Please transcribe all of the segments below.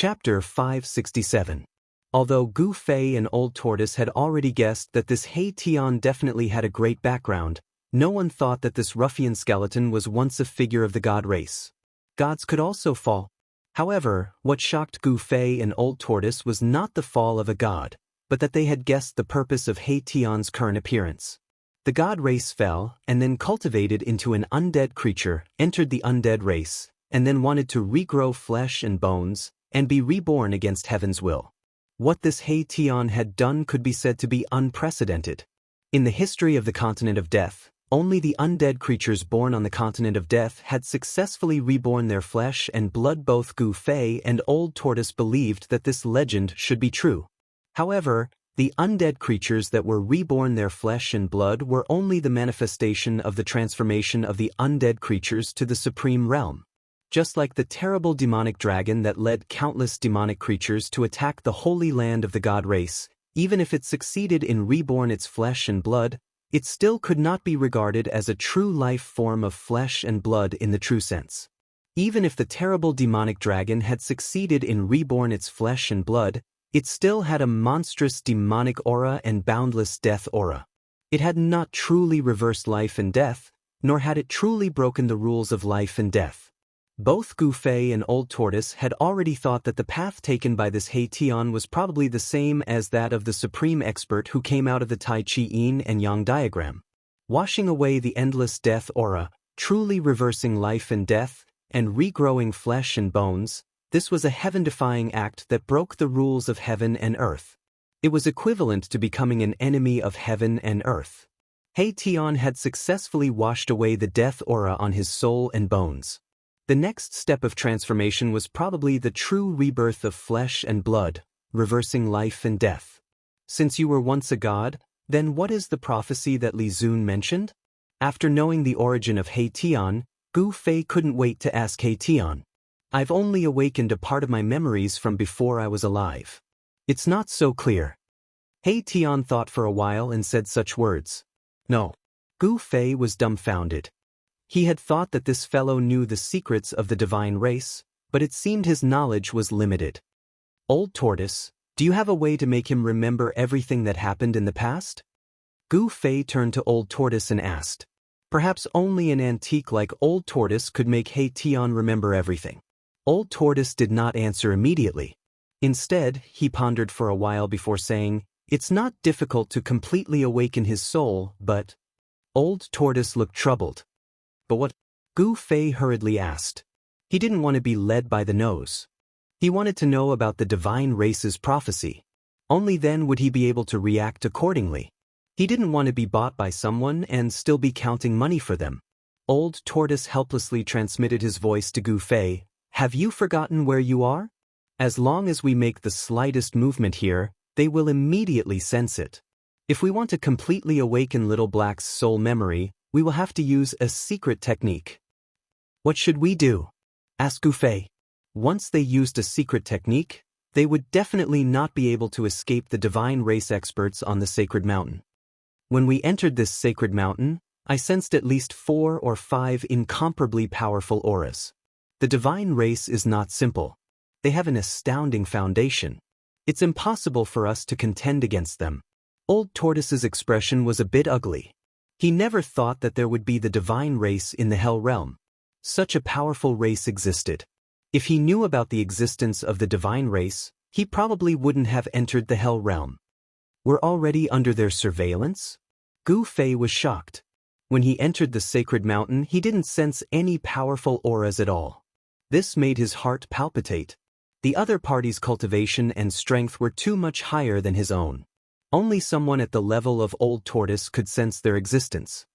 Chapter 567. Although Gu Fei and Old Tortoise had already guessed that this He Tian definitely had a great background, no one thought that this ruffian skeleton was once a figure of the god race. Gods could also fall. However, what shocked Gu Fei and Old Tortoise was not the fall of a god, but that they had guessed the purpose of He Tian's current appearance. The god race fell, and then cultivated into an undead creature, entered the undead race, and then wanted to regrow flesh and bones, and be reborn against heaven's will. What this He Tian had done could be said to be unprecedented. In the history of the continent of death, only the undead creatures born on the continent of death had successfully reborn their flesh and blood. Both Gu Fei and Old Tortoise believed that this legend should be true. However, the undead creatures that were reborn their flesh and blood were only the manifestation of the transformation of the undead creatures to the supreme realm. Just like the terrible demonic dragon that led countless demonic creatures to attack the holy land of the god race, even if it succeeded in reborn its flesh and blood, it still could not be regarded as a true life form of flesh and blood in the true sense. Even if the terrible demonic dragon had succeeded in reborn its flesh and blood, it still had a monstrous demonic aura and boundless death aura. It had not truly reversed life and death, nor had it truly broken the rules of life and death. Both Gu Fei and Old Tortoise had already thought that the path taken by this He Tian was probably the same as that of the supreme expert who came out of the Tai Chi Yin and Yang diagram, washing away the endless death aura, truly reversing life and death, and regrowing flesh and bones. This was a heaven-defying act that broke the rules of heaven and earth. It was equivalent to becoming an enemy of heaven and earth. He Tian had successfully washed away the death aura on his soul and bones. The next step of transformation was probably the true rebirth of flesh and blood, reversing life and death. Since you were once a god, then what is the prophecy that Li Zun mentioned? After knowing the origin of He Tian, Gu Fei couldn't wait to ask He Tian. I've only awakened a part of my memories from before I was alive. It's not so clear. He Tian thought for a while and said such words. No. Gu Fei was dumbfounded. He had thought that this fellow knew the secrets of the divine race, but it seemed his knowledge was limited. Old Tortoise, do you have a way to make him remember everything that happened in the past? Gu Fei turned to Old Tortoise and asked. Perhaps only an antique like Old Tortoise could make He Tian remember everything. Old Tortoise did not answer immediately. Instead, he pondered for a while before saying, "It's not difficult to completely awaken his soul, but..." Old Tortoise looked troubled. But what? Gu Fei hurriedly asked. He didn't want to be led by the nose. He wanted to know about the divine race's prophecy. Only then would he be able to react accordingly. He didn't want to be bought by someone and still be counting money for them. Old Tortoise helplessly transmitted his voice to Gu Fei. Have you forgotten where you are? As long as we make the slightest movement here, they will immediately sense it. If we want to completely awaken Little Black's soul memory, we will have to use a secret technique. What should we do? Asked Gu Fei. Once they used a secret technique, they would definitely not be able to escape the divine race experts on the sacred mountain. When we entered this sacred mountain, I sensed at least 4 or 5 incomparably powerful auras. The divine race is not simple. They have an astounding foundation. It's impossible for us to contend against them. Old Tortoise's expression was a bit ugly. He never thought that there would be the divine race in the hell realm. Such a powerful race existed. If he knew about the existence of the divine race, he probably wouldn't have entered the hell realm. We're already under their surveillance? Gu Fei was shocked. When he entered the sacred mountain, he didn't sense any powerful auras at all. This made his heart palpitate. The other party's cultivation and strength were too much higher than his own. Only someone at the level of Old Tortoise could sense their existence.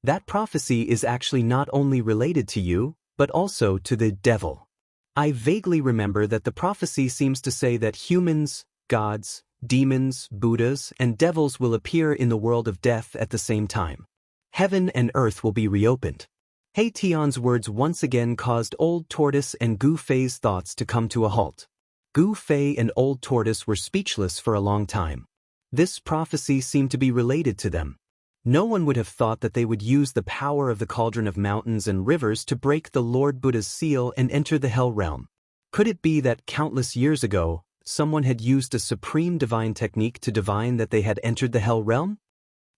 That prophecy is actually not only related to you, but also to the devil. I vaguely remember that the prophecy seems to say that humans, gods, demons, Buddhas, and devils will appear in the world of death at the same time. Heaven and earth will be reopened. He Tian's words once again caused Old Tortoise and Gu Fei's thoughts to come to a halt. Gu Fei and Old Tortoise were speechless for a long time. This prophecy seemed to be related to them. No one would have thought that they would use the power of the cauldron of mountains and rivers to break the Lord Buddha's seal and enter the hell realm. Could it be that countless years ago, someone had used a supreme divine technique to divine that they had entered the Hell realm?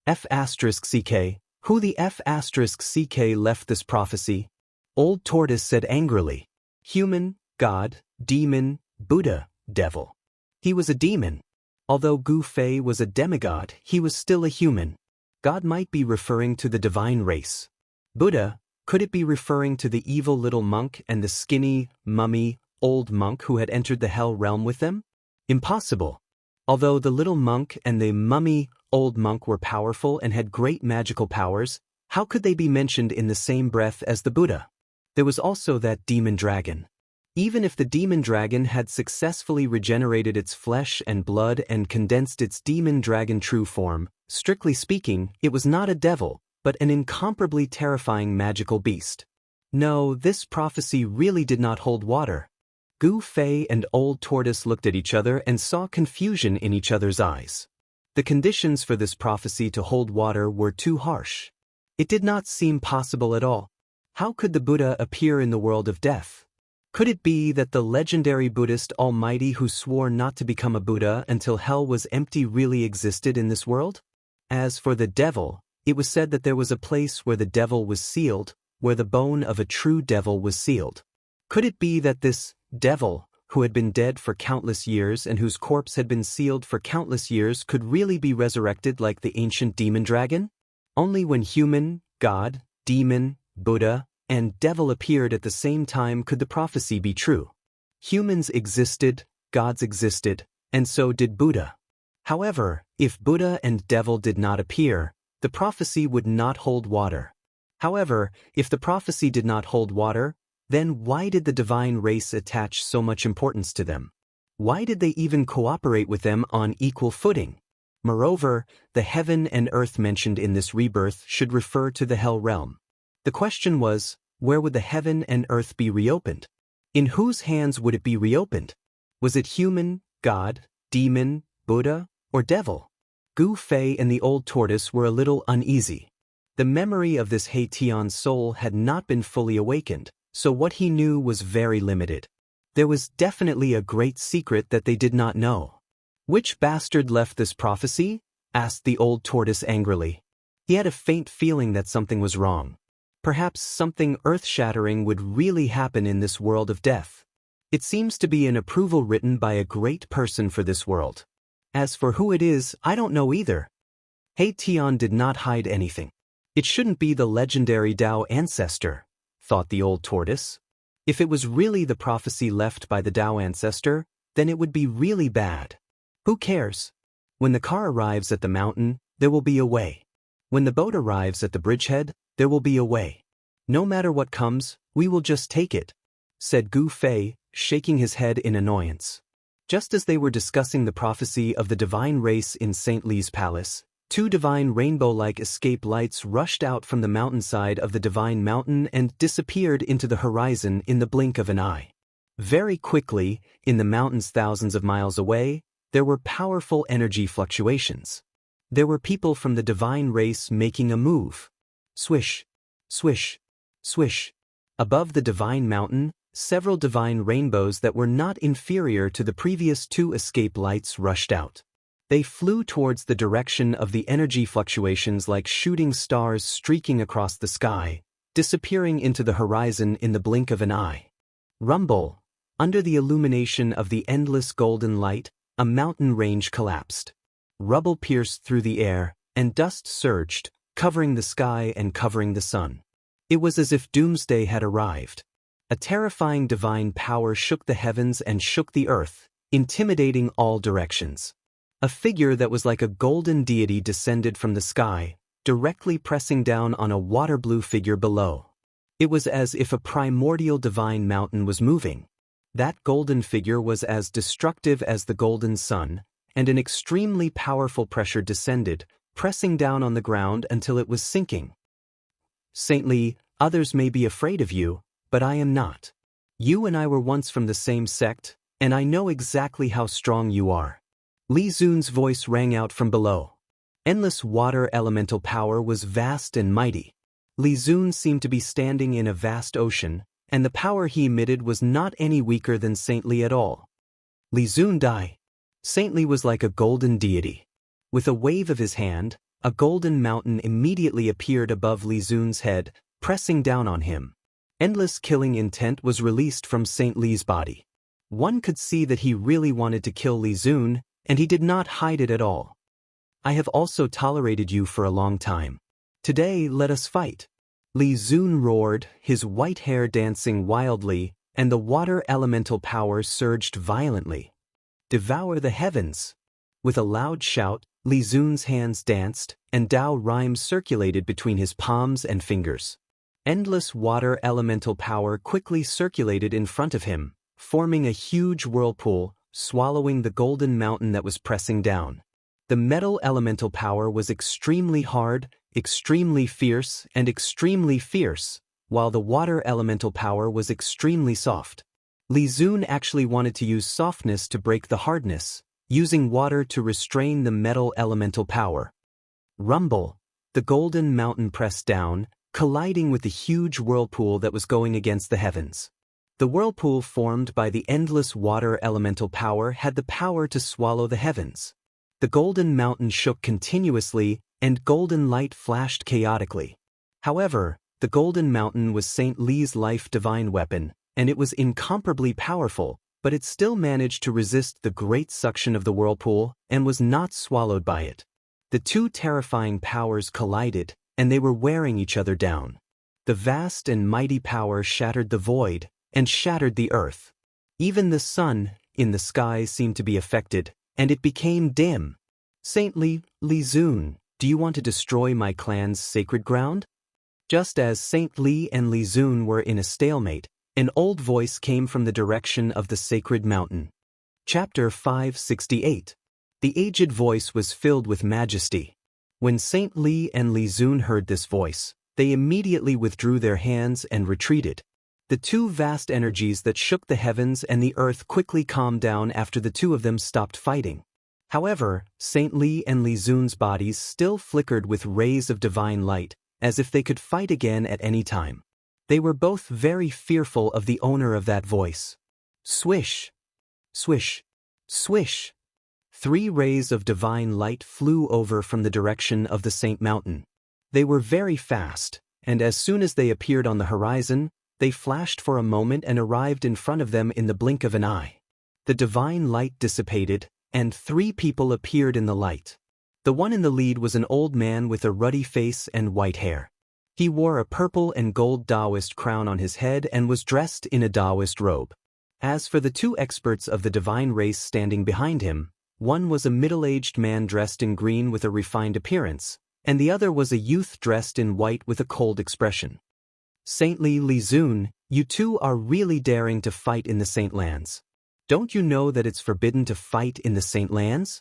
F***ck, who the F***ck left this prophecy? Old Tortoise said angrily. Human, God, demon, Buddha, devil. He was a demon. Although Gu Fei was a demigod, he was still a human. God might be referring to the divine race. Buddha, could it be referring to the evil little monk and the skinny, mummy, old monk who had entered the Hell realm with them? Impossible. Although the little monk and the mummy, old monk were powerful and had great magical powers, how could they be mentioned in the same breath as the Buddha? There was also that demon dragon. Even if the demon dragon had successfully regenerated its flesh and blood and condensed its demon dragon true form, strictly speaking, it was not a devil, but an incomparably terrifying magical beast. No, this prophecy really did not hold water. Gu Fei and Old Tortoise looked at each other and saw confusion in each other's eyes. The conditions for this prophecy to hold water were too harsh. It did not seem possible at all. How could the Buddha appear in the world of death? Could it be that the legendary Buddhist Almighty who swore not to become a Buddha until hell was empty really existed in this world? As for the devil, it was said that there was a place where the devil was sealed, where the bone of a true devil was sealed. Could it be that this devil, who had been dead for countless years and whose corpse had been sealed for countless years, could really be resurrected like the ancient demon dragon? Only when human, God, demon, Buddha, and devil appeared at the same time could the prophecy be true. Humans existed, gods existed, and so did Buddha. However, if Buddha and devil did not appear, the prophecy would not hold water. However, if the prophecy did not hold water, then why did the divine race attach so much importance to them? Why did they even cooperate with them on equal footing? Moreover, the heaven and earth mentioned in this rebirth should refer to the Hell realm. The question was, where would the heaven and earth be reopened? In whose hands would it be reopened? Was it human, God, demon, Buddha, or devil? Gu Fei and the Old Tortoise were a little uneasy. The memory of this Haitian's soul had not been fully awakened, so what he knew was very limited. There was definitely a great secret that they did not know. Which bastard left this prophecy? Asked the Old Tortoise angrily. He had a faint feeling that something was wrong. Perhaps something earth-shattering would really happen in this world of death. It seems to be an approval written by a great person for this world. As for who it is, I don't know either. Haitian did not hide anything. It shouldn't be the legendary Tao ancestor, thought the Old Tortoise. If it was really the prophecy left by the Tao ancestor, then it would be really bad. Who cares? When the car arrives at the mountain, there will be a way. When the boat arrives at the bridgehead, there will be a way. No matter what comes, we will just take it, said Gu Fei, shaking his head in annoyance. Just as they were discussing the prophecy of the divine race in St. Li's palace, two divine rainbow-like escape lights rushed out from the mountainside of the divine mountain and disappeared into the horizon in the blink of an eye. Very quickly, in the mountains thousands of miles away, there were powerful energy fluctuations. There were people from the divine race making a move. Swish, swish, swish. Above the divine mountain, several divine rainbows that were not inferior to the previous two escape lights rushed out. They flew towards the direction of the energy fluctuations like shooting stars streaking across the sky, disappearing into the horizon in the blink of an eye. Rumble. Under the illumination of the endless golden light, a mountain range collapsed. Rubble pierced through the air, and dust surged, covering the sky and covering the sun. It was as if doomsday had arrived. A terrifying divine power shook the heavens and shook the earth, intimidating all directions. A figure that was like a golden deity descended from the sky, directly pressing down on a water-blue figure below. It was as if a primordial divine mountain was moving. That golden figure was as destructive as the golden sun, and an extremely powerful pressure descended, pressing down on the ground until it was sinking. Saint Li, others may be afraid of you, but I am not. You and I were once from the same sect, and I know exactly how strong you are. Li Zun's voice rang out from below. Endless water elemental power was vast and mighty. Li Zun seemed to be standing in a vast ocean, and the power he emitted was not any weaker than Saint Li at all. Li Zun Dai. Saint Li was like a golden deity. With a wave of his hand, a golden mountain immediately appeared above Li Zun's head, pressing down on him. Endless killing intent was released from Saint Li's body. One could see that he really wanted to kill Li Zun, and he did not hide it at all. I have also tolerated you for a long time. Today let us fight. Li Zun roared, his white hair dancing wildly, and the water elemental power surged violently. Devour the heavens. With a loud shout, Li Zun's hands danced, and Dao rhymes circulated between his palms and fingers. Endless water elemental power quickly circulated in front of him, forming a huge whirlpool, swallowing the golden mountain that was pressing down. The metal elemental power was extremely hard, extremely fierce, and extremely fierce, while the water elemental power was extremely soft. Li Zun actually wanted to use softness to break the hardness, using water to restrain the metal elemental power. Rumble. The golden mountain pressed down, colliding with the huge whirlpool that was going against the heavens. The whirlpool formed by the endless water elemental power had the power to swallow the heavens. The golden mountain shook continuously, and golden light flashed chaotically. However, the golden mountain was Saint Li's life divine weapon, and it was incomparably powerful, but it still managed to resist the great suction of the whirlpool and was not swallowed by it. The two terrifying powers collided, and they were wearing each other down. The vast and mighty power shattered the void, and shattered the earth. Even the sun in the sky seemed to be affected, and it became dim. Saint Li, Li Zun, do you want to destroy my clan's sacred ground? Just as Saint Li and Li Zun were in a stalemate, an old voice came from the direction of the sacred mountain. Chapter 568. The aged voice was filled with majesty. When Saint Li and Li Zun heard this voice, they immediately withdrew their hands and retreated. The two vast energies that shook the heavens and the earth quickly calmed down after the two of them stopped fighting. However, Saint Li and Li Zun's bodies still flickered with rays of divine light, as if they could fight again at any time. They were both very fearful of the owner of that voice. Swish! Swish! Swish! 3 rays of divine light flew over from the direction of the Saint Mountain. They were very fast, and as soon as they appeared on the horizon, they flashed for a moment and arrived in front of them in the blink of an eye. The divine light dissipated, and 3 people appeared in the light. The one in the lead was an old man with a ruddy face and white hair. He wore a purple and gold Taoist crown on his head and was dressed in a Taoist robe. As for the 2 experts of the divine race standing behind him, one was a middle-aged man dressed in green with a refined appearance, and the other was a youth dressed in white with a cold expression. Saint Li, Li Zun, you two are really daring to fight in the Saint Lands. Don't you know that it's forbidden to fight in the Saint Lands?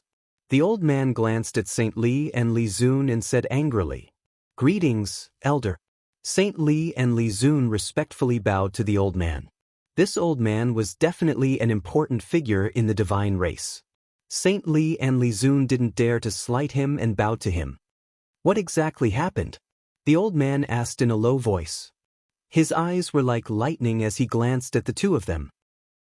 The old man glanced at Saint Li and Li Zun and said angrily, Greetings, elder. Saint Li and Li Zun respectfully bowed to the old man. This old man was definitely an important figure in the divine race. Saint Li and Li Zun didn't dare to slight him and bowed to him. What exactly happened? The old man asked in a low voice. His eyes were like lightning as he glanced at the two of them.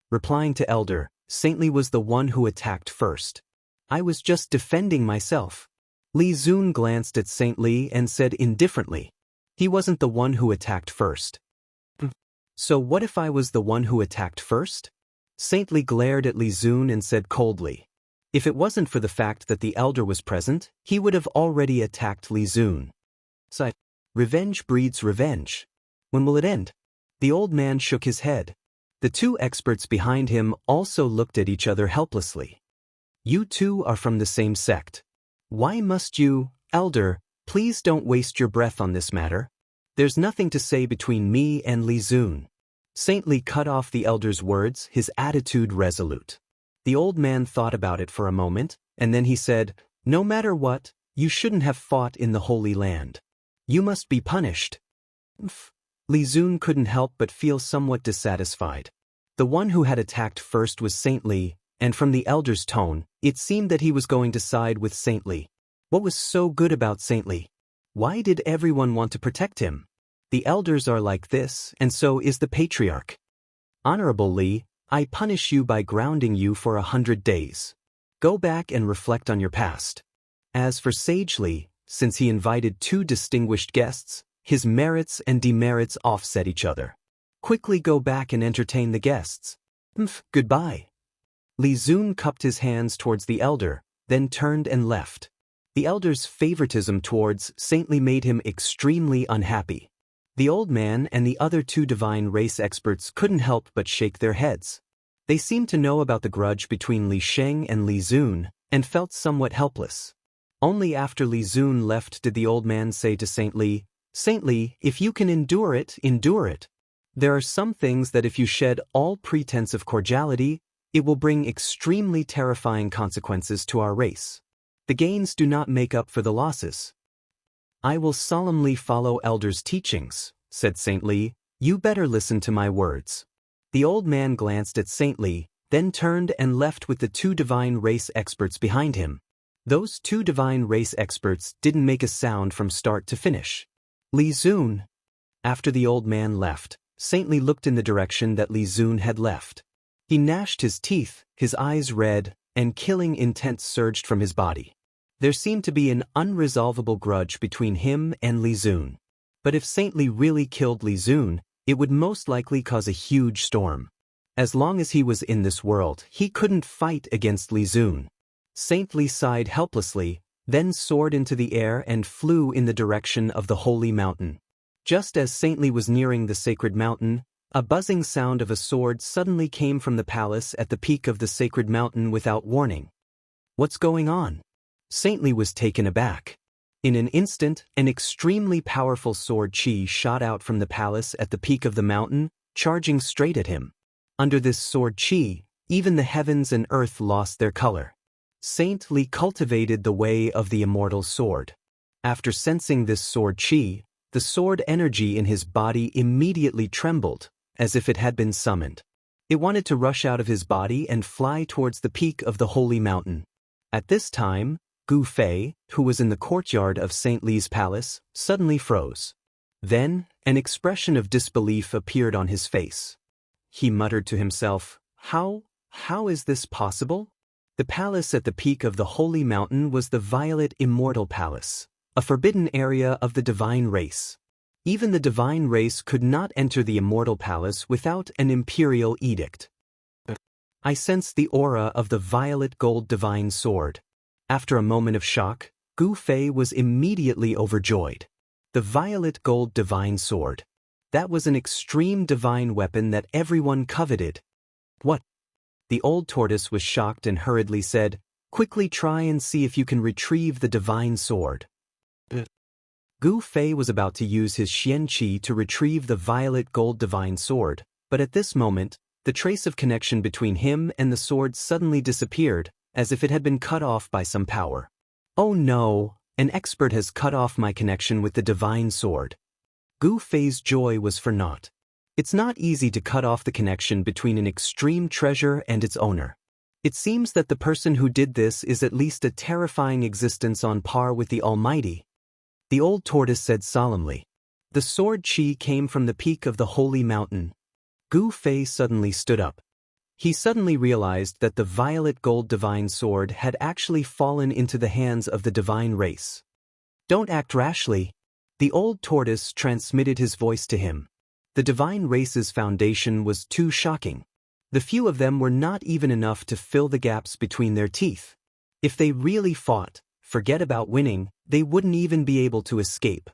Replying to elder, Saint Li was the one who attacked first. I was just defending myself. Li Zun glanced at Saint Li and said indifferently, he wasn't the one who attacked first. So what if I was the one who attacked first? Saint Li glared at Li Zun and said coldly, if it wasn't for the fact that the elder was present, he would have already attacked Li Zun. Sighed. Revenge breeds revenge. When will it end? The old man shook his head. The 2 experts behind him also looked at each other helplessly. You two are from the same sect. Why must you, elder, please don't waste your breath on this matter? There's nothing to say between me and Li Zun. Saint Li cut off the elder's words, his attitude resolute. The old man thought about it for a moment, and then he said, no matter what, you shouldn't have fought in the Holy Land. You must be punished. Li Zun couldn't help but feel somewhat dissatisfied. The one who had attacked first was Saint Li, and from the elder's tone, it seemed that he was going to side with Saint Li. What was so good about Saint Li? Why did everyone want to protect him? The elders are like this, and so is the patriarch. Honorable Li, I punish you by grounding you for 100 days. Go back and reflect on your past. As for Sage Li, since he invited 2 distinguished guests, his merits and demerits offset each other. Quickly go back and entertain the guests. Goodbye. Li Zun cupped his hands towards the elder, then turned and left. The elder's favoritism towards Saint Li made him extremely unhappy. The old man and the other 2 divine race experts couldn't help but shake their heads. They seemed to know about the grudge between Li Sheng and Li Zun, and felt somewhat helpless. Only after Li Zun left did the old man say to Saint Li, "Saint Li, if you can endure it, endure it. There are some things that if you shed all pretense of cordiality, it will bring extremely terrifying consequences to our race. The gains do not make up for the losses." "I will solemnly follow elders' teachings," said Saint Li. "You better listen to my words." The old man glanced at Saint Li, then turned and left with the 2 divine race experts behind him. Those 2 divine race experts didn't make a sound from start to finish. Li Zun. After the old man left, Saint Li looked in the direction that Li Zun had left. He gnashed his teeth, his eyes red, and killing intent surged from his body. There seemed to be an unresolvable grudge between him and Li Zun. But if Saint Li really killed Li Zun, it would most likely cause a huge storm. As long as he was in this world, he couldn't fight against Li Zun. Saint Li sighed helplessly, then soared into the air and flew in the direction of the holy mountain. Just as Saint Li was nearing the sacred mountain, a buzzing sound of a sword suddenly came from the palace at the peak of the sacred mountain without warning. What's going on? Saint Li was taken aback. In an instant, an extremely powerful sword chi shot out from the palace at the peak of the mountain, charging straight at him. Under this sword chi, even the heavens and earth lost their color. Saint Li cultivated the way of the immortal sword. After sensing this sword chi, the sword energy in his body immediately trembled, as if it had been summoned. It wanted to rush out of his body and fly towards the peak of the holy mountain. At this time, Gu Fei, who was in the courtyard of Saint Li's palace, suddenly froze. Then, an expression of disbelief appeared on his face. He muttered to himself, How is this possible? The palace at the peak of the holy mountain was the violet Immortal Palace, a forbidden area of the divine race. Even the divine race could not enter the Immortal Palace without an imperial edict. I sensed the aura of the violet gold divine sword. After a moment of shock, Gu Fei was immediately overjoyed. The violet gold divine sword. That was an extreme divine weapon that everyone coveted. What? The old tortoise was shocked and hurriedly said, Quickly try and see if you can retrieve the divine sword. Gu Fei was about to use his Xian Qi to retrieve the violet gold divine sword, but at this moment, the trace of connection between him and the sword suddenly disappeared, as if it had been cut off by some power. Oh no, an expert has cut off my connection with the divine sword. Gu Fei's joy was for naught. It's not easy to cut off the connection between an extreme treasure and its owner. It seems that the person who did this is at least a terrifying existence on par with the Almighty. The old tortoise said solemnly. The sword chi came from the peak of the holy mountain. Gu Fei suddenly stood up. He suddenly realized that the violet gold divine sword had actually fallen into the hands of the divine race. Don't act rashly. The old tortoise transmitted his voice to him. The divine race's foundation was too shocking. The few of them were not even enough to fill the gaps between their teeth. If they really fought, forget about winning, they wouldn't even be able to escape.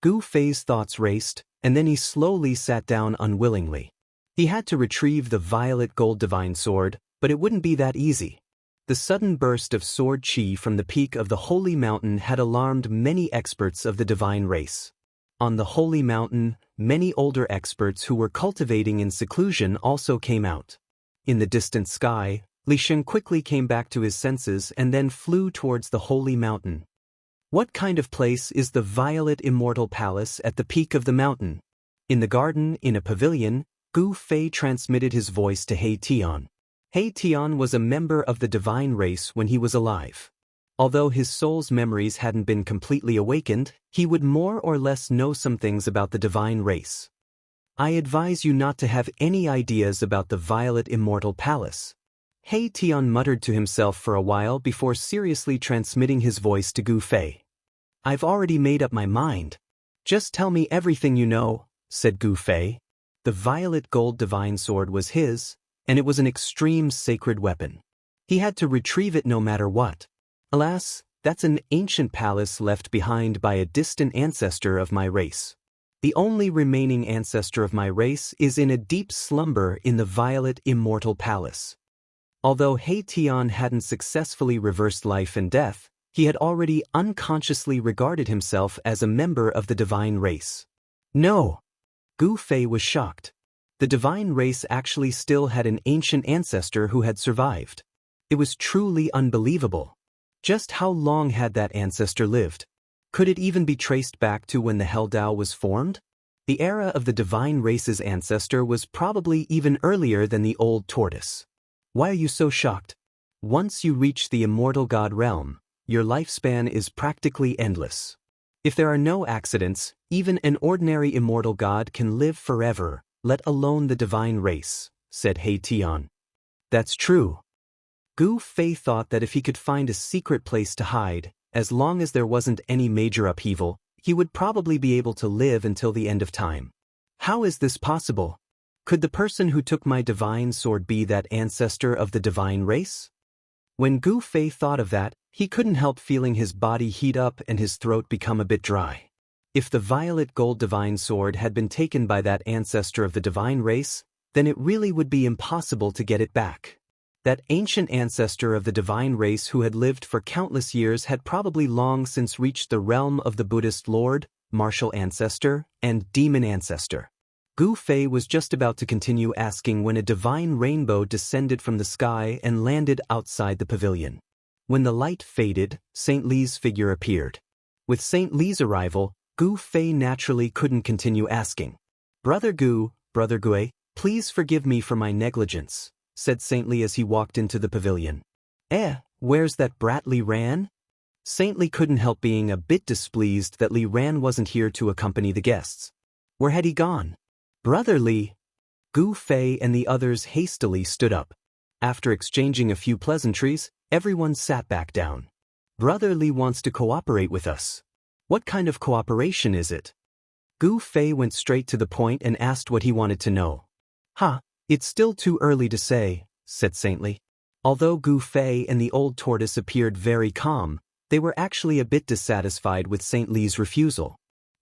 Gu Fei's thoughts raced, and then he slowly sat down unwillingly. He had to retrieve the violet gold divine sword, but it wouldn't be that easy. The sudden burst of sword chi from the peak of the holy mountain had alarmed many experts of the divine race. On the holy mountain, many older experts who were cultivating in seclusion also came out. In the distant sky, Li Sheng quickly came back to his senses and then flew towards the holy mountain. What kind of place is the violet immortal palace at the peak of the mountain? In the garden, in a pavilion, Gu Fei transmitted his voice to He Tian. He Tian was a member of the divine race when he was alive. Although his soul's memories hadn't been completely awakened, he would more or less know some things about the divine race. I advise you not to have any ideas about the Violet Immortal Palace. He Tian muttered to himself for a while before seriously transmitting his voice to Gu Fei. I've already made up my mind. Just tell me everything you know, said Gu Fei. The violet gold divine sword was his, and it was an extreme sacred weapon. He had to retrieve it no matter what. Alas, that's an ancient palace left behind by a distant ancestor of my race. The only remaining ancestor of my race is in a deep slumber in the Violet Immortal Palace. Although He Tian hadn't successfully reversed life and death, he had already unconsciously regarded himself as a member of the divine race. No! Gu Fei was shocked. The divine race actually still had an ancient ancestor who had survived. It was truly unbelievable. Just how long had that ancestor lived? Could it even be traced back to when the Hell Dao was formed? The era of the divine race's ancestor was probably even earlier than the old tortoise. Why are you so shocked? Once you reach the immortal god realm, your lifespan is practically endless. If there are no accidents, even an ordinary immortal god can live forever, let alone the divine race, said He Tian. That's true. Gu Fei thought that if he could find a secret place to hide, as long as there wasn't any major upheaval, he would probably be able to live until the end of time. How is this possible? Could the person who took my divine sword be that ancestor of the divine race? When Gu Fei thought of that, he couldn't help feeling his body heat up and his throat become a bit dry. If the violet gold divine sword had been taken by that ancestor of the divine race, then it really would be impossible to get it back. That ancient ancestor of the divine race who had lived for countless years had probably long since reached the realm of the Buddhist Lord, Martial Ancestor, and Demon Ancestor. Gu Fei was just about to continue asking when a divine rainbow descended from the sky and landed outside the pavilion. When the light faded, Saint Li's figure appeared. With Saint Li's arrival, Gu Fei naturally couldn't continue asking. Brother Gu, please forgive me for my negligence, said Saint Li as he walked into the pavilion. Where's that brat Li Ran? Saint Li couldn't help being a bit displeased that Li Ran wasn't here to accompany the guests. Where had he gone? Brother Li. Gu Fei and the others hastily stood up. After exchanging a few pleasantries, everyone sat back down. Brother Li wants to cooperate with us. What kind of cooperation is it? Gu Fei went straight to the point and asked what he wanted to know. It's still too early to say, said Saint Li. Although Gu Fei and the old tortoise appeared very calm, they were actually a bit dissatisfied with Saint Li's refusal.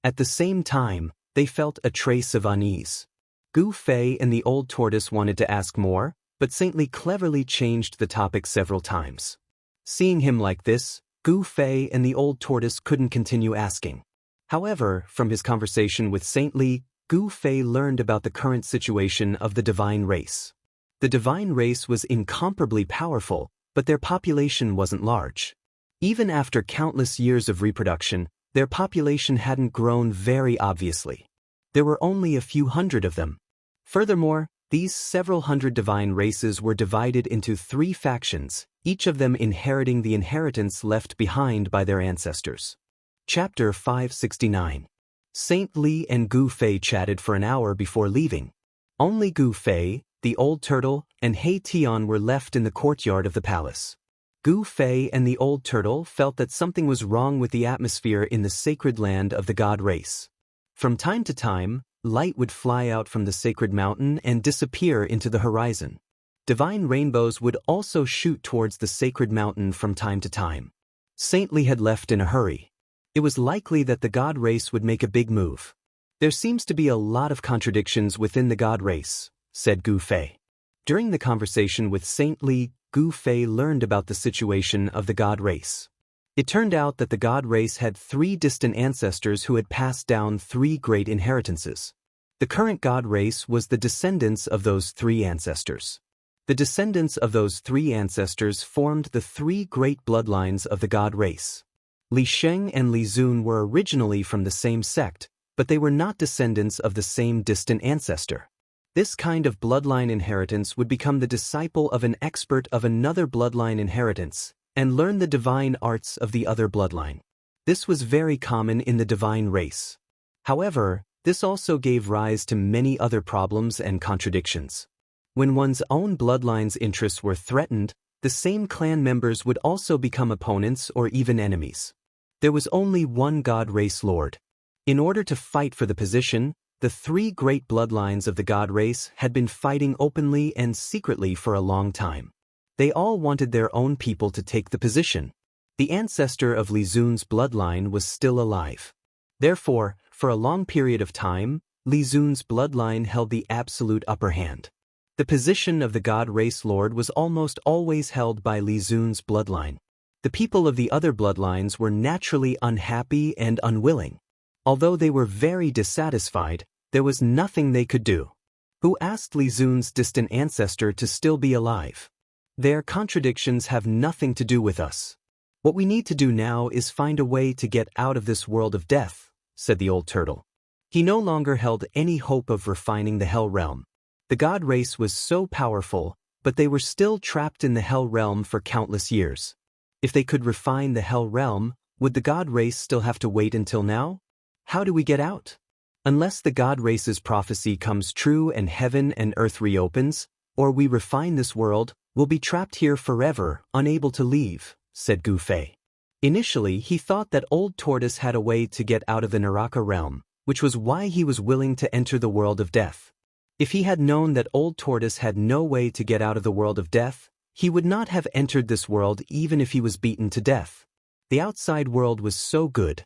At the same time, they felt a trace of unease. Gu Fei and the old tortoise wanted to ask more, but Saint Li cleverly changed the topic several times. Seeing him like this, Gu Fei and the old tortoise couldn't continue asking. However, from his conversation with Saint Li, Gu Fei learned about the current situation of the divine race. The divine race was incomparably powerful, but their population wasn't large. Even after countless years of reproduction, their population hadn't grown very obviously. There were only a few hundred of them. Furthermore, these several hundred divine races were divided into 3 factions, each of them inheriting the inheritance left behind by their ancestors. Chapter 569. Saint Li and Gu Fei chatted for an hour before leaving. Only Gu Fei, the old turtle, and He Tian were left in the courtyard of the palace. Gu Fei and the old turtle felt that something was wrong with the atmosphere in the sacred land of the god race. From time to time, light would fly out from the sacred mountain and disappear into the horizon. Divine rainbows would also shoot towards the sacred mountain from time to time. Saint Li had left in a hurry. It was likely that the god race would make a big move. There seems to be a lot of contradictions within the god race, said Gu Fei. During the conversation with Saint Li, Gu Fei learned about the situation of the god race. It turned out that the god race had 3 distant ancestors who had passed down 3 great inheritances. The current god race was the descendants of those 3 ancestors. The descendants of those 3 ancestors formed the 3 great bloodlines of the god race. Li Sheng and Li Zun were originally from the same sect, but they were not descendants of the same distant ancestor. This kind of bloodline inheritance would become the disciple of an expert of another bloodline inheritance, and learn the divine arts of the other bloodline. This was very common in the divine race. However, this also gave rise to many other problems and contradictions. When one's own bloodline's interests were threatened, the same clan members would also become opponents or even enemies. There was only one god race lord. In order to fight for the position, the three great bloodlines of the god race had been fighting openly and secretly for a long time. They all wanted their own people to take the position. The ancestor of Li Xun's bloodline was still alive. Therefore, for a long period of time, Li Xun's bloodline held the absolute upper hand. The position of the god race lord was almost always held by Li Xun's bloodline. The people of the other bloodlines were naturally unhappy and unwilling. Although they were very dissatisfied, there was nothing they could do. Who asked Li Xun's distant ancestor to still be alive? Their contradictions have nothing to do with us. What we need to do now is find a way to get out of this world of death, said the old turtle. He no longer held any hope of refining the Hell Realm. The god race was so powerful, but they were still trapped in the Hell Realm for countless years. If they could refine the Hell Realm, would the god race still have to wait until now? How do we get out? Unless the god race's prophecy comes true and heaven and earth reopens, or we refine this world, we'll be trapped here forever, unable to leave, said Gu Fei. Initially, he thought that Old Tortoise had a way to get out of the Naraka realm, which was why he was willing to enter the world of death. If he had known that Old Tortoise had no way to get out of the world of death, he would not have entered this world even if he was beaten to death. The outside world was so good.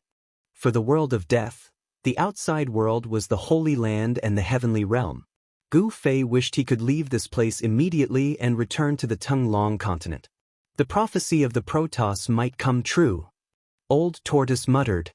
For the world of death, the outside world was the Holy Land and the heavenly realm. Gu Fei wished he could leave this place immediately and return to the Tung-Long continent. The prophecy of the Protoss might come true. Old Tortoise muttered,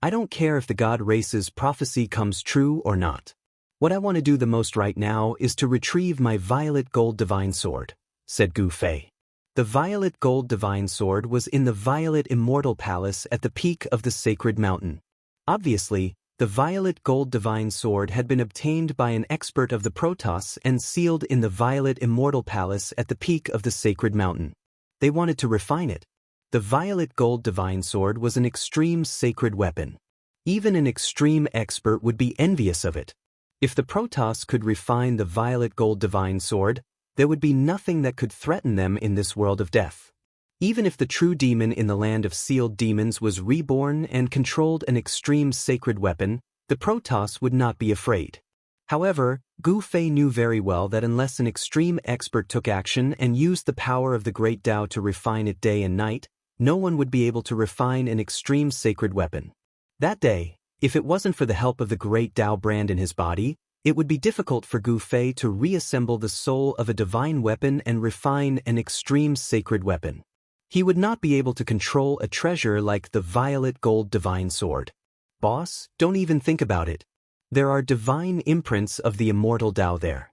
I don't care if the god race's prophecy comes true or not. What I want to do the most right now is to retrieve my violet gold divine sword, said Gu Fei. The violet gold divine sword was in the violet immortal palace at the peak of the sacred mountain. Obviously, the violet gold divine sword had been obtained by an expert of the Protoss and sealed in the violet immortal palace at the peak of the sacred mountain. They wanted to refine it. The violet gold divine sword was an extreme sacred weapon. Even an extreme expert would be envious of it. If the Protoss could refine the violet gold divine sword, there would be nothing that could threaten them in this world of death. Even if the true demon in the land of sealed demons was reborn and controlled an extreme sacred weapon, the Protoss would not be afraid. However, Gu Fei knew very well that unless an extreme expert took action and used the power of the Great Tao to refine it day and night, no one would be able to refine an extreme sacred weapon. That day, if it wasn't for the help of the Great Tao brand in his body, it would be difficult for Gu Fei to reassemble the soul of a divine weapon and refine an extreme sacred weapon. He would not be able to control a treasure like the violet gold divine sword. Boss, don't even think about it. There are divine imprints of the immortal Tao there.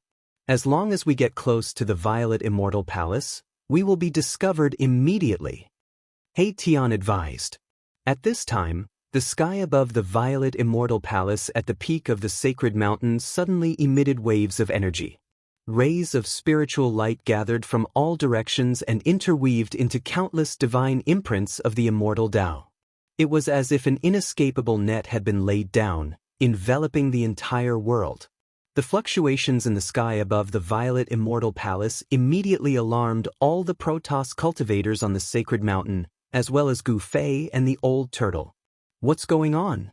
As long as we get close to the violet immortal palace, we will be discovered immediately. He Tian advised. At this time, the sky above the violet immortal palace at the peak of the sacred mountain suddenly emitted waves of energy. Rays of spiritual light gathered from all directions and interweaved into countless divine imprints of the immortal Tao. It was as if an inescapable net had been laid down, enveloping the entire world. The fluctuations in the sky above the violet immortal palace immediately alarmed all the Protoss cultivators on the sacred mountain, as well as Gu Fei and the old turtle. What's going on?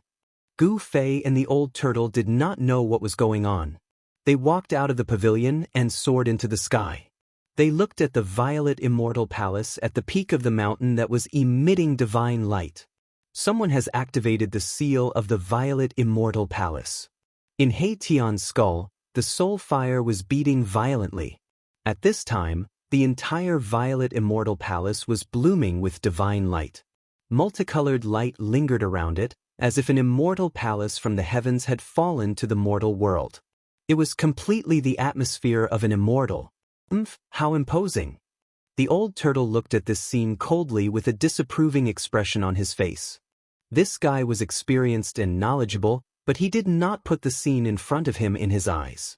Gu Fei and the old turtle did not know what was going on. They walked out of the pavilion and soared into the sky. They looked at the violet immortal palace at the peak of the mountain that was emitting divine light. Someone has activated the seal of the violet immortal palace. In He Tian's skull, the soul fire was beating violently. At this time, the entire violet immortal palace was blooming with divine light. Multicolored light lingered around it, as if an immortal palace from the heavens had fallen to the mortal world. It was completely the atmosphere of an immortal. How imposing! The old turtle looked at this scene coldly with a disapproving expression on his face. This guy was experienced and knowledgeable, but he did not put the scene in front of him in his eyes.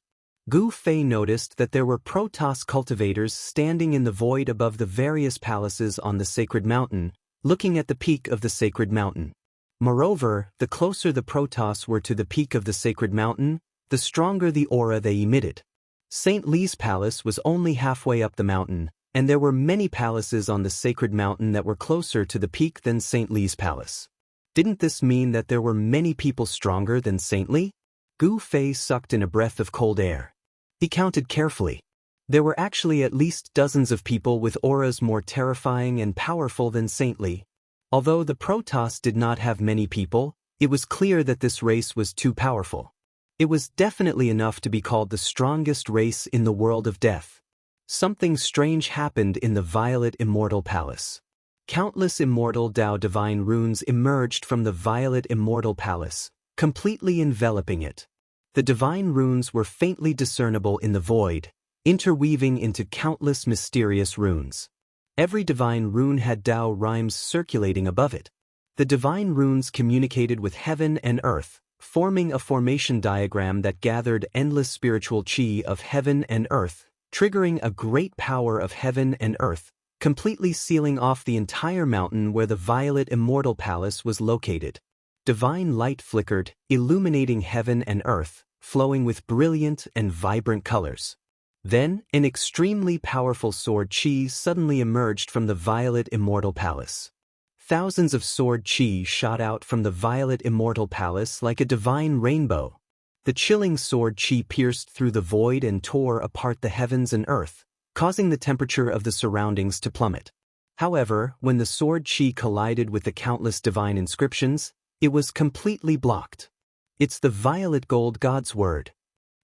Gu Fei noticed that there were Protoss cultivators standing in the void above the various palaces on the sacred mountain, looking at the peak of the sacred mountain. Moreover, the closer the Protoss were to the peak of the sacred mountain, the stronger the aura they emitted. St. Li's palace was only halfway up the mountain, and there were many palaces on the sacred mountain that were closer to the peak than St. Li's palace. Didn't this mean that there were many people stronger than St. Li? Gu Fei sucked in a breath of cold air. He counted carefully. There were actually at least dozens of people with auras more terrifying and powerful than St. Li. Although the Protoss did not have many people, it was clear that this race was too powerful. It was definitely enough to be called the strongest race in the world of death. Something strange happened in the Violet Immortal Palace. Countless Immortal Dao divine runes emerged from the Violet Immortal Palace, completely enveloping it. The divine runes were faintly discernible in the void, interweaving into countless mysterious runes. Every divine rune had Dao rhymes circulating above it. The divine runes communicated with heaven and earth, forming a formation diagram that gathered endless spiritual chi of heaven and earth, triggering a great power of heaven and earth, completely sealing off the entire mountain where the Violet Immortal Palace was located. Divine light flickered, illuminating heaven and earth, flowing with brilliant and vibrant colors. Then, an extremely powerful sword chi suddenly emerged from the Violet Immortal Palace. Thousands of sword chi shot out from the Violet Immortal Palace like a divine rainbow. The chilling sword chi pierced through the void and tore apart the heavens and earth, causing the temperature of the surroundings to plummet. However, when the sword chi collided with the countless divine inscriptions, it was completely blocked. It's the Violet Gold God's word.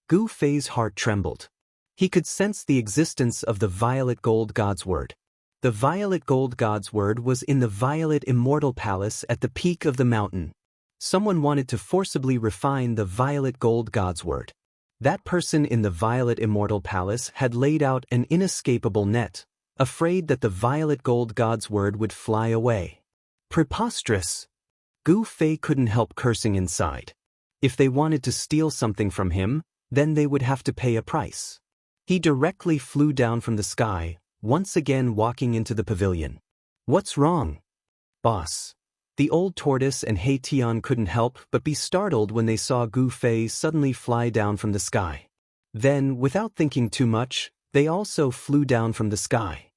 Gu Fei's heart trembled. He could sense the existence of the Violet Gold God's word. The Violet Gold God's word was in the Violet Immortal Palace at the peak of the mountain. Someone wanted to forcibly refine the Violet Gold God's word. That person in the Violet Immortal Palace had laid out an inescapable net, afraid that the Violet Gold God's word would fly away. Preposterous! Gu Fei couldn't help cursing inside. If they wanted to steal something from him, then they would have to pay a price. He directly flew down from the sky, once again walking into the pavilion. What's wrong? Boss. The old tortoise and He Tian couldn't help but be startled when they saw Gu Fei suddenly fly down from the sky. Then, without thinking too much, they also flew down from the sky.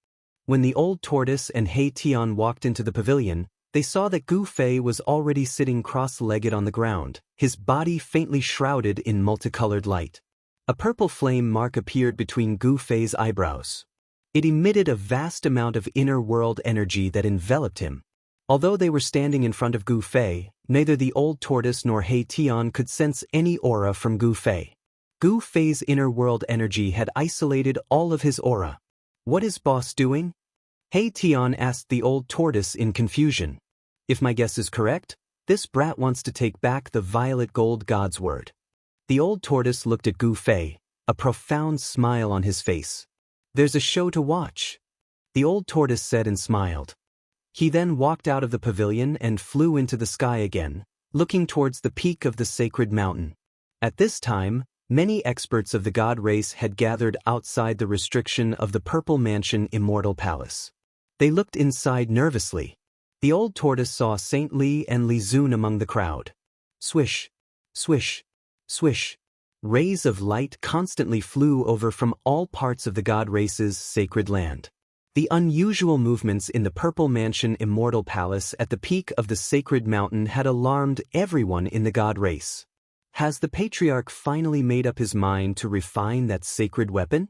When the old tortoise and He Tian walked into the pavilion, they saw that Gu Fei was already sitting cross-legged on the ground, his body faintly shrouded in multicolored light. A purple flame mark appeared between Gu Fei's eyebrows. It emitted a vast amount of inner world energy that enveloped him. Although they were standing in front of Gu Fei, neither the old tortoise nor He Tian could sense any aura from Gu Fei. Gu Fei's inner world energy had isolated all of his aura. What is boss doing? He Tian asked the old tortoise in confusion. If my guess is correct, this brat wants to take back the Violet Gold God's word. The old tortoise looked at Gu Fei, a profound smile on his face. There's a show to watch. The old tortoise said and smiled. He then walked out of the pavilion and flew into the sky again, looking towards the peak of the sacred mountain. At this time, many experts of the god race had gathered outside the restriction of the Purple Mansion Immortal Palace. They looked inside nervously. The old tortoise saw St. Li and Li Zun among the crowd. Swish, swish, swish. Rays of light constantly flew over from all parts of the god race's sacred land. The unusual movements in the Purple Mansion Immortal Palace at the peak of the sacred mountain had alarmed everyone in the god race. Has the patriarch finally made up his mind to refine that sacred weapon?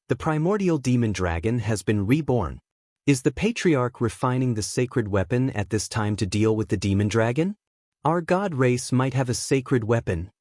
The primordial demon dragon has been reborn. Is the patriarch refining the sacred weapon at this time to deal with the demon dragon? Our god race might have a sacred weapon.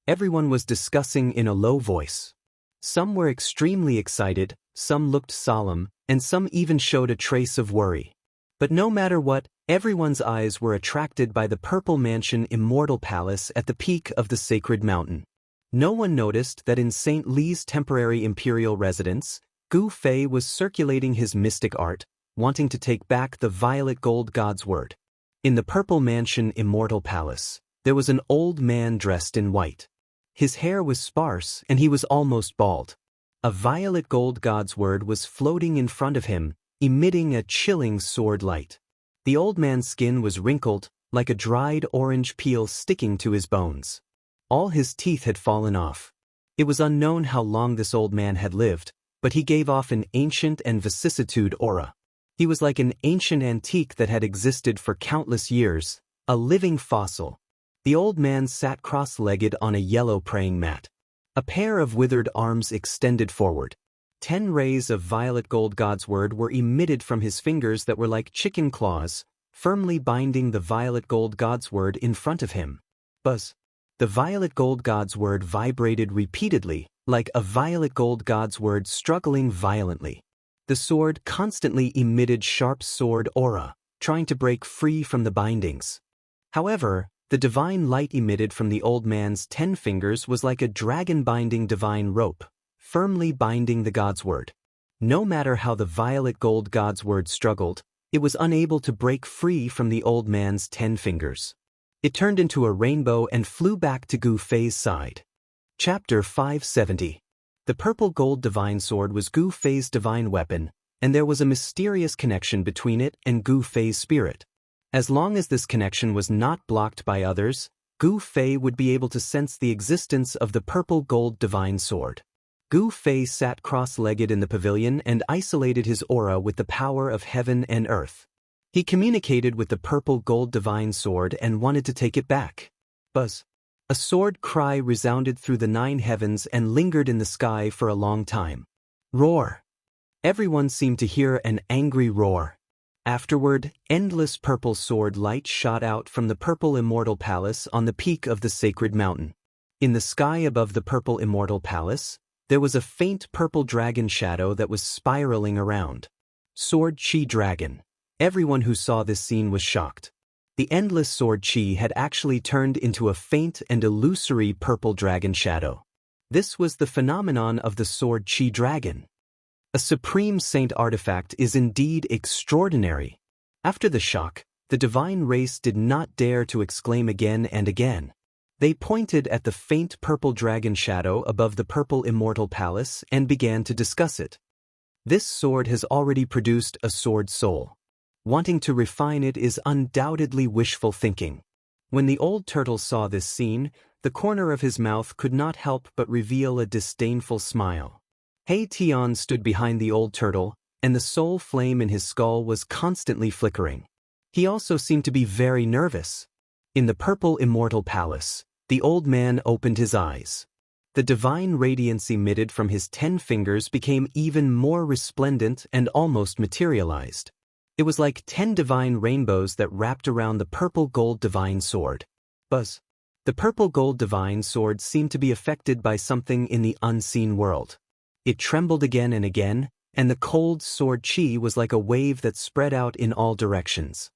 Everyone was discussing in a low voice. Some were extremely excited, some looked solemn, and some even showed a trace of worry. But no matter what, everyone's eyes were attracted by the Purple Mansion Immortal Palace at the peak of the sacred mountain. No one noticed that in St. Li's temporary imperial residence, Gu Fei was circulating his mystic art, wanting to take back the Violet Gold God's word. In the Purple Mansion Immortal Palace, there was an old man dressed in white. His hair was sparse and he was almost bald. A violet gold god's word was floating in front of him, emitting a chilling sword light. The old man's skin was wrinkled, like a dried orange peel sticking to his bones. All his teeth had fallen off. It was unknown how long this old man had lived, but he gave off an ancient and vicissitude aura. He was like an ancient antique that had existed for countless years, a living fossil. The old man sat cross-legged on a yellow praying mat. A pair of withered arms extended forward. 10 rays of violet gold god's word were emitted from his fingers that were like chicken claws, firmly binding the violet gold god's word in front of him. Buzz. The violet gold god's word vibrated repeatedly, like a violet gold god's word struggling violently. The sword constantly emitted sharp sword aura, trying to break free from the bindings. However, the divine light emitted from the old man's 10 fingers was like a dragon-binding divine rope, firmly binding the god's word. No matter how the violet gold god's word struggled, it was unable to break free from the old man's 10 fingers. It turned into a rainbow and flew back to Gu Fei's side. Chapter 570. The purple gold divine sword was Gu Fei's divine weapon, and there was a mysterious connection between it and Gu Fei's spirit. As long as this connection was not blocked by others, Gu Fei would be able to sense the existence of the purple gold divine sword. Gu Fei sat cross-legged in the pavilion and isolated his aura with the power of heaven and earth. He communicated with the purple gold divine sword and wanted to take it back. Buzz. A sword cry resounded through the 9 heavens and lingered in the sky for a long time. Roar. Everyone seemed to hear an angry roar. Afterward, endless purple sword light shot out from the purple Immortal Palace on the peak of the sacred mountain. In the sky above the purple Immortal Palace, there was a faint purple dragon shadow that was spiraling around. Sword Chi Dragon. Everyone who saw this scene was shocked. The endless sword chi had actually turned into a faint and illusory purple dragon shadow. This was the phenomenon of the sword chi dragon. A supreme saint artifact is indeed extraordinary. After the shock, the divine race did not dare to exclaim again and again. They pointed at the faint purple dragon shadow above the purple Immortal Palace and began to discuss it. This sword has already produced a sword soul. Wanting to refine it is undoubtedly wishful thinking. When the old turtle saw this scene, the corner of his mouth could not help but reveal a disdainful smile. He Tian stood behind the old turtle, and the soul flame in his skull was constantly flickering. He also seemed to be very nervous. In the purple Immortal Palace, the old man opened his eyes. The divine radiance emitted from his 10 fingers became even more resplendent and almost materialized. It was like 10 divine rainbows that wrapped around the purple gold divine sword. Buzz. The purple gold divine sword seemed to be affected by something in the unseen world. It trembled again and again, and the cold sword chi was like a wave that spread out in all directions.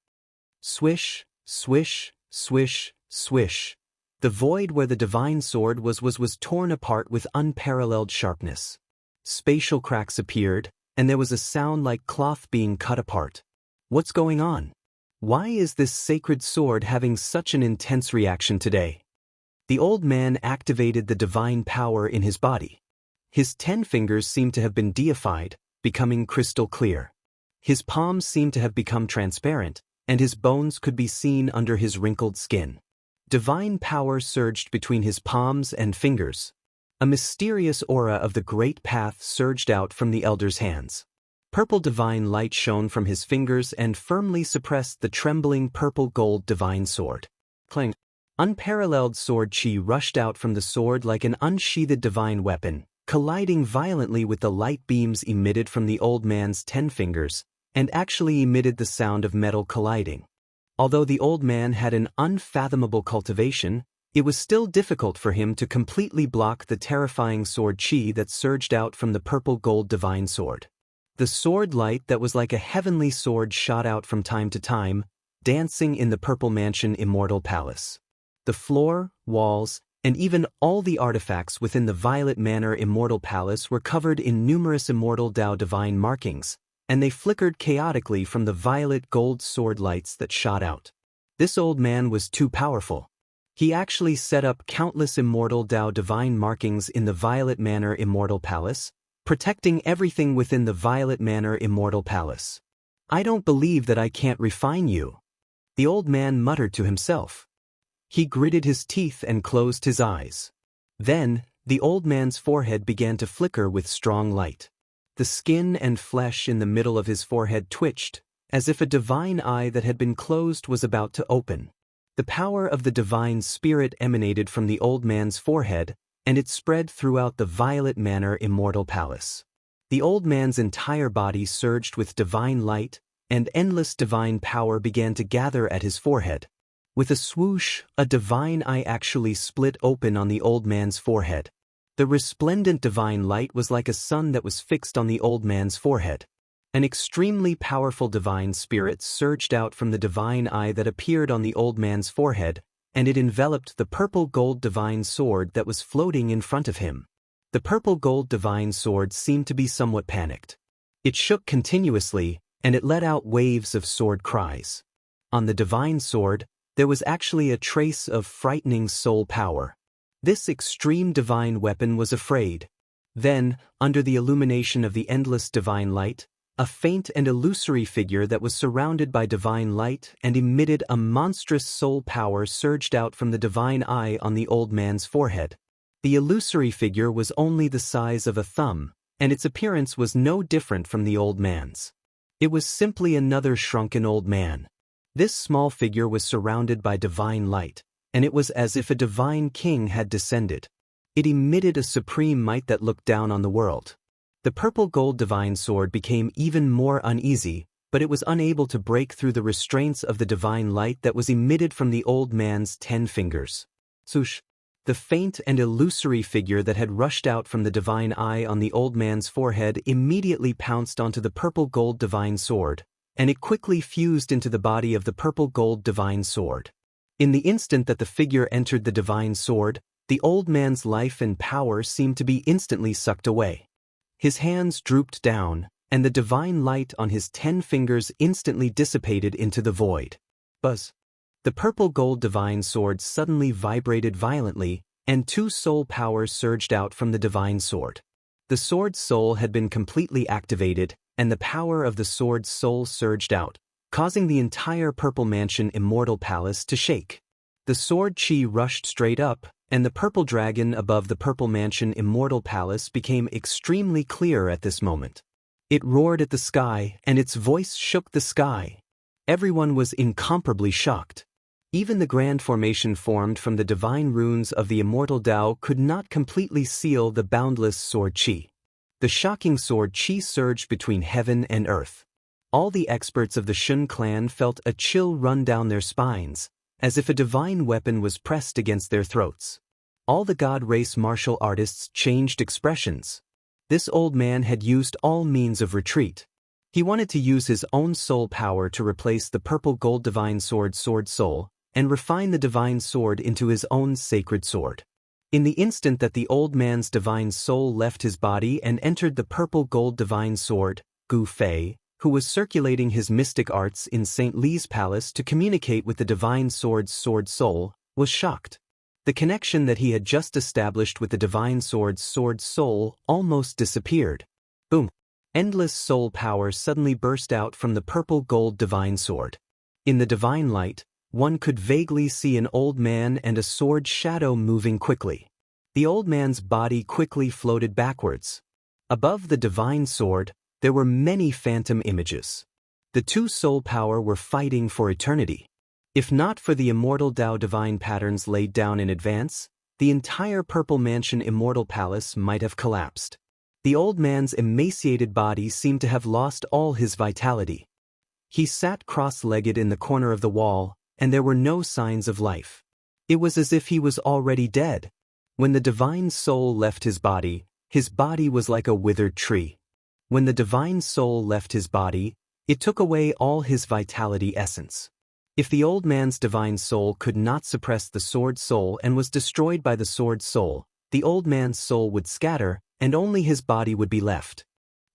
Swish, swish, swish, swish. The void where the divine sword was torn apart with unparalleled sharpness. Spatial cracks appeared, and there was a sound like cloth being cut apart. What's going on? Why is this sacred sword having such an intense reaction today? The old man activated the divine power in his body. His 10 fingers seemed to have been deified, becoming crystal clear. His palms seemed to have become transparent, and his bones could be seen under his wrinkled skin. Divine power surged between his palms and fingers. A mysterious aura of the great path surged out from the elder's hands. Purple divine light shone from his fingers and firmly suppressed the trembling purple gold divine sword. Clang! Unparalleled sword chi rushed out from the sword like an unsheathed divine weapon, colliding violently with the light beams emitted from the old man's 10 fingers, and actually emitted the sound of metal colliding. Although the old man had an unfathomable cultivation, it was still difficult for him to completely block the terrifying sword chi that surged out from the purple gold divine sword. The sword light that was like a heavenly sword shot out from time to time, dancing in the purple mansion Immortal Palace. The floor, walls, and even all the artifacts within the Violet Manor Immortal Palace were covered in numerous Immortal Dao divine markings, and they flickered chaotically from the violet gold sword lights that shot out. This old man was too powerful. He actually set up countless Immortal Dao divine markings in the Violet Manor Immortal Palace, protecting everything within the Violet Manor Immortal Palace. I don't believe that I can't refine you, the old man muttered to himself. He gritted his teeth and closed his eyes. Then, the old man's forehead began to flicker with strong light. The skin and flesh in the middle of his forehead twitched, as if a divine eye that had been closed was about to open. The power of the divine spirit emanated from the old man's forehead, and it spread throughout the Violet Manor Immortal Palace. The old man's entire body surged with divine light, and endless divine power began to gather at his forehead. With a swoosh, a divine eye actually split open on the old man's forehead. The resplendent divine light was like a sun that was fixed on the old man's forehead. An extremely powerful divine spirit surged out from the divine eye that appeared on the old man's forehead, and it enveloped the purple-gold divine sword that was floating in front of him. The purple-gold divine sword seemed to be somewhat panicked. It shook continuously, and it let out waves of sword cries. On the divine sword, there was actually a trace of frightening soul power. This extreme divine weapon was afraid. Then, under the illumination of the endless divine light, a faint and illusory figure that was surrounded by divine light and emitted a monstrous soul power surged out from the divine eye on the old man's forehead. The illusory figure was only the size of a thumb, and its appearance was no different from the old man's. It was simply another shrunken old man. This small figure was surrounded by divine light, and it was as if a divine king had descended. It emitted a supreme might that looked down on the world. The purple-gold divine sword became even more uneasy, but it was unable to break through the restraints of the divine light that was emitted from the old man's 10 fingers. Swoosh! The faint and illusory figure that had rushed out from the divine eye on the old man's forehead immediately pounced onto the purple-gold divine sword, and it quickly fused into the body of the purple-gold divine sword. In the instant that the figure entered the divine sword, the old man's life and power seemed to be instantly sucked away. His hands drooped down, and the divine light on his 10 fingers instantly dissipated into the void. Buzz! The purple-gold divine sword suddenly vibrated violently, and 2 soul powers surged out from the divine sword. The sword's soul had been completely activated, and the power of the sword's soul surged out, causing the entire Purple Mansion Immortal Palace to shake. The sword chi rushed straight up, and the purple dragon above the Purple Mansion Immortal Palace became extremely clear at this moment. It roared at the sky, and its voice shook the sky. Everyone was incomparably shocked. Even the grand formation formed from the divine runes of the Immortal Dao could not completely seal the boundless sword chi. The shocking sword chi surged between heaven and earth. All the experts of the Shun clan felt a chill run down their spines, as if a divine weapon was pressed against their throats. All the god race martial artists changed expressions. This old man had used all means of retreat. He wanted to use his own soul power to replace the purple-gold divine sword soul, and refine the divine sword into his own sacred sword. In the instant that the old man's divine soul left his body and entered the purple-gold divine sword, Gu Fei, who was circulating his mystic arts in St. Li's palace to communicate with the divine sword's sword soul, was shocked. The connection that he had just established with the divine sword's sword soul almost disappeared. Boom! Endless soul power suddenly burst out from the purple-gold divine sword. In the divine light, one could vaguely see an old man and a sword shadow moving quickly. The old man's body quickly floated backwards. Above the divine sword, there were many phantom images. The 2 soul power were fighting for eternity. If not for the Immortal Dao divine patterns laid down in advance, the entire Purple Mansion Immortal Palace might have collapsed. The old man's emaciated body seemed to have lost all his vitality. He sat cross-legged in the corner of the wall, and there were no signs of life. It was as if he was already dead. When the divine soul left his body was like a withered tree. When the divine soul left his body, it took away all his vitality essence. If the old man's divine soul could not suppress the sword soul and was destroyed by the sword soul, the old man's soul would scatter, and only his body would be left.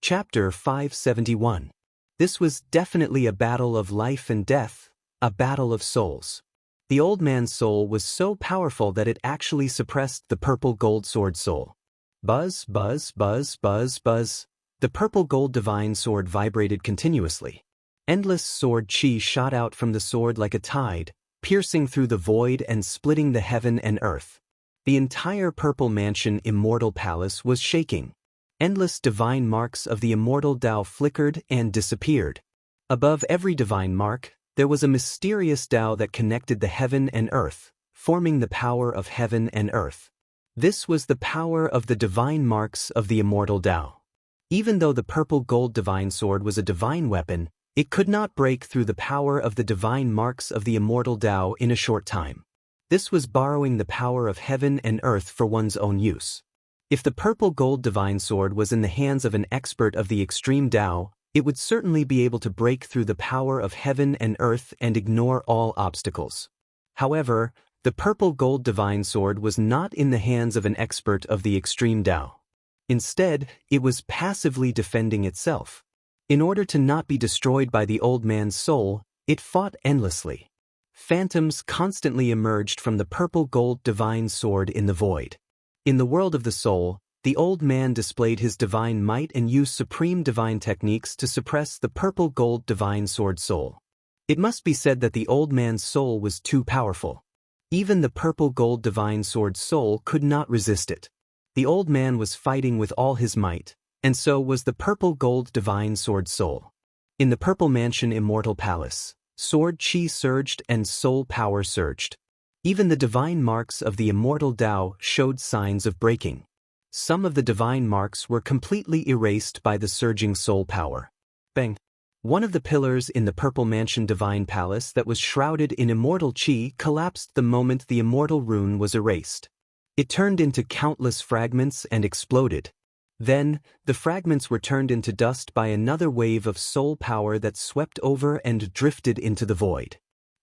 Chapter 571. This was definitely a battle of life and death, a battle of souls. The old man's soul was so powerful that it actually suppressed the purple gold sword soul. Buzz, buzz, buzz, buzz, buzz. The purple gold divine sword vibrated continuously. Endless sword chi shot out from the sword like a tide, piercing through the void and splitting the heaven and earth. The entire purple mansion Immortal Palace was shaking. Endless divine marks of the immortal Tao flickered and disappeared. Above every divine mark, there was a mysterious Tao that connected the heaven and earth, forming the power of heaven and earth. This was the power of the divine marks of the immortal Tao. Even though the purple gold divine sword was a divine weapon, it could not break through the power of the divine marks of the immortal Tao in a short time. This was borrowing the power of heaven and earth for one's own use. If the purple gold divine sword was in the hands of an expert of the extreme Tao, it would certainly be able to break through the power of heaven and earth and ignore all obstacles. However, the purple gold divine sword was not in the hands of an expert of the extreme Tao. Instead, it was passively defending itself. In order to not be destroyed by the old man's soul, it fought endlessly. Phantoms constantly emerged from the purple gold divine sword in the void. In the world of the soul, the old man displayed his divine might and used supreme divine techniques to suppress the purple gold divine sword soul. It must be said that the old man's soul was too powerful. Even the purple gold divine sword soul could not resist it. The old man was fighting with all his might, and so was the purple gold divine sword soul. In the purple mansion Immortal Palace, sword chi surged and soul power surged. Even the divine marks of the immortal Tao showed signs of breaking. Some of the divine marks were completely erased by the surging soul power. Bang! One of the pillars in the Purple Mansion Divine Palace that was shrouded in immortal chi collapsed the moment the immortal rune was erased. It turned into countless fragments and exploded. Then, the fragments were turned into dust by another wave of soul power that swept over and drifted into the void.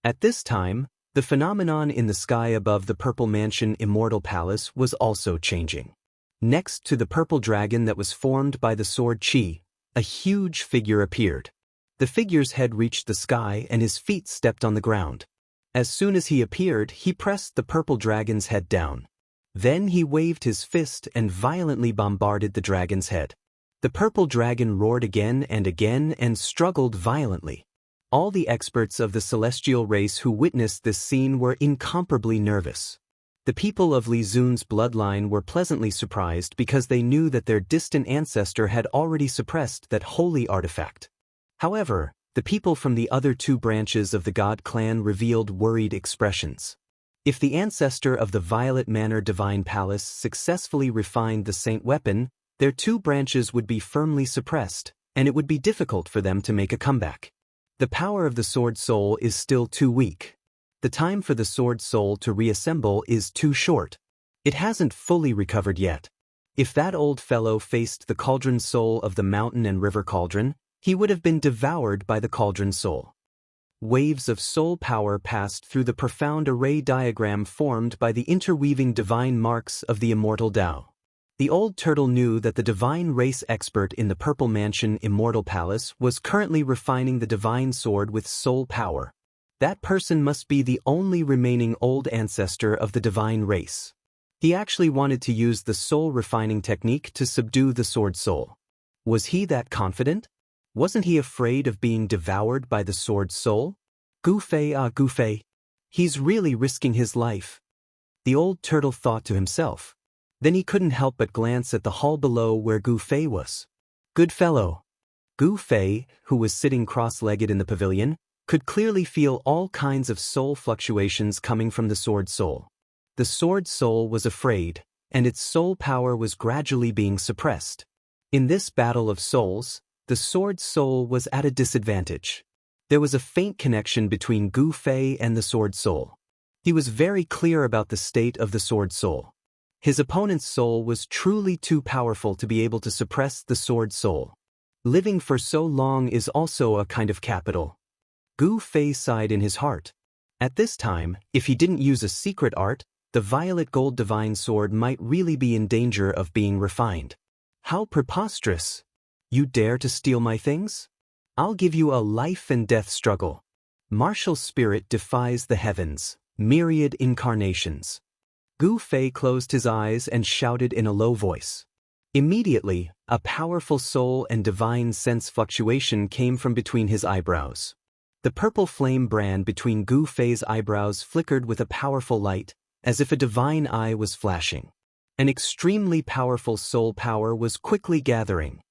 At this time, the phenomenon in the sky above the Purple Mansion Immortal Palace was also changing. Next to the purple dragon that was formed by the sword chi, a huge figure appeared. The figure's head reached the sky and his feet stepped on the ground. As soon as he appeared, he pressed the purple dragon's head down. Then he waved his fist and violently bombarded the dragon's head. The purple dragon roared again and struggled violently. All the experts of the celestial race who witnessed this scene were incomparably nervous. The people of Li Zun's bloodline were pleasantly surprised because they knew that their distant ancestor had already suppressed that holy artifact. However, the people from the other two branches of the God clan revealed worried expressions. If the ancestor of the Violet Manor Divine Palace successfully refined the Saint weapon, their two branches would be firmly suppressed, and it would be difficult for them to make a comeback. The power of the Sword Soul is still too weak. The time for the Sword Soul to reassemble is too short. It hasn't fully recovered yet. If that old fellow faced the Cauldron Soul of the Mountain and River Cauldron, he would have been devoured by the Cauldron Soul. Waves of soul power passed through the profound array diagram formed by the interweaving divine marks of the immortal Tao. The old turtle knew that the divine race expert in the Purple Mansion Immortal Palace was currently refining the divine sword with soul power. That person must be the only remaining old ancestor of the divine race. He actually wanted to use the soul refining technique to subdue the sword soul. Was he that confident? Wasn't he afraid of being devoured by the sword soul? Gu Fei. He's really risking his life. The old turtle thought to himself. Then he couldn't help but glance at the hall below where Gu Fei was. Good fellow. Gu Fei, who was sitting cross-legged in the pavilion, could clearly feel all kinds of soul fluctuations coming from the sword soul. The sword soul was afraid, and its soul power was gradually being suppressed. In this battle of souls, the sword soul was at a disadvantage. There was a faint connection between Gu Fei and the sword soul. He was very clear about the state of the sword soul. His opponent's soul was truly too powerful to be able to suppress the sword soul. Living for so long is also a kind of capital. Gu Fei sighed in his heart. At this time, if he didn't use a secret art, the violet gold divine sword might really be in danger of being refined. How preposterous! You dare to steal my things? I'll give you a life and death struggle. Martial spirit defies the heavens. myriad incarnations. Gu Fei closed his eyes and shouted in a low voice. Immediately, a powerful soul and divine sense fluctuation came from between his eyebrows. The purple flame brand between Gu Fei's eyebrows flickered with a powerful light, as if a divine eye was flashing. An extremely powerful soul power was quickly gathering.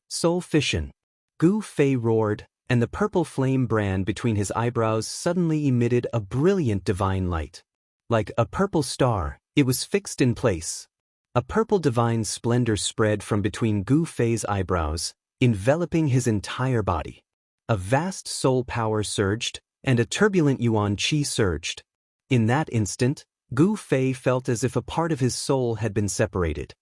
Soul fission. Gu Fei roared, and the purple flame brand between his eyebrows suddenly emitted a brilliant divine light. Like a purple star, it was fixed in place. A purple divine splendor spread from between Gu Fei's eyebrows, enveloping his entire body. A vast soul power surged, and a turbulent yuan qi surged. In that instant, Gu Fei felt as if a part of his soul had been separated.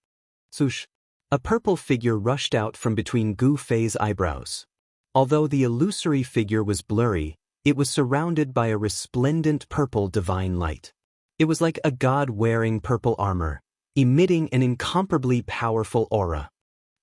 Swoosh! A purple figure rushed out from between Gu Fei's eyebrows. Although the illusory figure was blurry, it was surrounded by a resplendent purple divine light. It was like a god wearing purple armor, emitting an incomparably powerful aura.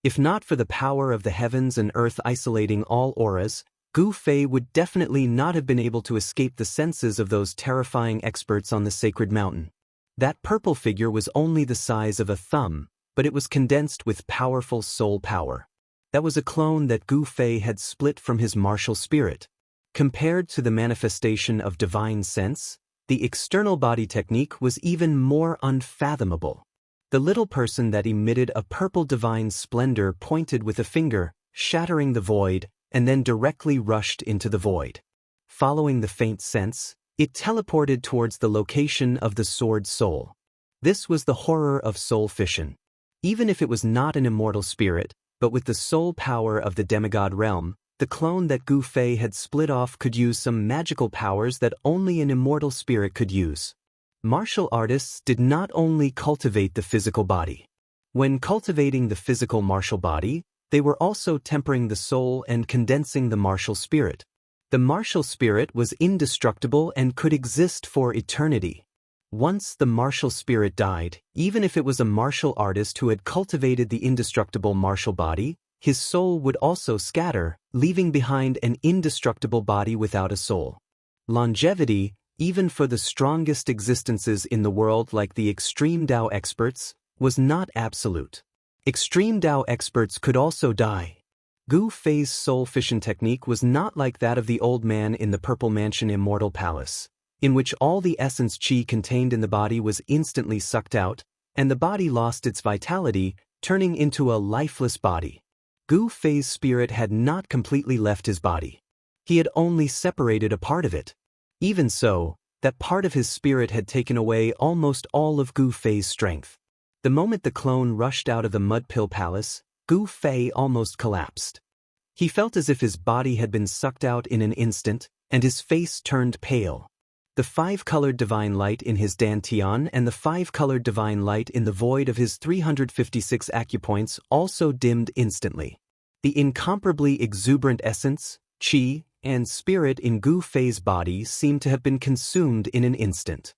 If not for the power of the heavens and earth isolating all auras, Gu Fei would definitely not have been able to escape the senses of those terrifying experts on the sacred mountain. That purple figure was only the size of a thumb, but it was condensed with powerful soul power. That was a clone that Gu Fei had split from his martial spirit. Compared to the manifestation of divine sense, the external body technique was even more unfathomable. The little person that emitted a purple divine splendor pointed with a finger, shattering the void, and then directly rushed into the void. Following the faint sense, it teleported towards the location of the sword soul. This was the horror of soul fission. Even if it was not an immortal spirit, but with the soul power of the demigod realm, the clone that Gu Fei had split off could use some magical powers that only an immortal spirit could use. Martial artists did not only cultivate the physical body. When cultivating the physical martial body, they were also tempering the soul and condensing the martial spirit. The martial spirit was indestructible and could exist for eternity. Once the martial spirit died, even if it was a martial artist who had cultivated the indestructible martial body, his soul would also scatter, leaving behind an indestructible body without a soul. Longevity, even for the strongest existences in the world like the extreme Dao experts, was not absolute. Extreme Dao experts could also die. Gu Fei's soul fission technique was not like that of the old man in the Purple Mansion Immortal Palace, in which all the essence qi contained in the body was instantly sucked out, and the body lost its vitality, turning into a lifeless body. Gu Fei's spirit had not completely left his body. He had only separated a part of it. Even so, that part of his spirit had taken away almost all of Gu Fei's strength. The moment the clone rushed out of the Mud Pill Palace, Gu Fei almost collapsed. He felt as if his body had been sucked out in an instant, and his face turned pale. The five-colored divine light in his dantian and the five-colored divine light in the void of his 356 acupoints also dimmed instantly. The incomparably exuberant essence, qi, and spirit in Gu Fei's body seemed to have been consumed in an instant.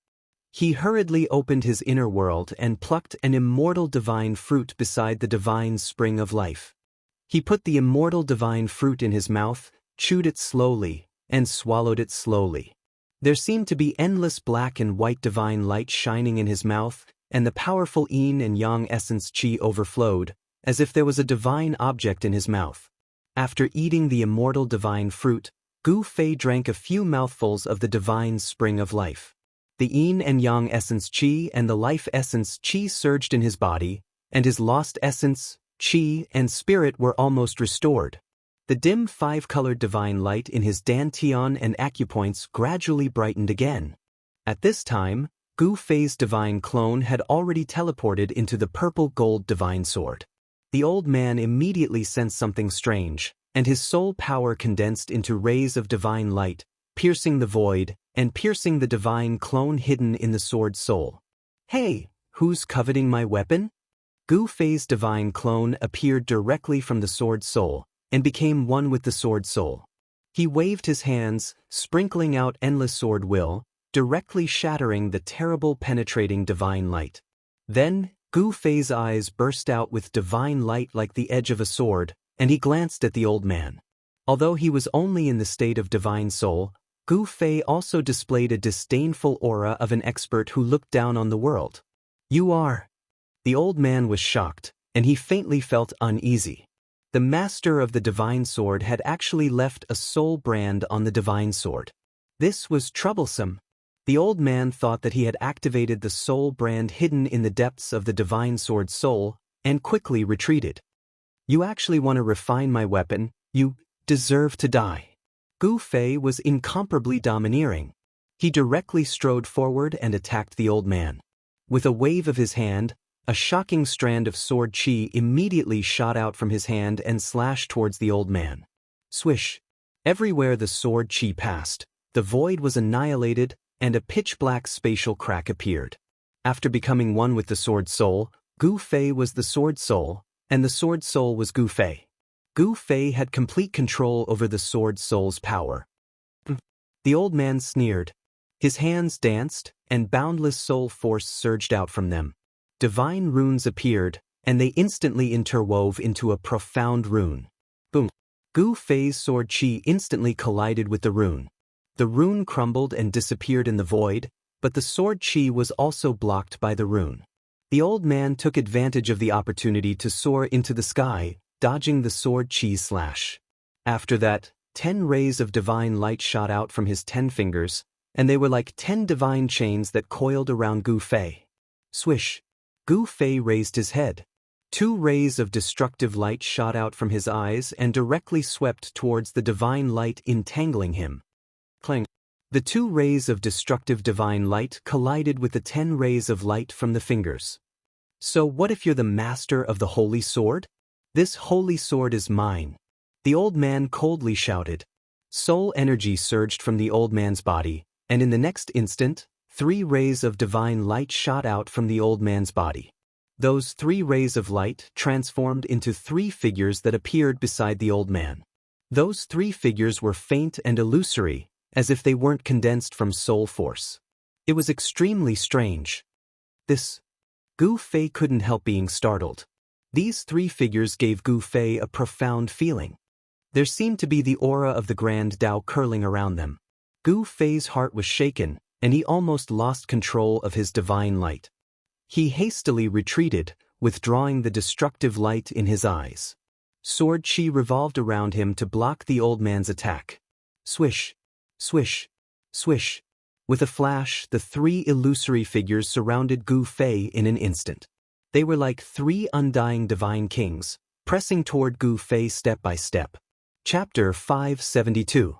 He hurriedly opened his inner world and plucked an immortal divine fruit beside the divine spring of life. He put the immortal divine fruit in his mouth, chewed it slowly, and swallowed it slowly. There seemed to be endless black and white divine light shining in his mouth, and the powerful yin and yang essence qi overflowed, as if there was a divine object in his mouth. After eating the immortal divine fruit, Gu Fei drank a few mouthfuls of the divine spring of life. The yin and yang essence qi and the life essence qi surged in his body, and his lost essence, qi, and spirit were almost restored. The dim five-colored divine light in his dantian and acupoints gradually brightened again. At this time, Gu Fei's divine clone had already teleported into the purple-gold divine sword. The old man immediately sensed something strange, and his soul power condensed into rays of divine light, piercing the void, and piercing the divine clone hidden in the sword soul. "Hey, who's coveting my weapon?" Gu Fei's divine clone appeared directly from the sword soul, and became one with the sword soul. He waved his hands, sprinkling out endless sword will, directly shattering the terrible penetrating divine light. Then, Gu Fei's eyes burst out with divine light like the edge of a sword, and he glanced at the old man. Although he was only in the state of divine soul, Gu Fei also displayed a disdainful aura of an expert who looked down on the world. You are. The old man was shocked, and he faintly felt uneasy. The master of the divine sword had actually left a soul brand on the divine sword. This was troublesome. The old man thought that he had activated the soul brand hidden in the depths of the divine sword's soul, and quickly retreated. You actually want to refine my weapon? You deserve to die. Gu Fei was incomparably domineering. He directly strode forward and attacked the old man. With a wave of his hand, a shocking strand of sword chi immediately shot out from his hand and slashed towards the old man. Swish! Everywhere the sword chi passed, the void was annihilated, and a pitch-black spatial crack appeared. After becoming one with the sword soul, Gu Fei was the sword soul, and the sword soul was Gu Fei. Gu Fei had complete control over the sword soul's power. The old man sneered. His hands danced, and boundless soul force surged out from them. Divine runes appeared, and they instantly interwove into a profound rune. Boom! Gu Fei's sword chi instantly collided with the rune. The rune crumbled and disappeared in the void, but the sword chi was also blocked by the rune. The old man took advantage of the opportunity to soar into the sky, dodging the sword chi slash. After that, 10 rays of divine light shot out from his 10 fingers, and they were like 10 divine chains that coiled around Gu Fei. Swish! Gu Fei raised his head. 2 rays of destructive light shot out from his eyes and directly swept towards the divine light, entangling him. Clang! The 2 rays of destructive divine light collided with the 10 rays of light from the fingers. So what if you're the master of the holy sword? This holy sword is mine. The old man coldly shouted. Soul energy surged from the old man's body, and in the next instant, 3 rays of divine light shot out from the old man's body. Those 3 rays of light transformed into 3 figures that appeared beside the old man. Those 3 figures were faint and illusory, as if they weren't condensed from soul force. It was extremely strange. Gu Fei couldn't help being startled. These 3 figures gave Gu Fei a profound feeling. There seemed to be the aura of the Grand Tao curling around them. Gu Fei's heart was shaken, and he almost lost control of his divine light. He hastily retreated, withdrawing the destructive light in his eyes. Sword chi revolved around him to block the old man's attack. Swish! Swish! Swish! With a flash, the 3 illusory figures surrounded Gu Fei in an instant. They were like 3 undying divine kings, pressing toward Gu Fei step by step. Chapter 572.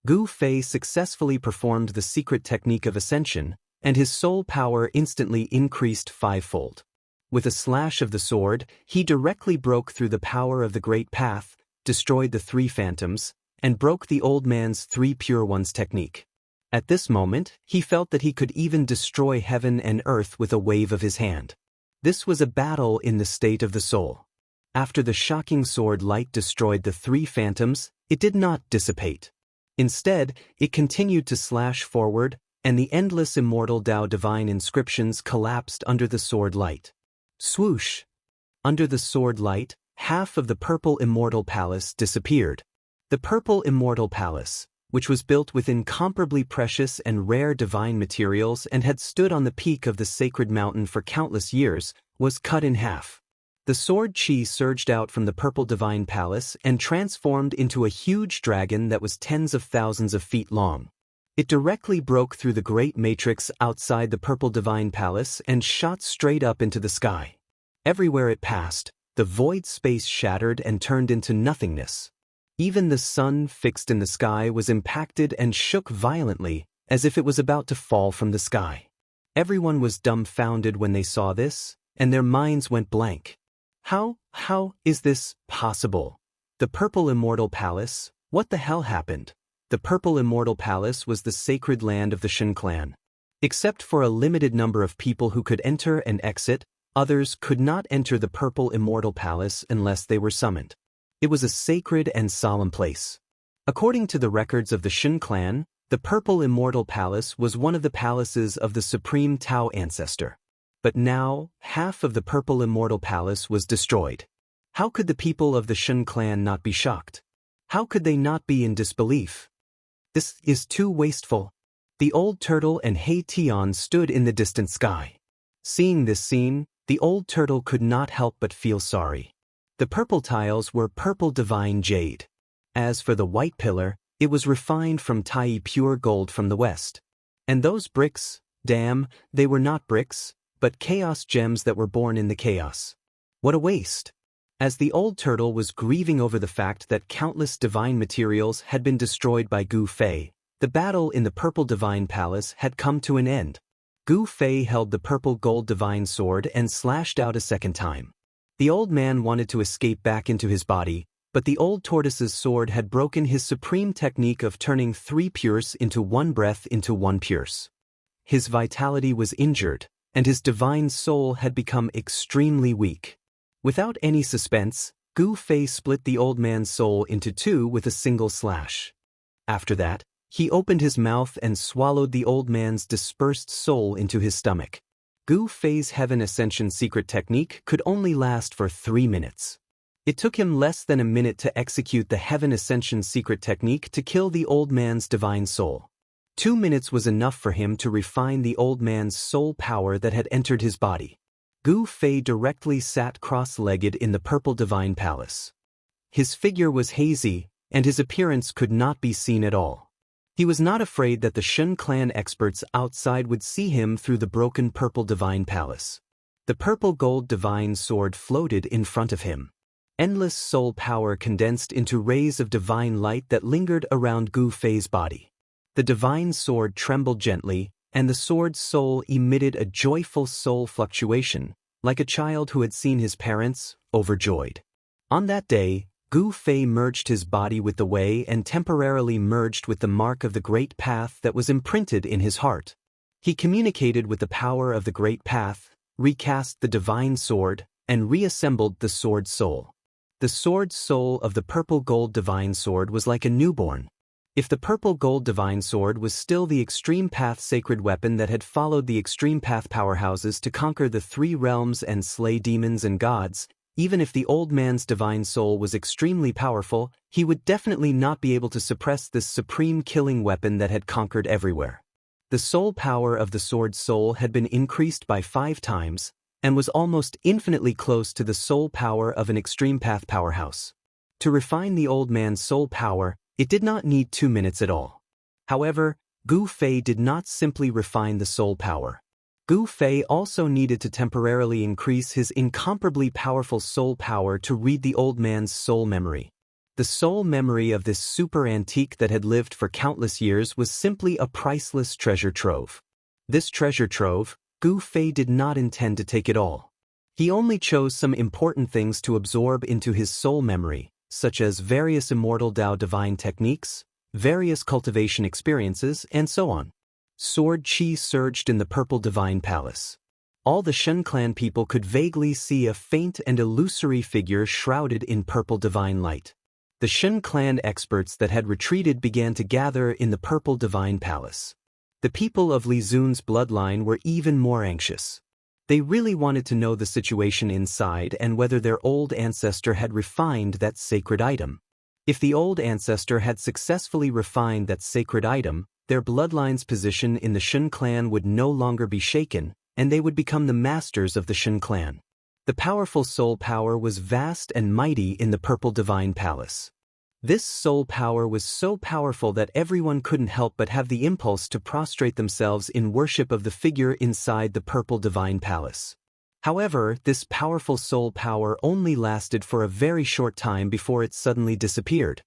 Gu Fei successfully performed the secret technique of ascension, and his soul power instantly increased 5-fold. With a slash of the sword, he directly broke through the power of the Great Path, destroyed the 3 phantoms, and broke the old man's 3 pure ones technique. At this moment, he felt that he could even destroy heaven and earth with a wave of his hand. This was a battle in the state of the soul. After the shocking sword light destroyed the 3 phantoms, it did not dissipate. Instead, it continued to slash forward, and the endless immortal Tao divine inscriptions collapsed under the sword light. Swoosh! Under the sword light, half of the purple immortal palace disappeared. The purple immortal palace, which was built with incomparably precious and rare divine materials and had stood on the peak of the sacred mountain for countless years, was cut in half. The sword chi surged out from the purple divine palace and transformed into a huge dragon that was tens of thousands of feet long. It directly broke through the great matrix outside the purple divine palace and shot straight up into the sky. Everywhere it passed, the void space shattered and turned into nothingness. Even the sun fixed in the sky was impacted and shook violently, as if it was about to fall from the sky. Everyone was dumbfounded when they saw this, and their minds went blank. How is this possible? The Purple Immortal Palace, what the hell happened? The Purple Immortal Palace was the sacred land of the Shen clan. Except for a limited number of people who could enter and exit, others could not enter the Purple Immortal Palace unless they were summoned. It was a sacred and solemn place. According to the records of the Shen clan, the Purple Immortal Palace was one of the palaces of the Supreme Tao ancestor. But now, half of the Purple Immortal Palace was destroyed. How could the people of the Shen clan not be shocked? How could they not be in disbelief? This is too wasteful. The old turtle and Hei Tian stood in the distant sky. Seeing this scene, the old turtle could not help but feel sorry. The purple tiles were purple divine jade. As for the white pillar, it was refined from Tai pure gold from the west. And those bricks, damn, they were not bricks, but chaos gems that were born in the chaos. What a waste! As the old turtle was grieving over the fact that countless divine materials had been destroyed by Gu Fei, the battle in the purple divine palace had come to an end. Gu Fei held the purple gold divine sword and slashed out a second time. The old man wanted to escape back into his body, but the old tortoise's sword had broken his supreme technique of turning 3 pures into 1 breath into 1 pures. His vitality was injured, and his divine soul had become extremely weak. Without any suspense, Gu Fei split the old man's soul into 2 with a single slash. After that, he opened his mouth and swallowed the old man's dispersed soul into his stomach. Gu Fei's Heaven Ascension secret technique could only last for 3 minutes. It took him less than a minute to execute the Heaven Ascension secret technique to kill the old man's divine soul. 2 minutes was enough for him to refine the old man's soul power that had entered his body. Gu Fei directly sat cross-legged in the purple divine palace. His figure was hazy, and his appearance could not be seen at all. He was not afraid that the Shun clan experts outside would see him through the broken purple divine palace. The purple gold divine sword floated in front of him. Endless soul power condensed into rays of divine light that lingered around Gu Fei's body. The divine sword trembled gently, and the sword's soul emitted a joyful soul fluctuation, like a child who had seen his parents, overjoyed. On that day, Gu Fei merged his body with the way and temporarily merged with the mark of the Great Path that was imprinted in his heart. He communicated with the power of the Great Path, recast the divine sword, and reassembled the sword's soul. The sword's soul of the purple gold divine sword was like a newborn. If the purple gold divine sword was still the Extreme Path sacred weapon that had followed the Extreme Path powerhouses to conquer the 3 realms and slay demons and gods, even if the old man's divine soul was extremely powerful, he would definitely not be able to suppress this supreme killing weapon that had conquered everywhere. The soul power of the sword's soul had been increased by 5 times, and was almost infinitely close to the soul power of an Extreme Path powerhouse. To refine the old man's soul power, it did not need 2 minutes at all. However, Gu Fei did not simply refine the soul power. Gu Fei also needed to temporarily increase his incomparably powerful soul power to read the old man's soul memory. The soul memory of this super antique that had lived for countless years was simply a priceless treasure trove. This treasure trove, Gu Fei did not intend to take it all. He only chose some important things to absorb into his soul memory, such as various Immortal Dao divine techniques, various cultivation experiences, and so on. Sword chi surged in the purple divine palace. All the Shun clan people could vaguely see a faint and illusory figure shrouded in purple divine light. The Shun clan experts that had retreated began to gather in the purple divine palace. The people of Li Zun's bloodline were even more anxious. They really wanted to know the situation inside and whether their old ancestor had refined that sacred item. If the old ancestor had successfully refined that sacred item, their bloodline's position in the Shun clan would no longer be shaken, and they would become the masters of the Shun clan. The powerful soul power was vast and mighty in the purple divine palace. This soul power was so powerful that everyone couldn't help but have the impulse to prostrate themselves in worship of the figure inside the purple divine palace. However, this powerful soul power only lasted for a very short time before it suddenly disappeared.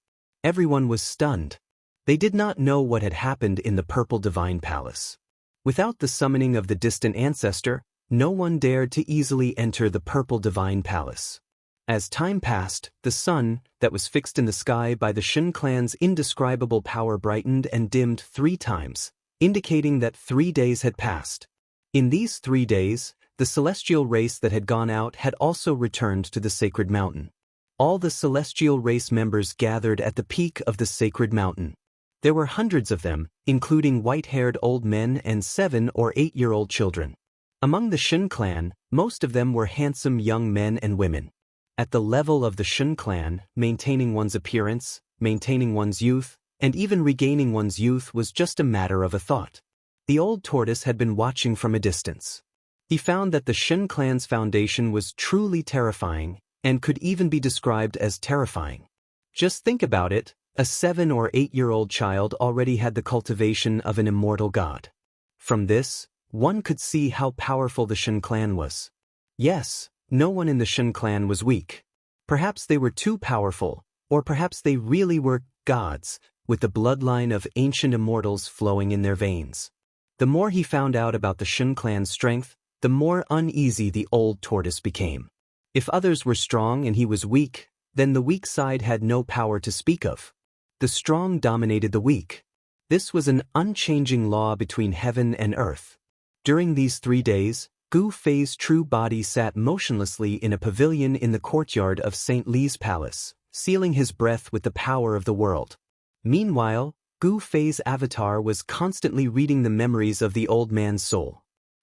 Everyone was stunned. They did not know what had happened in the purple divine palace. Without the summoning of the distant ancestor, no one dared to easily enter the purple divine palace. As time passed, the sun, that was fixed in the sky by the Shun clan's indescribable power brightened and dimmed 3 times, indicating that 3 days had passed. In these 3 days, the celestial race that had gone out had also returned to the sacred mountain. All the celestial race members gathered at the peak of the sacred mountain. There were hundreds of them, including white-haired old men and 7- or 8-year-old children. Among the Shun clan, most of them were handsome young men and women. At the level of the Shun clan, maintaining one's appearance, maintaining one's youth, and even regaining one's youth was just a matter of a thought. The old tortoise had been watching from a distance. He found that the Shen clan's foundation was truly terrifying, and could even be described as terrifying. Just think about it, a 7 or 8-year-old child already had the cultivation of an immortal god. From this, one could see how powerful the Shen clan was. Yes, no one in the Shen clan was weak. Perhaps they were too powerful, or perhaps they really were gods, with the bloodline of ancient immortals flowing in their veins. The more he found out about the Shen clan's strength, the more uneasy the old tortoise became. If others were strong and he was weak, then the weak side had no power to speak of. The strong dominated the weak. This was an unchanging law between heaven and earth. During these 3 days, Gu Fei's true body sat motionlessly in a pavilion in the courtyard of St. Li's palace, sealing his breath with the power of the world. Meanwhile, Gu Fei's avatar was constantly reading the memories of the old man's soul.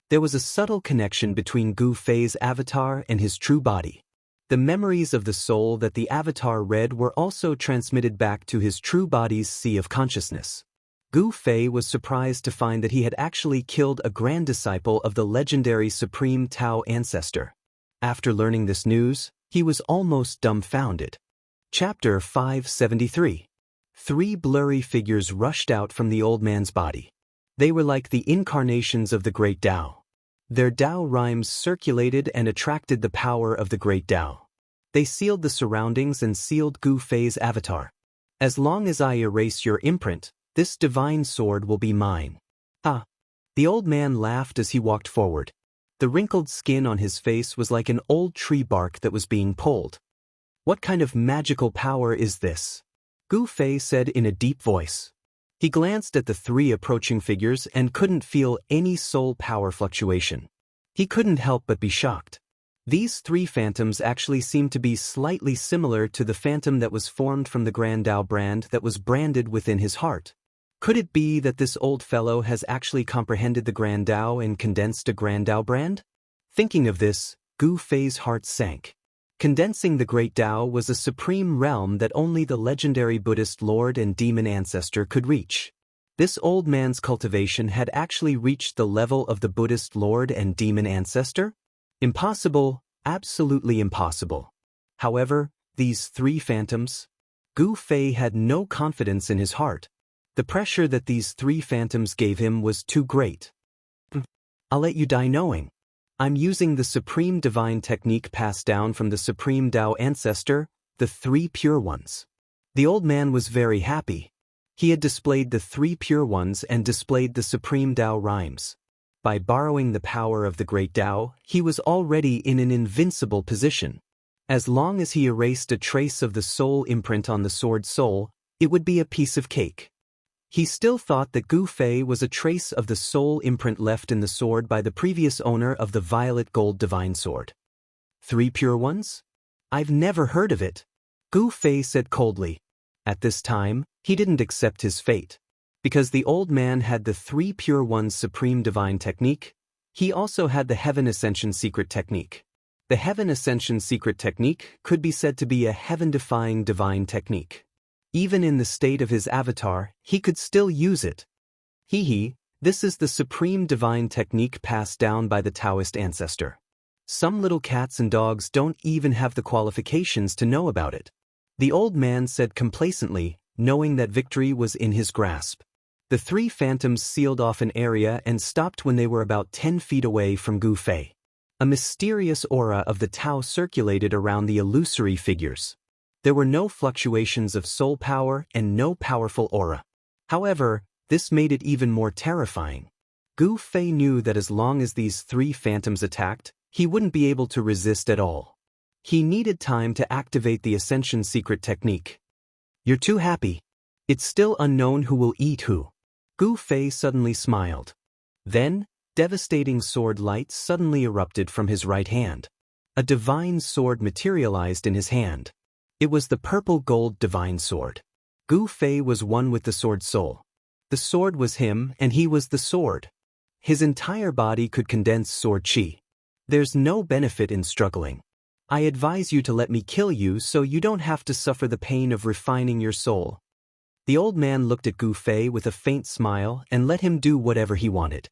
There was a subtle connection between Gu Fei's avatar and his true body. The memories of the soul that the avatar read were also transmitted back to his true body's sea of consciousness. Gu Fei was surprised to find that he had actually killed a grand disciple of the legendary Supreme Tao ancestor. After learning this news, he was almost dumbfounded. Chapter 573. 3 blurry figures rushed out from the old man's body. They were like the incarnations of the great Tao. Their Tao rhymes circulated and attracted the power of the great Tao. They sealed the surroundings and sealed Gu Fei's avatar. As long as I erase your imprint, this divine sword will be mine. Ah! The old man laughed as he walked forward. The wrinkled skin on his face was like an old tree bark that was being pulled. What kind of magical power is this? Gu Fei said in a deep voice. He glanced at the 3 approaching figures and couldn't feel any soul power fluctuation. He couldn't help but be shocked. These 3 phantoms actually seemed to be slightly similar to the phantom that was formed from the Grand Tao brand that was branded within his heart. Could it be that this old fellow has actually comprehended the Grand Tao and condensed a Grand Tao brand? Thinking of this, Gu Fei's heart sank. Condensing the Great Tao was a supreme realm that only the legendary Buddhist Lord and Demon Ancestor could reach. This old man's cultivation had actually reached the level of the Buddhist Lord and Demon Ancestor? Impossible, absolutely impossible. However, these 3 phantoms? Gu Fei had no confidence in his heart. The pressure that these 3 phantoms gave him was too great. I'll let you die knowing. I'm using the supreme divine technique passed down from the supreme Tao ancestor, the 3 pure ones. The old man was very happy. He had displayed the 3 pure ones and displayed the supreme Tao rhymes. By borrowing the power of the great Tao, he was already in an invincible position. As long as he erased a trace of the soul imprint on the sword soul, it would be a piece of cake. He still thought that Gu Fei was a trace of the soul imprint left in the sword by the previous owner of the violet gold divine sword. 3 pure ones? I've never heard of it. Gu Fei said coldly. At this time, he didn't accept his fate. Because the old man had the 3 pure ones supreme divine technique, he also had the Heaven Ascension secret technique. The Heaven Ascension secret technique could be said to be a heaven-defying divine technique. Even in the state of his avatar, he could still use it. This is the supreme divine technique passed down by the Taoist ancestor. Some little cats and dogs don't even have the qualifications to know about it. The old man said complacently, knowing that victory was in his grasp. The 3 phantoms sealed off an area and stopped when they were about 10 feet away from Gu Fei. A mysterious aura of the Tao circulated around the illusory figures. There were no fluctuations of soul power and no powerful aura. However, this made it even more terrifying. Gu Fei knew that as long as these 3 phantoms attacked, he wouldn't be able to resist at all. He needed time to activate the Ascension secret technique. You're too happy. It's still unknown who will eat who. Gu Fei suddenly smiled. Then, devastating sword light suddenly erupted from his right hand. A divine sword materialized in his hand. It was the purple gold divine sword. Gu Fei was one with the sword soul. The sword was him and he was the sword. His entire body could condense sword chi. There's no benefit in struggling. I advise you to let me kill you so you don't have to suffer the pain of refining your soul. The old man looked at Gu Fei with a faint smile and let him do whatever he wanted.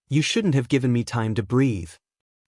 You shouldn't have given me time to breathe.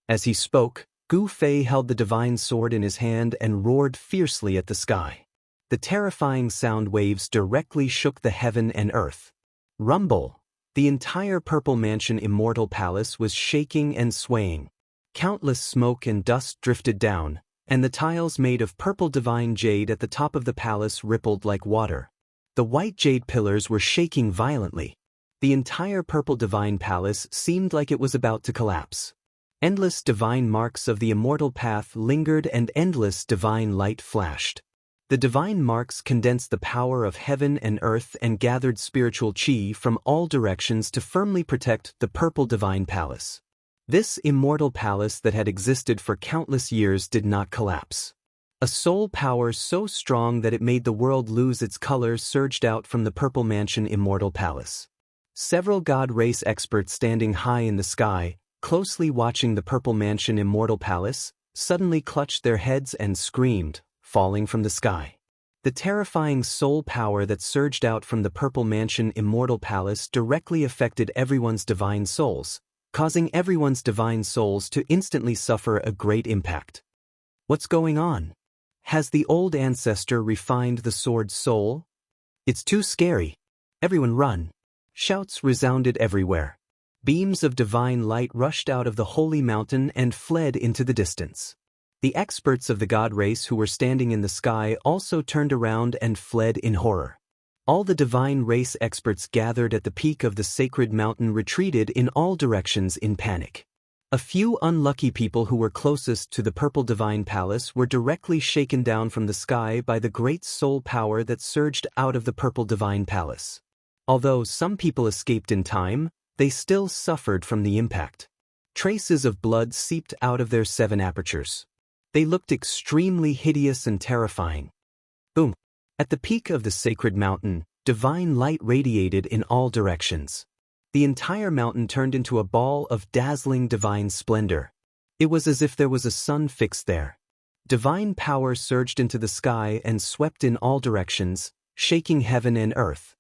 As he spoke, Gu Fei held the divine sword in his hand and roared fiercely at the sky. The terrifying sound waves directly shook the heaven and earth. Rumble! The entire Purple Mansion Immortal Palace was shaking and swaying. Countless smoke and dust drifted down, and the tiles made of purple divine jade at the top of the palace rippled like water. The white jade pillars were shaking violently. The entire purple divine palace seemed like it was about to collapse. Endless divine marks of the immortal path lingered and endless divine light flashed. The divine marks condensed the power of heaven and earth and gathered spiritual chi from all directions to firmly protect the purple divine palace. This immortal palace that had existed for countless years did not collapse. A soul power so strong that it made the world lose its color surged out from the Purple Mansion Immortal Palace. Several god race experts standing high in the sky, closely watching the Purple Mansion Immortal Palace, suddenly clutched their heads and screamed, falling from the sky. The terrifying soul power that surged out from the Purple Mansion Immortal Palace directly affected everyone's divine souls, causing everyone's divine souls to instantly suffer a great impact. What's going on? Has the old ancestor refined the sword's soul? It's too scary. Everyone run! Shouts resounded everywhere. Beams of divine light rushed out of the holy mountain and fled into the distance. The experts of the god race who were standing in the sky also turned around and fled in horror. All the divine race experts gathered at the peak of the sacred mountain retreated in all directions in panic. A few unlucky people who were closest to the Purple Divine Palace were directly shaken down from the sky by the great soul power that surged out of the Purple Divine Palace. Although some people escaped in time, they still suffered from the impact. Traces of blood seeped out of their 7 apertures. They looked extremely hideous and terrifying. Boom! At the peak of the sacred mountain, divine light radiated in all directions. The entire mountain turned into a ball of dazzling divine splendor. It was as if there was a sun fixed there. Divine power surged into the sky and swept in all directions, shaking heaven and earth.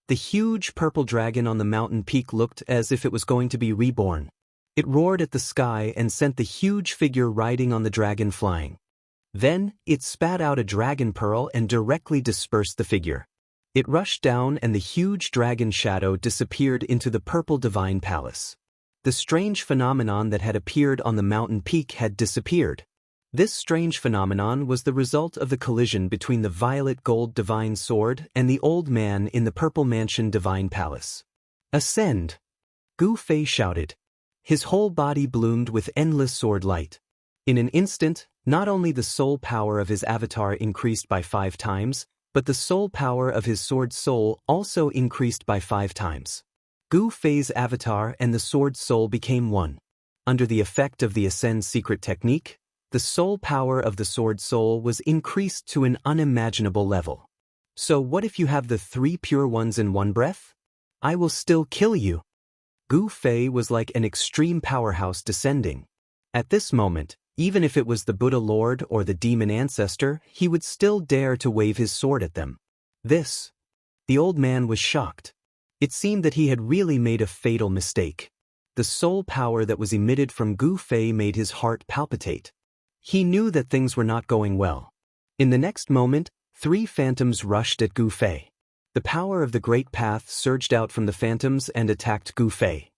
The huge purple dragon on the mountain peak looked as if it was going to be reborn. It roared at the sky and sent the huge figure riding on the dragon flying. Then, it spat out a dragon pearl and directly dispersed the figure. It rushed down and the huge dragon shadow disappeared into the Purple Divine Palace. The strange phenomenon that had appeared on the mountain peak had disappeared. This strange phenomenon was the result of the collision between the violet gold divine sword and the old man in the Purple Mansion Divine Palace. Ascend! Gu Fei shouted. His whole body bloomed with endless sword light. In an instant, not only the soul power of his avatar increased by 5 times, but the soul power of his sword soul also increased by 5 times. Gu Fei's avatar and the sword soul became one. Under the effect of the Ascend secret technique, the soul power of the sword soul was increased to an unimaginable level. So what if you have the 3 pure ones in one breath? I will still kill you. Gu Fei was like an extreme powerhouse descending. At this moment, even if it was the Buddha Lord or the demon ancestor, he would still dare to wave his sword at them. The old man was shocked. It seemed that he had really made a fatal mistake. The soul power that was emitted from Gu Fei made his heart palpitate. He knew that things were not going well. In the next moment, 3 phantoms rushed at Gu Fei. The power of the Great Path surged out from the phantoms and attacked Gu Fei.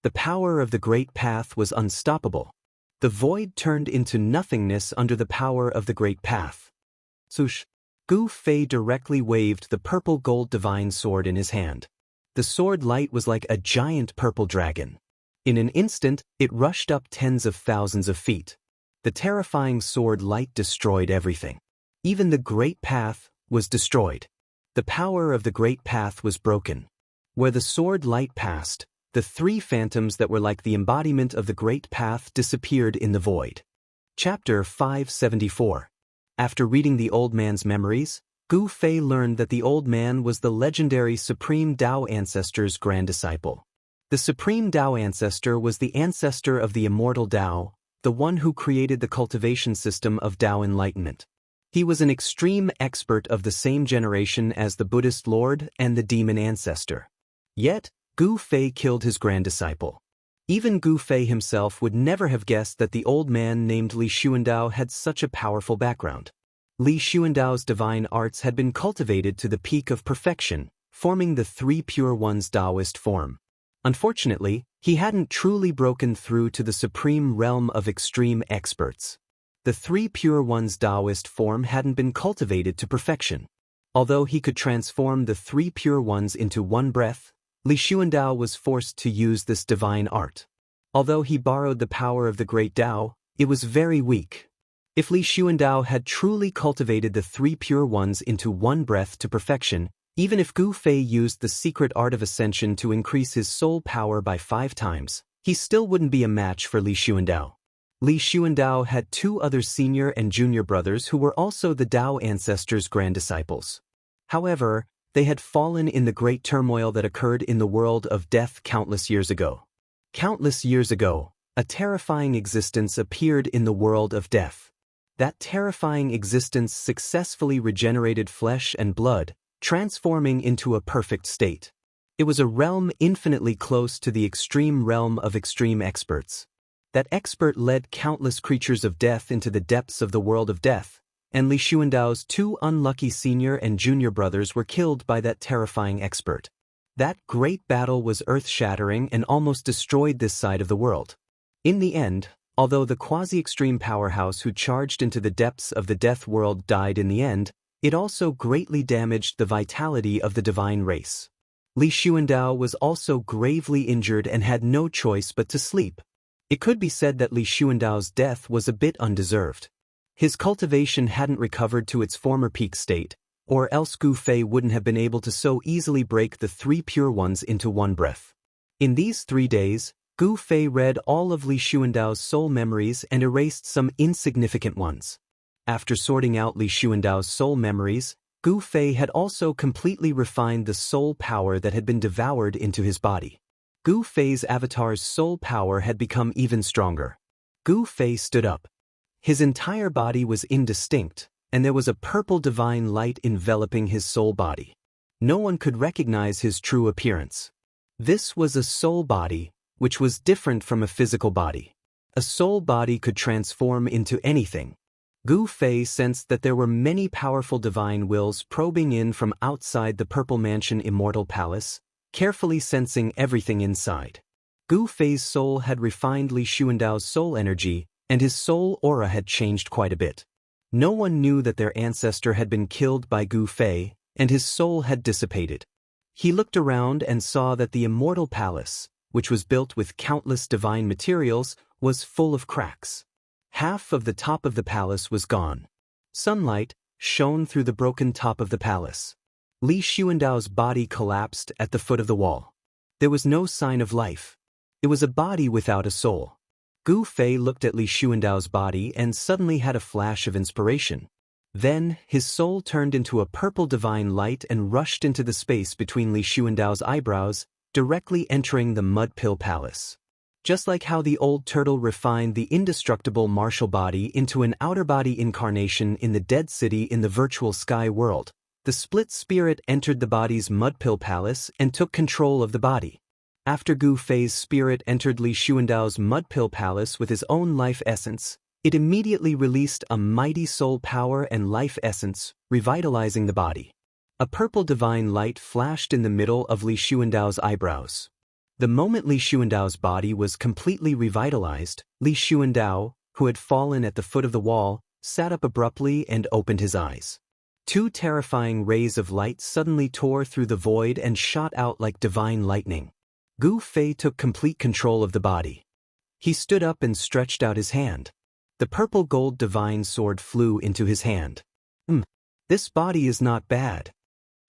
The power of the Great Path was unstoppable. The void turned into nothingness under the power of the Great Path. Swoosh! Gu Fei directly waved the purple gold divine sword in his hand. The sword light was like a giant purple dragon. In an instant, it rushed up tens of thousands of feet. The terrifying sword light destroyed everything. Even the Great Path was destroyed. The power of the Great Path was broken. Where the sword light passed, the 3 phantoms that were like the embodiment of the Great Path disappeared in the void. Chapter 574. After reading the old man's memories, Gu Fei learned that the old man was the legendary Supreme Tao Ancestor's grand disciple. The Supreme Tao Ancestor was the ancestor of the Immortal Tao, the one who created the cultivation system of Tao enlightenment. He was an extreme expert of the same generation as the Buddhist Lord and the demon ancestor. Yet, Gu Fei killed his grand-disciple. Even Gu Fei himself would never have guessed that the old man named Li Xuandao had such a powerful background. Li Xuandao's divine arts had been cultivated to the peak of perfection, forming the Three Pure Ones Taoist form. Unfortunately, he hadn't truly broken through to the supreme realm of extreme experts. The Three Pure Ones Taoist form hadn't been cultivated to perfection. Although he could transform the Three Pure Ones into one breath, Li Xuandao was forced to use this divine art. Although he borrowed the power of the great Tao, it was very weak. If Li Xuandao had truly cultivated the Three Pure Ones into one breath to perfection, even if Gu Fei used the secret art of ascension to increase his soul power by 5 times, he still wouldn't be a match for Li Xuandao. Li Xuandao had 2 other senior and junior brothers who were also the Tao ancestors' grand-disciples. However, they had fallen in the great turmoil that occurred in the world of death countless years ago. Countless years ago, a terrifying existence appeared in the world of death. That terrifying existence successfully regenerated flesh and blood, transforming into a perfect state. It was a realm infinitely close to the extreme realm of extreme experts. That expert led countless creatures of death into the depths of the world of death, and Li Xuandao's 2 unlucky senior and junior brothers were killed by that terrifying expert. That great battle was earth-shattering and almost destroyed this side of the world. In the end, although the quasi-extreme powerhouse who charged into the depths of the death world died in the end, it also greatly damaged the vitality of the divine race. Li Xuandao was also gravely injured and had no choice but to sleep. It could be said that Li Xuandao's death was a bit undeserved. His cultivation hadn't recovered to its former peak state, or else Gu Fei wouldn't have been able to so easily break the 3 pure ones into one breath. In these 3 days, Gu Fei read all of Li Xuandao's soul memories and erased some insignificant ones. After sorting out Li Xuandao's soul memories, Gu Fei had also completely refined the soul power that had been devoured into his body. Gu Fei's avatar's soul power had become even stronger. Gu Fei stood up. His entire body was indistinct, and there was a purple divine light enveloping his soul body. No one could recognize his true appearance. This was a soul body, which was different from a physical body. A soul body could transform into anything. Gu Fei sensed that there were many powerful divine wills probing in from outside the Purple Mansion Immortal Palace, carefully sensing everything inside. Gu Fei's soul had refined Li Xuandao's soul energy, and his soul aura had changed quite a bit. No one knew that their ancestor had been killed by Gu Fei, and his soul had dissipated. He looked around and saw that the Immortal Palace, which was built with countless divine materials, was full of cracks. Half of the top of the palace was gone. Sunlight shone through the broken top of the palace. Li Xuandao's body collapsed at the foot of the wall. There was no sign of life. It was a body without a soul. Gu Fei looked at Li Xuandao's body and suddenly had a flash of inspiration. Then, his soul turned into a purple divine light and rushed into the space between Li Xuandao's eyebrows, directly entering the Mud Pill Palace. Just like how the old turtle refined the indestructible martial body into an outer body incarnation in the dead city in the virtual sky world, the split spirit entered the body's Mud Pill Palace and took control of the body. After Gu Fei's spirit entered Li Xuandao's Mud Pill Palace with his own life essence, it immediately released a mighty soul power and life essence, revitalizing the body. A purple divine light flashed in the middle of Li Xuandao's eyebrows. The moment Li Xuandao's body was completely revitalized, Li Xuandao, who had fallen at the foot of the wall, sat up abruptly and opened his eyes. 2 terrifying rays of light suddenly tore through the void and shot out like divine lightning. Gu Fei took complete control of the body. He stood up and stretched out his hand. The purple gold divine sword flew into his hand. This body is not bad.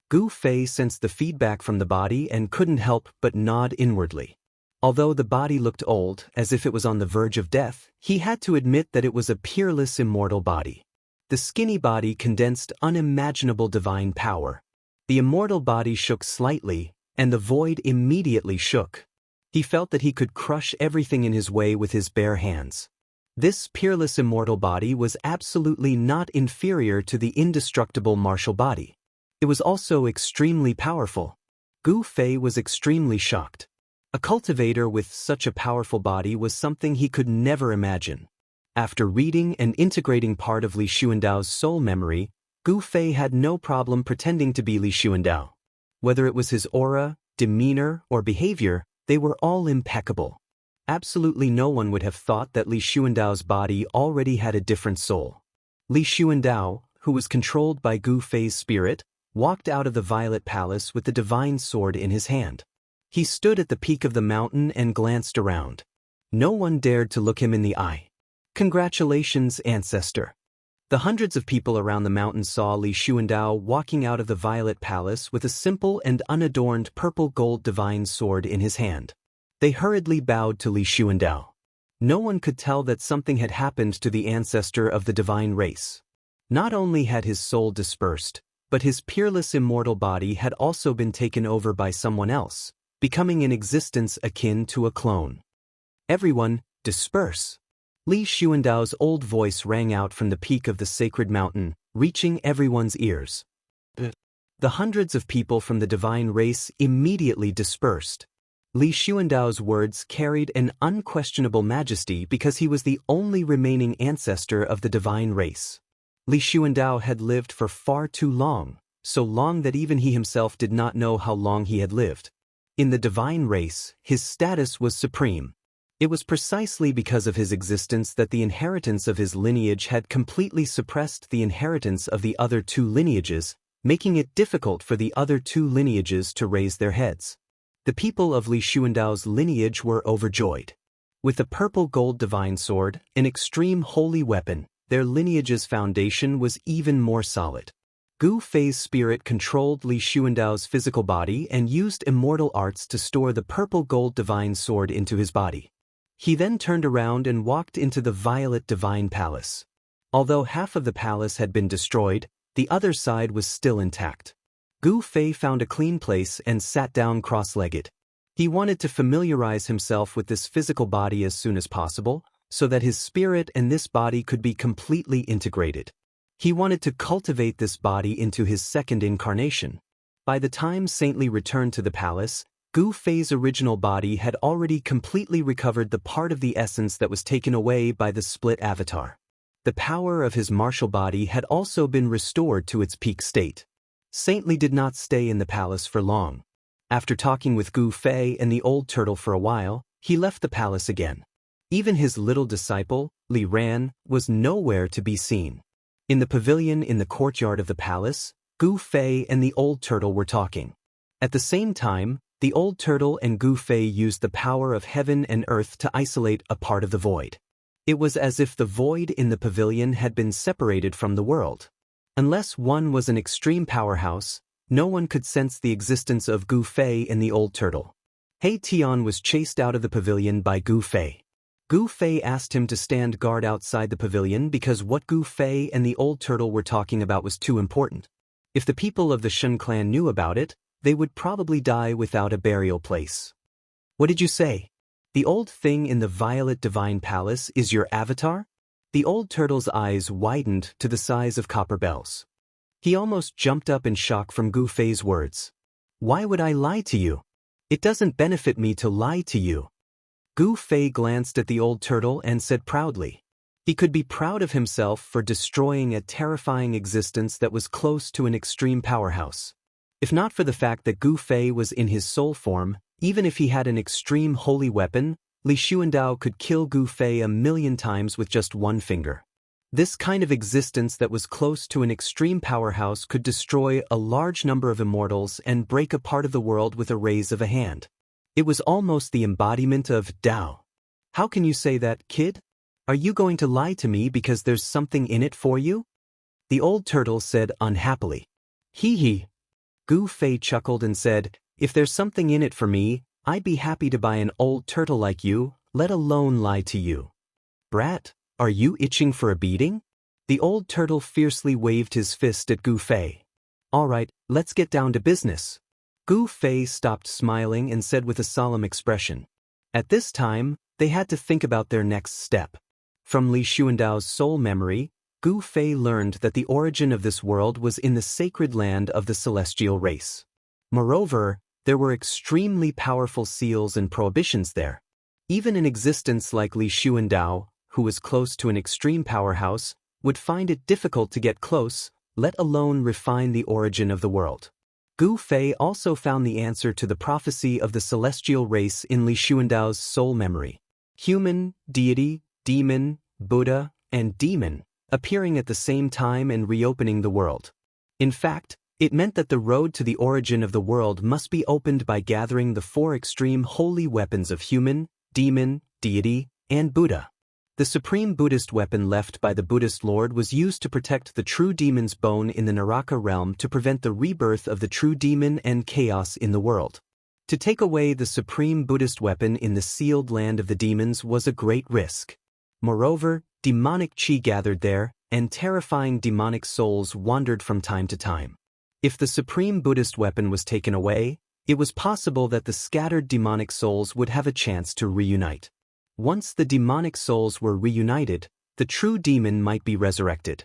Gu Fei sensed the feedback from the body and couldn't help but nod inwardly. Although the body looked old, as if it was on the verge of death, he had to admit that it was a peerless immortal body. The skinny body condensed unimaginable divine power. The immortal body shook slightly, and the void immediately shook. He felt that he could crush everything in his way with his bare hands. This peerless immortal body was absolutely not inferior to the indestructible martial body. It was also extremely powerful. Gu Fei was extremely shocked. A cultivator with such a powerful body was something he could never imagine. After reading and integrating part of Li Xuandao's soul memory, Gu Fei had no problem pretending to be Li Xuandao. Whether it was his aura, demeanor, or behavior, they were all impeccable. Absolutely no one would have thought that Li Xuandao's body already had a different soul. Li Xuandao, who was controlled by Gu Fei's spirit, walked out of the Violet Palace with the divine sword in his hand. He stood at the peak of the mountain and glanced around. No one dared to look him in the eye. Congratulations, ancestor. The hundreds of people around the mountain saw Li Xuandao walking out of the Violet Palace with a simple and unadorned purple-gold divine sword in his hand. They hurriedly bowed to Li Xuandao. No one could tell that something had happened to the ancestor of the divine race. Not only had his soul dispersed, but his peerless immortal body had also been taken over by someone else, becoming an existence akin to a clone. Everyone, disperse! Li Xuandao's old voice rang out from the peak of the sacred mountain, reaching everyone's ears. The hundreds of people from the divine race immediately dispersed. Li Xuandao's words carried an unquestionable majesty because he was the only remaining ancestor of the divine race. Li Xuandao had lived for far too long, so long that even he himself did not know how long he had lived. In the divine race, his status was supreme. It was precisely because of his existence that the inheritance of his lineage had completely suppressed the inheritance of the other two lineages, making it difficult for the other two lineages to raise their heads. The people of Li Xuandao's lineage were overjoyed. With the purple-gold divine sword, an extreme holy weapon, their lineage's foundation was even more solid. Gu Fei's spirit controlled Li Xuandao's physical body and used immortal arts to store the purple-gold divine sword into his body. He then turned around and walked into the Violet Divine Palace. Although half of the palace had been destroyed, the other side was still intact. Gu Fei found a clean place and sat down cross-legged. He wanted to familiarize himself with this physical body as soon as possible, so that his spirit and this body could be completely integrated. He wanted to cultivate this body into his second incarnation. By the time Saint Li returned to the palace, Gu Fei's original body had already completely recovered the part of the essence that was taken away by the split avatar. The power of his martial body had also been restored to its peak state. Saint Li did not stay in the palace for long. After talking with Gu Fei and the old turtle for a while, he left the palace again. Even his little disciple, Li Ran, was nowhere to be seen. In the pavilion in the courtyard of the palace, Gu Fei and the old turtle were talking. At the same time, the old turtle and Gu Fei used the power of heaven and earth to isolate a part of the void. It was as if the void in the pavilion had been separated from the world. Unless one was an extreme powerhouse, no one could sense the existence of Gu Fei and the old turtle. He Tian was chased out of the pavilion by Gu Fei. Gu Fei asked him to stand guard outside the pavilion because what Gu Fei and the old turtle were talking about was too important. If the people of the Shen clan knew about it, they would probably die without a burial place. What did you say? The old thing in the Violet Divine Palace is your avatar? The old turtle's eyes widened to the size of copper bells. He almost jumped up in shock from Gu Fei's words. Why would I lie to you? It doesn't benefit me to lie to you. Gu Fei glanced at the old turtle and said proudly. He could be proud of himself for destroying a terrifying existence that was close to an extreme powerhouse. If not for the fact that Gu Fei was in his soul form, even if he had an extreme holy weapon, Li Xuandao could kill Gu Fei 1,000,000 times with just one finger. This kind of existence that was close to an extreme powerhouse could destroy a large number of immortals and break a part of the world with a raise of a hand. It was almost the embodiment of Tao. How can you say that, kid? Are you going to lie to me because there's something in it for you? The old turtle said unhappily. Hee hee. Gu Fei chuckled and said, if there's something in it for me, I'd be happy to buy an old turtle like you, let alone lie to you. Brat, are you itching for a beating? The old turtle fiercely waved his fist at Gu Fei. All right, let's get down to business. Gu Fei stopped smiling and said with a solemn expression. At this time, they had to think about their next step. From Li Xuandao's soul memory, Gu Fei learned that the origin of this world was in the sacred land of the celestial race. Moreover, there were extremely powerful seals and prohibitions there. Even an existence like Li Xuandao, who was close to an extreme powerhouse, would find it difficult to get close, let alone refine the origin of the world. Gu Fei also found the answer to the prophecy of the celestial race in Li Xuandao's soul memory. Human, deity, demon, Buddha, and demon, appearing at the same time and reopening the world. In fact, it meant that the road to the origin of the world must be opened by gathering the four extreme holy weapons of human, demon, deity, and Buddha. The supreme Buddhist weapon left by the Buddhist Lord was used to protect the true demon's bone in the Naraka realm to prevent the rebirth of the true demon and chaos in the world. To take away the supreme Buddhist weapon in the sealed land of the demons was a great risk. Moreover, demonic chi gathered there, and terrifying demonic souls wandered from time to time. If the supreme Buddhist weapon was taken away, it was possible that the scattered demonic souls would have a chance to reunite. Once the demonic souls were reunited, the true demon might be resurrected.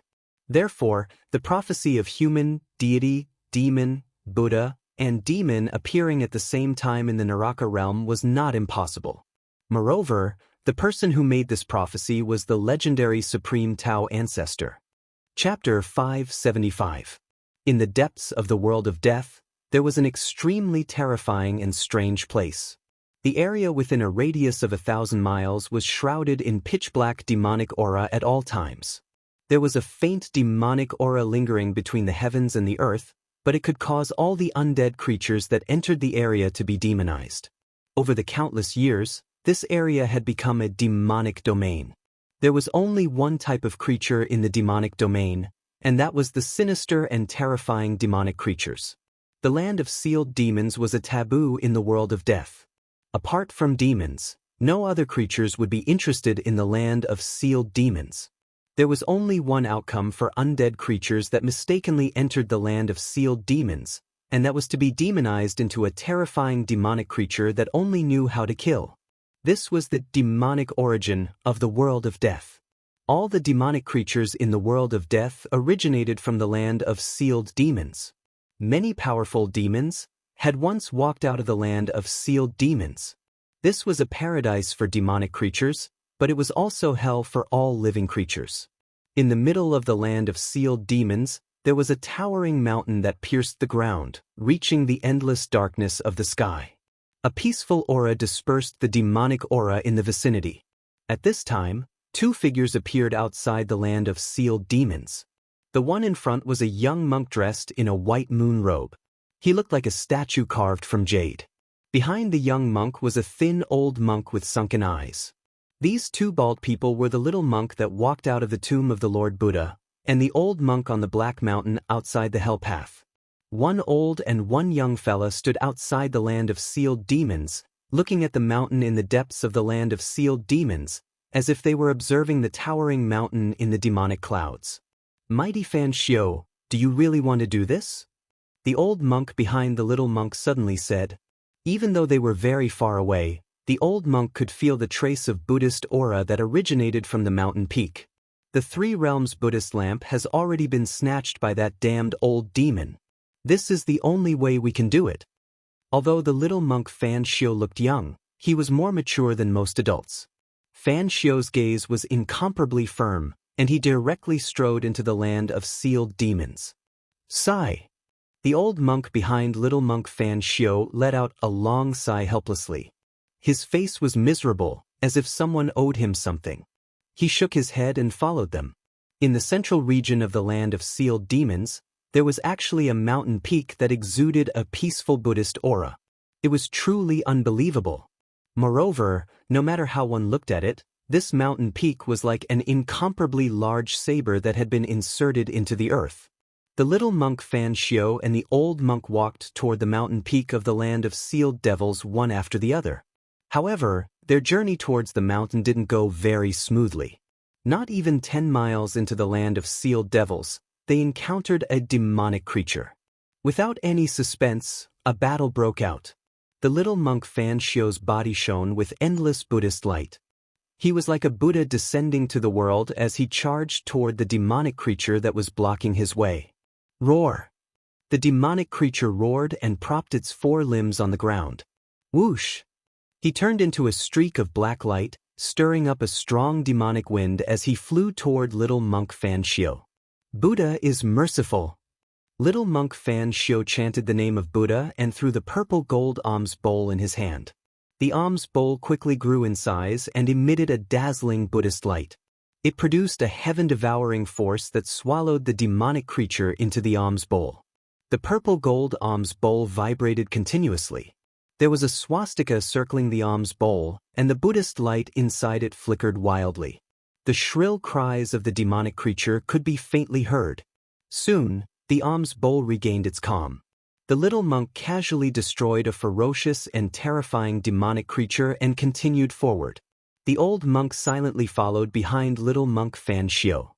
Therefore, the prophecy of human, deity, demon, Buddha, and demon appearing at the same time in the Naraka realm was not impossible. Moreover, the person who made this prophecy was the legendary Supreme Tao ancestor. Chapter 575. In the depths of the world of death, there was an extremely terrifying and strange place. The area within a radius of 1,000 miles was shrouded in pitch-black demonic aura at all times. There was a faint demonic aura lingering between the heavens and the earth, but it could cause all the undead creatures that entered the area to be demonized. Over the countless years, this area had become a demonic domain. There was only one type of creature in the demonic domain, and that was the sinister and terrifying demonic creatures. The land of sealed demons was a taboo in the world of death. Apart from demons, no other creatures would be interested in the land of sealed demons. There was only one outcome for undead creatures that mistakenly entered the land of sealed demons, and that was to be demonized into a terrifying demonic creature that only knew how to kill. This was the demonic origin of the world of death. All the demonic creatures in the world of death originated from the land of sealed demons. Many powerful demons had once walked out of the land of sealed demons. This was a paradise for demonic creatures, but it was also hell for all living creatures. In the middle of the land of sealed demons, there was a towering mountain that pierced the ground, reaching the endless darkness of the sky. A peaceful aura dispersed the demonic aura in the vicinity. At this time, two figures appeared outside the land of sealed demons. The one in front was a young monk dressed in a white moon robe. He looked like a statue carved from jade. Behind the young monk was a thin old monk with sunken eyes. These two bald people were the little monk that walked out of the tomb of the Lord Buddha, and the old monk on the black mountain outside the hell path. One old and one young fella stood outside the land of sealed demons, looking at the mountain in the depths of the land of sealed demons, as if they were observing the towering mountain in the demonic clouds. "Mighty Fan Xiu, do you really want to do this?" The old monk behind the little monk suddenly said. Even though they were very far away, the old monk could feel the trace of Buddhist aura that originated from the mountain peak. The Three Realms Buddhist lamp has already been snatched by that damned old demon. This is the only way we can do it. Although the little monk Fan Xiu looked young, he was more mature than most adults. Fan Xiu's gaze was incomparably firm, and he directly strode into the land of sealed demons. Sigh. The old monk behind little monk Fan Xiu let out a long sigh helplessly. His face was miserable, as if someone owed him something. He shook his head and followed them. In the central region of the land of sealed demons, there was actually a mountain peak that exuded a peaceful Buddhist aura. It was truly unbelievable. Moreover, no matter how one looked at it, this mountain peak was like an incomparably large saber that had been inserted into the earth. The little monk Fan Xiu and the old monk walked toward the mountain peak of the land of sealed devils one after the other. However, their journey towards the mountain didn't go very smoothly. Not even 10 miles into the land of sealed devils, they encountered a demonic creature. Without any suspense, a battle broke out. The little monk Fan Xiu's body shone with endless Buddhist light. He was like a Buddha descending to the world as he charged toward the demonic creature that was blocking his way. Roar! The demonic creature roared and propped its four limbs on the ground. Whoosh! He turned into a streak of black light, stirring up a strong demonic wind as he flew toward little monk Fan Xiu. Buddha is merciful. Little monk Fan Xiu chanted the name of Buddha and threw the purple gold alms bowl in his hand. The alms bowl quickly grew in size and emitted a dazzling Buddhist light. It produced a heaven-devouring force that swallowed the demonic creature into the alms bowl. The purple gold alms bowl vibrated continuously. There was a swastika circling the alms bowl, and the Buddhist light inside it flickered wildly. The shrill cries of the demonic creature could be faintly heard. Soon, the alms bowl regained its calm. The little monk casually destroyed a ferocious and terrifying demonic creature and continued forward. The old monk silently followed behind little monk Fan Xiu.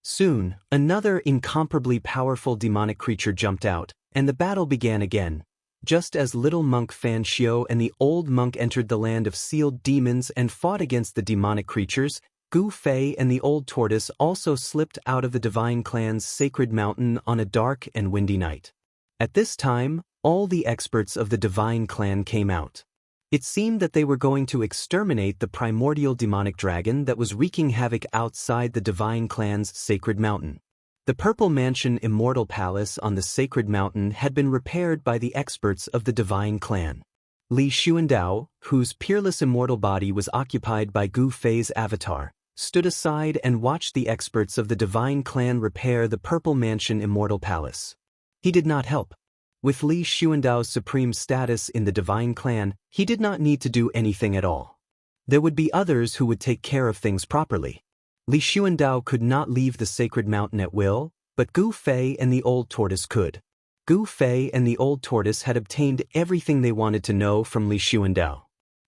Soon, another incomparably powerful demonic creature jumped out, and the battle began again. Just as little monk Fan Xiu and the old monk entered the land of sealed demons and fought against the demonic creatures, Gu Fei and the old tortoise also slipped out of the divine clan's sacred mountain on a dark and windy night. At this time, all the experts of the divine clan came out. It seemed that they were going to exterminate the primordial demonic dragon that was wreaking havoc outside the divine clan's sacred mountain. The purple mansion Immortal Palace on the sacred mountain had been repaired by the experts of the divine clan. Li Xuandao, whose peerless immortal body was occupied by Gu Fei's avatar, stood aside and watched the experts of the divine clan repair the purple mansion Immortal Palace. He did not help. With Li Xuandao's supreme status in the divine clan, he did not need to do anything at all. There would be others who would take care of things properly. Li Xuandao could not leave the sacred mountain at will, but Gu Fei and the old tortoise could. Gu Fei and the old tortoise had obtained everything they wanted to know from Li Xuandao.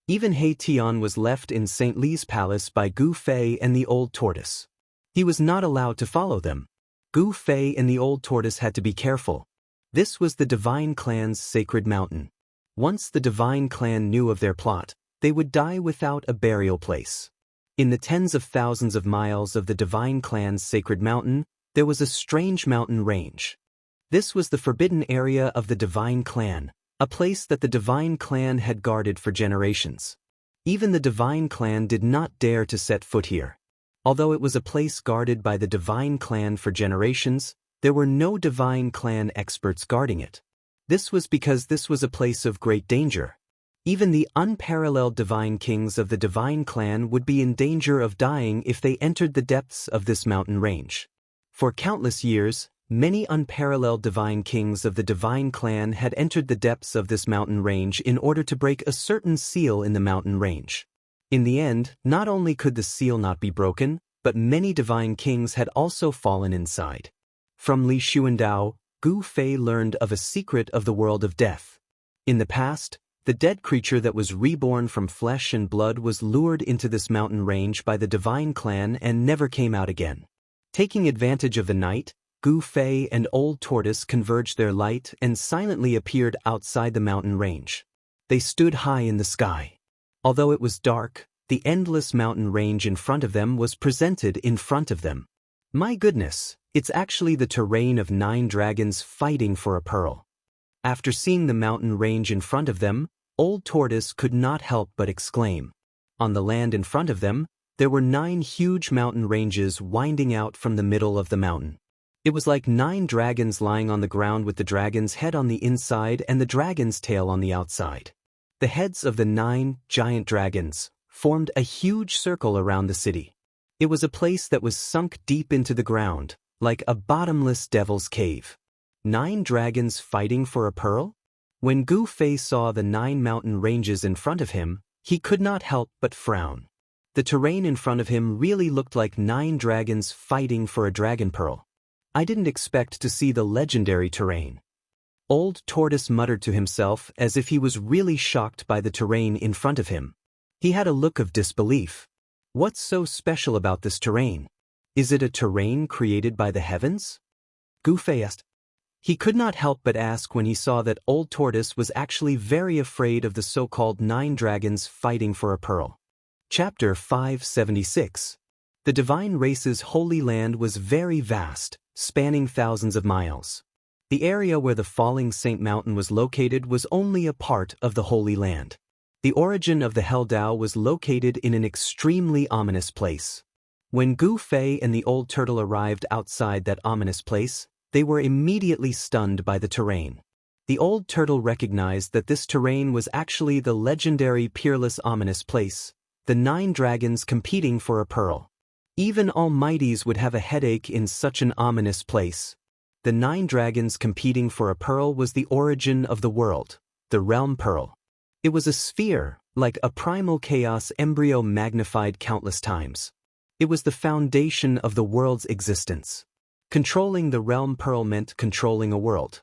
Even He Tian was left in St. Li's palace by Gu Fei and the old tortoise. He was not allowed to follow them. Gu Fei and the old tortoise had to be careful. This was the divine clan's sacred mountain. Once the divine clan knew of their plot, they would die without a burial place. In the tens of thousands of miles of the divine clan's sacred mountain, there was a strange mountain range. This was the forbidden area of the divine clan, a place that the divine clan had guarded for generations. Even the divine clan did not dare to set foot here. Although it was a place guarded by the divine clan for generations, there were no divine clan experts guarding it. This was because this was a place of great danger. Even the unparalleled divine kings of the divine clan would be in danger of dying if they entered the depths of this mountain range. For countless years, many unparalleled divine kings of the divine clan had entered the depths of this mountain range in order to break a certain seal in the mountain range. In the end, not only could the seal not be broken, but many divine kings had also fallen inside. From Li Xuandao, Gu Fei learned of a secret of the world of death. In the past, the dead creature that was reborn from flesh and blood was lured into this mountain range by the divine clan and never came out again. Taking advantage of the night, Gu Fei and Old Tortoise converged their light and silently appeared outside the mountain range. They stood high in the sky. Although it was dark, the endless mountain range in front of them was presented in front of them. My goodness, it's actually the terrain of 9 dragons fighting for a pearl. After seeing the mountain range in front of them, Old Tortoise could not help but exclaim. On the land in front of them, there were 9 huge mountain ranges winding out from the middle of the mountain. It was like 9 dragons lying on the ground with the dragon's head on the inside and the dragon's tail on the outside. The heads of the 9 giant dragons formed a huge circle around the city. It was a place that was sunk deep into the ground, like a bottomless devil's cave. 9 dragons fighting for a pearl? When Gu Fei saw the 9 mountain ranges in front of him, he could not help but frown. The terrain in front of him really looked like 9 dragons fighting for a dragon pearl. I didn't expect to see the legendary terrain. Old Tortoise muttered to himself as if he was really shocked by the terrain in front of him. He had a look of disbelief. What's so special about this terrain? Is it a terrain created by the heavens? Gu Fei asked. He could not help but ask when he saw that Old Tortoise was actually very afraid of the so-called 9 dragons fighting for a pearl. Chapter 576. The divine race's holy land was very vast, spanning thousands of miles. The area where the falling Saint Mountain was located was only a part of the Holy Land. The origin of the Hell Dao was located in an extremely ominous place. When Gu Fei and the old turtle arrived outside that ominous place, they were immediately stunned by the terrain. The old turtle recognized that this terrain was actually the legendary peerless ominous place, the 9 dragons competing for a pearl. Even almighties would have a headache in such an ominous place. The 9 dragons competing for a pearl was the origin of the world, the realm pearl. It was a sphere, like a primal chaos embryo magnified countless times. It was the foundation of the world's existence. Controlling the realm pearl meant controlling a world.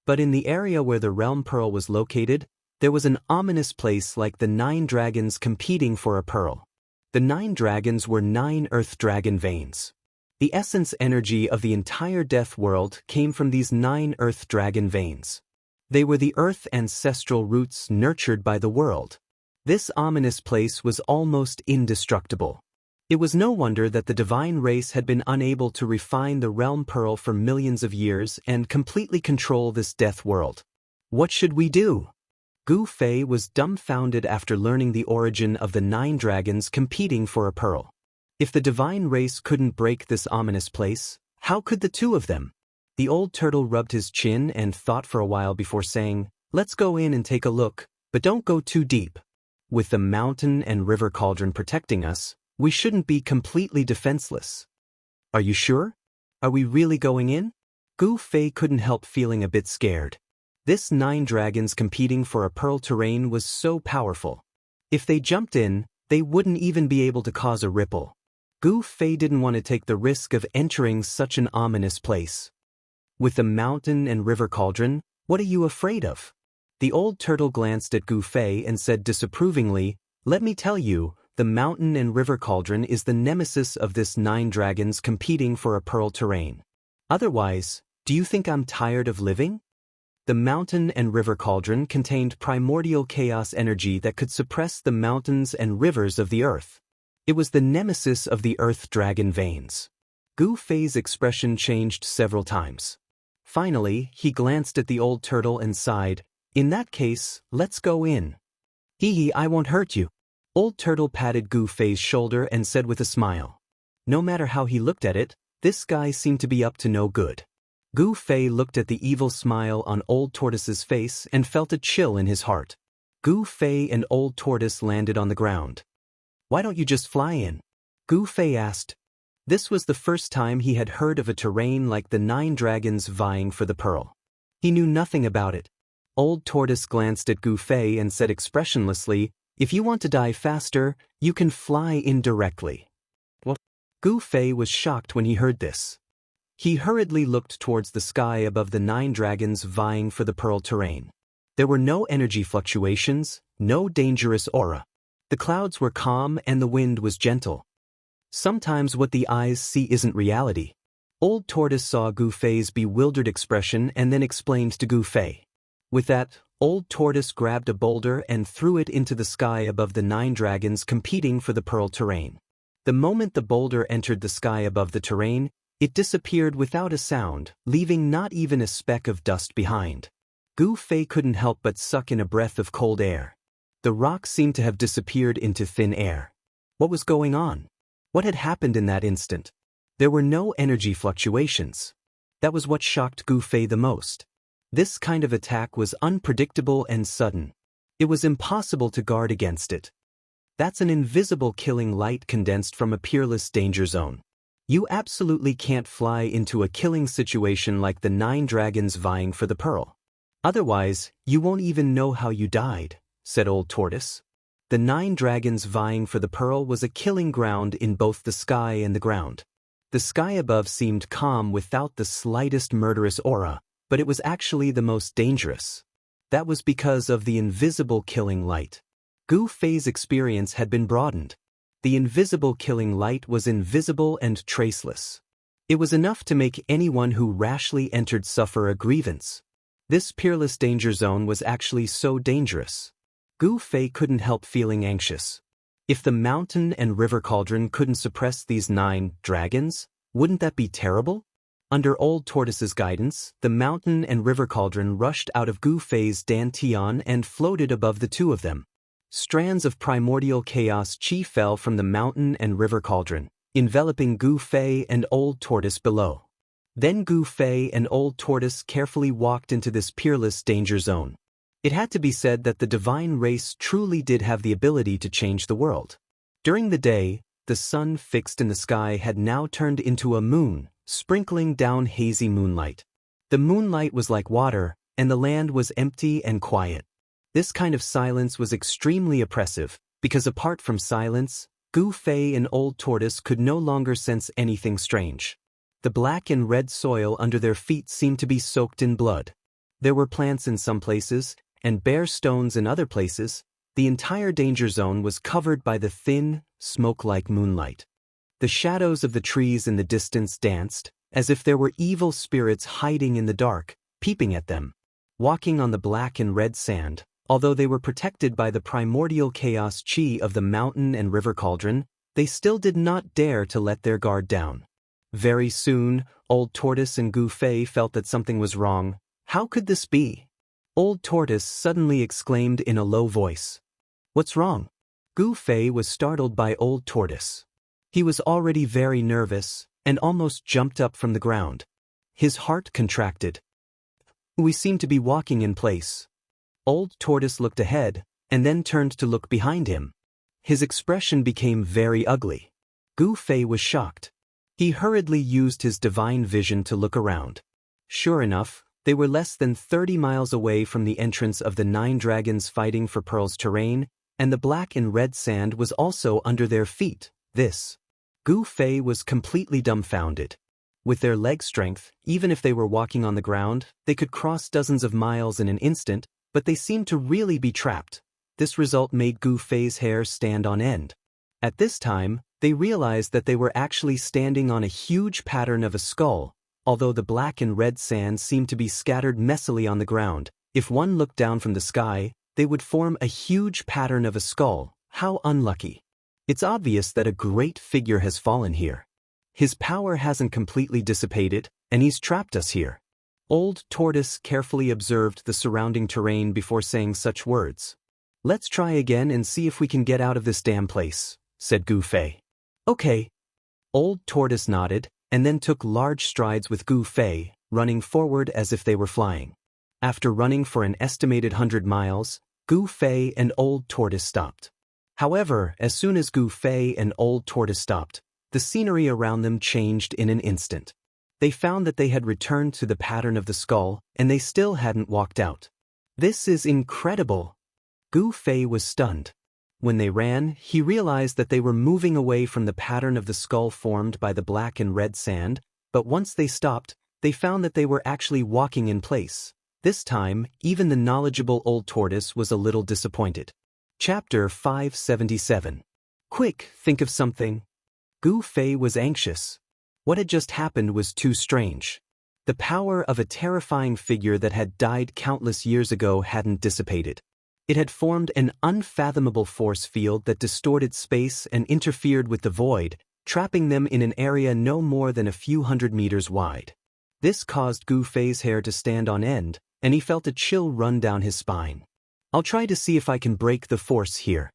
But in the area where the realm pearl was located, there was an ominous place like the 9 dragons competing for a pearl. The 9 dragons were 9 earth dragon veins. The essence energy of the entire death world came from these 9 earth dragon veins. They were the earth ancestral roots nurtured by the world. This ominous place was almost indestructible. It was no wonder that the divine race had been unable to refine the realm pearl for millions of years and completely control this death world. What should we do? Gu Fei was dumbfounded after learning the origin of the 9 dragons competing for a pearl. If the divine race couldn't break this ominous place, how could the 2 of them? The old turtle rubbed his chin and thought for a while before saying, "Let's go in and take a look, but don't go too deep. With the mountain and river cauldron protecting us, we shouldn't be completely defenseless." "Are you sure? Are we really going in?" Gu Fei couldn't help feeling a bit scared. This 9 dragons competing for a pearl terrain was so powerful. If they jumped in, they wouldn't even be able to cause a ripple. Gu Fei didn't want to take the risk of entering such an ominous place. "With the mountain and river cauldron, what are you afraid of?" The old turtle glanced at Gu Fei and said disapprovingly, "Let me tell you, the mountain and river cauldron is the nemesis of this 9 dragons competing for a pearl terrain. Otherwise, do you think I'm tired of living?" The mountain and river cauldron contained primordial chaos energy that could suppress the mountains and rivers of the earth. It was the nemesis of the earth dragon veins. Gu Fei's expression changed several times. Finally, he glanced at the old turtle and sighed, "In that case, let's go in." "Hee, I won't hurt you." Old turtle patted Gu Fei's shoulder and said with a smile. No matter how he looked at it, this guy seemed to be up to no good. Gu Fei looked at the evil smile on Old Tortoise's face and felt a chill in his heart. Gu Fei and Old Tortoise landed on the ground. "Why don't you just fly in?" Gu Fei asked. This was the first time he had heard of a terrain like the 9 dragons vying for the pearl. He knew nothing about it. Old Tortoise glanced at Gu Fei and said expressionlessly, "If you want to die faster, you can fly in directly." What? Gu Fei was shocked when he heard this. He hurriedly looked towards the sky above the 9 dragons vying for the pearl terrain. There were no energy fluctuations, no dangerous aura. The clouds were calm and the wind was gentle. Sometimes what the eyes see isn't reality. Old Tortoise saw Gu Fei's bewildered expression and then explained to Gu Fei. With that, Old Tortoise grabbed a boulder and threw it into the sky above the 9 dragons competing for the pearl terrain. The moment the boulder entered the sky above the terrain, it disappeared without a sound, leaving not even a speck of dust behind. Gu Fei couldn't help but suck in a breath of cold air. The rock seemed to have disappeared into thin air. What was going on? What had happened in that instant? There were no energy fluctuations. That was what shocked Gu Fei the most. This kind of attack was unpredictable and sudden. It was impossible to guard against it. That's an invisible killing light condensed from a peerless danger zone. You absolutely can't fly into a killing situation like the 9 dragons vying for the pearl. Otherwise, you won't even know how you died, said Old Tortoise. The 9 dragons vying for the pearl was a killing ground in both the sky and the ground. The sky above seemed calm without the slightest murderous aura, but it was actually the most dangerous. That was because of the invisible killing light. Gu Fei's experience had been broadened. The invisible killing light was invisible and traceless. It was enough to make anyone who rashly entered suffer a grievance. This peerless danger zone was actually so dangerous. Gu Fei couldn't help feeling anxious. If the mountain and river cauldron couldn't suppress these 9 dragons, wouldn't that be terrible? Under Old Tortoise's guidance, the mountain and river cauldron rushed out of Gu Fei's dantian and floated above the two of them. Strands of primordial chaos chi fell from the mountain and river cauldron, enveloping Gu Fei and Old Tortoise below. Then Gu Fei and Old Tortoise carefully walked into this peerless danger zone. It had to be said that the divine race truly did have the ability to change the world. During the day, the sun fixed in the sky had now turned into a moon, sprinkling down hazy moonlight. The moonlight was like water, and the land was empty and quiet. This kind of silence was extremely oppressive, because apart from silence, Gu Fei and Old Tortoise could no longer sense anything strange. The black and red soil under their feet seemed to be soaked in blood. There were plants in some places, and bare stones in other places. The entire danger zone was covered by the thin, smoke-like moonlight. The shadows of the trees in the distance danced, as if there were evil spirits hiding in the dark, peeping at them. Walking on the black and red sand, although they were protected by the primordial chaos chi of the mountain and river cauldron, they still did not dare to let their guard down. Very soon, Old Tortoise and Gu Fei felt that something was wrong. How could this be? Old Tortoise suddenly exclaimed in a low voice. "What's wrong?" Gu Fei was startled by Old Tortoise. He was already very nervous, and almost jumped up from the ground. His heart contracted. "We seem to be walking in place." Old Tortoise looked ahead, and then turned to look behind him. His expression became very ugly. Gu Fei was shocked. He hurriedly used his divine vision to look around. Sure enough, they were less than 30 miles away from the entrance of the 9 dragons fighting for Pearl's terrain, and the black and red sand was also under their feet. Gu Fei was completely dumbfounded. With their leg strength, even if they were walking on the ground, they could cross dozens of miles in an instant, but they seemed to really be trapped. This result made Gu Fei's hair stand on end. At this time, they realized that they were actually standing on a huge pattern of a skull. Although the black and red sand seemed to be scattered messily on the ground, if one looked down from the sky, they would form a huge pattern of a skull. How unlucky. It's obvious that a great figure has fallen here. His power hasn't completely dissipated, and he's trapped us here. Old Tortoise carefully observed the surrounding terrain before saying such words. "Let's try again and see if we can get out of this damn place," said Gu Fei. "Okay." Old Tortoise nodded, and then took large strides with Gu Fei, running forward as if they were flying. After running for an estimated 100 miles, Gu Fei and Old Tortoise stopped. However, as soon as Gu Fei and Old Tortoise stopped, the scenery around them changed in an instant. They found that they had returned to the pattern of the skull, and they still hadn't walked out. "This is incredible." Gu Fei was stunned. When they ran, he realized that they were moving away from the pattern of the skull formed by the black and red sand, but once they stopped, they found that they were actually walking in place. This time, even the knowledgeable Old Tortoise was a little disappointed. Chapter 577. Quick, think of something. Gu Fei was anxious. What had just happened was too strange. The power of a terrifying figure that had died countless years ago hadn't dissipated. It had formed an unfathomable force field that distorted space and interfered with the void, trapping them in an area no more than a few hundred meters wide. This caused Gu Fei's hair to stand on end, and he felt a chill run down his spine. "I'll try to see if I can break the force here.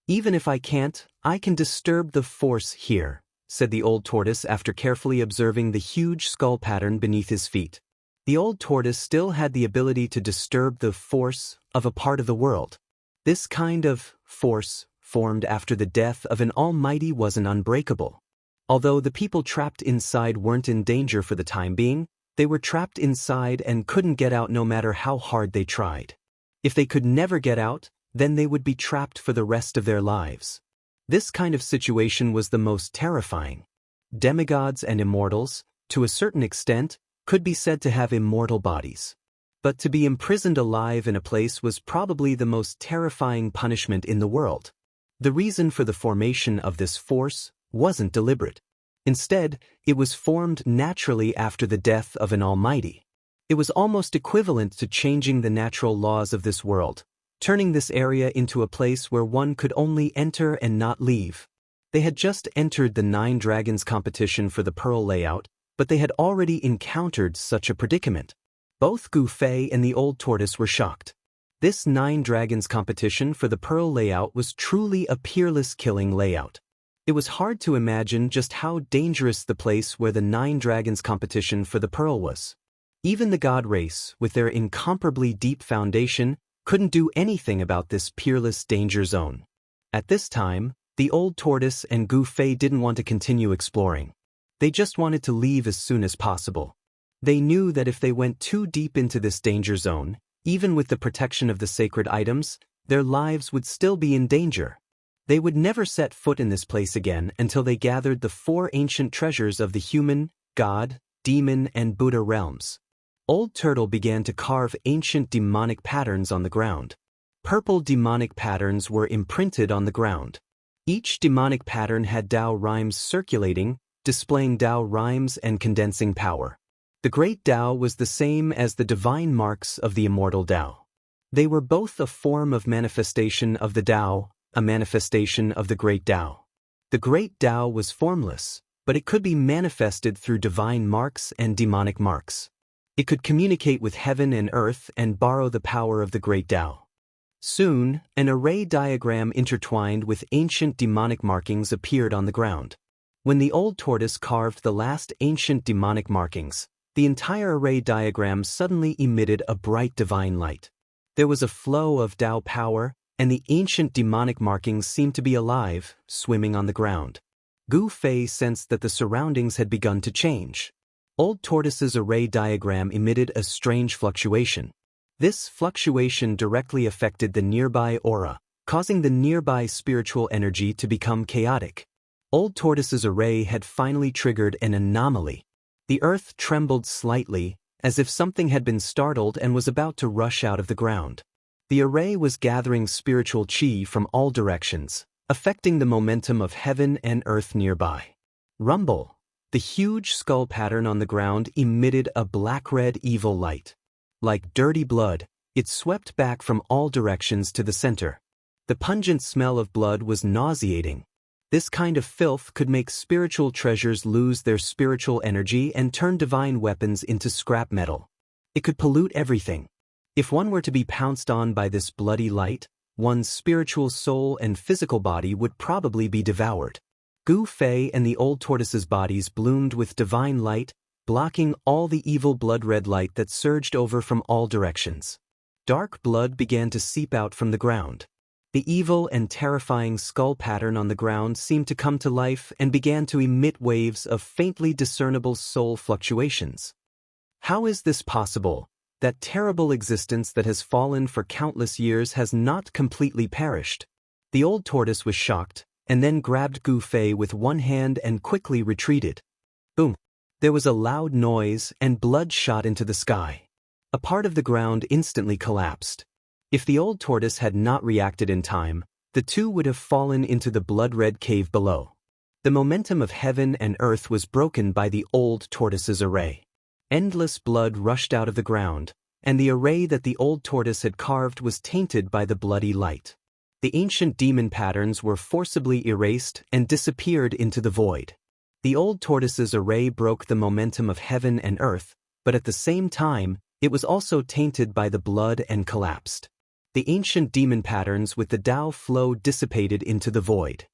Even if I can't, I can disturb the force here," said the Old Tortoise after carefully observing the huge skull pattern beneath his feet. The Old Tortoise still had the ability to disturb the force of a part of the world. This kind of force, formed after the death of an almighty, wasn't unbreakable. Although the people trapped inside weren't in danger for the time being, they were trapped inside and couldn't get out no matter how hard they tried. If they could never get out, then they would be trapped for the rest of their lives. This kind of situation was the most terrifying. Demigods and immortals, to a certain extent, could be said to have immortal bodies. But to be imprisoned alive in a place was probably the most terrifying punishment in the world. The reason for the formation of this force wasn't deliberate. Instead, it was formed naturally after the death of an almighty. It was almost equivalent to changing the natural laws of this world. turning this area into a place where one could only enter and not leave. They had just entered the 9 Dragons competition for the Pearl layout, but they had already encountered such a predicament. Both Gu Fei and the Old Tortoise were shocked. This 9 Dragons competition for the Pearl layout was truly a peerless killing layout. It was hard to imagine just how dangerous the place where the 9 Dragons competition for the Pearl was. Even the God race, with their incomparably deep foundation, couldn't do anything about this peerless danger zone. At this time, the Old Tortoise and Gu Fei didn't want to continue exploring. They just wanted to leave as soon as possible. They knew that if they went too deep into this danger zone, even with the protection of the sacred items, their lives would still be in danger. They would never set foot in this place again until they gathered the 4 ancient treasures of the human, god, demon, and Buddha realms. Old Turtle began to carve ancient demonic patterns on the ground. Purple demonic patterns were imprinted on the ground. Each demonic pattern had Tao rhymes circulating, displaying Tao rhymes and condensing power. The Great Tao was the same as the divine marks of the Immortal Tao. They were both a form of manifestation of the Tao, a manifestation of the Great Tao. The Great Tao was formless, but it could be manifested through divine marks and demonic marks. It could communicate with heaven and earth and borrow the power of the Great Tao. Soon, an array diagram intertwined with ancient demonic markings appeared on the ground. When the Old Tortoise carved the last ancient demonic markings, the entire array diagram suddenly emitted a bright divine light. There was a flow of Tao power, and the ancient demonic markings seemed to be alive, swimming on the ground. Gu Fei sensed that the surroundings had begun to change. Old Tortoise's array diagram emitted a strange fluctuation. This fluctuation directly affected the nearby aura, causing the nearby spiritual energy to become chaotic. Old Tortoise's array had finally triggered an anomaly. The earth trembled slightly, as if something had been startled and was about to rush out of the ground. The array was gathering spiritual chi from all directions, affecting the momentum of heaven and earth nearby. Rumble! The huge skull pattern on the ground emitted a black-red evil light. Like dirty blood, it swept back from all directions to the center. The pungent smell of blood was nauseating. This kind of filth could make spiritual treasures lose their spiritual energy and turn divine weapons into scrap metal. It could pollute everything. If one were to be pounced on by this bloody light, one's spiritual soul and physical body would probably be devoured. Gu Fei and the Old Tortoise's bodies bloomed with divine light, blocking all the evil blood-red light that surged over from all directions. Dark blood began to seep out from the ground. The evil and terrifying skull pattern on the ground seemed to come to life and began to emit waves of faintly discernible soul fluctuations. How is this possible? That terrible existence that has fallen for countless years has not completely perished. The Old Tortoise was shocked, and then grabbed Gu Fei with one hand and quickly retreated. Boom! There was a loud noise and blood shot into the sky. A part of the ground instantly collapsed. If the Old Tortoise had not reacted in time, the two would have fallen into the blood-red cave below. The momentum of heaven and earth was broken by the Old Tortoise's array. Endless blood rushed out of the ground, and the array that the Old Tortoise had carved was tainted by the bloody light. The ancient demon patterns were forcibly erased and disappeared into the void. The Old Tortoise's array broke the momentum of heaven and earth, but at the same time, it was also tainted by the blood and collapsed. The ancient demon patterns with the Tao flow dissipated into the void.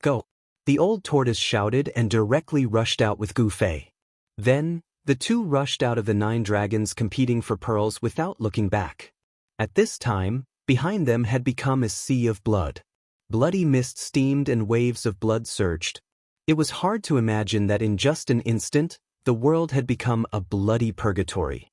Go! The Old Tortoise shouted and directly rushed out with Gu Fei. Then, the two rushed out of the 9 dragons competing for pearls without looking back. At this time, behind them had become a sea of blood. Bloody mist steamed and waves of blood surged. It was hard to imagine that in just an instant, the world had become a bloody purgatory.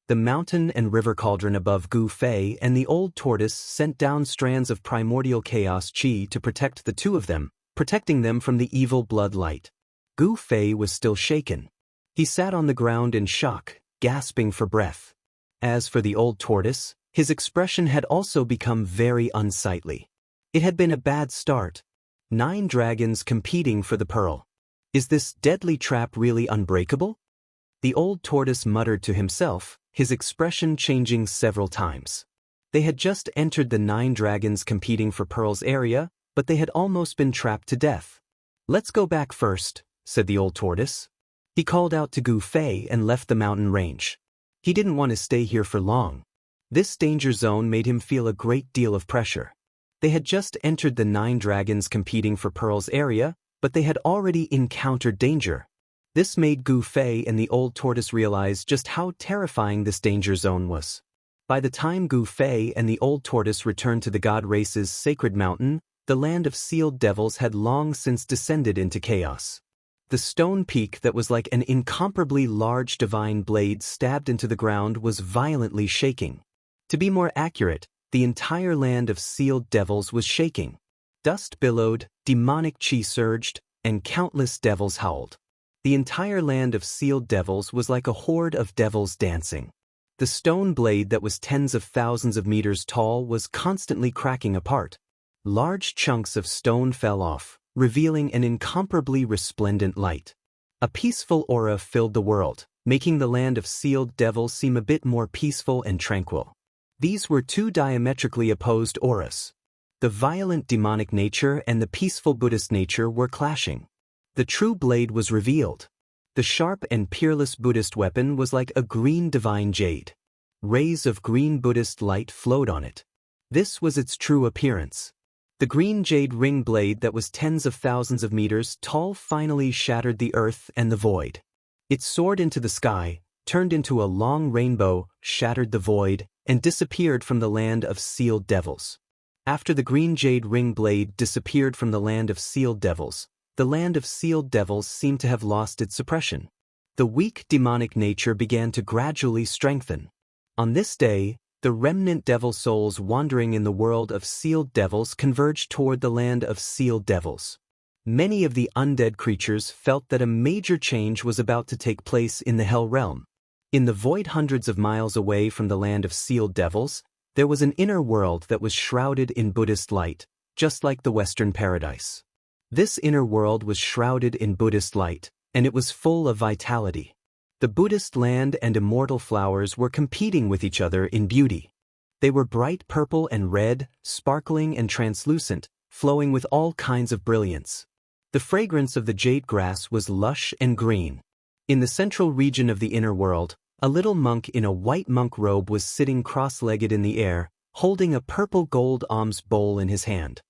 The mountain and river cauldron above Gu Fei and the Old Tortoise sent down strands of primordial chaos chi to protect the two of them, protecting them from the evil blood light. Gu Fei was still shaken. He sat on the ground in shock, gasping for breath. As for the Old Tortoise, his expression had also become very unsightly. It had been a bad start. 9 dragons competing for the pearl. Is this deadly trap really unbreakable? The Old Tortoise muttered to himself, his expression changing several times. They had just entered the 9 dragons competing for Pearl's area, but they had almost been trapped to death. "Let's go back first," said the old tortoise. He called out to Gu Fei and left the mountain range. He didn't want to stay here for long. This danger zone made him feel a great deal of pressure. They had just entered the 9 dragons competing for Pearl's area, but they had already encountered danger. This made Gu Fei and the old tortoise realize just how terrifying this danger zone was. By the time Gu Fei and the old tortoise returned to the god race's sacred mountain, the land of sealed devils had long since descended into chaos. The stone peak that was like an incomparably large divine blade stabbed into the ground was violently shaking. To be more accurate, the entire land of sealed devils was shaking. Dust billowed, demonic chi surged, and countless devils howled. The entire land of sealed devils was like a horde of devils dancing. The stone blade that was tens of thousands of meters tall was constantly cracking apart. Large chunks of stone fell off, revealing an incomparably resplendent light. A peaceful aura filled the world, making the land of sealed devils seem a bit more peaceful and tranquil. These were 2 diametrically opposed auras. The violent demonic nature and the peaceful Buddhist nature were clashing. The true blade was revealed. The sharp and peerless Buddhist weapon was like a green divine jade. Rays of green Buddhist light flowed on it. This was its true appearance. The green jade ring blade that was tens of thousands of meters tall finally shattered the earth and the void. It soared into the sky, turned into a long rainbow, shattered the void, and disappeared from the land of sealed devils. After the green jade ring blade disappeared from the land of sealed devils, the land of sealed devils seemed to have lost its suppression. The weak demonic nature began to gradually strengthen. On this day, the remnant devil souls wandering in the world of sealed devils converged toward the land of sealed devils. Many of the undead creatures felt that a major change was about to take place in the Hell Realm. In the void hundreds of miles away from the land of sealed devils, there was an inner world that was shrouded in Buddhist light, just like the Western paradise. This inner world was shrouded in Buddhist light, and it was full of vitality. The Buddhist land and immortal flowers were competing with each other in beauty. They were bright purple and red, sparkling and translucent, flowing with all kinds of brilliance. The fragrance of the jade grass was lush and green. In the central region of the inner world, a little monk in a white monk robe was sitting cross-legged in the air, holding a purple gold alms bowl in his hand.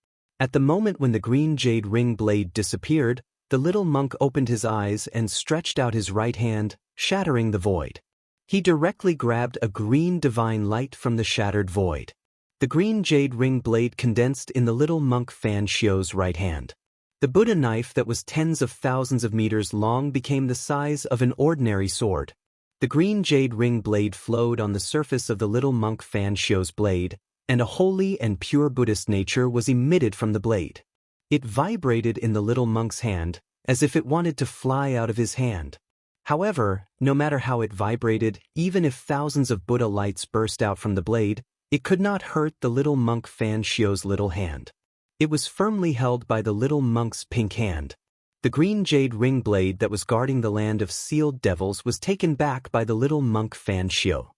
At the moment when the green jade ring blade disappeared, the little monk opened his eyes and stretched out his right hand, shattering the void. He directly grabbed a green divine light from the shattered void. The green jade ring blade condensed in the little monk Fan Xiu's right hand. The Buddha knife that was tens of thousands of meters long became the size of an ordinary sword. The green jade ring blade flowed on the surface of the little monk Fan Xiu's blade, and a holy and pure Buddhist nature was emitted from the blade. It vibrated in the little monk's hand, as if it wanted to fly out of his hand. However, no matter how it vibrated, even if thousands of Buddha lights burst out from the blade, it could not hurt the little monk Fan Xiu's little hand. It was firmly held by the little monk's pink hand. The green jade ring blade that was guarding the land of sealed devils was taken back by the little monk Fan Xiu.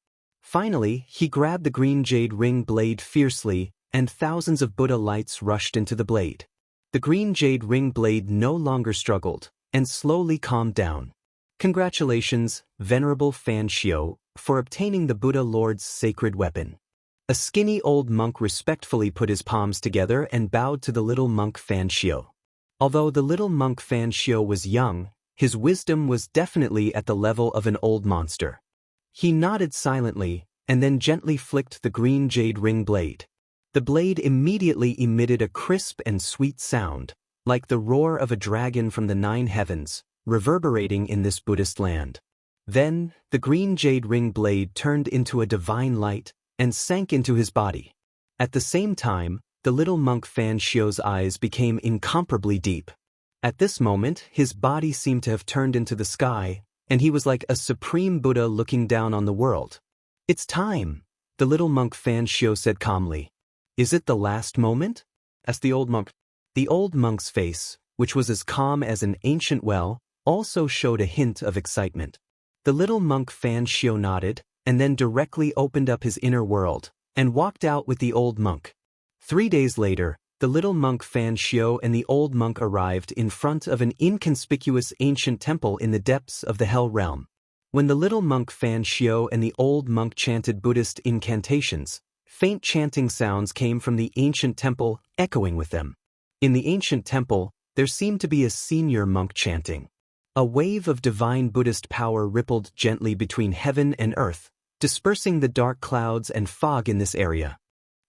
Finally, he grabbed the green jade ring blade fiercely, and thousands of Buddha lights rushed into the blade. The green jade ring blade no longer struggled, and slowly calmed down. Congratulations, Venerable Fan Xiu, for obtaining the Buddha Lord's sacred weapon. A skinny old monk respectfully put his palms together and bowed to the little monk Fan Xiu. Although the little monk Fan Xiu was young, his wisdom was definitely at the level of an old monster. He nodded silently, and then gently flicked the green jade ring blade. The blade immediately emitted a crisp and sweet sound, like the roar of a dragon from the 9 heavens, reverberating in this Buddhist land. Then, the green jade ring blade turned into a divine light, and sank into his body. At the same time, the little monk Fan Xiu's eyes became incomparably deep. At this moment, his body seemed to have turned into the sky, and he was like a supreme Buddha looking down on the world. "It's time," the little monk Fan Xiu said calmly. "Is it the last moment?" asked the old monk. The old monk's face, which was as calm as an ancient well, also showed a hint of excitement. The little monk Fan Xiu nodded, and then directly opened up his inner world, and walked out with the old monk. 3 days later, the little monk Fan Xiu and the old monk arrived in front of an inconspicuous ancient temple in the depths of the Hell Realm. When the little monk Fan Xiu and the old monk chanted Buddhist incantations, faint chanting sounds came from the ancient temple, echoing with them. In the ancient temple, there seemed to be a senior monk chanting. A wave of divine Buddhist power rippled gently between heaven and earth, dispersing the dark clouds and fog in this area.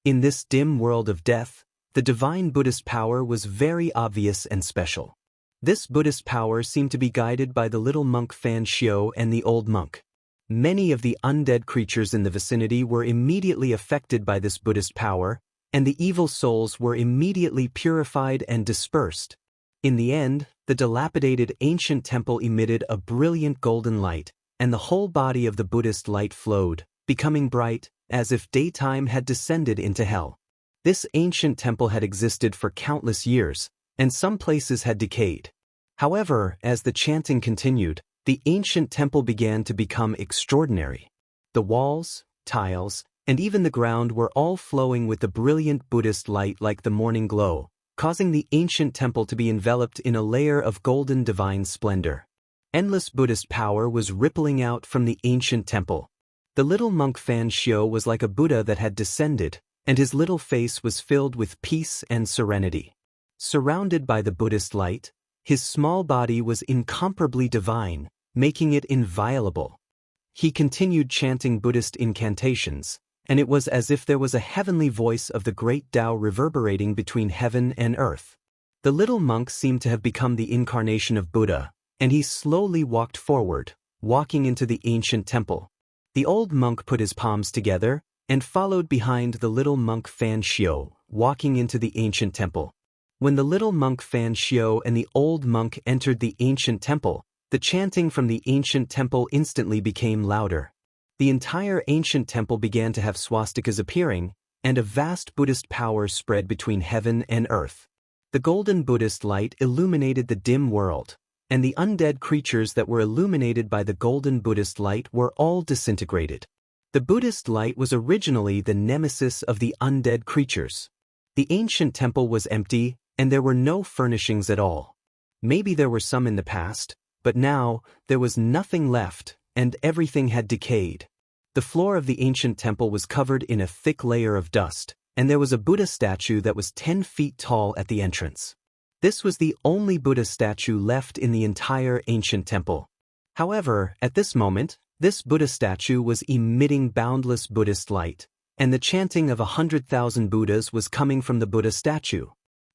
In this dim world of death, the divine Buddhist power was very obvious and special. This Buddhist power seemed to be guided by the little monk Fan Xiu and the old monk. Many of the undead creatures in the vicinity were immediately affected by this Buddhist power, and the evil souls were immediately purified and dispersed. In the end, the dilapidated ancient temple emitted a brilliant golden light, and the whole body of the Buddhist light flowed, becoming bright, as if daytime had descended into hell. This ancient temple had existed for countless years, and some places had decayed. However, as the chanting continued, the ancient temple began to become extraordinary. The walls, tiles, and even the ground were all flowing with the brilliant Buddhist light like the morning glow, causing the ancient temple to be enveloped in a layer of golden divine splendor. Endless Buddhist power was rippling out from the ancient temple. The little monk Fan Xiu was like a Buddha that had descended, and his little face was filled with peace and serenity. Surrounded by the Buddhist light, his small body was incomparably divine, making it inviolable. He continued chanting Buddhist incantations, and it was as if there was a heavenly voice of the great Tao reverberating between heaven and earth. The little monk seemed to have become the incarnation of Buddha, and he slowly walked forward, walking into the ancient temple. The old monk put his palms together and followed behind the little monk Fan Xiu, walking into the ancient temple. When the little monk Fan Xiu and the old monk entered the ancient temple, the chanting from the ancient temple instantly became louder. The entire ancient temple began to have swastikas appearing, and a vast Buddhist power spread between heaven and earth. The golden Buddhist light illuminated the dim world, and the undead creatures that were illuminated by the golden Buddhist light were all disintegrated. The Buddhist light was originally the nemesis of the undead creatures. The ancient temple was empty, and there were no furnishings at all. Maybe there were some in the past, but now there was nothing left, and everything had decayed. The floor of the ancient temple was covered in a thick layer of dust, and there was a Buddha statue that was 10 feet tall at the entrance. This was the only Buddha statue left in the entire ancient temple. However, at this moment, this Buddha statue was emitting boundless Buddhist light, and the chanting of 100,000 Buddhas was coming from the Buddha statue.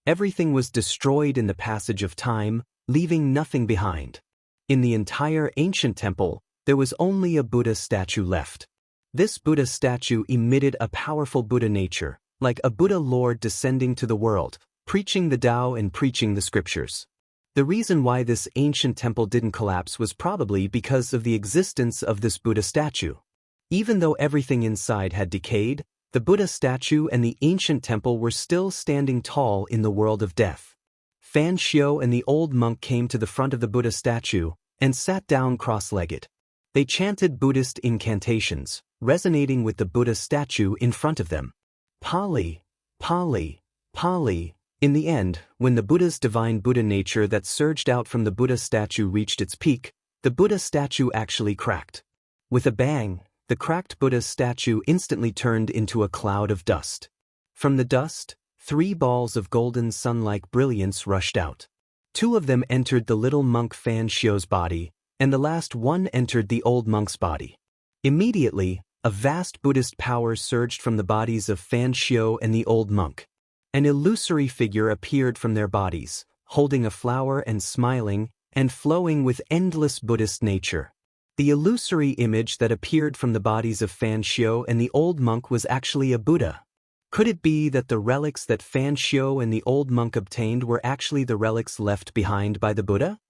Everything was destroyed in the passage of time, leaving nothing behind. In the entire ancient temple, there was only a Buddha statue left. This Buddha statue emitted a powerful Buddha nature, like a Buddha Lord descending to the world, preaching the Tao and preaching the scriptures. The reason why this ancient temple didn't collapse was probably because of the existence of this Buddha statue. Even though everything inside had decayed, the Buddha statue and the ancient temple were still standing tall in the world of death. Fan Xiu and the old monk came to the front of the Buddha statue and sat down cross-legged. They chanted Buddhist incantations, resonating with the Buddha statue in front of them. Pali, Pali, Pali. In the end, when the Buddha's divine Buddha nature that surged out from the Buddha statue reached its peak, the Buddha statue actually cracked. With a bang, the cracked Buddha statue instantly turned into a cloud of dust. From the dust, 3 balls of golden sun-like brilliance rushed out. 2 of them entered the little monk Fan Xiu's body, and the last one entered the old monk's body. Immediately, a vast Buddhist power surged from the bodies of Fan Xiu and the old monk. An illusory figure appeared from their bodies, holding a flower and smiling, and flowing with endless Buddhist nature. The illusory image that appeared from the bodies of Fan Xiu and the old monk was actually a Buddha. Could it be that the relics that Fan Xiu and the old monk obtained were actually the relics left behind by the Buddha?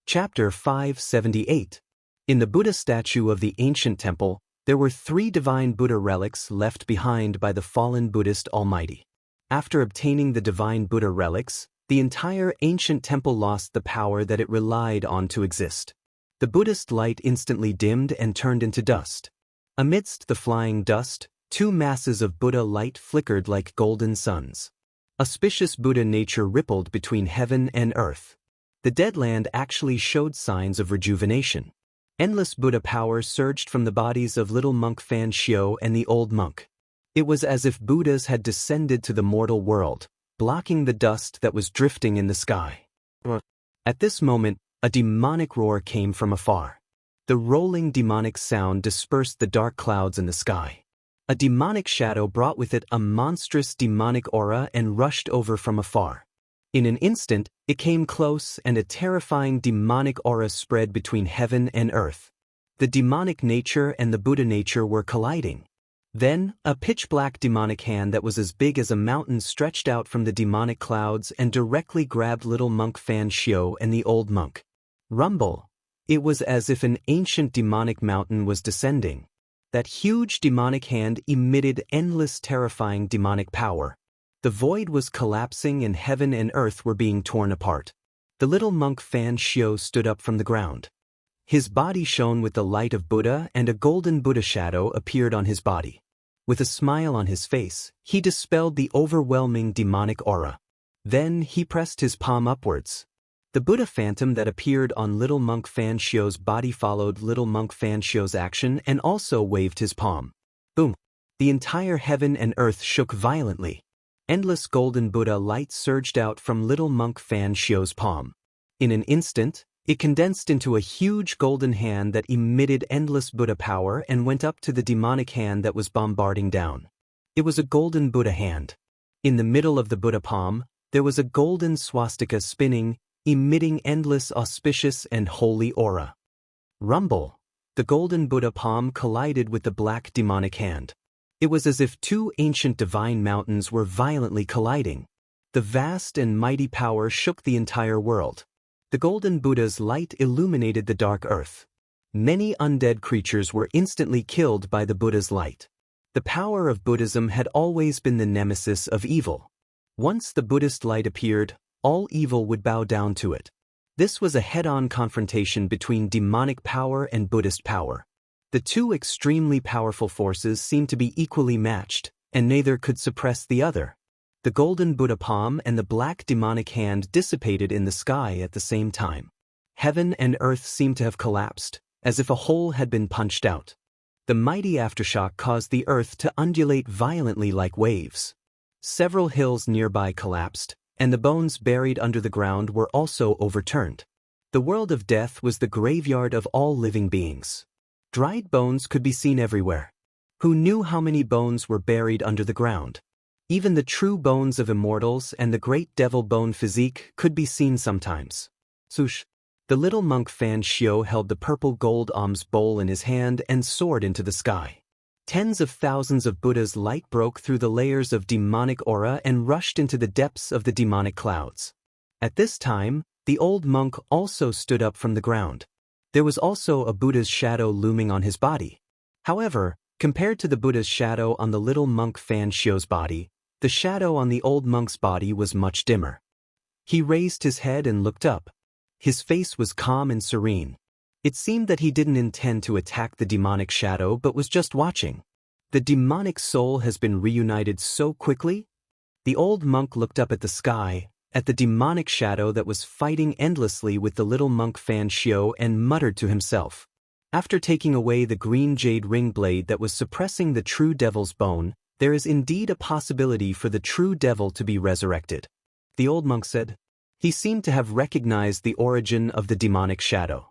Chapter 578. In the Buddha statue of the ancient temple, there were 3 divine Buddha relics left behind by the fallen Buddhist Almighty. After obtaining the divine Buddha relics, the entire ancient temple lost the power that it relied on to exist. The Buddhist light instantly dimmed and turned into dust. Amidst the flying dust, Two masses of Buddha light flickered like golden suns. Auspicious Buddha nature rippled between heaven and earth. The dead land actually showed signs of rejuvenation. Endless Buddha power surged from the bodies of little monk Fan Xiao and the old monk. It was as if Buddhas had descended to the mortal world, blocking the dust that was drifting in the sky. At this moment, a demonic roar came from afar. The rolling demonic sound dispersed the dark clouds in the sky. A demonic shadow brought with it a monstrous demonic aura and rushed over from afar. In an instant, it came close and a terrifying demonic aura spread between heaven and earth. The demonic nature and the Buddha nature were colliding. Then, a pitch-black demonic hand that was as big as a mountain stretched out from the demonic clouds and directly grabbed little monk Fan Xiao and the old monk. Rumble! It was as if an ancient demonic mountain was descending. That huge demonic hand emitted endless terrifying demonic power. The void was collapsing and heaven and earth were being torn apart. The little monk Fan Xiao stood up from the ground. His body shone with the light of Buddha and a golden Buddha shadow appeared on his body. With a smile on his face, he dispelled the overwhelming demonic aura. Then he pressed his palm upwards. The Buddha phantom that appeared on little monk Fan Xiao's body followed little monk Fan Xiao's action and also waved his palm. Boom! The entire heaven and earth shook violently. Endless golden Buddha light surged out from little monk Fan Xiao's palm. In an instant, it condensed into a huge golden hand that emitted endless Buddha power and went up to the demonic hand that was bombarding down. It was a golden Buddha hand. In the middle of the Buddha palm, there was a golden swastika spinning, emitting endless auspicious and holy aura. Rumble! The golden Buddha palm collided with the black demonic hand. It was as if two ancient divine mountains were violently colliding. The vast and mighty power shook the entire world. The golden Buddha's light illuminated the dark earth. Many undead creatures were instantly killed by the Buddha's light. The power of Buddhism had always been the nemesis of evil. Once the Buddhist light appeared, all evil would bow down to it. This was a head-on confrontation between demonic power and Buddhist power. The two extremely powerful forces seemed to be equally matched, and neither could suppress the other. The golden Buddha palm and the black demonic hand dissipated in the sky at the same time. Heaven and earth seemed to have collapsed, as if a hole had been punched out. The mighty aftershock caused the earth to undulate violently like waves. Several hills nearby collapsed, and the bones buried under the ground were also overturned. The world of death was the graveyard of all living beings. Dried bones could be seen everywhere. Who knew how many bones were buried under the ground? Even the true bones of immortals and the great devil bone physique could be seen sometimes. Swoosh! The little monk Fan Xiao held the purple gold alms bowl in his hand and soared into the sky. Tens of thousands of Buddha's light broke through the layers of demonic aura and rushed into the depths of the demonic clouds. At this time, the old monk also stood up from the ground. There was also a Buddha's shadow looming on his body. However, compared to the Buddha's shadow on the little monk Fan Xiao's body, the shadow on the old monk's body was much dimmer. He raised his head and looked up. His face was calm and serene. It seemed that he didn't intend to attack the demonic shadow but was just watching. The demonic soul has been reunited so quickly? The old monk looked up at the sky, at the demonic shadow that was fighting endlessly with the little monk Fan Xiao and muttered to himself. After taking away the green jade ring blade that was suppressing the true devil's bone, there is indeed a possibility for the true devil to be resurrected. The old monk said. He seemed to have recognized the origin of the demonic shadow.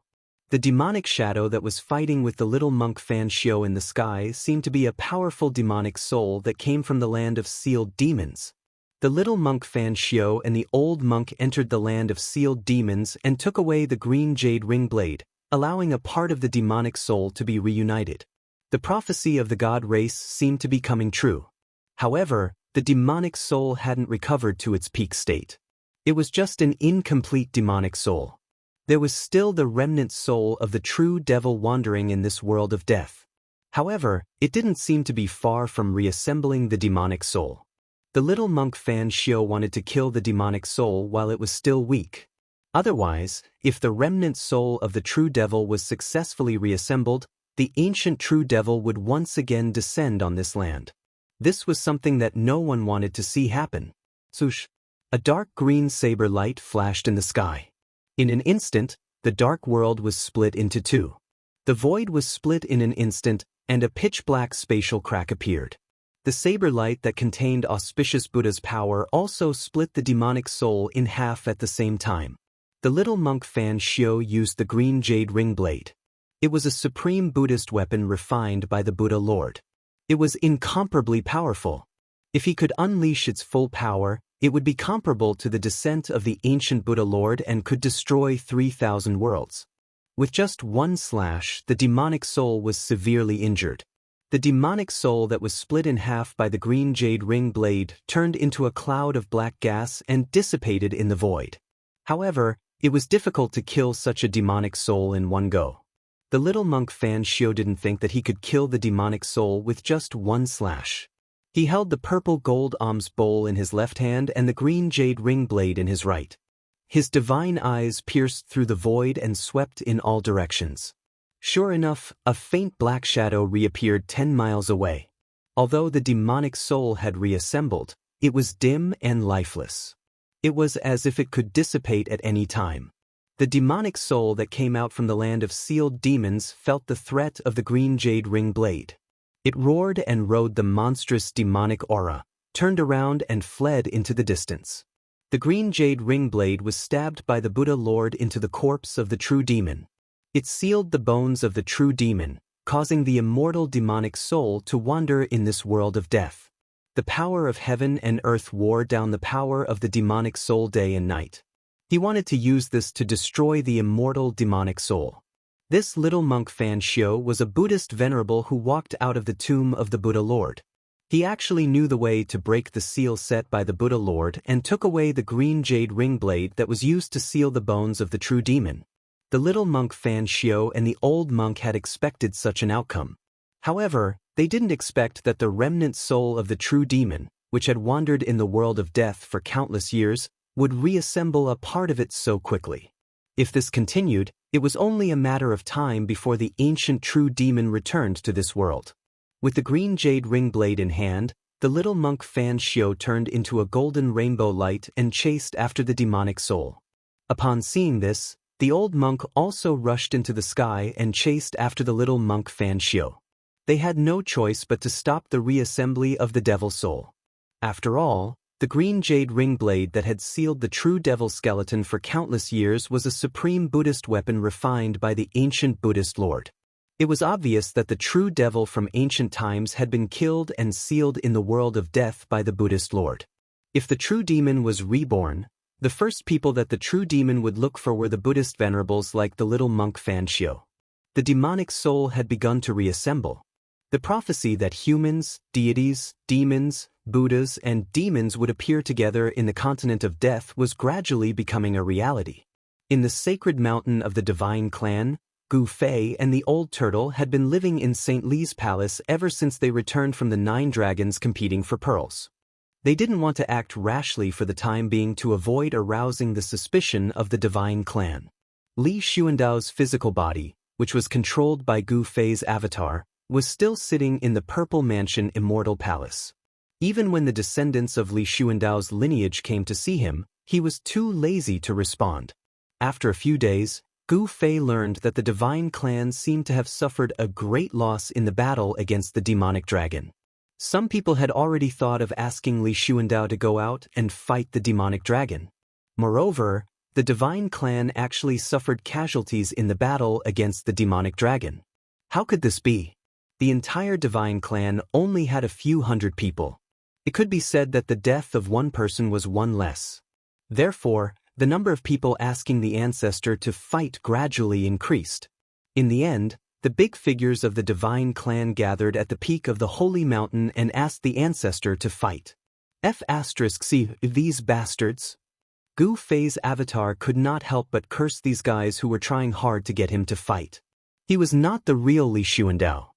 The demonic shadow that was fighting with the little monk Fan Xiao in the sky seemed to be a powerful demonic soul that came from the land of sealed demons. The little monk Fan Xiao and the old monk entered the land of sealed demons and took away the green jade ring blade, allowing a part of the demonic soul to be reunited. The prophecy of the god race seemed to be coming true. However, the demonic soul hadn't recovered to its peak state. It was just an incomplete demonic soul. There was still the remnant soul of the true devil wandering in this world of death. However, it didn't seem to be far from reassembling the demonic soul. The little monk Fan Xiao wanted to kill the demonic soul while it was still weak. Otherwise, if the remnant soul of the true devil was successfully reassembled, the ancient true devil would once again descend on this land. This was something that no one wanted to see happen. Swoosh! A dark green saber light flashed in the sky. In an instant, the dark world was split into two. The void was split in an instant, and a pitch-black spatial crack appeared. The saber light that contained auspicious Buddha's power also split the demonic soul in half at the same time. The little monk Fan Xiu used the green jade ring blade. It was a supreme Buddhist weapon refined by the Buddha Lord. It was incomparably powerful. If he could unleash its full power, it would be comparable to the descent of the ancient Buddha Lord and could destroy 3,000 worlds. With just one slash, the demonic soul was severely injured. The demonic soul that was split in half by the green jade ring blade turned into a cloud of black gas and dissipated in the void. However, it was difficult to kill such a demonic soul in one go. The little monk Fan Xiu didn't think that he could kill the demonic soul with just one slash. He held the purple gold alms bowl in his left hand and the green jade ring blade in his right. His divine eyes pierced through the void and swept in all directions. Sure enough, a faint black shadow reappeared 10 miles away. Although the demonic soul had reassembled, it was dim and lifeless. It was as if it could dissipate at any time. The demonic soul that came out from the land of sealed demons felt the threat of the green jade ring blade. It roared and rode the monstrous demonic aura, turned around and fled into the distance. The green jade ring blade was stabbed by the Buddha Lord into the corpse of the true demon. It sealed the bones of the true demon, causing the immortal demonic soul to wander in this world of death. The power of heaven and earth wore down the power of the demonic soul day and night. He wanted to use this to destroy the immortal demonic soul. This little monk Fan Xiu was a Buddhist venerable who walked out of the tomb of the Buddha Lord. He actually knew the way to break the seal set by the Buddha Lord and took away the green jade ring blade that was used to seal the bones of the true demon. The little monk Fan Xiu and the old monk had expected such an outcome. However, they didn't expect that the remnant soul of the true demon, which had wandered in the world of death for countless years, would reassemble a part of it so quickly. If this continued, it was only a matter of time before the ancient true demon returned to this world. With the green jade ring blade in hand, the little monk Fan Xiu turned into a golden rainbow light and chased after the demonic soul. Upon seeing this, the old monk also rushed into the sky and chased after the little monk Fan Xiu. They had no choice but to stop the reassembly of the devil soul. After all, the green jade ring blade that had sealed the true devil skeleton for countless years was a supreme Buddhist weapon refined by the ancient Buddhist Lord. It was obvious that the true devil from ancient times had been killed and sealed in the world of death by the Buddhist Lord. If the true demon was reborn, the first people that the true demon would look for were the Buddhist venerables like the little monk Fan Xiu. The demonic soul had begun to reassemble. The prophecy that humans, deities, demons, Buddhas, and demons would appear together in the continent of death was gradually becoming a reality. In the sacred mountain of the divine clan, Gu Fei and the old turtle had been living in St. Li's palace ever since they returned from the 9 dragons competing for pearls. They didn't want to act rashly for the time being to avoid arousing the suspicion of the divine clan. Li Xuandao's physical body, which was controlled by Gu Fei's avatar, was still sitting in the purple mansion Immortal Palace. Even when the descendants of Li Xuandao's lineage came to see him, he was too lazy to respond. After a few days, Gu Fei learned that the divine clan seemed to have suffered a great loss in the battle against the demonic dragon. Some people had already thought of asking Li Xuandao to go out and fight the demonic dragon. Moreover, the divine clan actually suffered casualties in the battle against the demonic dragon. How could this be? The entire divine clan only had a few hundred people. It could be said that the death of one person was one less. Therefore, the number of people asking the ancestor to fight gradually increased. In the end, the big figures of the divine clan gathered at the peak of the holy mountain and asked the ancestor to fight. See, these bastards. Gu Fei's avatar could not help but curse these guys who were trying hard to get him to fight. He was not the real Li Xuandao.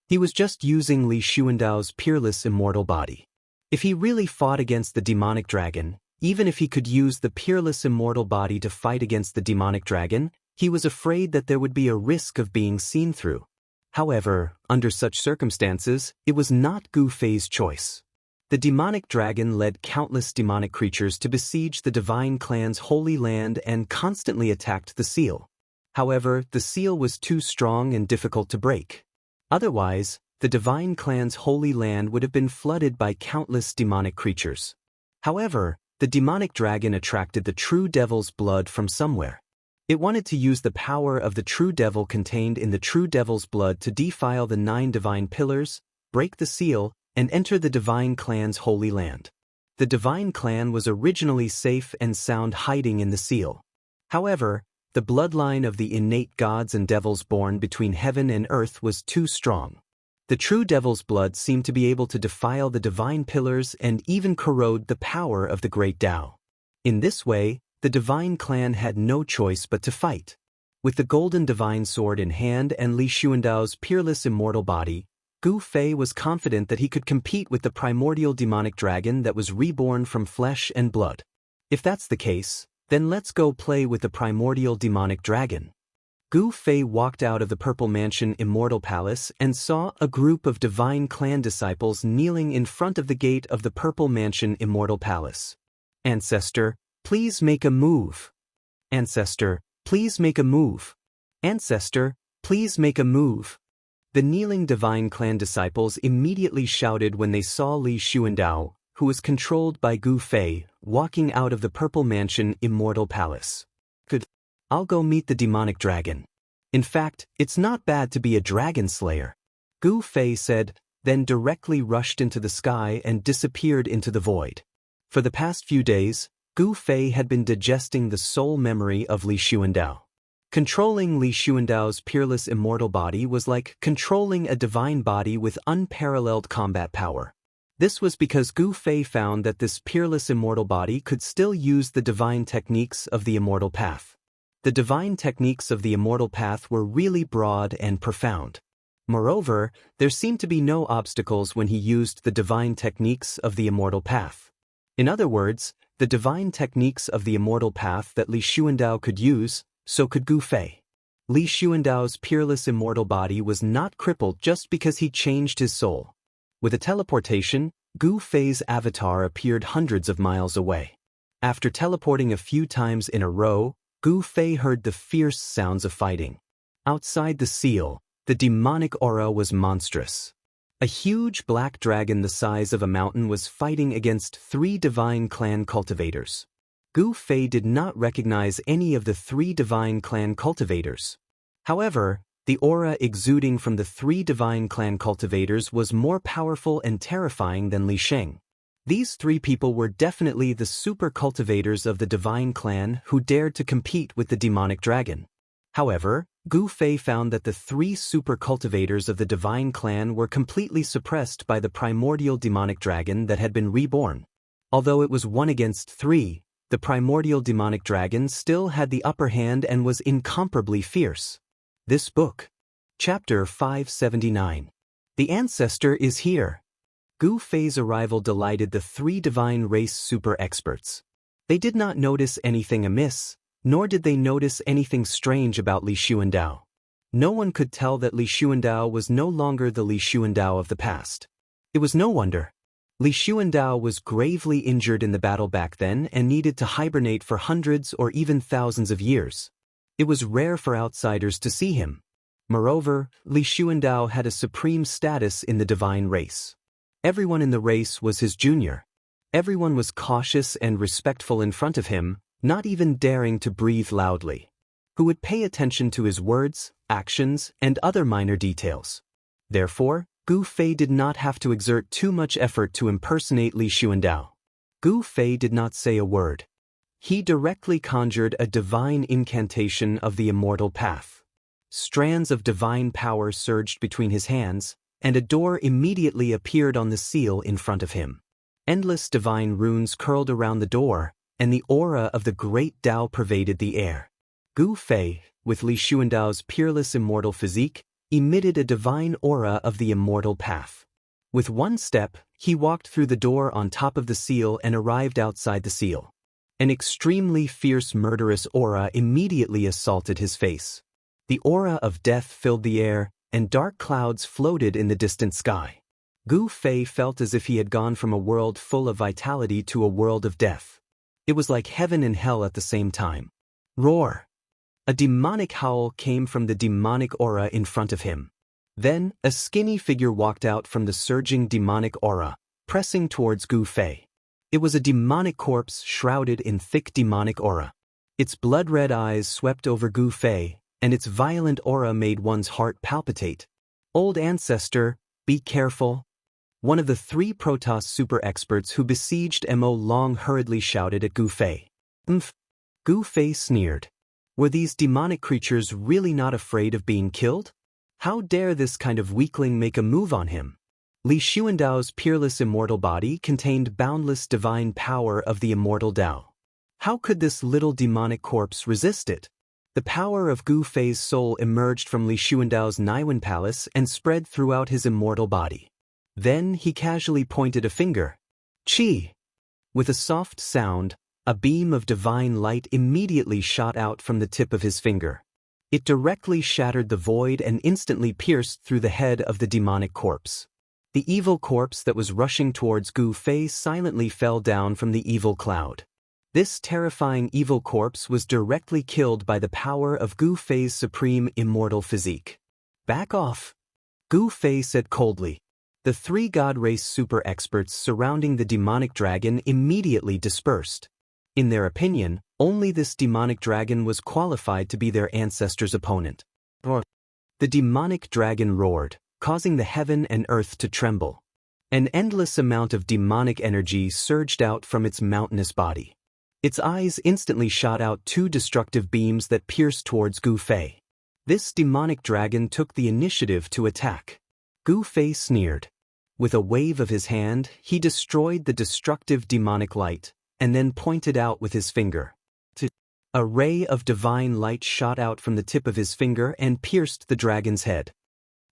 He was just using Li Xuandao's peerless immortal body. If he really fought against the demonic dragon, even if he could use the peerless immortal body to fight against the demonic dragon, he was afraid that there would be a risk of being seen through. However, under such circumstances, it was not Gu Fei's choice. The demonic dragon led countless demonic creatures to besiege the divine clan's holy land and constantly attacked the seal. However, the seal was too strong and difficult to break. Otherwise, the divine clan's holy land would have been flooded by countless demonic creatures. However, the demonic dragon attracted the true devil's blood from somewhere. It wanted to use the power of the true devil contained in the true devil's blood to defile the 9 divine pillars, break the seal, and enter the divine clan's holy land. The divine clan was originally safe and sound hiding in the seal. However, the bloodline of the innate gods and devils born between heaven and earth was too strong. The true devil's blood seemed to be able to defile the divine pillars and even corrode the power of the great Tao. In this way, the divine clan had no choice but to fight. With the golden divine sword in hand and Li Xuandao's peerless immortal body, Gu Fei was confident that he could compete with the primordial demonic dragon that was reborn from flesh and blood. If that's the case, then let's go play with the primordial demonic dragon. Gu Fei walked out of the Purple Mansion Immortal Palace and saw a group of divine clan disciples kneeling in front of the gate of the Purple Mansion Immortal Palace. Ancestor, please make a move. Ancestor, please make a move. Ancestor, please make a move. The kneeling divine clan disciples immediately shouted when they saw Li Xuandao, who was controlled by Gu Fei, walking out of the Purple Mansion Immortal Palace. Good. I'll go meet the demonic dragon. In fact, it's not bad to be a dragon slayer, Gu Fei said, then directly rushed into the sky and disappeared into the void. For the past few days, Gu Fei had been digesting the soul memory of Li Xuandao. Controlling Li Xuandao's peerless immortal body was like controlling a divine body with unparalleled combat power. This was because Gu Fei found that this peerless immortal body could still use the divine techniques of the immortal path. The divine techniques of the immortal path were really broad and profound. Moreover, there seemed to be no obstacles when he used the divine techniques of the immortal path. In other words, the divine techniques of the immortal path that Li Xuandao could use, so could Gu Fei. Li Xuandao's peerless immortal body was not crippled just because he changed his soul. With a teleportation, Gu Fei's avatar appeared hundreds of miles away. After teleporting a few times in a row, Gu Fei heard the fierce sounds of fighting. Outside the seal, the demonic aura was monstrous. A huge black dragon the size of a mountain was fighting against 3 divine clan cultivators. Gu Fei did not recognize any of the 3 divine clan cultivators. However, the aura exuding from the 3 divine clan cultivators was more powerful and terrifying than Li Sheng. These 3 people were definitely the super cultivators of the divine clan who dared to compete with the demonic dragon. However, Gu Fei found that the 3 super cultivators of the divine clan were completely suppressed by the primordial demonic dragon that had been reborn. Although it was 1 against 3, the primordial demonic dragon still had the upper hand and was incomparably fierce. This book. Chapter 579. The Ancestor is here. Gu Fei's arrival delighted the 3 divine race super experts. They did not notice anything amiss, nor did they notice anything strange about Li Xuandao. No one could tell that Li Xuandao was no longer the Li Xuandao of the past. It was no wonder. Li Xuandao was gravely injured in the battle back then and needed to hibernate for hundreds or even thousands of years. It was rare for outsiders to see him. Moreover, Li Xuandao had a supreme status in the divine race. Everyone in the race was his junior. Everyone was cautious and respectful in front of him, not even daring to breathe loudly. Who would pay attention to his words, actions, and other minor details. Therefore, Gu Fei did not have to exert too much effort to impersonate Li Xuandao. Gu Fei did not say a word. He directly conjured a divine incantation of the immortal path. Strands of divine power surged between his hands, and a door immediately appeared on the seal in front of him. Endless divine runes curled around the door, and the aura of the great Tao pervaded the air. Gu Fei, with Li Xuandao's peerless immortal physique, emitted a divine aura of the immortal path. With 1 step, he walked through the door on top of the seal and arrived outside the seal. An extremely fierce murderous aura immediately assaulted his face. The aura of death filled the air, and dark clouds floated in the distant sky. Gu Fei felt as if he had gone from a world full of vitality to a world of death. It was like heaven and hell at the same time. Roar! A demonic howl came from the demonic aura in front of him. Then, a skinny figure walked out from the surging demonic aura, pressing towards Gu Fei. It was a demonic corpse shrouded in thick demonic aura. Its blood-red eyes swept over Gu Fei, and its violent aura made one's heart palpitate. Old ancestor, be careful. One of the 3 Protoss super experts who besieged Mo Long hurriedly shouted at Gu Fei. Gu Fei sneered. Were these demonic creatures really not afraid of being killed? How dare this kind of weakling make a move on him? Li Xuandao's peerless immortal body contained boundless divine power of the immortal Dao. How could this little demonic corpse resist it? The power of Gu Fei's soul emerged from Li Xuandao's Naiwen palace and spread throughout his immortal body. Then he casually pointed a finger. Chi! With a soft sound, a beam of divine light immediately shot out from the tip of his finger. It directly shattered the void and instantly pierced through the head of the demonic corpse. The evil corpse that was rushing towards Gu Fei silently fell down from the evil cloud. This terrifying evil corpse was directly killed by the power of Gu Fei's supreme immortal physique. Back off! Gu Fei said coldly. The 3 God Race super experts surrounding the demonic dragon immediately dispersed. In their opinion, only this demonic dragon was qualified to be their ancestor's opponent. The demonic dragon roared, causing the heaven and earth to tremble. An endless amount of demonic energy surged out from its mountainous body. Its eyes instantly shot out 2 destructive beams that pierced towards Gu Fei. This demonic dragon took the initiative to attack. Gu Fei sneered. With a wave of his hand, he destroyed the destructive demonic light, and then pointed out with his finger. A ray of divine light shot out from the tip of his finger and pierced the dragon's head.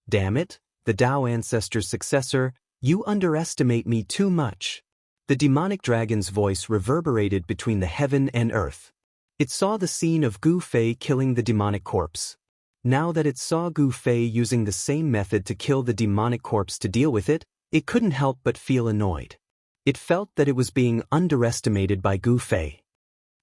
Damn it, the Dao ancestor's successor, you underestimate me too much. The demonic dragon's voice reverberated between the heaven and earth. It saw the scene of Gu Fei killing the demonic corpse. Now that it saw Gu Fei using the same method to kill the demonic corpse to deal with it couldn't help but feel annoyed. It felt that it was being underestimated by Gu Fei.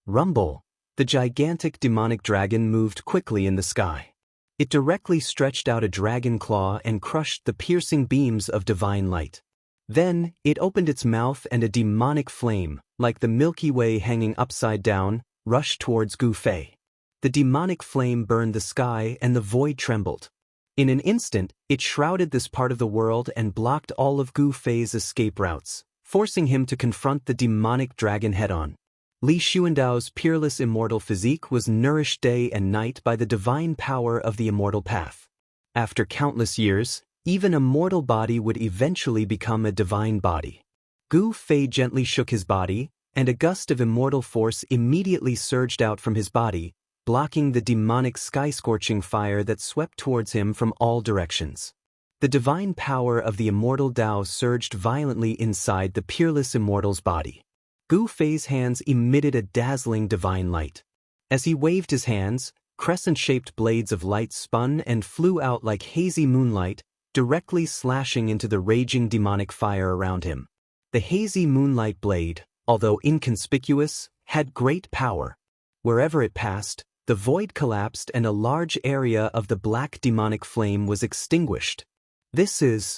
Rumble! The gigantic demonic dragon moved quickly in the sky. It directly stretched out a dragon claw and crushed the piercing beams of divine light. Then, it opened its mouth and a demonic flame, like the Milky Way hanging upside down, rushed towards Gu Fei. The demonic flame burned the sky and the void trembled. In an instant, it shrouded this part of the world and blocked all of Gu Fei's escape routes, forcing him to confront the demonic dragon head-on. Li Xuandao's peerless immortal physique was nourished day and night by the divine power of the immortal path. After countless years, even a mortal body would eventually become a divine body. Gu Fei gently shook his body, and a gust of immortal force immediately surged out from his body, blocking the demonic sky-scorching fire that swept towards him from all directions. The divine power of the immortal Dao surged violently inside the peerless immortal's body. Gu Fei's hands emitted a dazzling divine light. As he waved his hands, crescent-shaped blades of light spun and flew out like hazy moonlight, directly slashing into the raging demonic fire around him. The hazy moonlight blade, although inconspicuous, had great power. Wherever it passed, the void collapsed and a large area of the black demonic flame was extinguished. The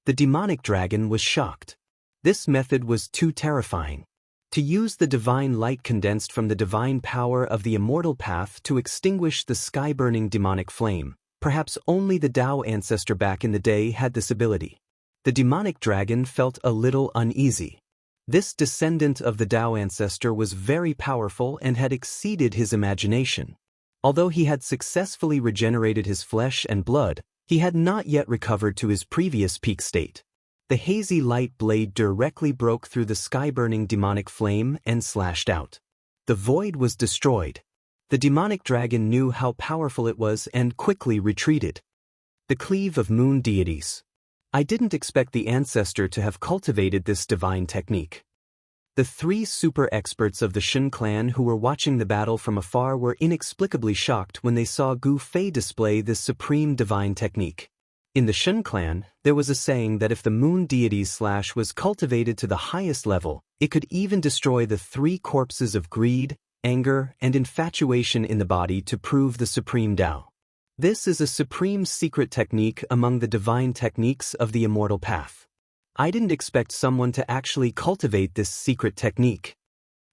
demonic dragon was shocked. This method was too terrifying. To use the divine light condensed from the divine power of the immortal path to extinguish the sky-burning demonic flame, perhaps only the Dao ancestor back in the day had this ability. The demonic dragon felt a little uneasy. This descendant of the Dao ancestor was very powerful and had exceeded his imagination. Although he had successfully regenerated his flesh and blood, he had not yet recovered to his previous peak state. The hazy light blade directly broke through the sky-burning demonic flame and slashed out. The void was destroyed. The demonic dragon knew how powerful it was and quickly retreated. The cleave of moon deities. I didn't expect the ancestor to have cultivated this divine technique. The three super experts of the Shen clan who were watching the battle from afar were inexplicably shocked when they saw Gu Fei display this supreme divine technique. In the Shen clan, there was a saying that if the moon deity's slash was cultivated to the highest level, it could even destroy the three corpses of greed, anger, and infatuation in the body to prove the supreme Tao. This is a supreme secret technique among the divine techniques of the immortal path. I didn't expect someone to actually cultivate this secret technique.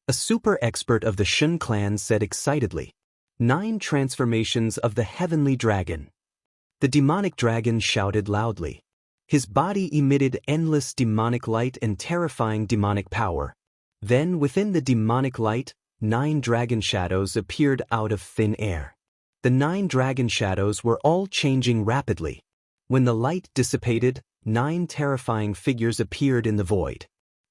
A super expert of the Shen clan said excitedly. 9 transformations of the heavenly dragon. The demonic dragon shouted loudly. His body emitted endless demonic light and terrifying demonic power. Then, within the demonic light, 9 dragon shadows appeared out of thin air. The 9 dragon shadows were all changing rapidly. When the light dissipated, 9 terrifying figures appeared in the void.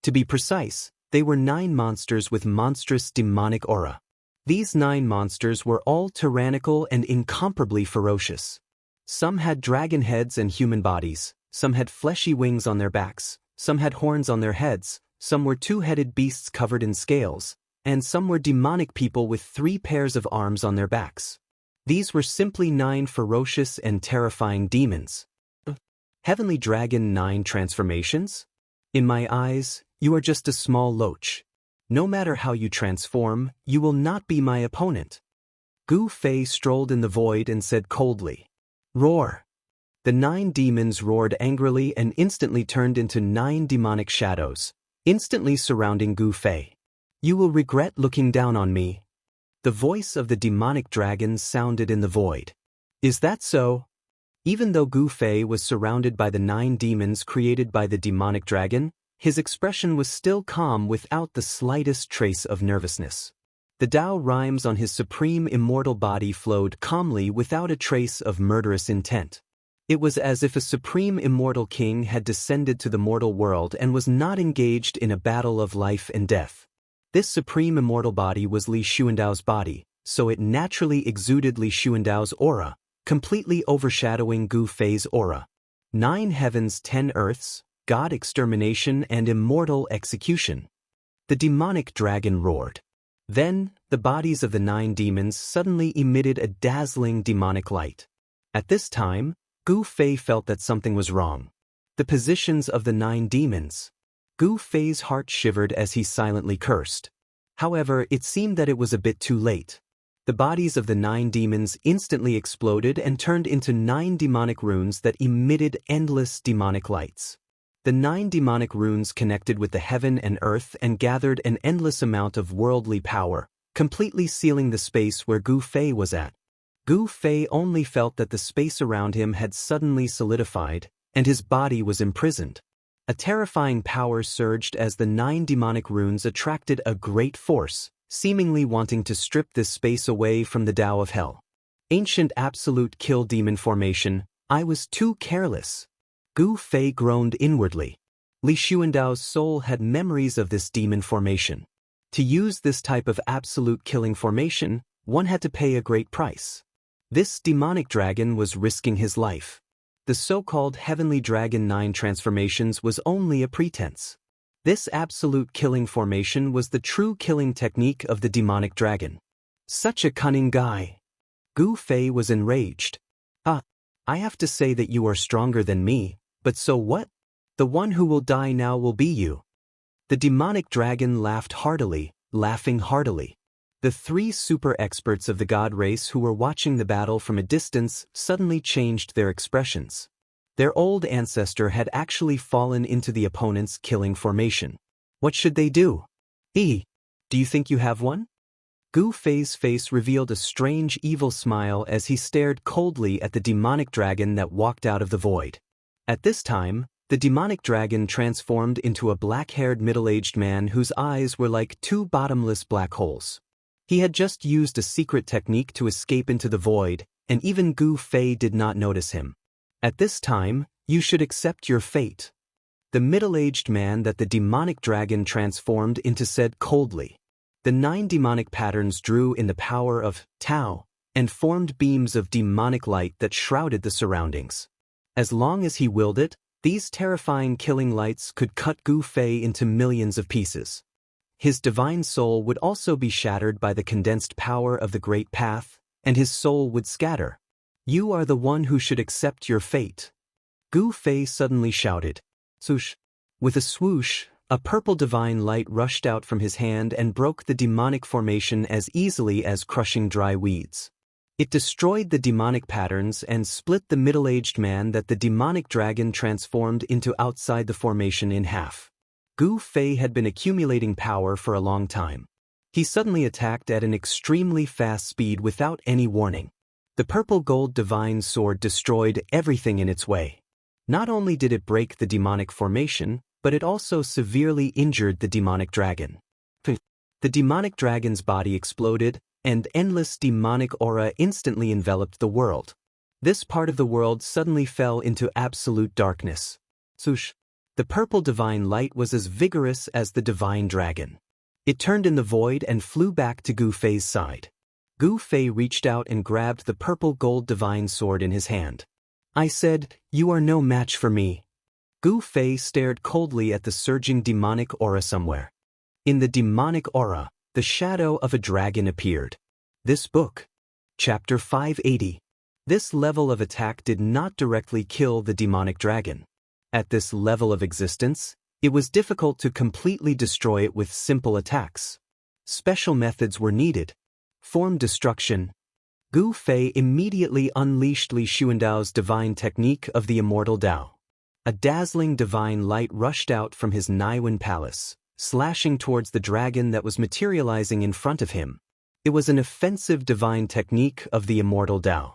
To be precise, they were 9 monsters with monstrous demonic aura. These 9 monsters were all tyrannical and incomparably ferocious. Some had dragon heads and human bodies, some had fleshy wings on their backs, some had horns on their heads, some were 2-headed beasts covered in scales, and some were demonic people with 3 pairs of arms on their backs. These were simply 9 ferocious and terrifying demons. Heavenly Dragon 9 transformations? In my eyes, you are just a small loach. No matter how you transform, you will not be my opponent. Gu Fei strolled in the void and said coldly, "Roar." The 9 demons roared angrily and instantly turned into 9 demonic shadows, instantly surrounding Gu Fei. "You will regret looking down on me." The voice of the demonic dragon sounded in the void. "Is that so?" Even though Gu Fei was surrounded by the 9 demons created by the demonic dragon, his expression was still calm without the slightest trace of nervousness. The Tao rhymes on his supreme immortal body flowed calmly without a trace of murderous intent. It was as if a supreme immortal king had descended to the mortal world and was not engaged in a battle of life and death. This supreme immortal body was Li Xuandao's body, so it naturally exuded Li Xuandao's aura, completely overshadowing Gu Fei's aura. 9 heavens 10 earths, God extermination and immortal execution. The demonic dragon roared. Then, the bodies of the 9 demons suddenly emitted a dazzling demonic light. At this time, Gu Fei felt that something was wrong. The positions of the 9 demons. Gu Fei's heart shivered as he silently cursed. However, it seemed that it was a bit too late. The bodies of the 9 demons instantly exploded and turned into 9 demonic runes that emitted endless demonic lights. The 9 demonic runes connected with the heaven and earth and gathered an endless amount of worldly power, completely sealing the space where Gu Fei was at. Gu Fei only felt that the space around him had suddenly solidified, and his body was imprisoned. A terrifying power surged as the 9 demonic runes attracted a great force, seemingly wanting to strip this space away from the Tao of Hell. Ancient absolute kill demon formation, I was too careless. Gu Fei groaned inwardly. Li Xuandao's soul had memories of this demon formation. To use this type of absolute killing formation, one had to pay a great price. This demonic dragon was risking his life. The so-called Heavenly Dragon 9 transformations was only a pretense. This absolute killing formation was the true killing technique of the demonic dragon. Such a cunning guy. Gu Fei was enraged. I have to say that you are stronger than me, but so what? The one who will die now will be you. The demonic dragon laughed heartily, laughing heartily. The 3 super experts of the god race who were watching the battle from a distance suddenly changed their expressions. Their old ancestor had actually fallen into the opponent's killing formation. What should they do? Do you think you have one? Gu Fei's face revealed a strange evil smile as he stared coldly at the demonic dragon that walked out of the void. At this time, the demonic dragon transformed into a black-haired middle-aged man whose eyes were like 2 bottomless black holes. He had just used a secret technique to escape into the void, and even Gu Fei did not notice him. At this time, you should accept your fate. The middle-aged man that the demonic dragon transformed into said coldly. The 9 demonic patterns drew in the power of Tao and formed beams of demonic light that shrouded the surroundings. As long as he willed it, these terrifying killing lights could cut Gu Fei into millions of pieces. His divine soul would also be shattered by the condensed power of the great path, and his soul would scatter. You are the one who should accept your fate. Gu Fei suddenly shouted. Swoosh. With a swoosh, a purple divine light rushed out from his hand and broke the demonic formation as easily as crushing dry weeds. It destroyed the demonic patterns and split the middle-aged man that the demonic dragon transformed into outside the formation in half. Gu Fei had been accumulating power for a long time. He suddenly attacked at an extremely fast speed without any warning. The purple gold divine sword destroyed everything in its way. Not only did it break the demonic formation, but it also severely injured the demonic dragon. The demonic dragon's body exploded, and endless demonic aura instantly enveloped the world. This part of the world suddenly fell into absolute darkness. Swoosh. The purple divine light was as vigorous as the divine dragon. It turned in the void and flew back to Gu Fei's side. Gu Fei reached out and grabbed the purple gold divine sword in his hand. I said, "You are no match for me." Gu Fei stared coldly at the surging demonic aura somewhere. In the demonic aura, the shadow of a dragon appeared. This book. Chapter 580. This level of attack did not directly kill the demonic dragon. At this level of existence, it was difficult to completely destroy it with simple attacks. Special methods were needed. Form destruction. Gu Fei immediately unleashed Li Xuandao's divine technique of the Immortal Dao. A dazzling divine light rushed out from his Naiwen palace, slashing towards the dragon that was materializing in front of him. It was an offensive divine technique of the Immortal Dao.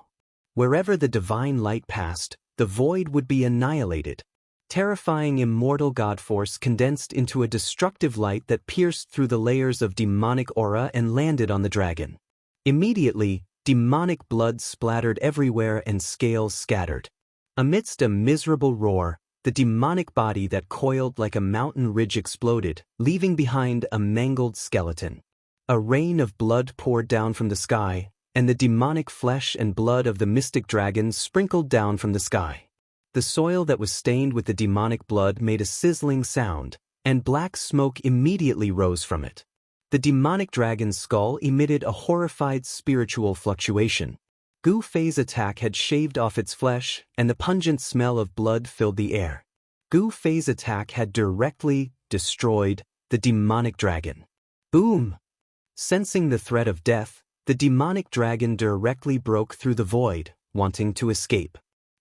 Wherever the divine light passed, the void would be annihilated. Terrifying immortal god force condensed into a destructive light that pierced through the layers of demonic aura and landed on the dragon. Immediately, demonic blood splattered everywhere and scales scattered. Amidst a miserable roar, the demonic body that coiled like a mountain ridge exploded, leaving behind a mangled skeleton. A rain of blood poured down from the sky, and the demonic flesh and blood of the mystic dragon sprinkled down from the sky. The soil that was stained with the demonic blood made a sizzling sound, and black smoke immediately rose from it. The demonic dragon's skull emitted a horrified spiritual fluctuation. Gu Fei's attack had shaved off its flesh, and the pungent smell of blood filled the air. Gu Fei's attack had directly destroyed the demonic dragon. Boom! Sensing the threat of death, the demonic dragon directly broke through the void, wanting to escape.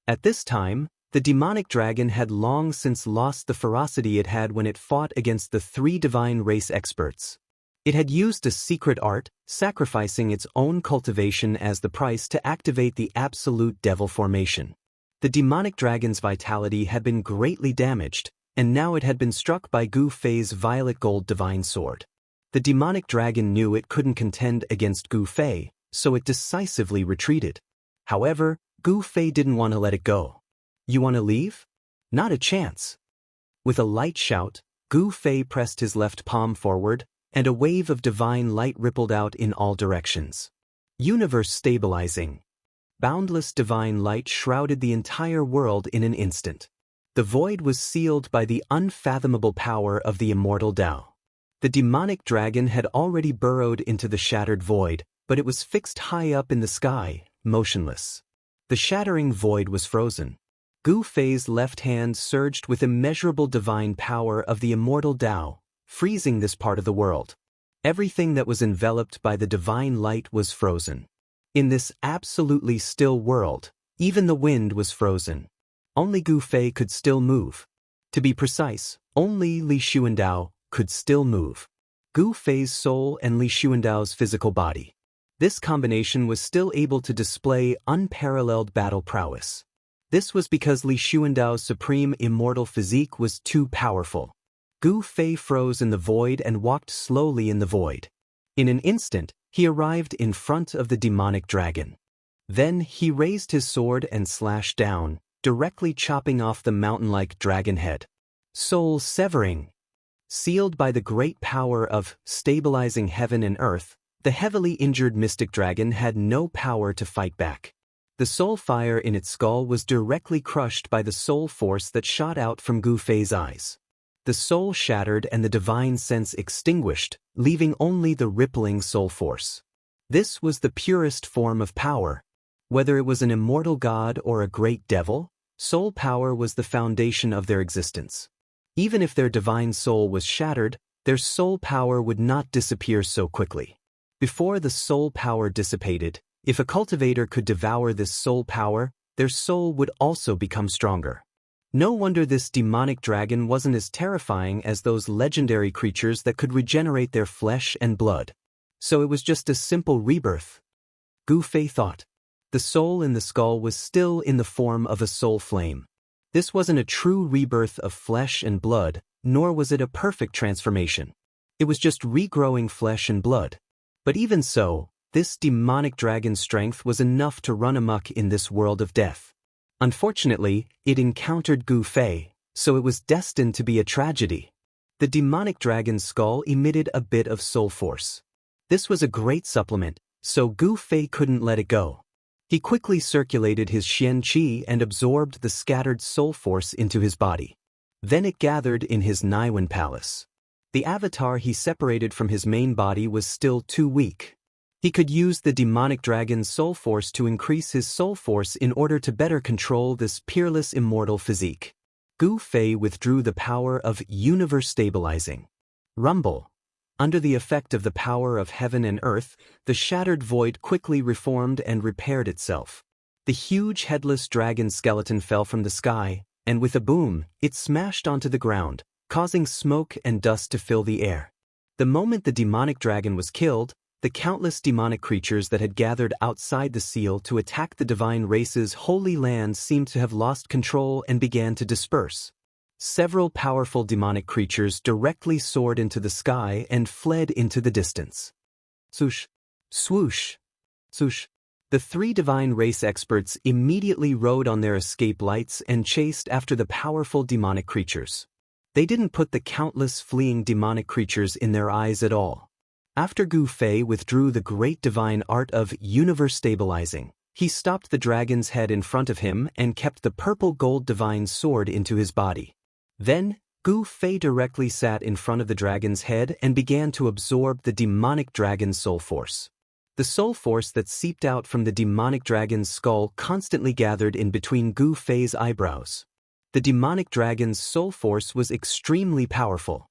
At this time, the demonic dragon had long since lost the ferocity it had when it fought against the three divine race experts. It had used a secret art, sacrificing its own cultivation as the price to activate the absolute devil formation. The demonic dragon's vitality had been greatly damaged, and now it had been struck by Gu Fei's violet gold divine sword. The demonic dragon knew it couldn't contend against Gu Fei, so it decisively retreated. However, Gu Fei didn't want to let it go. You want to leave? Not a chance. With a light shout, Gu Fei pressed his left palm forward, and a wave of divine light rippled out in all directions. Universe stabilizing. Boundless divine light shrouded the entire world in an instant. The void was sealed by the unfathomable power of the Immortal Dao. The demonic dragon had already burrowed into the shattered void, but it was fixed high up in the sky, motionless. The shattering void was frozen. Gu Fei's left hand surged with immeasurable divine power of the Immortal Dao, freezing this part of the world. Everything that was enveloped by the divine light was frozen. In this absolutely still world, even the wind was frozen. Only Gu Fei could still move. To be precise, only Li Xuandao could still move. Gu Fei's soul and Li Xuandao's physical body. This combination was still able to display unparalleled battle prowess. This was because Li Xuandao's supreme immortal physique was too powerful. Gu Fei froze in the void and walked slowly in the void. In an instant, he arrived in front of the demonic dragon. Then he raised his sword and slashed down, directly chopping off the mountain-like dragon head. Soul severing. Sealed by the great power of stabilizing heaven and earth, the heavily injured mystic dragon had no power to fight back. The soul fire in its skull was directly crushed by the soul force that shot out from Gu Fei's eyes. The soul shattered and the divine sense extinguished, leaving only the rippling soul force. This was the purest form of power. Whether it was an immortal god or a great devil, soul power was the foundation of their existence. Even if their divine soul was shattered, their soul power would not disappear so quickly. Before the soul power dissipated, if a cultivator could devour this soul power, their soul would also become stronger. No wonder this demonic dragon wasn't as terrifying as those legendary creatures that could regenerate their flesh and blood. So it was just a simple rebirth. Gu Fei thought. The soul in the skull was still in the form of a soul flame. This wasn't a true rebirth of flesh and blood, nor was it a perfect transformation. It was just regrowing flesh and blood. But even so, this demonic dragon's strength was enough to run amok in this world of death. Unfortunately, it encountered Gu Fei, so it was destined to be a tragedy. The demonic dragon's skull emitted a bit of soul force. This was a great supplement, so Gu Fei couldn't let it go. He quickly circulated his Xian Qi and absorbed the scattered soul force into his body. Then it gathered in his Niwen palace. The avatar he separated from his main body was still too weak. He could use the demonic dragon's soul force to increase his soul force in order to better control this peerless immortal physique. Gu Fei withdrew the power of universe stabilizing. Rumble. Under the effect of the power of heaven and earth, the shattered void quickly reformed and repaired itself. The huge headless dragon skeleton fell from the sky, and with a boom, it smashed onto the ground, causing smoke and dust to fill the air. The moment the demonic dragon was killed, the countless demonic creatures that had gathered outside the seal to attack the divine race's holy land seemed to have lost control and began to disperse. Several powerful demonic creatures directly soared into the sky and fled into the distance. Swoosh, swoosh, swoosh. The three divine race experts immediately rode on their escape lights and chased after the powerful demonic creatures. They didn't put the countless fleeing demonic creatures in their eyes at all. After Gu Fei withdrew the great divine art of universe stabilizing, he stopped the dragon's head in front of him and kept the purple gold divine sword into his body. Then, Gu Fei directly sat in front of the dragon's head and began to absorb the demonic dragon's soul force. The soul force that seeped out from the demonic dragon's skull constantly gathered in between Gu Fei's eyebrows. The demonic dragon's soul force was extremely powerful.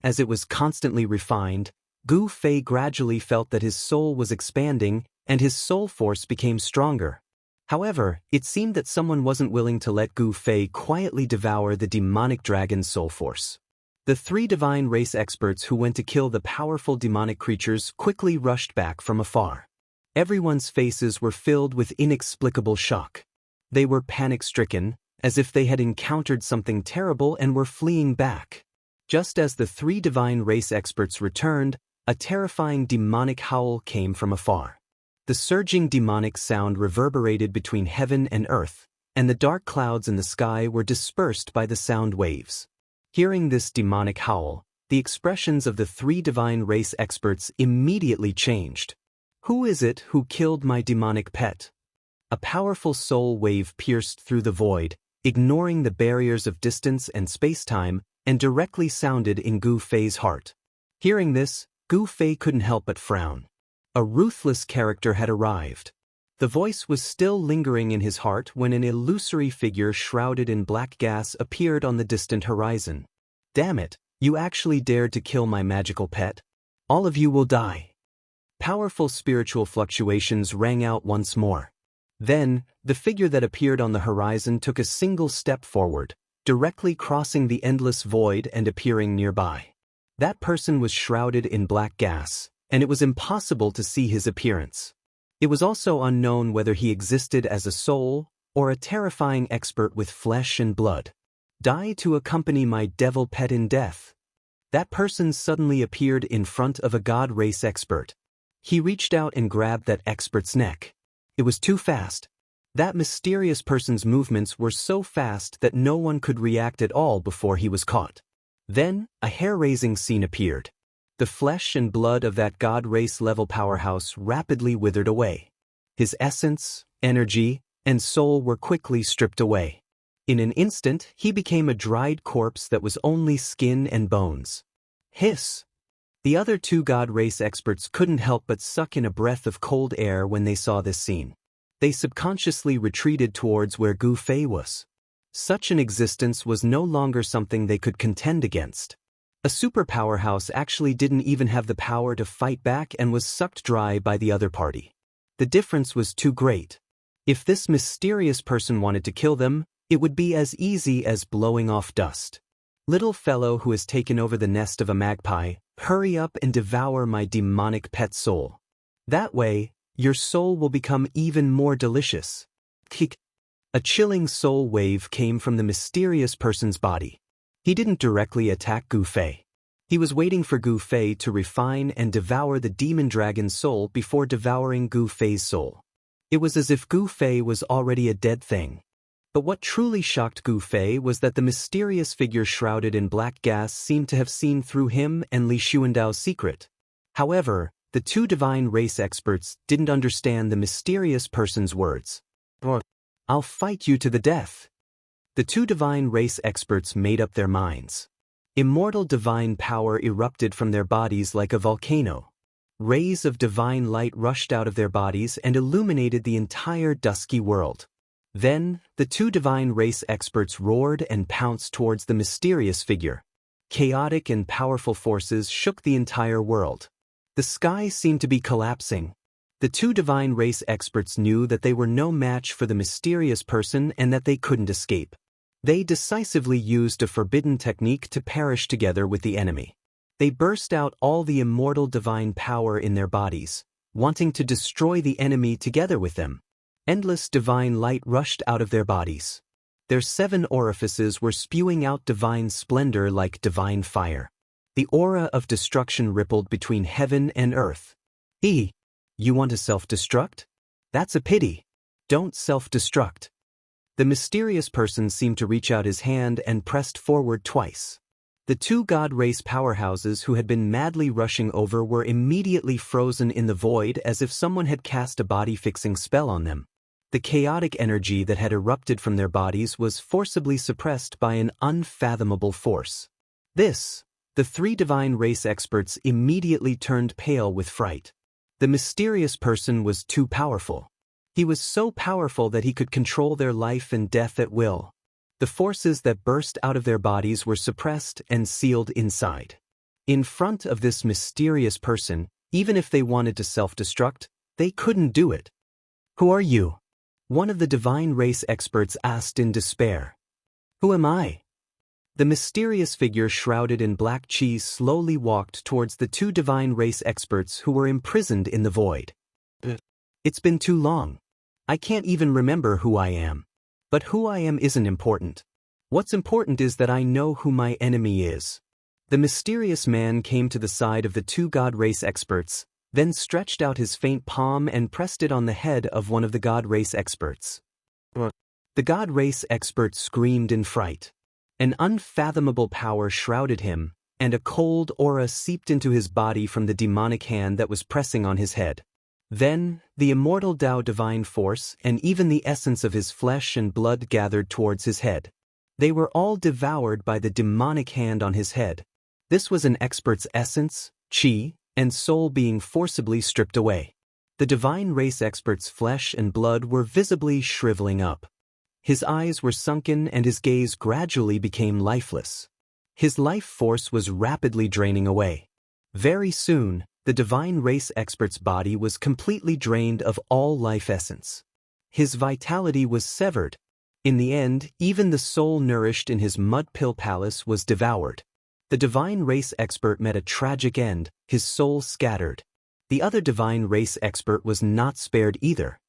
As it was constantly refined, Gu Fei gradually felt that his soul was expanding and his soul force became stronger. However, it seemed that someone wasn't willing to let Gu Fei quietly devour the demonic dragon's soul force. The three divine race experts who went to kill the powerful demonic creatures quickly rushed back from afar. Everyone's faces were filled with inexplicable shock. They were panic-stricken, as if they had encountered something terrible and were fleeing back. Just as the three divine race experts returned, a terrifying demonic howl came from afar. The surging demonic sound reverberated between heaven and earth, and the dark clouds in the sky were dispersed by the sound waves. Hearing this demonic howl, the expressions of the three divine race experts immediately changed. Who is it who killed my demonic pet? A powerful soul wave pierced through the void, ignoring the barriers of distance and space-time, and directly sounded in Gu Fei's heart. Hearing this, Gu Fei couldn't help but frown. A ruthless character had arrived. The voice was still lingering in his heart when an illusory figure shrouded in black gas appeared on the distant horizon. Damn it, you actually dared to kill my magical pet? All of you will die. Powerful spiritual fluctuations rang out once more. Then, the figure that appeared on the horizon took a single step forward, directly crossing the endless void and appearing nearby. That person was shrouded in black gas, and it was impossible to see his appearance. It was also unknown whether he existed as a soul or a terrifying expert with flesh and blood. Die to accompany my devil pet in death. That person suddenly appeared in front of a god race expert. He reached out and grabbed that expert's neck. It was too fast. That mysterious person's movements were so fast that no one could react at all before he was caught. Then, a hair-raising scene appeared. The flesh and blood of that god race level powerhouse rapidly withered away. His essence, energy, and soul were quickly stripped away. In an instant, he became a dried corpse that was only skin and bones. Hiss! The other two god race experts couldn't help but suck in a breath of cold air when they saw this scene. They subconsciously retreated towards where Gu Fei was. Such an existence was no longer something they could contend against. A superpowerhouse actually didn't even have the power to fight back and was sucked dry by the other party. The difference was too great. If this mysterious person wanted to kill them, it would be as easy as blowing off dust. Little fellow who has taken over the nest of a magpie, hurry up and devour my demonic pet soul. That way, your soul will become even more delicious. Kick. A chilling soul wave came from the mysterious person's body. He didn't directly attack Gu Fei. He was waiting for Gu Fei to refine and devour the demon dragon's soul before devouring Gu Fei's soul. It was as if Gu Fei was already a dead thing. But what truly shocked Gu Fei was that the mysterious figure shrouded in black gas seemed to have seen through him and Li Xuandao's secret. However, the two divine race experts didn't understand the mysterious person's words. "I'll fight you to the death." The two divine race experts made up their minds. Immortal divine power erupted from their bodies like a volcano. Rays of divine light rushed out of their bodies and illuminated the entire dusky world. Then, the two divine race experts roared and pounced towards the mysterious figure. Chaotic and powerful forces shook the entire world. The sky seemed to be collapsing. The two divine race experts knew that they were no match for the mysterious person and that they couldn't escape. They decisively used a forbidden technique to perish together with the enemy. They burst out all the immortal divine power in their bodies, wanting to destroy the enemy together with them. Endless divine light rushed out of their bodies. Their 7 orifices were spewing out divine splendor like divine fire. The aura of destruction rippled between heaven and earth. You want to self-destruct? That's a pity. Don't self-destruct. The mysterious person seemed to reach out his hand and pressed forward twice. The two god race powerhouses who had been madly rushing over were immediately frozen in the void as if someone had cast a body-fixing spell on them. The chaotic energy that had erupted from their bodies was forcibly suppressed by an unfathomable force. The 3 divine race experts immediately turned pale with fright. The mysterious person was too powerful. He was so powerful that he could control their life and death at will. The forces that burst out of their bodies were suppressed and sealed inside. In front of this mysterious person, even if they wanted to self-destruct, they couldn't do it. "Who are you?" one of the divine race experts asked in despair. "Who am I?" The mysterious figure shrouded in black cheese slowly walked towards the two divine race experts who were imprisoned in the void. "It's been too long. I can't even remember who I am. But who I am isn't important. What's important is that I know who my enemy is." The mysterious man came to the side of the two god race experts, then stretched out his faint palm and pressed it on the head of one of the god race experts. The god race expert screamed in fright. An unfathomable power shrouded him, and a cold aura seeped into his body from the demonic hand that was pressing on his head. Then, the immortal Tao divine force and even the essence of his flesh and blood gathered towards his head. They were all devoured by the demonic hand on his head. This was an expert's essence, chi, and soul being forcibly stripped away. The divine race expert's flesh and blood were visibly shriveling up. His eyes were sunken and his gaze gradually became lifeless. His life force was rapidly draining away. Very soon, the divine race expert's body was completely drained of all life essence. His vitality was severed. In the end, even the soul nourished in his mud pill palace was devoured. The divine race expert met a tragic end, his soul scattered. The other divine race expert was not spared either.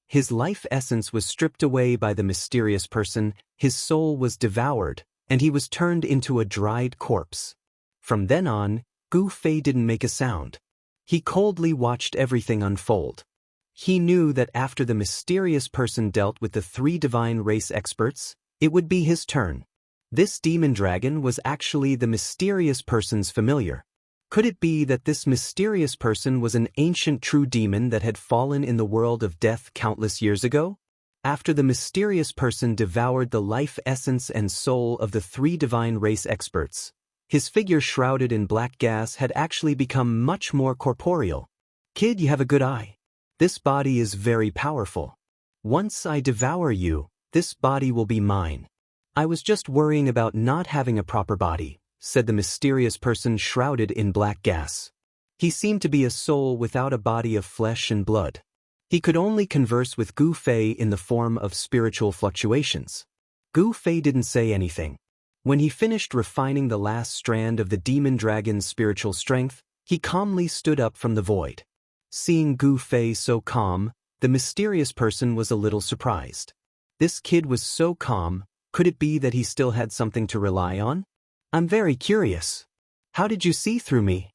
His life essence was stripped away by the mysterious person, his soul was devoured, and he was turned into a dried corpse. From then on, Gu Fei didn't make a sound. He coldly watched everything unfold. He knew that after the mysterious person dealt with the 3 divine race experts, it would be his turn. This demon dragon was actually the mysterious person's familiar. Could it be that this mysterious person was an ancient true demon that had fallen in the world of death countless years ago? After the mysterious person devoured the life essence and soul of the 3 divine race experts, his figure shrouded in black gas had actually become much more corporeal. Kid, you have a good eye. This body is very powerful. Once I devour you, this body will be mine. I was just worrying about not having a proper body, said the mysterious person shrouded in black gas. He seemed to be a soul without a body of flesh and blood. He could only converse with Gu Fei in the form of spiritual fluctuations. Gu Fei didn't say anything. When he finished refining the last strand of the demon dragon's spiritual strength, he calmly stood up from the void. Seeing Gu Fei so calm, the mysterious person was a little surprised. This kid was so calm, could it be that he still had something to rely on? I'm very curious. How did you see through me?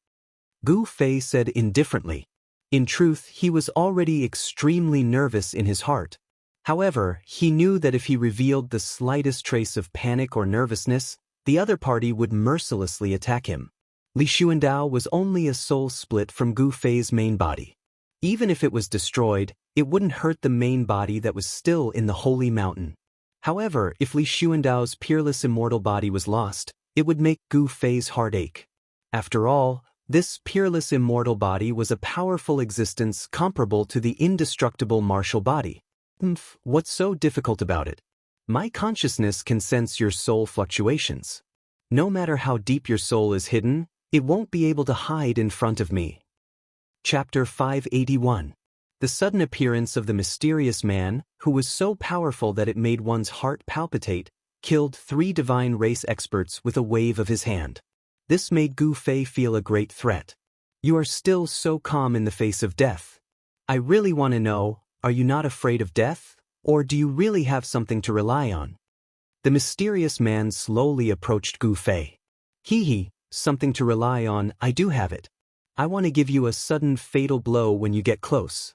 Gu Fei said indifferently. In truth, he was already extremely nervous in his heart. However, he knew that if he revealed the slightest trace of panic or nervousness, the other party would mercilessly attack him. Li Xuandao was only a soul split from Gu Fei's main body. Even if it was destroyed, it wouldn't hurt the main body that was still in the holy mountain. However, if Li Xuandao's peerless immortal body was lost, it would make Gu Fei's heart ache. After all, this peerless immortal body was a powerful existence comparable to the indestructible martial body. What's so difficult about it? My consciousness can sense your soul fluctuations. No matter how deep your soul is hidden, it won't be able to hide in front of me. Chapter 581. The sudden appearance of the mysterious man, who was so powerful that it made one's heart palpitate, killed 3 divine race experts with a wave of his hand. This made Gu Fei feel a great threat. You are still so calm in the face of death. I really want to know, are you not afraid of death, or do you really have something to rely on? The mysterious man slowly approached Gu Fei. Hee, something to rely on, I do have it. I want to give you a sudden fatal blow when you get close.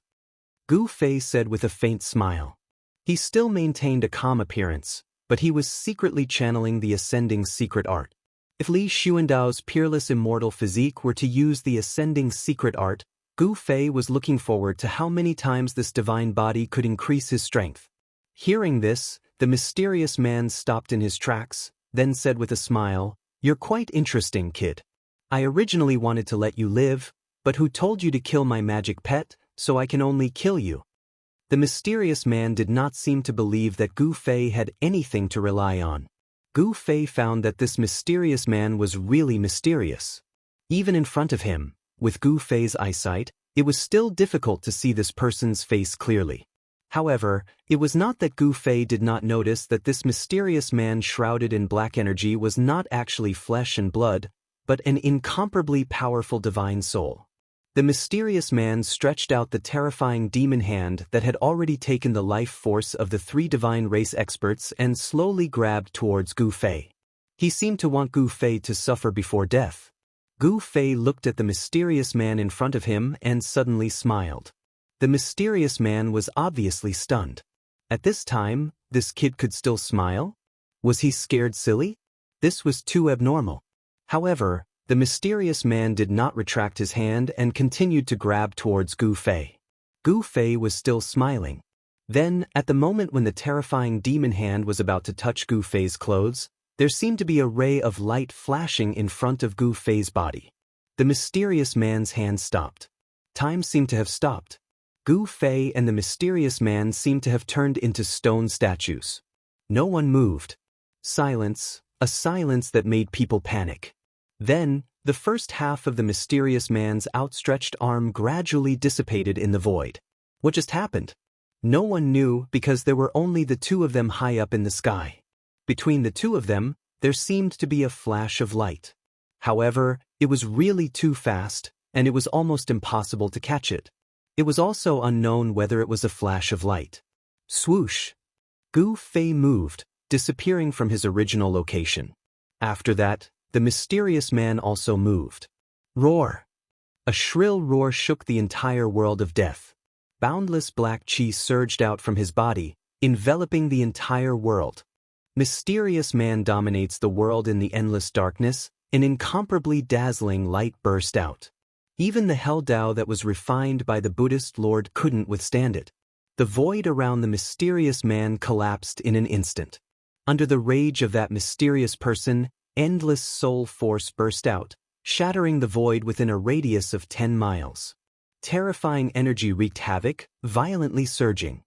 Gu Fei said with a faint smile. He still maintained a calm appearance, but he was secretly channeling the ascending secret art. If Li Xuandao's peerless immortal physique were to use the ascending secret art, Gu Fei was looking forward to how many times this divine body could increase his strength. Hearing this, the mysterious man stopped in his tracks, then said with a smile, You're quite interesting, kid. I originally wanted to let you live, but who told you to kill my magic pet, so I can only kill you? The mysterious man did not seem to believe that Gu Fei had anything to rely on. Gu Fei found that this mysterious man was really mysterious. Even in front of him, with Gu Fei's eyesight, it was still difficult to see this person's face clearly. However, it was not that Gu Fei did not notice that this mysterious man shrouded in black energy was not actually flesh and blood, but an incomparably powerful divine soul. The mysterious man stretched out the terrifying demon hand that had already taken the life force of the 3 divine race experts and slowly grabbed towards Gu Fei. He seemed to want Gu Fei to suffer before death. Gu Fei looked at the mysterious man in front of him and suddenly smiled. The mysterious man was obviously stunned. At this time, this kid could still smile? Was he scared silly? This was too abnormal. However, the mysterious man did not retract his hand and continued to grab towards Gu Fei. Gu Fei was still smiling. Then, at the moment when the terrifying demon hand was about to touch Gu Fei's clothes, there seemed to be a ray of light flashing in front of Gu Fei's body. The mysterious man's hand stopped. Time seemed to have stopped. Gu Fei and the mysterious man seemed to have turned into stone statues. No one moved. Silence, a silence that made people panic. Then, the first half of the mysterious man's outstretched arm gradually dissipated in the void. What just happened? No one knew because there were only the 2 of them high up in the sky. Between the 2 of them, there seemed to be a flash of light. However, it was really too fast, and it was almost impossible to catch it. It was also unknown whether it was a flash of light. Swoosh! Gu Fei moved, disappearing from his original location. After that, the mysterious man also moved. Roar! A shrill roar shook the entire world of death. Boundless black chi surged out from his body, enveloping the entire world. Mysterious man dominates the world in the endless darkness, an incomparably dazzling light burst out. Even the hell Tao that was refined by the Buddhist Lord couldn't withstand it. The void around the mysterious man collapsed in an instant. Under the rage of that mysterious person, endless soul force burst out, shattering the void within a radius of 10 miles. Terrifying energy wreaked havoc, violently surging.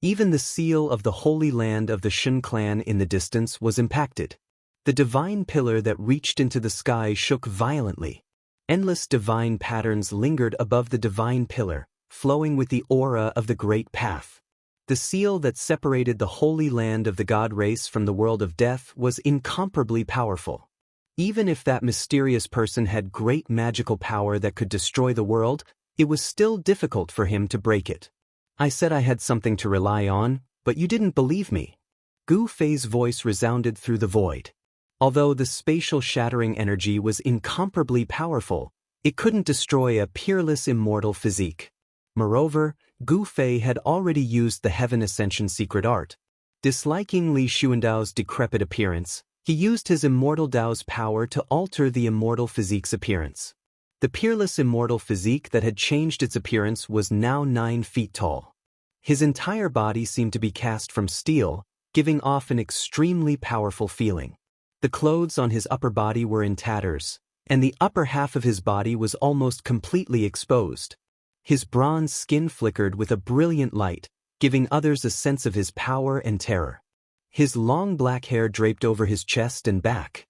Even the seal of the holy land of the Shen clan in the distance was impacted. The divine pillar that reached into the sky shook violently. Endless divine patterns lingered above the divine pillar, flowing with the aura of the great path. The seal that separated the holy land of the god race from the world of death was incomparably powerful. Even if that mysterious person had great magical power that could destroy the world, it was still difficult for him to break it. I said I had something to rely on, but you didn't believe me. Gu Fei's voice resounded through the void. Although the spatial shattering energy was incomparably powerful, it couldn't destroy a peerless immortal physique. Moreover, Gu Fei had already used the Heaven Ascension secret art. Disliking Li Xuandao's decrepit appearance, he used his immortal Dao's power to alter the immortal physique's appearance. The peerless immortal physique that had changed its appearance was now 9 feet tall. His entire body seemed to be cast from steel, giving off an extremely powerful feeling. The clothes on his upper body were in tatters, and the upper half of his body was almost completely exposed. His bronze skin flickered with a brilliant light, giving others a sense of his power and terror. His long black hair draped over his chest and back.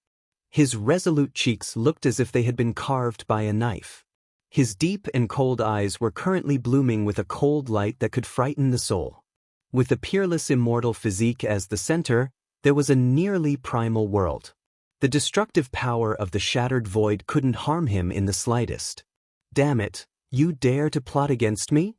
His resolute cheeks looked as if they had been carved by a knife. His deep and cold eyes were currently blooming with a cold light that could frighten the soul. With the peerless immortal physique as the center, there was a nearly primal world. The destructive power of the shattered void couldn't harm him in the slightest. Damn it, you dare to plot against me?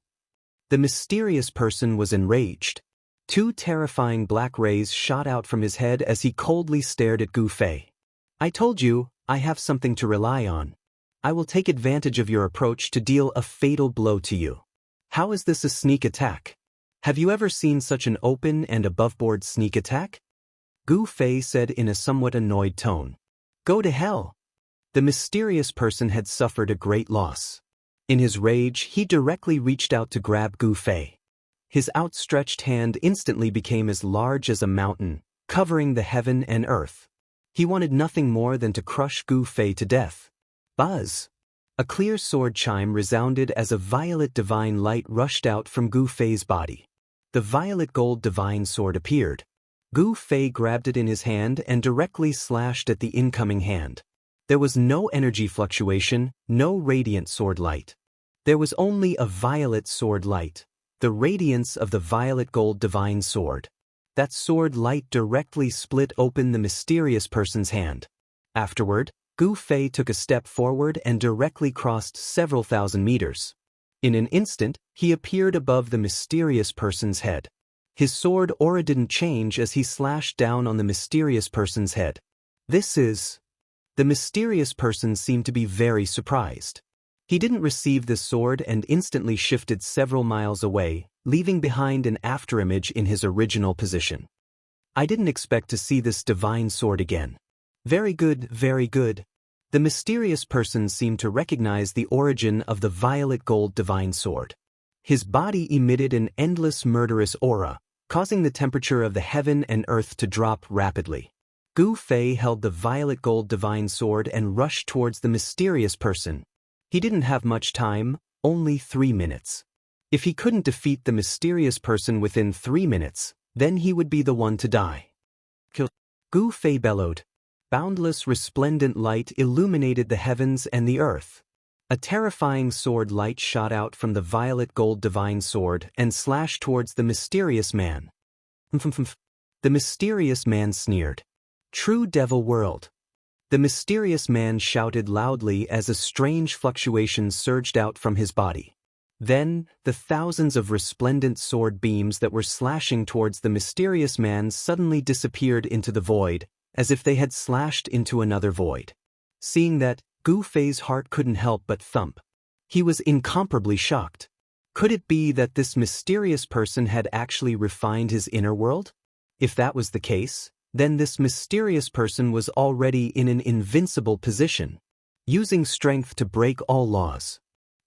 The mysterious person was enraged. 2 terrifying black rays shot out from his head as he coldly stared at Gu Fei. I told you, I have something to rely on. I will take advantage of your approach to deal a fatal blow to you. How is this a sneak attack? Have you ever seen such an open and aboveboard sneak attack? Gu Fei said in a somewhat annoyed tone. Go to hell. The mysterious person had suffered a great loss. In his rage, he directly reached out to grab Gu Fei. His outstretched hand instantly became as large as a mountain, covering the heaven and earth. He wanted nothing more than to crush Gu Fei to death. Buzz! A clear sword chime resounded as a violet divine light rushed out from Gu Fei's body. The violet gold divine sword appeared. Gu Fei grabbed it in his hand and directly slashed at the incoming hand. There was no energy fluctuation, no radiant sword light. There was only a violet sword light, the radiance of the violet gold divine sword. That sword light directly split open the mysterious person's hand. Afterward, Gu Fei took a step forward and directly crossed several thousand meters. In an instant, he appeared above the mysterious person's head. His sword aura didn't change as he slashed down on the mysterious person's head. This is... The mysterious person seemed to be very surprised. He didn't receive this sword and instantly shifted several miles away, leaving behind an afterimage in his original position. I didn't expect to see this divine sword again. Very good, very good. The mysterious person seemed to recognize the origin of the violet gold divine sword. His body emitted an endless murderous aura, causing the temperature of the heaven and earth to drop rapidly. Gu Fei held the violet gold divine sword and rushed towards the mysterious person. He didn't have much time, only 3 minutes. If he couldn't defeat the mysterious person within 3 minutes, then he would be the one to die. Kill! Gu Fei bellowed. Boundless resplendent light illuminated the heavens and the earth. A terrifying sword light shot out from the violet gold divine sword and slashed towards the mysterious man. The mysterious man sneered. True devil world. The mysterious man shouted loudly as a strange fluctuation surged out from his body. Then, the thousands of resplendent sword beams that were slashing towards the mysterious man suddenly disappeared into the void, as if they had slashed into another void. Seeing that, Gu Fei's heart couldn't help but thump. He was incomparably shocked. Could it be that this mysterious person had actually refined his inner world? If that was the case, then this mysterious person was already in an invincible position, using strength to break all laws.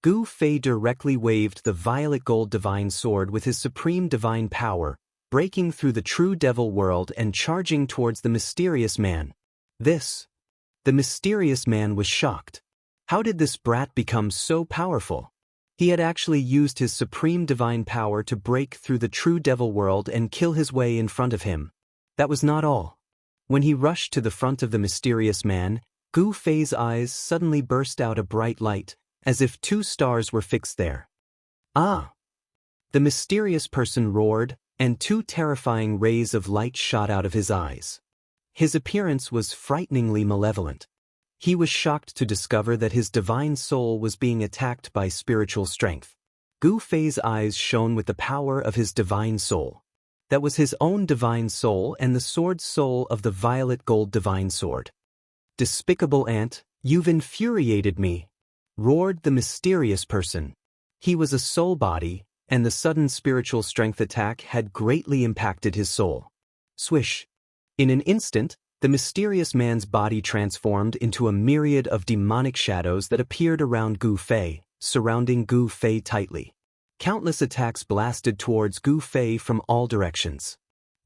Gu Fei directly waved the violet gold divine sword with his supreme divine power, breaking through the true devil world and charging towards the mysterious man. The mysterious man was shocked. How did this brat become so powerful? He had actually used his supreme divine power to break through the true devil world and kill his way in front of him. That was not all. When he rushed to the front of the mysterious man, Gu Fei's eyes suddenly burst out a bright light, as if two stars were fixed there. Ah! The mysterious person roared, and two terrifying rays of light shot out of his eyes. His appearance was frighteningly malevolent. He was shocked to discover that his divine soul was being attacked by spiritual strength. Gu Fei's eyes shone with the power of his divine soul. That was his own divine soul and the sword soul of the violet gold divine sword. "Despicable ant, you've infuriated me," roared the mysterious person. He was a soul body, and the sudden spiritual strength attack had greatly impacted his soul. Swish! In an instant, the mysterious man's body transformed into a myriad of demonic shadows that appeared around Gu Fei, surrounding Gu Fei tightly. Countless attacks blasted towards Gu Fei from all directions.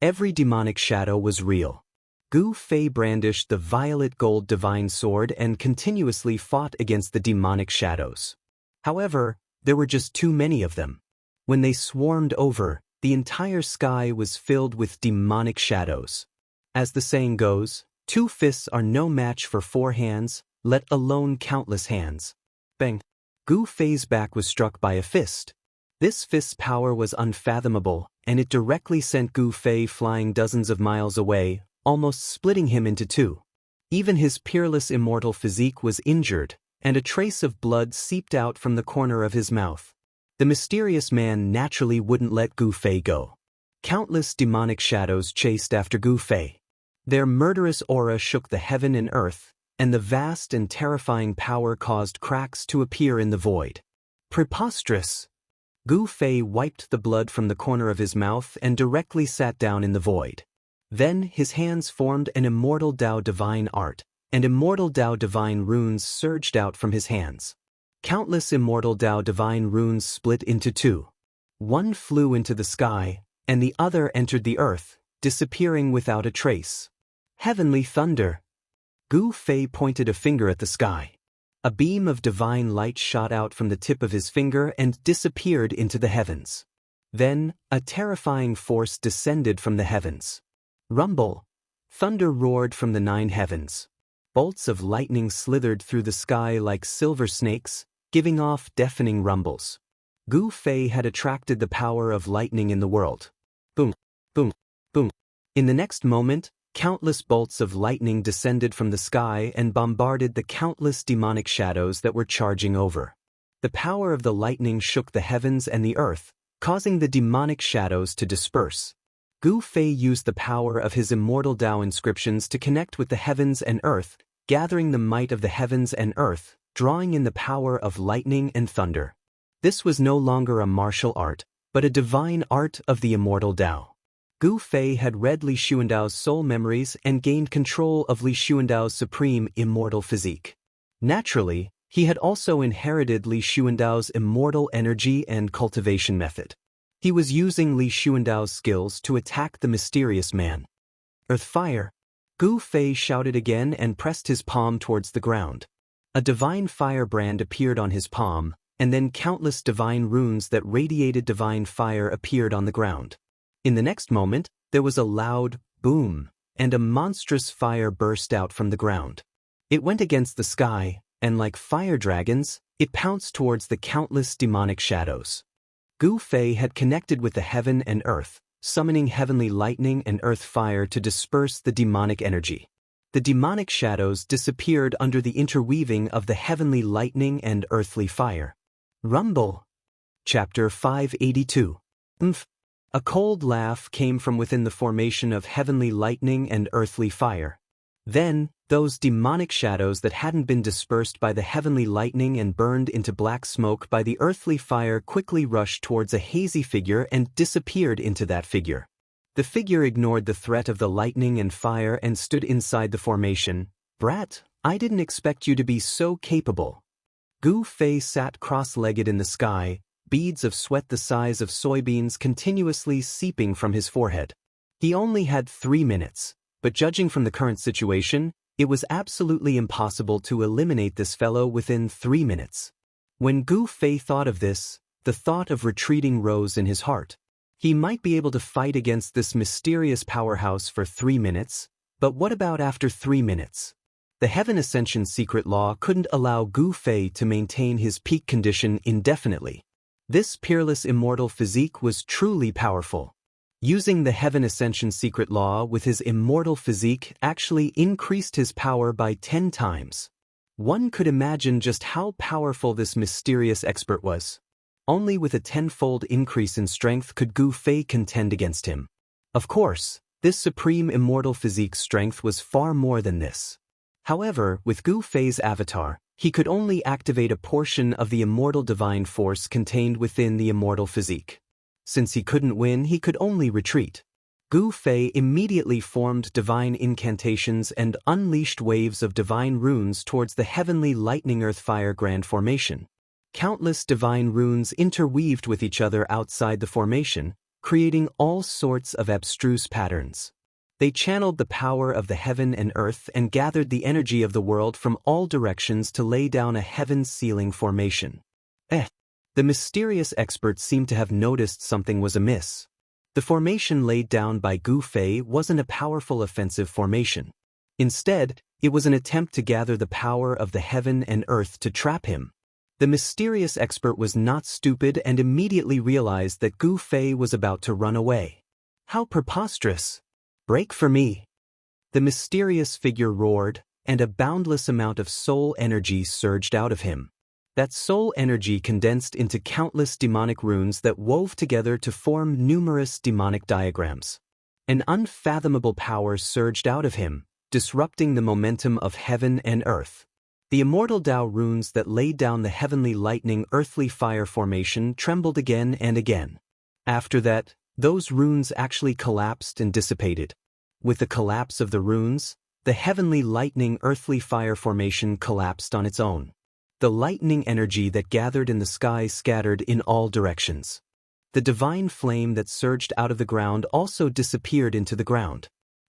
Every demonic shadow was real. Gu Fei brandished the violet gold divine sword and continuously fought against the demonic shadows. However, there were just too many of them. When they swarmed over, the entire sky was filled with demonic shadows. As the saying goes, 2 fists are no match for 4 hands, let alone countless hands. Bang! Gu Fei's back was struck by a fist. This fist's power was unfathomable, and it directly sent Gu Fei flying dozens of miles away, almost splitting him into 2. Even his peerless immortal physique was injured, and a trace of blood seeped out from the corner of his mouth. The mysterious man naturally wouldn't let Gu Fei go. Countless demonic shadows chased after Gu Fei. Their murderous aura shook the heaven and earth, and the vast and terrifying power caused cracks to appear in the void. Preposterous! Gu Fei wiped the blood from the corner of his mouth and directly sat down in the void. Then his hands formed an immortal Dao divine art, and immortal Dao divine runes surged out from his hands. Countless immortal Dao divine runes split into 2. One flew into the sky, and the other entered the earth, disappearing without a trace. Heavenly thunder! Gu Fei pointed a finger at the sky. A beam of divine light shot out from the tip of his finger and disappeared into the heavens. Then, a terrifying force descended from the heavens. Rumble! Thunder roared from the 9 heavens. Bolts of lightning slithered through the sky like silver snakes, giving off deafening rumbles. Gu Fei had attracted the power of lightning in the world. Boom! Boom! Boom! In the next moment, countless bolts of lightning descended from the sky and bombarded the countless demonic shadows that were charging over. The power of the lightning shook the heavens and the earth, causing the demonic shadows to disperse. Gu Fei used the power of his immortal Dao inscriptions to connect with the heavens and earth, gathering the might of the heavens and earth, drawing in the power of lightning and thunder. This was no longer a martial art, but a divine art of the immortal Dao. Gu Fei had read Li Xuandao's soul memories and gained control of Li Xuandao's supreme immortal physique. Naturally, he had also inherited Li Xuandao's immortal energy and cultivation method. He was using Li Xuandao's skills to attack the mysterious man. Earth fire! Gu Fei shouted again and pressed his palm towards the ground. A divine firebrand appeared on his palm, and then countless divine runes that radiated divine fire appeared on the ground. In the next moment, there was a loud boom, and a monstrous fire burst out from the ground. It went against the sky, and like fire dragons, it pounced towards the countless demonic shadows. Gu Fei had connected with the heaven and earth, summoning heavenly lightning and earth fire to disperse the demonic energy. The demonic shadows disappeared under the interweaving of the heavenly lightning and earthly fire. Rumble! Chapter 582. A cold laugh came from within the formation of heavenly lightning and earthly fire. Then, those demonic shadows that hadn't been dispersed by the heavenly lightning and burned into black smoke by the earthly fire quickly rushed towards a hazy figure and disappeared into that figure. The figure ignored the threat of the lightning and fire and stood inside the formation. "Brat, I didn't expect you to be so capable." Gu Fei sat cross-legged in the sky, beads of sweat the size of soybeans continuously seeping from his forehead. He only had 3 minutes, but judging from the current situation, it was absolutely impossible to eliminate this fellow within 3 minutes. When Gu Fei thought of this, the thought of retreating rose in his heart. He might be able to fight against this mysterious powerhouse for 3 minutes, but what about after 3 minutes? The Heaven Ascension secret law couldn't allow Gu Fei to maintain his peak condition indefinitely. This peerless immortal physique was truly powerful. Using the Heaven Ascension secret law with his immortal physique actually increased his power by 10 times. One could imagine just how powerful this mysterious expert was. Only with a 10-fold increase in strength could Gu Fei contend against him. Of course, this supreme immortal physique strength was far more than this. However, with Gu Fei's avatar, he could only activate a portion of the immortal divine force contained within the immortal physique. Since he couldn't win, he could only retreat. Gu Fei immediately formed divine incantations and unleashed waves of divine runes towards the heavenly lightning earth fire grand formation. Countless divine runes interweaved with each other outside the formation, creating all sorts of abstruse patterns. They channeled the power of the heaven and earth and gathered the energy of the world from all directions to lay down a heaven-sealing formation. The mysterious expert seemed to have noticed something was amiss. The formation laid down by Gu Fei wasn't a powerful offensive formation. Instead, it was an attempt to gather the power of the heaven and earth to trap him. The mysterious expert was not stupid and immediately realized that Gu Fei was about to run away. How preposterous! Break for me! The mysterious figure roared, and a boundless amount of soul energy surged out of him. That soul energy condensed into countless demonic runes that wove together to form numerous demonic diagrams. An unfathomable power surged out of him, disrupting the momentum of heaven and earth. The immortal Tao runes that laid down the heavenly lightning earthly fire formation trembled again and again. After that, those runes actually collapsed and dissipated. With the collapse of the runes, the heavenly lightning earthly fire formation collapsed on its own. The lightning energy that gathered in the sky scattered in all directions. The divine flame that surged out of the ground also disappeared into the ground.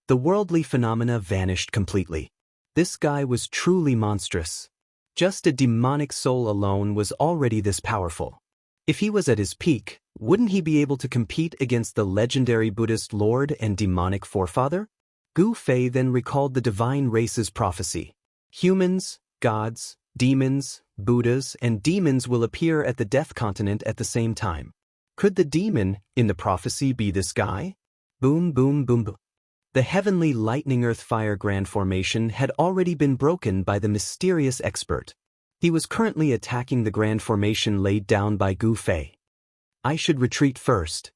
The worldly phenomena vanished completely. This guy was truly monstrous. Just a demonic soul alone was already this powerful. If he was at his peak, wouldn't he be able to compete against the legendary Buddhist lord and demonic forefather? Gu Fei then recalled the divine race's prophecy. Humans, gods, demons, Buddhas, and demons will appear at the Death Continent at the same time. Could the demon in the prophecy be this guy? Boom, boom, boom, boom. The heavenly lightning earth fire grand formation had already been broken by the mysterious expert. He was currently attacking the grand formation laid down by Gu Fei. I should retreat first.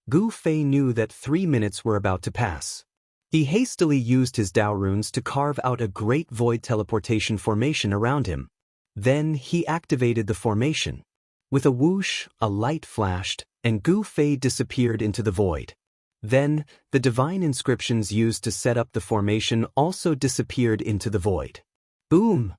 Gu Fei knew that 3 minutes were about to pass. He hastily used his Tao runes to carve out a great void teleportation formation around him. Then he activated the formation. With a whoosh, a light flashed, and Gu Fei disappeared into the void. Then, the divine inscriptions used to set up the formation also disappeared into the void. Boom!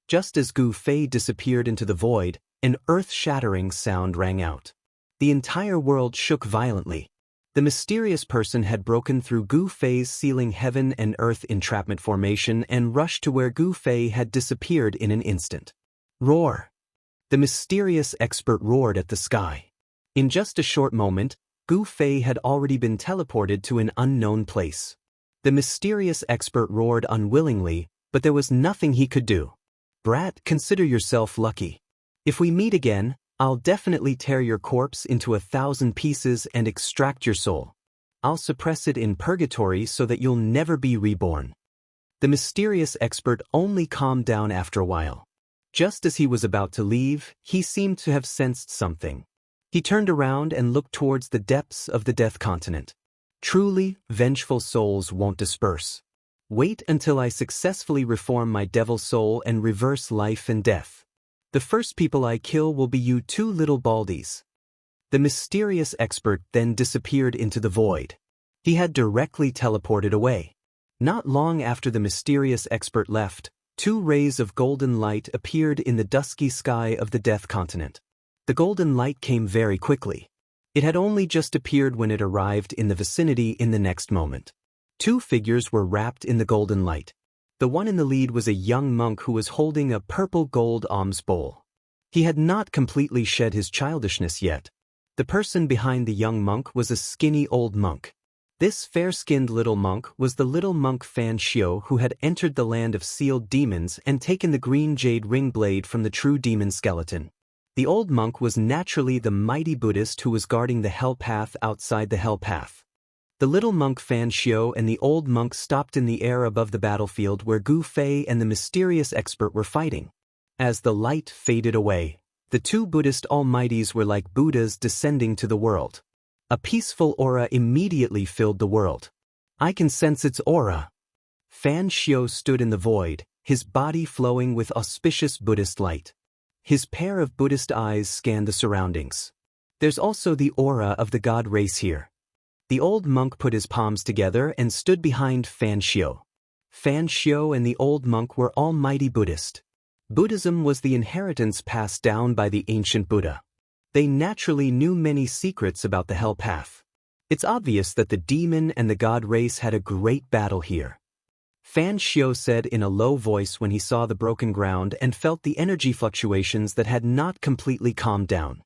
Just as Gu Fei disappeared into the void, an earth-shattering sound rang out. The entire world shook violently. The mysterious person had broken through Gu Fei's sealing heaven and earth entrapment formation and rushed to where Gu Fei had disappeared in an instant. Roar! The mysterious expert roared at the sky. In just a short moment, Gu Fei had already been teleported to an unknown place. The mysterious expert roared unwillingly, but there was nothing he could do. Brat, consider yourself lucky. If we meet again, I'll definitely tear your corpse into 1,000 pieces and extract your soul. I'll suppress it in purgatory so that you'll never be reborn. The mysterious expert only calmed down after a while. Just as he was about to leave, he seemed to have sensed something. He turned around and looked towards the depths of the Death Continent. Truly, vengeful souls won't disperse. Wait until I successfully reform my devil soul and reverse life and death. The first people I kill will be you two little baldies. The mysterious expert then disappeared into the void. He had directly teleported away. Not long after the mysterious expert left, Two rays of golden light appeared in the dusky sky of the Death Continent. The golden light came very quickly. It had only just appeared when it arrived in the vicinity in the next moment. Two figures were wrapped in the golden light. The one in the lead was a young monk who was holding a purple gold alms bowl. He had not completely shed his childishness yet. The person behind the young monk was a skinny old monk. This fair-skinned little monk was the little monk Fan Xiu who had entered the land of sealed demons and taken the green jade ring blade from the true demon skeleton. The old monk was naturally the mighty Buddhist who was guarding the hell path outside the hell path. The little monk Fan Xiu and the old monk stopped in the air above the battlefield where Gu Fei and the mysterious expert were fighting. As the light faded away, the two Buddhist almighties were like Buddhas descending to the world. A peaceful aura immediately filled the world. I can sense its aura. Fan Xiu stood in the void, his body flowing with auspicious Buddhist light. His pair of Buddhist eyes scanned the surroundings. There's also the aura of the god race here. The old monk put his palms together and stood behind Fan Xiu. Fan Xiu and the old monk were almighty Buddhist. Buddhism was the inheritance passed down by the ancient Buddha. They naturally knew many secrets about the hell path. It's obvious that the demon and the god race had a great battle here. Fan Xiu said in a low voice when he saw the broken ground and felt the energy fluctuations that had not completely calmed down.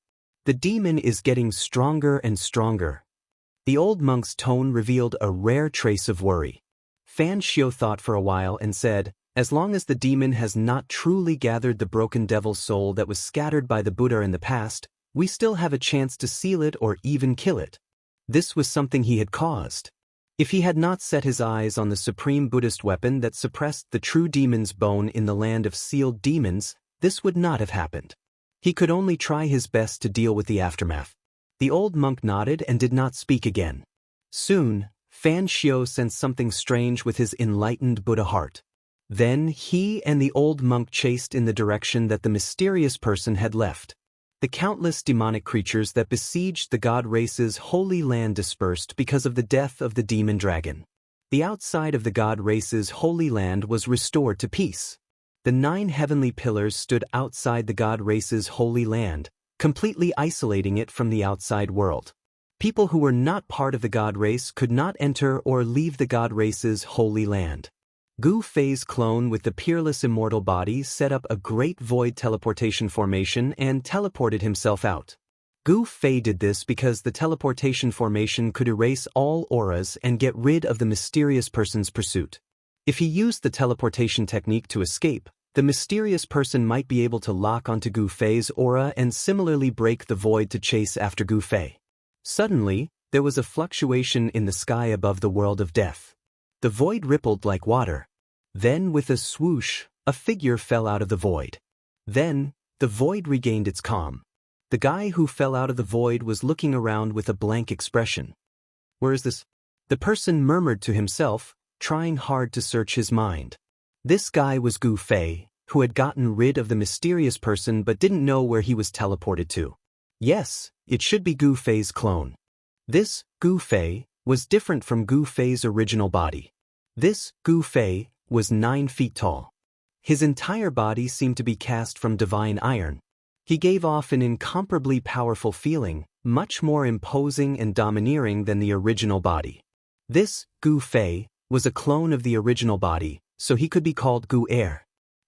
The demon is getting stronger and stronger. The old monk's tone revealed a rare trace of worry. Fan Xiu thought for a while and said, as long as the demon has not truly gathered the broken devil's soul that was scattered by the Buddha in the past, we still have a chance to seal it or even kill it. This was something he had caused. If he had not set his eyes on the supreme Buddhist weapon that suppressed the true demon's bone in the land of sealed demons, this would not have happened. He could only try his best to deal with the aftermath. The old monk nodded and did not speak again. Soon, Fan Xiu sensed something strange with his enlightened Buddha heart. Then he and the old monk chased in the direction that the mysterious person had left. The countless demonic creatures that besieged the god race's holy land dispersed because of the death of the demon dragon. The outside of the god race's holy land was restored to peace. The 9 heavenly pillars stood outside the god race's holy land, completely isolating it from the outside world. People who were not part of the god race could not enter or leave the god race's holy land. Gu Fei's clone with the peerless immortal body set up a great void teleportation formation and teleported himself out. Gu Fei did this because the teleportation formation could erase all auras and get rid of the mysterious person's pursuit. If he used the teleportation technique to escape, the mysterious person might be able to lock onto Gu Fei's aura and similarly break the void to chase after Gu Fei. Suddenly, there was a fluctuation in the sky above the world of death. The void rippled like water. Then, with a swoosh, a figure fell out of the void. Then, the void regained its calm. The guy who fell out of the void was looking around with a blank expression. Where is this? The person murmured to himself, trying hard to search his mind. This guy was Gu Fei, who had gotten rid of the mysterious person but didn't know where he was teleported to. Yes, it should be Gu Fei's clone. This, Gu Fei, was different from Gu Fei's original body. This, Gu Fei, was 9 feet tall. His entire body seemed to be cast from divine iron. He gave off an incomparably powerful feeling, much more imposing and domineering than the original body. This, Gu Fei, was a clone of the original body, so he could be called Gu Er.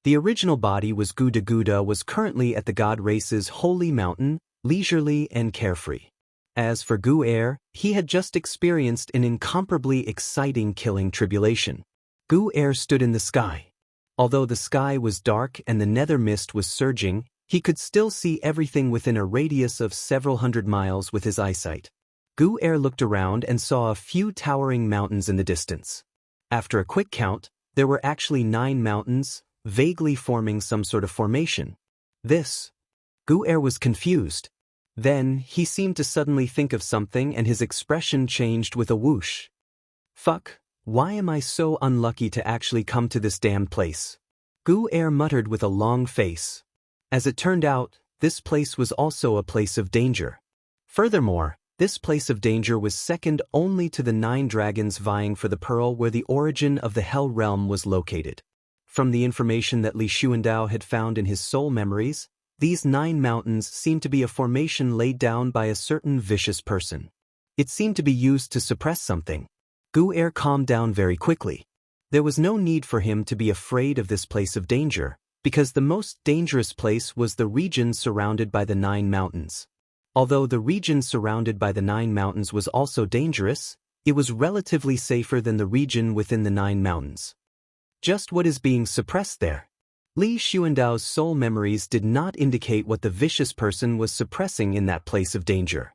The original body was Gu De Guda was currently at the god race's holy mountain, leisurely and carefree. As for Gu Er, he had just experienced an incomparably exciting killing tribulation. Gu Er stood in the sky. Although the sky was dark and the nether mist was surging, he could still see everything within a radius of several hundred miles with his eyesight. Gu Er looked around and saw a few towering mountains in the distance. After a quick count, there were actually 9 mountains, vaguely forming some sort of formation. Gu Er was confused. Then, he seemed to suddenly think of something and his expression changed with a whoosh. Fuck, why am I so unlucky to actually come to this damned place? Gu Er muttered with a long face. As it turned out, this place was also a place of danger. Furthermore, this place of danger was second only to the 9 dragons vying for the pearl where the origin of the Hell Realm was located. From the information that Li Xuandao had found in his soul memories, these 9 mountains seemed to be a formation laid down by a certain vicious person. It seemed to be used to suppress something. Gu Er calmed down very quickly. There was no need for him to be afraid of this place of danger, because the most dangerous place was the region surrounded by the 9 mountains. Although the region surrounded by the 9 mountains was also dangerous, it was relatively safer than the region within the 9 mountains. Just what is being suppressed there? Li Xuandao's soul memories did not indicate what the vicious person was suppressing in that place of danger.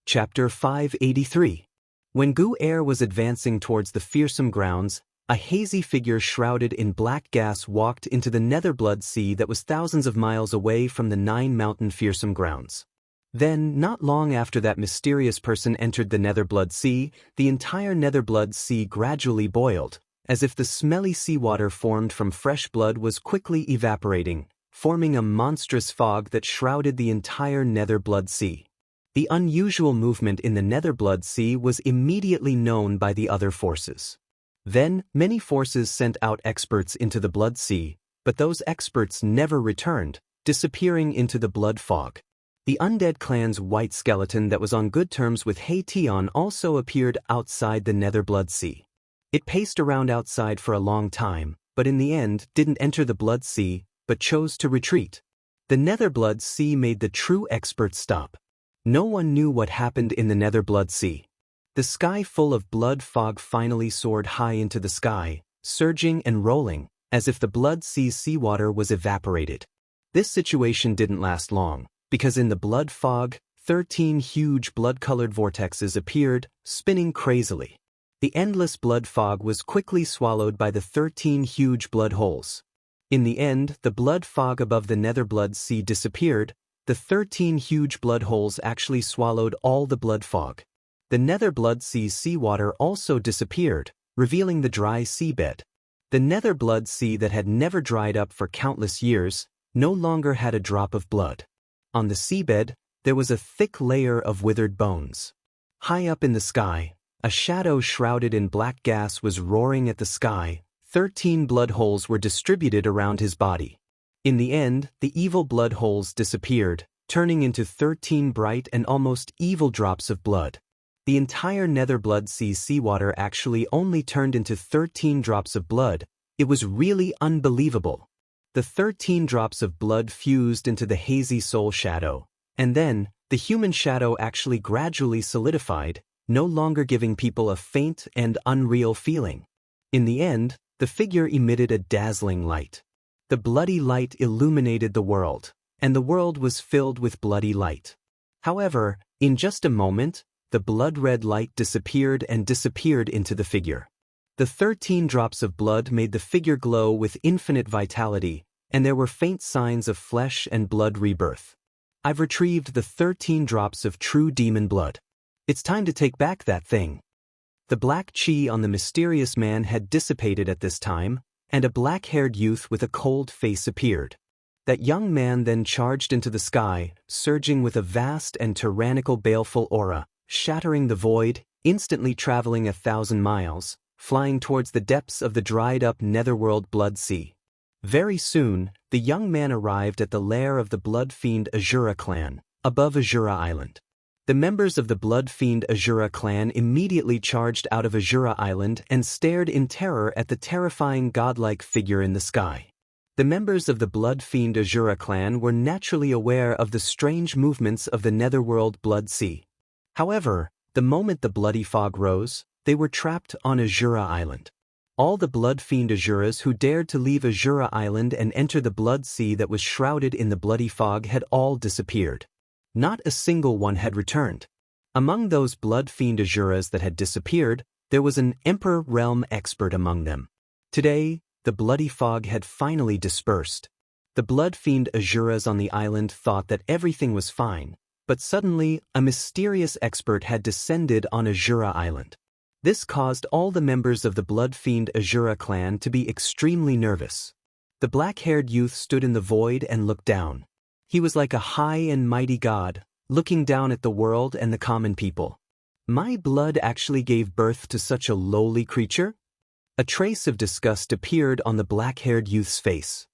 Chapter 583. When Gu Er was advancing towards the fearsome grounds, a hazy figure shrouded in black gas walked into the Netherblood Sea that was thousands of miles away from the 9 mountain fearsome grounds. Then, not long after that mysterious person entered the Netherblood Sea, the entire Netherblood Sea gradually boiled, as if the smelly seawater formed from fresh blood was quickly evaporating, forming a monstrous fog that shrouded the entire Netherblood Sea. The unusual movement in the Netherblood Sea was immediately known by the other forces. Then, many forces sent out experts into the Blood Sea, but those experts never returned, disappearing into the blood fog. The undead clan's white skeleton that was on good terms with He Tian also appeared outside the Netherblood Sea. It paced around outside for a long time, but in the end didn't enter the Blood Sea, but chose to retreat. The Netherblood Sea made the true experts stop. No one knew what happened in the Netherblood Sea. The sky full of blood fog finally soared high into the sky, surging and rolling, as if the Blood Sea's seawater was evaporated. This situation didn't last long, because in the blood fog, 13 huge blood-colored vortexes appeared, spinning crazily. The endless blood fog was quickly swallowed by the 13 huge blood holes. In the end, the blood fog above the Netherblood Sea disappeared. The 13 huge blood holes actually swallowed all the blood fog. The Netherblood Sea's seawater also disappeared, revealing the dry seabed. The Netherblood Sea that had never dried up for countless years no longer had a drop of blood. On the seabed, there was a thick layer of withered bones. High up in the sky, a shadow shrouded in black gas was roaring at the sky. 13 blood holes were distributed around his body. In the end, the evil blood holes disappeared, turning into 13 bright and almost evil drops of blood. The entire Netherblood Sea's seawater actually only turned into 13 drops of blood. It was really unbelievable. The 13 drops of blood fused into the hazy soul shadow, and then, the human shadow actually gradually solidified, no longer giving people a faint and unreal feeling. In the end, the figure emitted a dazzling light. The bloody light illuminated the world, and the world was filled with bloody light. However, in just a moment, the blood-red light disappeared and disappeared into the figure. The 13 drops of blood made the figure glow with infinite vitality, and there were faint signs of flesh and blood rebirth. I've retrieved the 13 drops of true demon blood. It's time to take back that thing. The black chi on the mysterious man had dissipated at this time, and a black-haired youth with a cold face appeared. That young man then charged into the sky, surging with a vast and tyrannical baleful aura, shattering the void, instantly traveling 1,000 miles, flying towards the depths of the dried-up netherworld Blood Sea. Very soon, the young man arrived at the lair of the Blood Fiend Azura clan, above Azura Island. The members of the Blood Fiend Azura clan immediately charged out of Azura Island and stared in terror at the terrifying godlike figure in the sky. The members of the Blood Fiend Azura clan were naturally aware of the strange movements of the netherworld Blood Sea. However, the moment the bloody fog rose, they were trapped on Azura Island. All the Blood Fiend Azuras who dared to leave Azura Island and enter the Blood Sea that was shrouded in the bloody fog had all disappeared. Not a single one had returned. Among those Blood Fiend Azuras that had disappeared, there was an Emperor Realm expert among them. Today, the bloody fog had finally dispersed. The Blood Fiend Azuras on the island thought that everything was fine, but suddenly, a mysterious expert had descended on Azura Island. This caused all the members of the Blood Fiend Azura clan to be extremely nervous. The black-haired youth stood in the void and looked down. He was like a high and mighty god, looking down at the world and the common people. My blood actually gave birth to such a lowly creature? A trace of disgust appeared on the black-haired youth's face.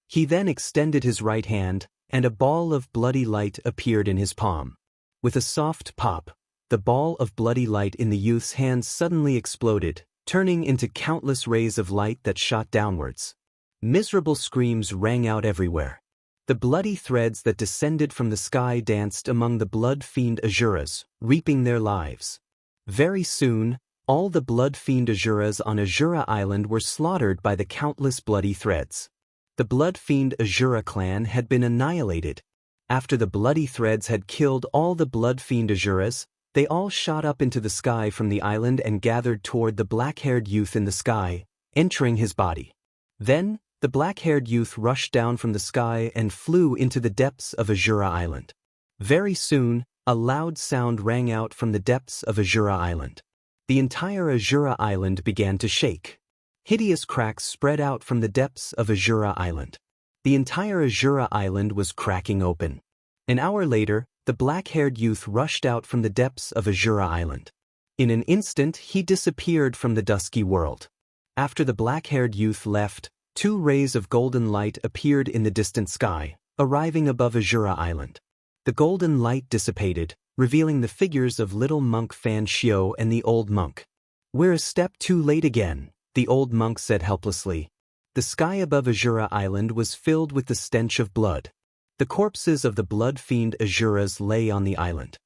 He then extended his right hand, and a ball of bloody light appeared in his palm. With a soft pop, the ball of bloody light in the youth's hand suddenly exploded, turning into countless rays of light that shot downwards. Miserable screams rang out everywhere. The bloody threads that descended from the sky danced among the blood-fiend Asuras, reaping their lives. Very soon, all the blood-fiend Asuras on Asura Island were slaughtered by the countless bloody threads. The blood-fiend Asura clan had been annihilated. After the bloody threads had killed all the blood-fiend Asuras, they all shot up into the sky from the island and gathered toward the black-haired youth in the sky, entering his body. Then, the black-haired youth rushed down from the sky and flew into the depths of Asura Island. Very soon, a loud sound rang out from the depths of Asura Island. The entire Asura Island began to shake. Hideous cracks spread out from the depths of Asura Island. The entire Asura Island was cracking open. An hour later, the black-haired youth rushed out from the depths of Asura Island. In an instant, he disappeared from the dusky world. After the black-haired youth left, 2 rays of golden light appeared in the distant sky, arriving above Asura Island. The golden light dissipated, revealing the figures of little monk Fan Xiao and the old monk. "We're a step too late again," the old monk said helplessly. The sky above Asura Island was filled with the stench of blood. The corpses of the blood-fiend Asuras lay on the island.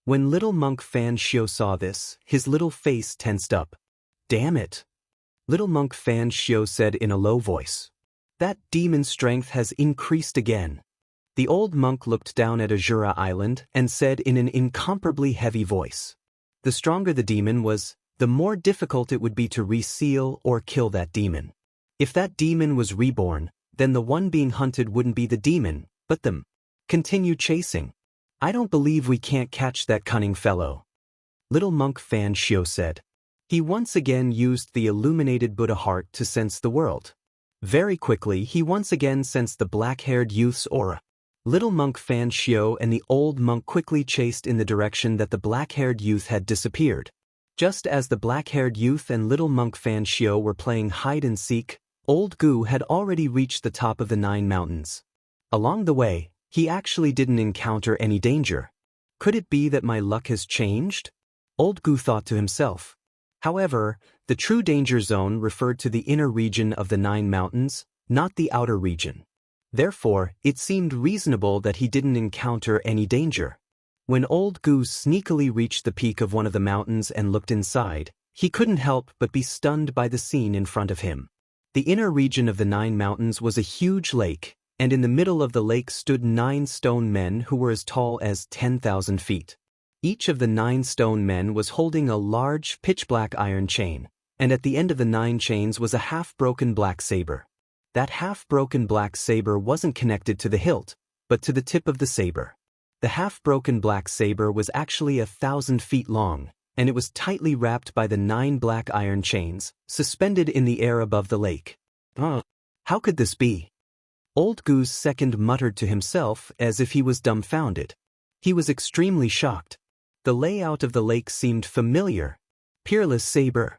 When little monk Fan Xiao saw this, his little face tensed up. "Damn it!" Little monk Fan Xiao said in a low voice. "That demon strength has increased again." The old monk looked down at Asura Island and said in an incomparably heavy voice. The stronger the demon was, the more difficult it would be to reseal or kill that demon. If that demon was reborn, then the one being hunted wouldn't be the demon, but them. Continue chasing. "I don't believe we can't catch that cunning fellow," little monk Fan Xiao said. He once again used the illuminated Buddha heart to sense the world. Very quickly he once again sensed the black-haired youth's aura. Little monk Fan Xiao and the old monk quickly chased in the direction that the black-haired youth had disappeared. Just as the black-haired youth and little monk Fan Xiao were playing hide-and-seek, old Gu had already reached the top of the 9 mountains. Along the way, he actually didn't encounter any danger. Could it be that my luck has changed? Old Gu thought to himself. However, the true danger zone referred to the inner region of the 9 mountains, not the outer region. Therefore, it seemed reasonable that he didn't encounter any danger. When old Gu sneakily reached the peak of one of the mountains and looked inside, he couldn't help but be stunned by the scene in front of him. The inner region of the 9 mountains was a huge lake, and in the middle of the lake stood 9 stone men who were as tall as 10,000 feet. Each of the 9 stone men was holding a large, pitch-black iron chain, and at the end of the 9 chains was a half-broken black saber. That half-broken black saber wasn't connected to the hilt, but to the tip of the saber. The half-broken black saber was actually 1,000 feet long, and it was tightly wrapped by the 9 black iron chains, suspended in the air above the lake. How could this be? Old Gu's second muttered to himself as if he was dumbfounded. He was extremely shocked. The layout of the lake seemed familiar. Peerless saber.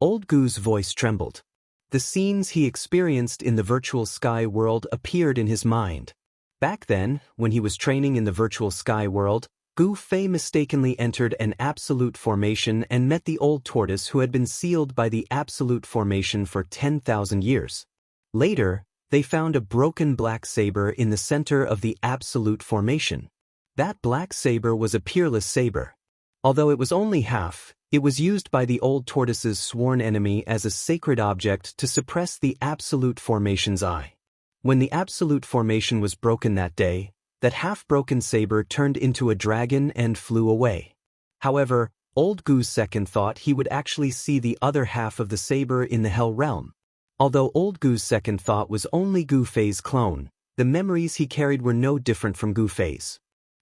Old Gu's voice trembled. The scenes he experienced in the virtual sky world appeared in his mind. Back then, when he was training in the virtual sky world, Gu Fei mistakenly entered an absolute formation and met the old tortoise who had been sealed by the absolute formation for 10,000 years. Later, they found a broken black saber in the center of the absolute formation. That black saber was a peerless saber. Although it was only half, it was used by the old tortoise's sworn enemy as a sacred object to suppress the absolute formation's eye. When the absolute formation was broken that day, that half-broken saber turned into a dragon and flew away. However, old Gu's second thought he would actually see the other half of the saber in the Hell Realm. Although old Gu's second thought was only Gu Fei's clone, the memories he carried were no different from Gu Fei's.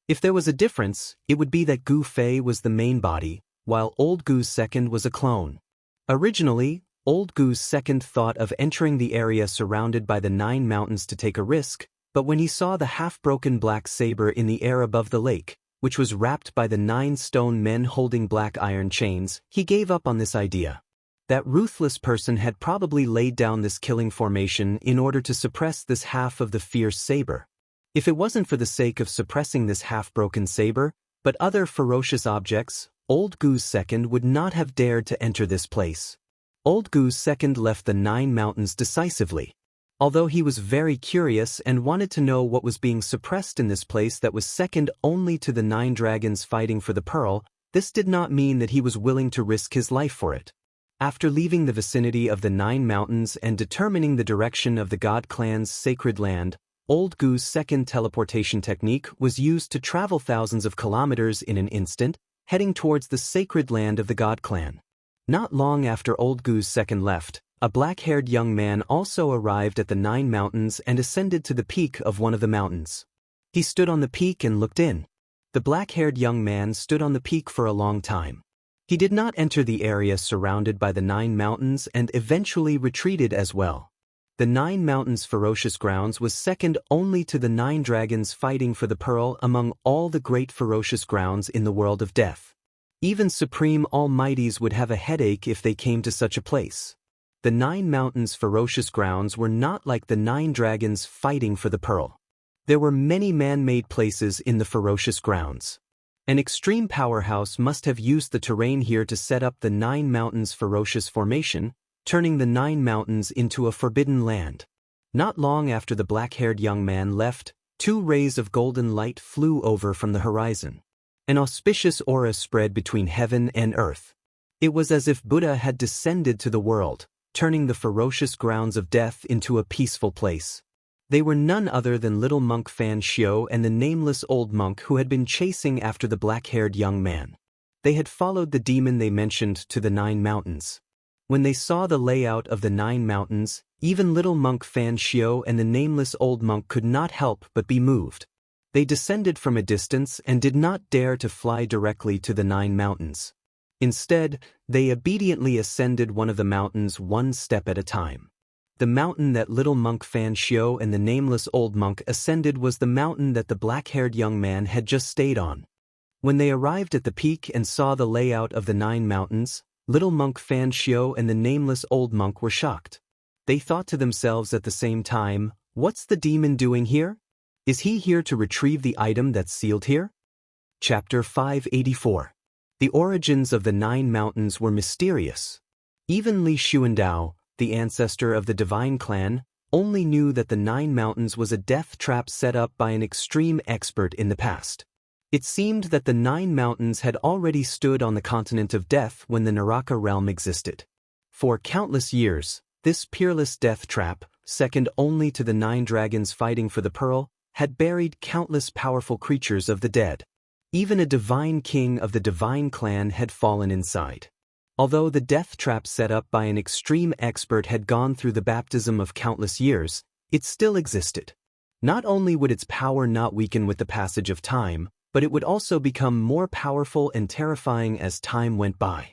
If there was a difference, it would be that Gu Fei was the main body, while old Gu's second was a clone. Originally, old Gu's second thought of entering the area surrounded by the 9 mountains to take a risk, but when he saw the half-broken black saber in the air above the lake, which was wrapped by the 9 stone men holding black iron chains, he gave up on this idea. That ruthless person had probably laid down this killing formation in order to suppress this half of the fierce saber. If it wasn't for the sake of suppressing this half-broken saber, but other ferocious objects, Old Gu's second would not have dared to enter this place. Old Gu's second left the 9 mountains decisively. Although he was very curious and wanted to know what was being suppressed in this place that was second only to the 9 dragons fighting for the pearl, this did not mean that he was willing to risk his life for it. After leaving the vicinity of the 9 mountains and determining the direction of the God clan's sacred land, Old Gu's second teleportation technique was used to travel thousands of kilometers in an instant, heading towards the sacred land of the God clan. Not long after Old Gu's second left, a black-haired young man also arrived at the 9 mountains and ascended to the peak of one of the mountains. He stood on the peak and looked in. The black-haired young man stood on the peak for a long time. He did not enter the area surrounded by the 9 mountains and eventually retreated as well. The 9 mountains' ferocious grounds was second only to the 9 dragons fighting for the pearl among all the great ferocious grounds in the world of death. Even supreme almighties would have a headache if they came to such a place. The 9 mountains' ferocious grounds were not like the 9 dragons fighting for the pearl. There were many man-made places in the ferocious grounds. An extreme powerhouse must have used the terrain here to set up the 9 mountains' ferocious formation, turning the 9 mountains into a forbidden land. Not long after the black-haired young man left, 2 rays of golden light flew over from the horizon. An auspicious aura spread between heaven and earth. It was as if Buddha had descended to the world, turning the ferocious grounds of death into a peaceful place. They were none other than little monk Fan Xiao and the nameless old monk who had been chasing after the black-haired young man. They had followed the demon they mentioned to the 9 mountains. When they saw the layout of the 9 mountains, even little monk Fan Xiao and the nameless old monk could not help but be moved. They descended from a distance and did not dare to fly directly to the 9 mountains. Instead, they obediently ascended one of the mountains one step at a time. The mountain that little monk Fan Xiao and the nameless old monk ascended was the mountain that the black-haired young man had just stayed on. When they arrived at the peak and saw the layout of the 9 mountains, little monk Fan Xiao and the nameless old monk were shocked. They thought to themselves at the same time, "What's the demon doing here? Is he here to retrieve the item that's sealed here?" Chapter 584. The origins of the 9 mountains were mysterious. Even Li Xuandao, the ancestor of the divine clan, only knew that the 9 mountains was a death trap set up by an extreme expert in the past. It seemed that the 9 mountains had already stood on the continent of death when the Naraka realm existed. For countless years, this peerless death trap, second only to the 9 dragons fighting for the pearl, had buried countless powerful creatures of the dead. Even a divine king of the divine clan had fallen inside. Although the death trap set up by an extreme expert had gone through the baptism of countless years, it still existed. Not only would its power not weaken with the passage of time, but it would also become more powerful and terrifying as time went by.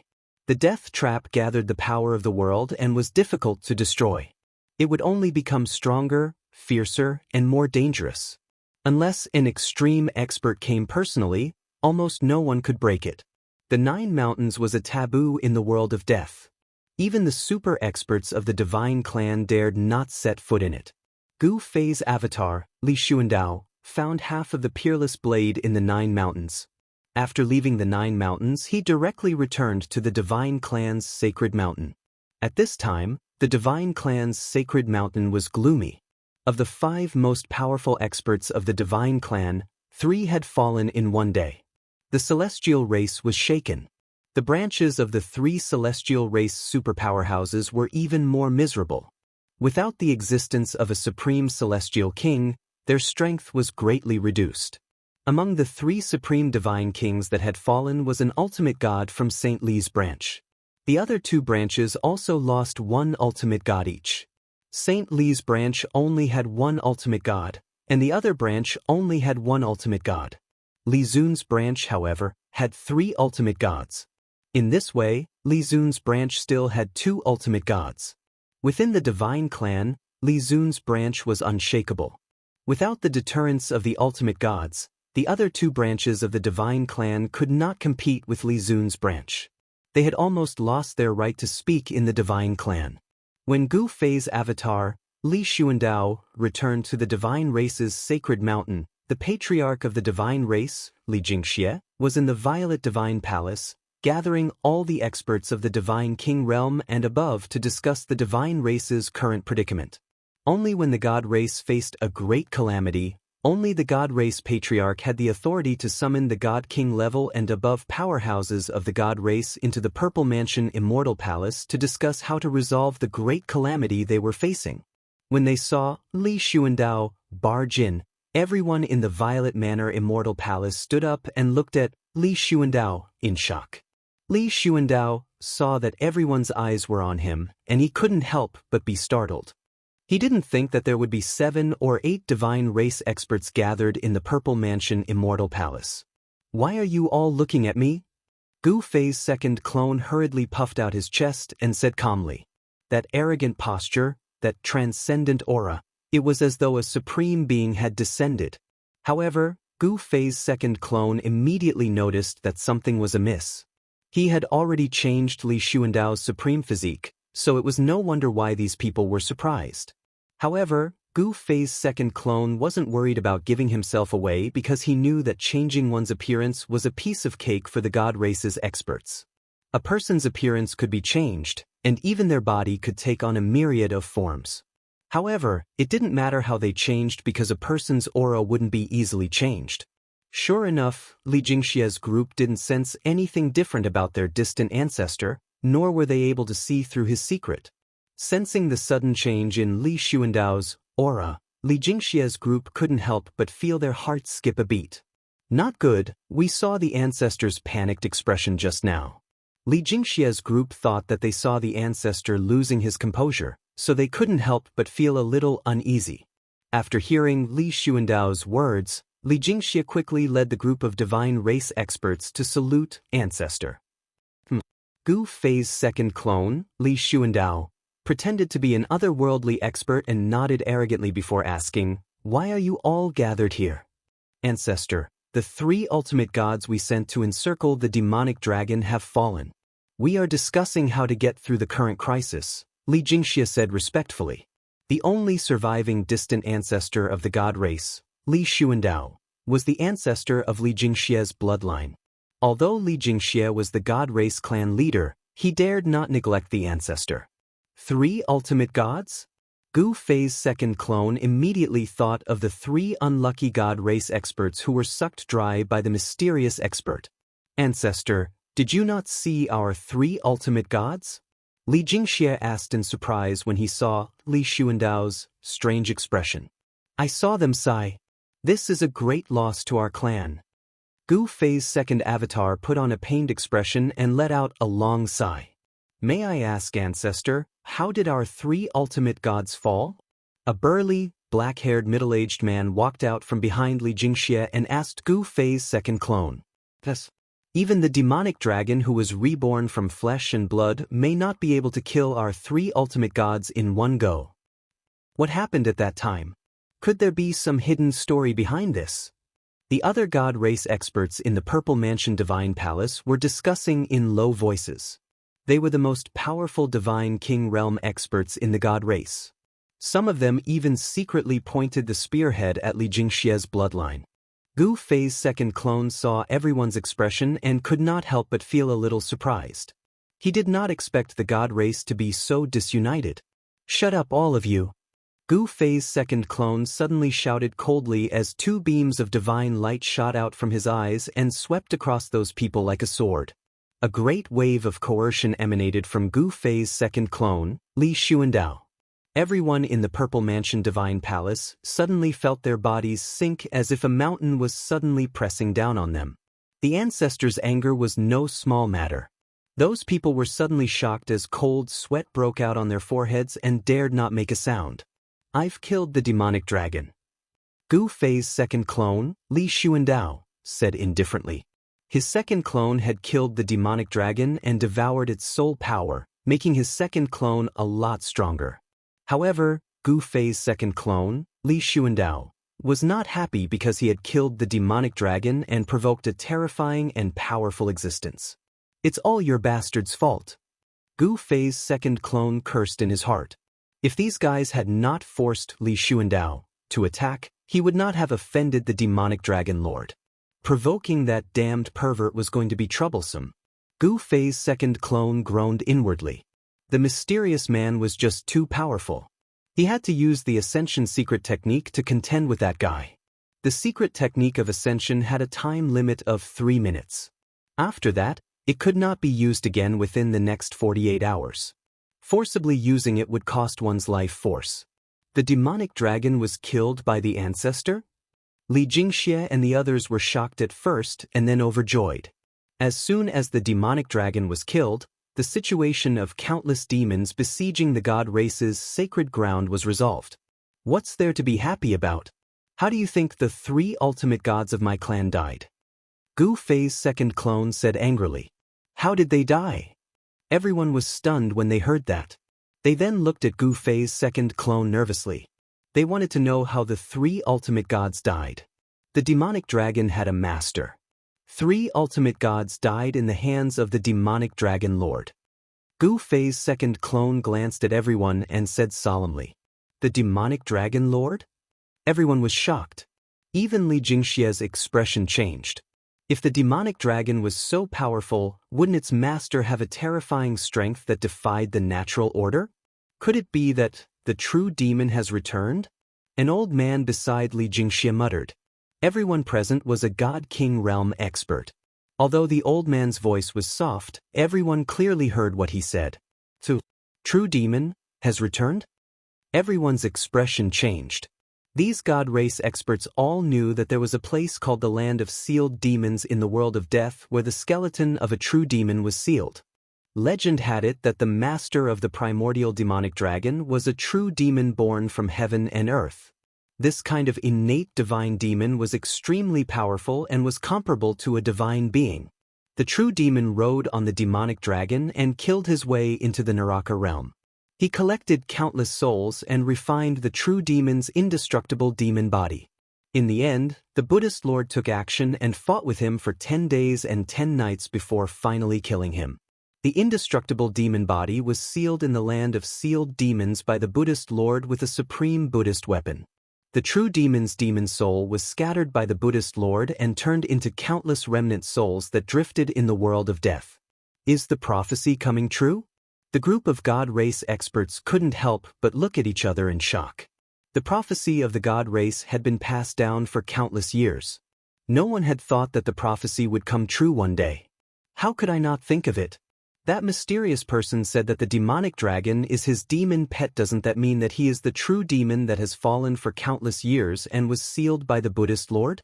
The death trap gathered the power of the world and was difficult to destroy. It would only become stronger, fiercer, and more dangerous. Unless an extreme expert came personally, almost no one could break it. The 9 mountains was a taboo in the world of death. Even the super experts of the divine clan dared not set foot in it. Gu Fei's avatar, Li Xuandao, found half of the peerless blade in the 9 mountains. After leaving the 9 mountains, he directly returned to the divine clan's sacred mountain. At this time, the divine clan's sacred mountain was gloomy. Of the 5 most powerful experts of the divine clan, 3 had fallen in one day. The celestial race was shaken. The branches of the 3 celestial race superpowerhouses were even more miserable. Without the existence of a supreme celestial king, their strength was greatly reduced. Among the 3 supreme divine kings that had fallen was an ultimate god from Saint Li's branch. The other 2 branches also lost 1 ultimate god each. Saint Li's branch only had 1 ultimate god, and the other branch only had 1 ultimate god. Li Zun's branch, however, had 3 ultimate gods. In this way, Li Zun's branch still had 2 ultimate gods. Within the divine clan, Li Zun's branch was unshakable. Without the deterrence of the ultimate gods, the other 2 branches of the divine clan could not compete with Li Zun's branch. They had almost lost their right to speak in the divine clan. When Gu Fei's avatar, Li Xuandao, returned to the divine race's sacred mountain, the patriarch of the divine race, Li Jingxie, was in the Violet Divine Palace, gathering all the experts of the divine king realm and above to discuss the divine race's current predicament. Only when the god race faced a great calamity, only the god race patriarch had the authority to summon the god king level and above powerhouses of the god race into the Purple Mansion Immortal Palace to discuss how to resolve the great calamity they were facing. When they saw Li Xuandao barge in, everyone in the Violet Manor Immortal Palace stood up and looked at Li Xuandao in shock. Li Xuandao saw that everyone's eyes were on him, and he couldn't help but be startled. He didn't think that there would be 7 or 8 divine race experts gathered in the Purple Mansion Immortal Palace. "Why are you all looking at me?" Gu Fei's second clone hurriedly puffed out his chest and said calmly. That arrogant posture, that transcendent aura, it was as though a supreme being had descended. However, Gu Fei's second clone immediately noticed that something was amiss. He had already changed Li Xuandao's supreme physique, so it was no wonder why these people were surprised. However, Gu Fei's second clone wasn't worried about giving himself away because he knew that changing one's appearance was a piece of cake for the god race's experts. A person's appearance could be changed, and even their body could take on a myriad of forms. However, it didn't matter how they changed because a person's aura wouldn't be easily changed. Sure enough, Li Jingxie's group didn't sense anything different about their distant ancestor, nor were they able to see through his secret. Sensing the sudden change in Li Xuandao's aura, Li Jingxie's group couldn't help but feel their hearts skip a beat. Not good, we saw the ancestor's panicked expression just now. Li Jingxie's group thought that they saw the ancestor losing his composure, so they couldn't help but feel a little uneasy. After hearing Li Xuandao's words, Li Jingxie quickly led the group of divine race experts to salute ancestor. Gu Fei's second clone, Li Xuandao, pretended to be an otherworldly expert and nodded arrogantly before asking, "Why are you all gathered here?" "Ancestor, the 3 ultimate gods we sent to encircle the demonic dragon have fallen. We are discussing how to get through the current crisis," Li Jingxie said respectfully. The only surviving distant ancestor of the god race, Li Xuandao, was the ancestor of Li Jingxie's bloodline. Although Li Jingxie was the god race clan leader, he dared not neglect the ancestor. 3 ultimate gods? Gu Fei's second clone immediately thought of the 3 unlucky god race experts who were sucked dry by the mysterious expert. "Ancestor, did you not see our 3 ultimate gods?" Li Jingxie asked in surprise when he saw Li Xuandao's strange expression. "I saw them, sigh. This is a great loss to our clan." Gu Fei's second avatar put on a pained expression and let out a long sigh. "May I ask, ancestor, how did our 3 ultimate gods fall?" A burly, black-haired middle-aged man walked out from behind Li Jingxie and asked Gu Fei's second clone. "Yes. Even the demonic dragon who was reborn from flesh and blood may not be able to kill our 3 ultimate gods in one go. What happened at that time? Could there be some hidden story behind this?" The other god race experts in the Purple Mansion Divine Palace were discussing in low voices. They were the most powerful divine king realm experts in the god race. Some of them even secretly pointed the spearhead at Li Jingxie's bloodline. Gu Fei's second clone saw everyone's expression and could not help but feel a little surprised. He did not expect the god race to be so disunited. "Shut up, all of you!" Gu Fei's second clone suddenly shouted coldly as 2 beams of divine light shot out from his eyes and swept across those people like a sword. A great wave of coercion emanated from Gu Fei's second clone, Li Xuandao. Everyone in the Purple Mansion Divine Palace suddenly felt their bodies sink as if a mountain was suddenly pressing down on them. The ancestors' anger was no small matter. Those people were suddenly shocked as cold sweat broke out on their foreheads and dared not make a sound. "I've killed the demonic dragon." Gu Fei's second clone, Li Xuandao, said indifferently. His second clone had killed the demonic dragon and devoured its soul power, making his second clone a lot stronger. However, Gu Fei's second clone, Li Xuandao, was not happy because he had killed the demonic dragon and provoked a terrifying and powerful existence. It's all your bastard's fault. Gu Fei's second clone cursed in his heart. If these guys had not forced Li Xuandao to attack, he would not have offended the demonic dragon lord. Provoking that damned pervert was going to be troublesome. Gu Fei's second clone groaned inwardly. The mysterious man was just too powerful. He had to use the Ascension secret technique to contend with that guy. The secret technique of Ascension had a time limit of 3 minutes. After that, it could not be used again within the next 48 hours. Forcibly using it would cost one's life force. The demonic dragon was killed by the ancestor? Li Jingxie and the others were shocked at first and then overjoyed. As soon as the demonic dragon was killed, the situation of countless demons besieging the god race's sacred ground was resolved. What's there to be happy about? How do you think the 3 ultimate gods of my clan died? Gu Fei's second clone said angrily. How did they die? Everyone was stunned when they heard that. They then looked at Gu Fei's second clone nervously. They wanted to know how the 3 ultimate gods died. The demonic dragon had a master. 3 ultimate gods died in the hands of the demonic dragon lord. Gu Fei's second clone glanced at everyone and said solemnly, "The demonic dragon lord?" Everyone was shocked. Even Li Jingxie's expression changed. If the demonic dragon was so powerful, wouldn't its master have a terrifying strength that defied the natural order? Could it be that the true demon has returned? An old man beside Li Jingxie muttered. Everyone present was a God King realm expert. Although the old man's voice was soft, everyone clearly heard what he said. "The true demon has returned?" Everyone's expression changed. These god race experts all knew that there was a place called the Land of Sealed Demons in the world of death where the skeleton of a true demon was sealed. Legend had it that the master of the primordial demonic dragon was a true demon born from heaven and earth. This kind of innate divine demon was extremely powerful and was comparable to a divine being. The true demon rode on the demonic dragon and killed his way into the Naraka realm. He collected countless souls and refined the true demon's indestructible demon body. In the end, the Buddhist lord took action and fought with him for 10 days and 10 nights before finally killing him. The indestructible demon body was sealed in the Land of Sealed Demons by the Buddhist lord with a supreme Buddhist weapon. The true demon's demon soul was scattered by the Buddhist lord and turned into countless remnant souls that drifted in the world of death. Is the prophecy coming true? The group of god race experts couldn't help but look at each other in shock. The prophecy of the god race had been passed down for countless years. No one had thought that the prophecy would come true one day. How could I not think of it? That mysterious person said that the demonic dragon is his demon pet. Doesn't that mean that he is the true demon that has fallen for countless years and was sealed by the Buddhist lord?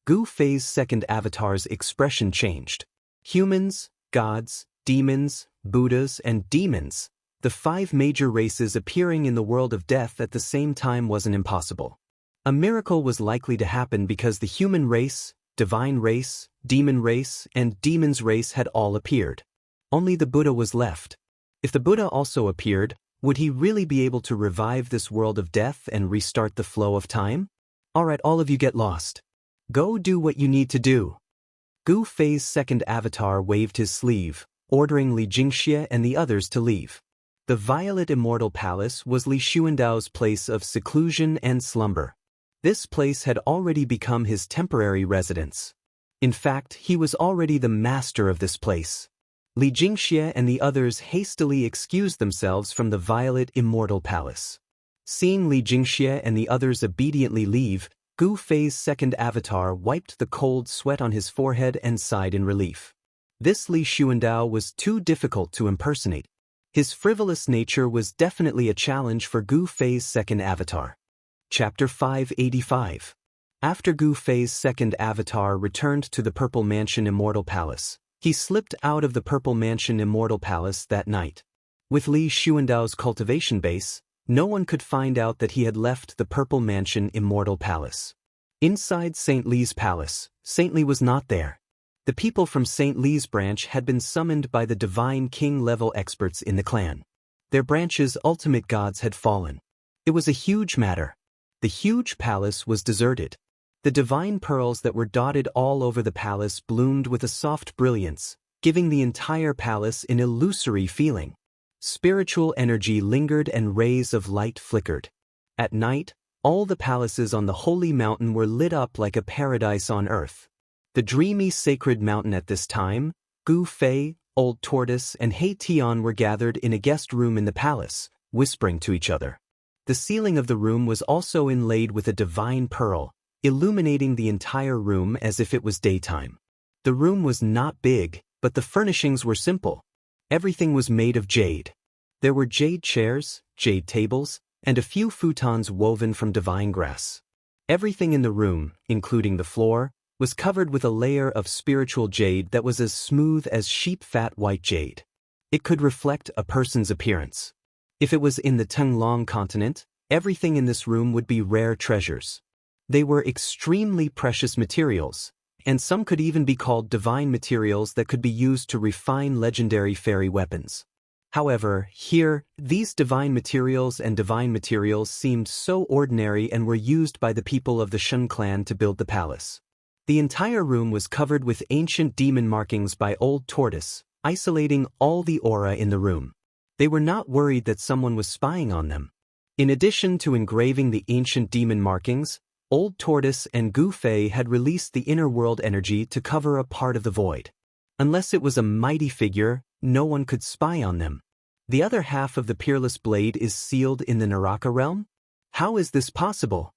Gu Fei's second avatar's expression changed. Humans, gods, demons, Buddhas, and demons, the 5 major races appearing in the world of death at the same time wasn't impossible. A miracle was likely to happen because the human race, divine race, demon race, and demon's race had all appeared. Only the Buddha was left. If the Buddha also appeared, would he really be able to revive this world of death and restart the flow of time? Alright, all of you get lost. Go do what you need to do. Gu Fei's second avatar waved his sleeve, ordering Li Jingxie and the others to leave. The Violet Immortal Palace was Li Xuandao's place of seclusion and slumber. This place had already become his temporary residence. In fact, he was already the master of this place. Li Jingxie and the others hastily excused themselves from the Violet Immortal Palace. Seeing Li Jingxie and the others obediently leave, Gu Fei's second avatar wiped the cold sweat on his forehead and sighed in relief. This Li Xuandao was too difficult to impersonate. His frivolous nature was definitely a challenge for Gu Fei's second avatar. Chapter 585. After Gu Fei's second avatar returned to the Purple Mansion Immortal Palace, he slipped out of the Purple Mansion Immortal Palace that night. With Li Xuandao's cultivation base, no one could find out that he had left the Purple Mansion Immortal Palace. Inside St. Li's palace, St. Li was not there. The people from St. Li's branch had been summoned by the Divine King-level experts in the clan. Their branch's ultimate gods had fallen. It was a huge matter. The huge palace was deserted. The divine pearls that were dotted all over the palace bloomed with a soft brilliance, giving the entire palace an illusory feeling. Spiritual energy lingered and rays of light flickered. At night, all the palaces on the holy mountain were lit up like a paradise on earth. The dreamy sacred mountain at this time, Gu Fei, Old Tortoise, and He Tian were gathered in a guest room in the palace, whispering to each other. The ceiling of the room was also inlaid with a divine pearl, illuminating the entire room as if it was daytime. The room was not big, but the furnishings were simple. Everything was made of jade. There were jade chairs, jade tables, and a few futons woven from divine grass. Everything in the room, including the floor, was covered with a layer of spiritual jade that was as smooth as sheep-fat white jade. It could reflect a person's appearance. If it was in the Tenglong continent, everything in this room would be rare treasures. They were extremely precious materials, and some could even be called divine materials that could be used to refine legendary fairy weapons. However, here, these divine materials seemed so ordinary and were used by the people of the Shun clan to build the palace. The entire room was covered with ancient demon markings by Old Tortoise, isolating all the aura in the room. They were not worried that someone was spying on them. In addition to engraving the ancient demon markings, Old Tortoise and Gu Fei had released the inner world energy to cover a part of the void. Unless it was a mighty figure, no one could spy on them. The other half of the peerless blade is sealed in the Naraka realm? How is this possible?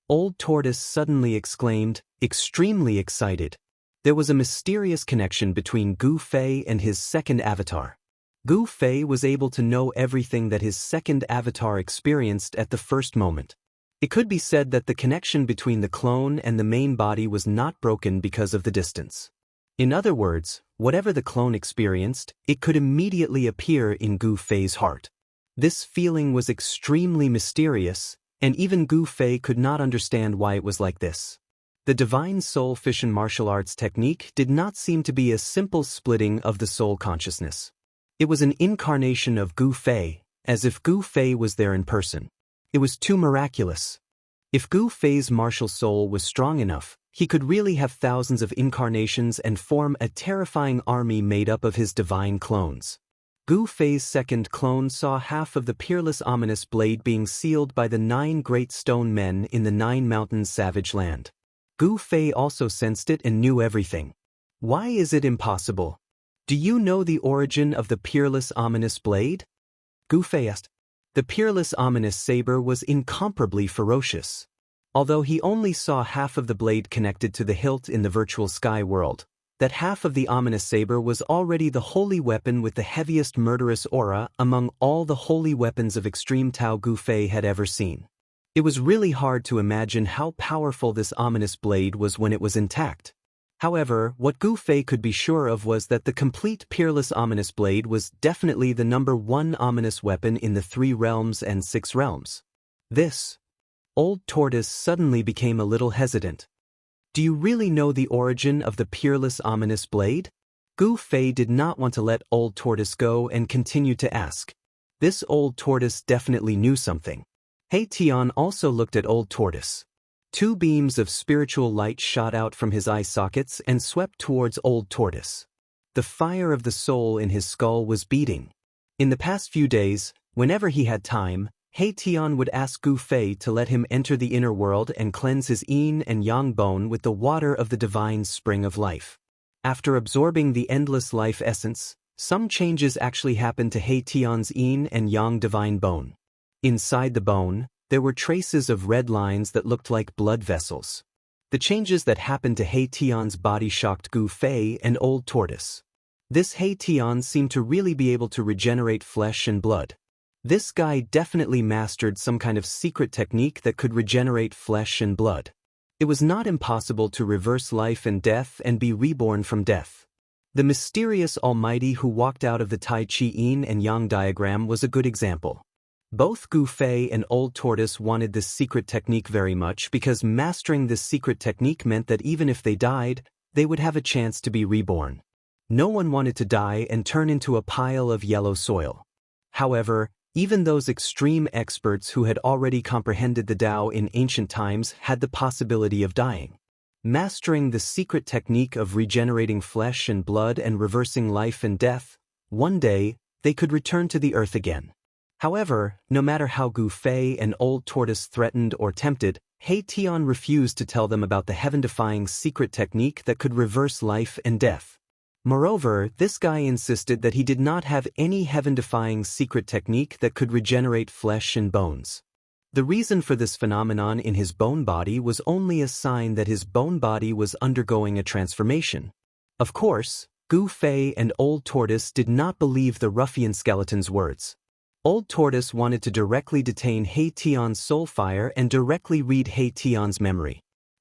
Old Tortoise suddenly exclaimed, extremely excited. There was a mysterious connection between Gu Fei and his second avatar. Gu Fei was able to know everything that his second avatar experienced at the first moment. It could be said that the connection between the clone and the main body was not broken because of the distance. In other words, whatever the clone experienced, it could immediately appear in Gu Fei's heart. This feeling was extremely mysterious, and even Gu Fei could not understand why it was like this. The divine soul fission martial arts technique did not seem to be a simple splitting of the soul consciousness. It was an incarnation of Gu Fei, as if Gu Fei was there in person. It was too miraculous. If Gu Fei's martial soul was strong enough, he could really have thousands of incarnations and form a terrifying army made up of his divine clones. Gu Fei's second clone saw half of the peerless ominous blade being sealed by the 9 great stone men in the 9 mountains savage land. Gu Fei also sensed it and knew everything. Why is it impossible? Do you know the origin of the peerless ominous blade? Gu Fei asked. The peerless ominous saber was incomparably ferocious. Although he only saw half of the blade connected to the hilt in the virtual sky world, that half of the ominous saber was already the holy weapon with the heaviest murderous aura among all the holy weapons of extreme Tao Gu Fei had ever seen. It was really hard to imagine how powerful this ominous blade was when it was intact. However, what Gu Fei could be sure of was that the complete peerless ominous blade was definitely the #1 ominous weapon in the 3 realms and 6 realms. This, Old Tortoise suddenly became a little hesitant. Do you really know the origin of the peerless ominous blade? Gu Fei did not want to let Old Tortoise go and continued to ask. This Old Tortoise definitely knew something. He Tian also looked at Old Tortoise. 2 beams of spiritual light shot out from his eye sockets and swept towards Old Tortoise. The fire of the soul in his skull was beating. In the past few days, whenever he had time, He Tian would ask Gu Fei to let him enter the inner world and cleanse his yin and yang bone with the water of the divine spring of life. After absorbing the endless life essence, some changes actually happened to He Tian's yin and yang divine bone. Inside the bone, there were traces of red lines that looked like blood vessels. The changes that happened to He Tian's body shocked Gu Fei and Old Tortoise. This He Tian seemed to really be able to regenerate flesh and blood. This guy definitely mastered some kind of secret technique that could regenerate flesh and blood. It was not impossible to reverse life and death and be reborn from death. The mysterious Almighty who walked out of the Tai Chi Yin and Yang diagram was a good example. Both Gu Fei and Old Tortoise wanted this secret technique very much because mastering this secret technique meant that even if they died, they would have a chance to be reborn. No one wanted to die and turn into a pile of yellow soil. However, even those extreme experts who had already comprehended the Tao in ancient times had the possibility of dying. Mastering the secret technique of regenerating flesh and blood and reversing life and death, one day, they could return to the earth again. However, no matter how Gu Fei and Old Tortoise threatened or tempted, He Tian refused to tell them about the heaven-defying secret technique that could reverse life and death. Moreover, this guy insisted that he did not have any heaven-defying secret technique that could regenerate flesh and bones. The reason for this phenomenon in his bone body was only a sign that his bone body was undergoing a transformation. Of course, Gu Fei and Old Tortoise did not believe the ruffian skeleton's words. Old Tortoise wanted to directly detain He Tian's soul fire and directly read He Tian's memory.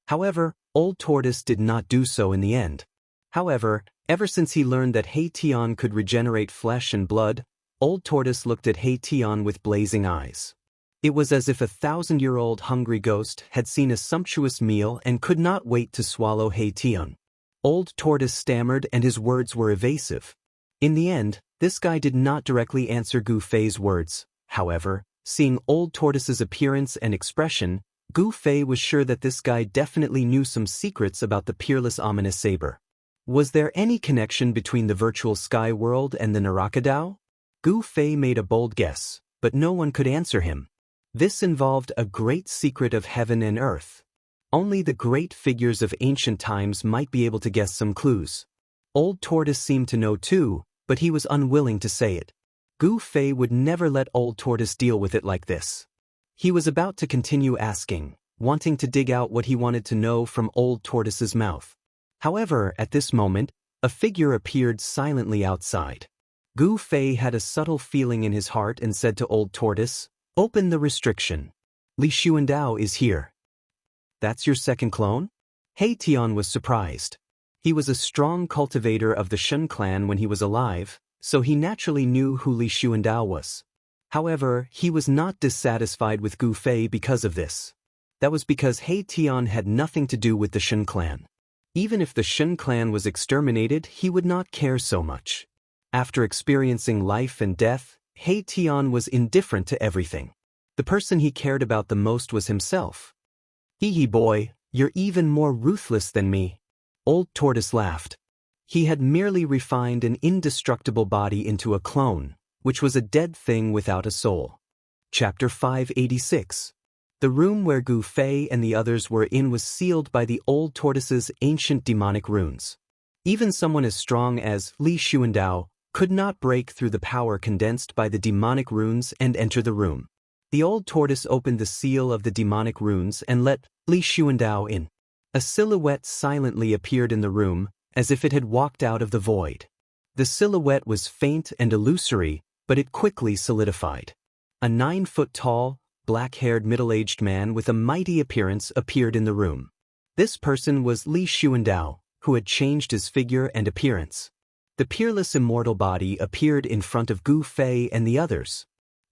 However, Old Tortoise did not do so in the end. However, ever since he learned that He Tian could regenerate flesh and blood, Old Tortoise looked at He Tian with blazing eyes. It was as if a 1,000-year-old hungry ghost had seen a sumptuous meal and could not wait to swallow He Tian. Old Tortoise stammered and his words were evasive. In the end, this guy did not directly answer Gu Fei's words. However, seeing Old Tortoise's appearance and expression, Gu Fei was sure that this guy definitely knew some secrets about the peerless ominous saber. Was there any connection between the virtual sky world and the Naraka Dao? Gu Fei made a bold guess, but no one could answer him. This involved a great secret of heaven and earth. Only the great figures of ancient times might be able to guess some clues. Old Tortoise seemed to know too, but he was unwilling to say it. Gu Fei would never let Old Tortoise deal with it like this. He was about to continue asking, wanting to dig out what he wanted to know from Old Tortoise's mouth. However, at this moment, a figure appeared silently outside. Gu Fei had a subtle feeling in his heart and said to Old Tortoise, "Open the restriction. Li Xuandao is here." "That's your second clone?" He Tian was surprised. He was a strong cultivator of the Shen clan when he was alive, so he naturally knew who Li Xuandao was. However, he was not dissatisfied with Gu Fei because of this. That was because He Tian had nothing to do with the Shen clan. Even if the Shen clan was exterminated, he would not care so much. After experiencing life and death, He Tian was indifferent to everything. The person he cared about the most was himself. "Hee hee boy, you're even more ruthless than me." Old Tortoise laughed. He had merely refined an indestructible body into a clone, which was a dead thing without a soul. Chapter 586. The room where Gu Fei and the others were in was sealed by the Old Tortoise's ancient demonic runes. Even someone as strong as Li Xuandao could not break through the power condensed by the demonic runes and enter the room. The Old Tortoise opened the seal of the demonic runes and let Li Xuandao in. A silhouette silently appeared in the room, as if it had walked out of the void. The silhouette was faint and illusory, but it quickly solidified. A 9-foot-tall, black-haired middle-aged man with a mighty appearance appeared in the room. This person was Li Xuandao, who had changed his figure and appearance. The peerless immortal body appeared in front of Gu Fei and the others.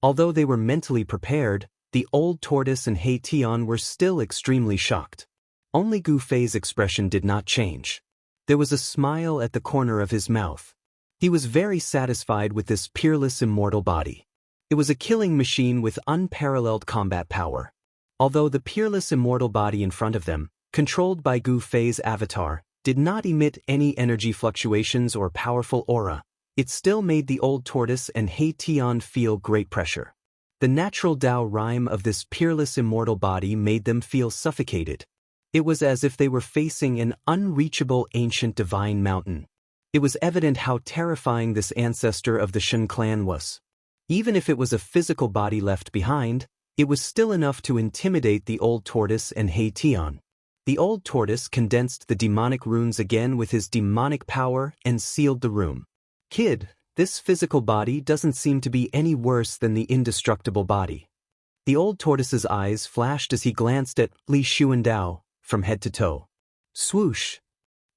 Although they were mentally prepared, the Old Tortoise and He Tian were still extremely shocked. Only Gu Fei's expression did not change. There was a smile at the corner of his mouth. He was very satisfied with this peerless immortal body. It was a killing machine with unparalleled combat power. Although the peerless immortal body in front of them, controlled by Gu Fei's avatar, did not emit any energy fluctuations or powerful aura, it still made the Old Tortoise and He Tian feel great pressure. The natural Tao rhyme of this peerless immortal body made them feel suffocated. It was as if they were facing an unreachable ancient divine mountain. It was evident how terrifying this ancestor of the Shen clan was. Even if it was a physical body left behind, it was still enough to intimidate the Old Tortoise and He Tian. The Old Tortoise condensed the demonic runes again with his demonic power and sealed the room. "Kid, this physical body doesn't seem to be any worse than the indestructible body." The Old Tortoise's eyes flashed as he glanced at Li Xuandao from head to toe. Swoosh!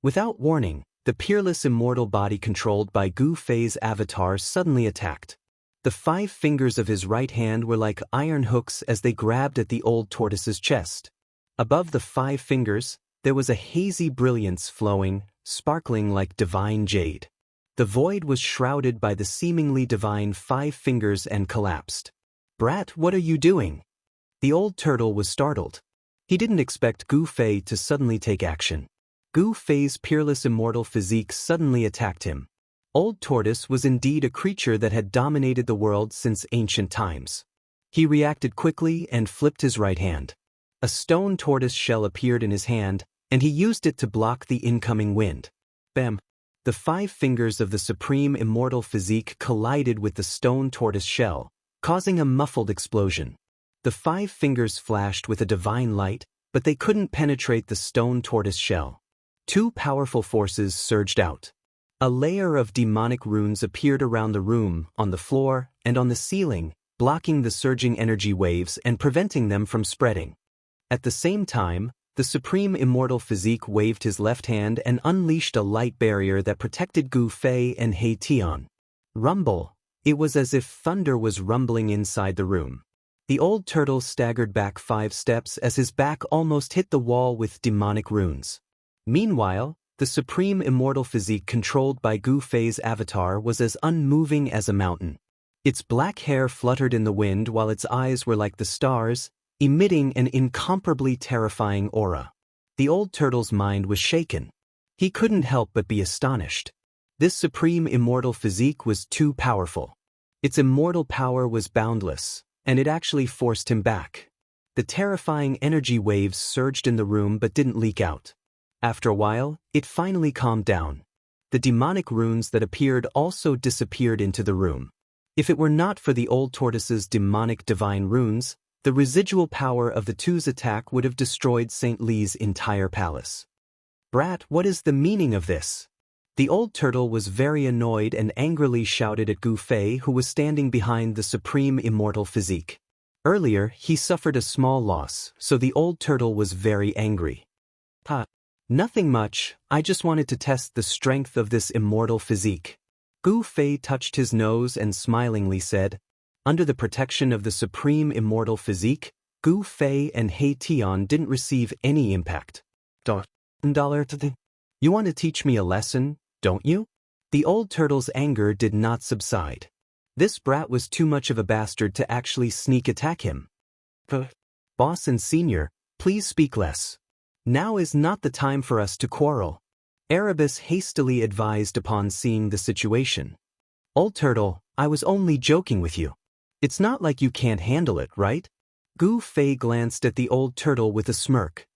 Without warning, the peerless immortal body controlled by Gu Fei's avatar suddenly attacked. The 5 fingers of his right hand were like iron hooks as they grabbed at the Old Tortoise's chest. Above the 5 fingers, there was a hazy brilliance flowing, sparkling like divine jade. The void was shrouded by the seemingly divine 5 fingers and collapsed. "Brat, what are you doing?" The old turtle was startled. He didn't expect Gu Fei to suddenly take action. Gu Fei's peerless immortal physique suddenly attacked him. Old Tortoise was indeed a creature that had dominated the world since ancient times. He reacted quickly and flipped his right hand. A stone tortoise shell appeared in his hand, and he used it to block the incoming wind. Bam! The 5 fingers of the supreme immortal physique collided with the stone tortoise shell, causing a muffled explosion. The 5 fingers flashed with a divine light, but they couldn't penetrate the stone tortoise shell. 2 powerful forces surged out. A layer of demonic runes appeared around the room, on the floor, and on the ceiling, blocking the surging energy waves and preventing them from spreading. At the same time, the supreme immortal physique waved his left hand and unleashed a light barrier that protected Gu Fei and He Tian. Rumble! It was as if thunder was rumbling inside the room. The old turtle staggered back 5 steps as his back almost hit the wall with demonic runes. Meanwhile, the supreme immortal physique controlled by Gu Fei's avatar was as unmoving as a mountain. Its black hair fluttered in the wind while its eyes were like the stars, emitting an incomparably terrifying aura. The old turtle's mind was shaken. He couldn't help but be astonished. This supreme immortal physique was too powerful. Its immortal power was boundless, and it actually forced him back. The terrifying energy waves surged in the room but didn't leak out. After a while, it finally calmed down. The demonic runes that appeared also disappeared into the room. If it were not for the old tortoise's demonic divine runes, the residual power of the two's attack would have destroyed St. Li's entire palace. Brat, what is the meaning of this? The old turtle was very annoyed and angrily shouted at Gu Fei, who was standing behind the supreme immortal physique. Earlier, he suffered a small loss, so the old turtle was very angry. Nothing much, I just wanted to test the strength of this immortal physique. Gu Fei touched his nose and smilingly said, under the protection of the supreme immortal physique, Gu Fei and He Tian didn't receive any impact. You want to teach me a lesson, don't you? The old turtle's anger did not subside. This brat was too much of a bastard to actually sneak attack him. Boss and senior, please speak less. Now is not the time for us to quarrel. Erebus hastily advised upon seeing the situation. Old turtle, I was only joking with you. It's not like you can't handle it, right? Gu Fei glanced at the old turtle with a smirk.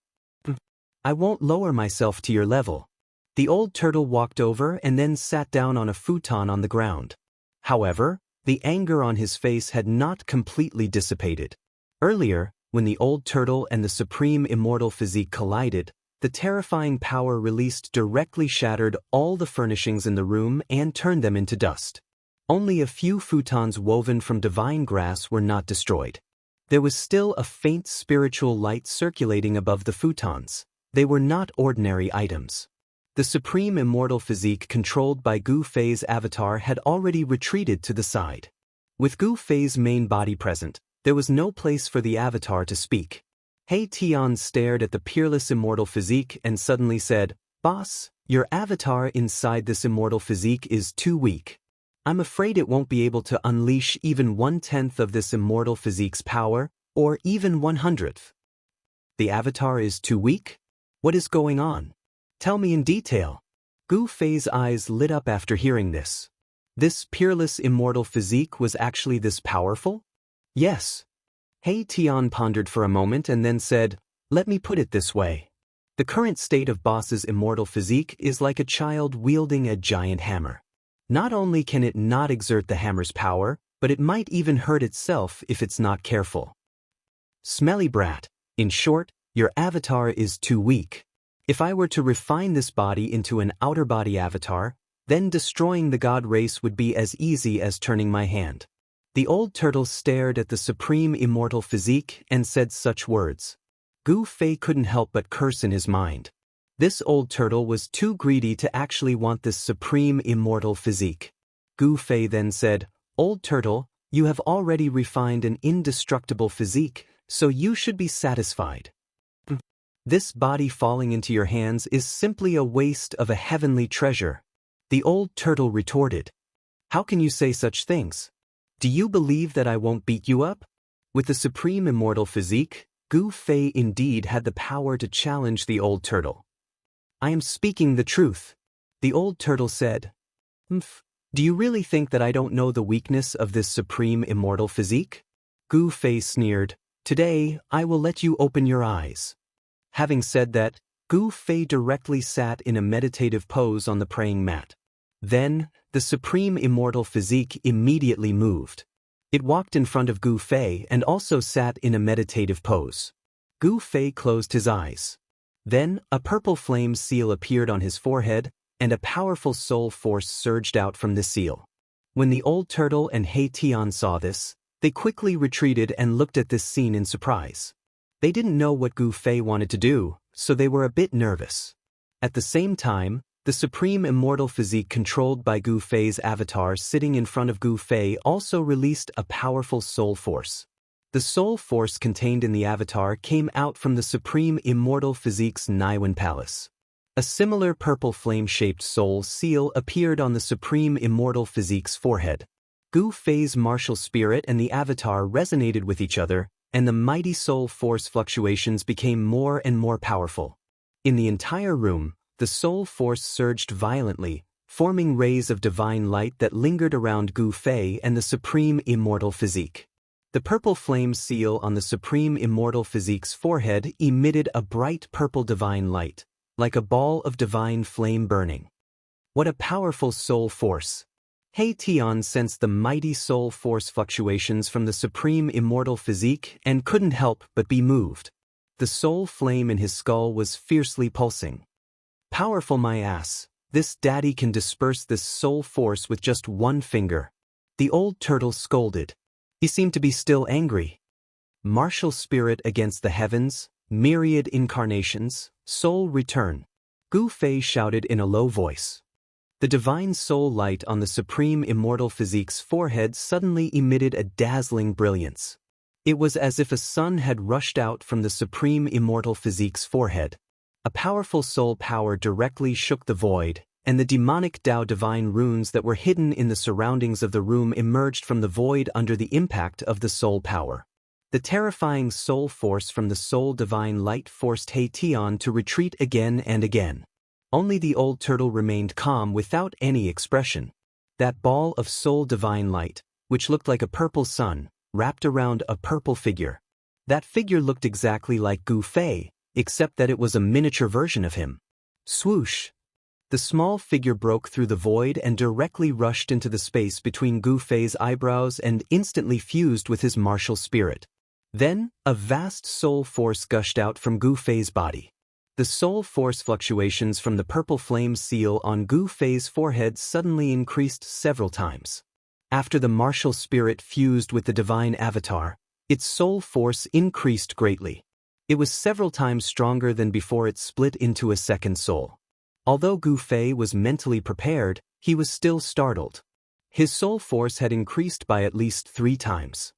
I won't lower myself to your level. The old turtle walked over and then sat down on a futon on the ground. However, the anger on his face had not completely dissipated. Earlier, when the old turtle and the supreme immortal physique collided, the terrifying power released directly shattered all the furnishings in the room and turned them into dust. Only a few futons woven from divine grass were not destroyed. There was still a faint spiritual light circulating above the futons. They were not ordinary items. The supreme immortal physique controlled by Gu Fei's avatar had already retreated to the side. With Gu Fei's main body present, there was no place for the avatar to speak. He Tian stared at the peerless immortal physique and suddenly said, Boss, your avatar inside this immortal physique is too weak. I'm afraid it won't be able to unleash even 1/10 of this immortal physique's power, or even 1/100th. The avatar is too weak? What is going on? Tell me in detail. Gu Fei's eyes lit up after hearing this. This peerless immortal physique was actually this powerful? Yes. He Tian pondered for a moment and then said, let me put it this way. The current state of Boss's immortal physique is like a child wielding a giant hammer. Not only can it not exert the hammer's power, but it might even hurt itself if it's not careful. Smelly brat. In short, your avatar is too weak. If I were to refine this body into an outer body avatar, then destroying the god race would be as easy as turning my hand. The old turtle stared at the supreme immortal physique and said such words. Gu Fei couldn't help but curse in his mind. This old turtle was too greedy to actually want this supreme immortal physique. Gu Fei then said, Old turtle, you have already refined an indestructible physique, so you should be satisfied. This body falling into your hands is simply a waste of a heavenly treasure. The old turtle retorted. How can you say such things? Do you believe that I won't beat you up? With the supreme immortal physique, Gu Fei indeed had the power to challenge the old turtle. "I am speaking the truth," the old turtle said. "Mph, do you really think that I don't know the weakness of this supreme immortal physique?" Gu Fei sneered. "Today, I will let you open your eyes." Having said that, Gu Fei directly sat in a meditative pose on the praying mat. Then, the supreme immortal physique immediately moved. It walked in front of Gu Fei and also sat in a meditative pose. Gu Fei closed his eyes. Then, a purple flame seal appeared on his forehead, and a powerful soul force surged out from the seal. When the old turtle and He Tian saw this, they quickly retreated and looked at this scene in surprise. They didn't know what Gu Fei wanted to do, so they were a bit nervous. At the same time, the supreme immortal physique controlled by Gu Fei's avatar sitting in front of Gu Fei also released a powerful soul force. The soul force contained in the avatar came out from the supreme immortal physique's Niwen Palace. A similar purple flame-shaped soul seal appeared on the supreme immortal physique's forehead. Gu Fei's martial spirit and the avatar resonated with each other, and the mighty soul force fluctuations became more and more powerful. In the entire room, the soul force surged violently, forming rays of divine light that lingered around Gu Fei and the supreme immortal physique. The purple flame seal on the supreme immortal physique's forehead emitted a bright purple divine light, like a ball of divine flame burning. What a powerful soul force! He Tian sensed the mighty soul force fluctuations from the supreme immortal physique and couldn't help but be moved. The soul flame in his skull was fiercely pulsing. "Powerful my ass, this daddy can disperse this soul force with just one finger," the old turtle scolded. He seemed to be still angry. Martial spirit against the heavens, myriad incarnations, soul return, Gu Fei shouted in a low voice. The divine soul light on the supreme immortal physique's forehead suddenly emitted a dazzling brilliance. It was as if a sun had rushed out from the supreme immortal physique's forehead. A powerful soul power directly shook the void, and the demonic Tao divine runes that were hidden in the surroundings of the room emerged from the void under the impact of the soul power. The terrifying soul force from the soul divine light forced He Tian to retreat again and again. Only the old turtle remained calm without any expression. That ball of soul divine light, which looked like a purple sun, wrapped around a purple figure. That figure looked exactly like Gu Fei, except that it was a miniature version of him. Swoosh! The small figure broke through the void and directly rushed into the space between Gu Fei's eyebrows and instantly fused with his martial spirit. Then, a vast soul force gushed out from Gu Fei's body. The soul force fluctuations from the purple flame seal on Gu Fei's forehead suddenly increased several times. After the martial spirit fused with the divine avatar, its soul force increased greatly. It was several times stronger than before it split into a second soul. Although Gu Fei was mentally prepared, he was still startled. His soul force had increased by at least 3 times.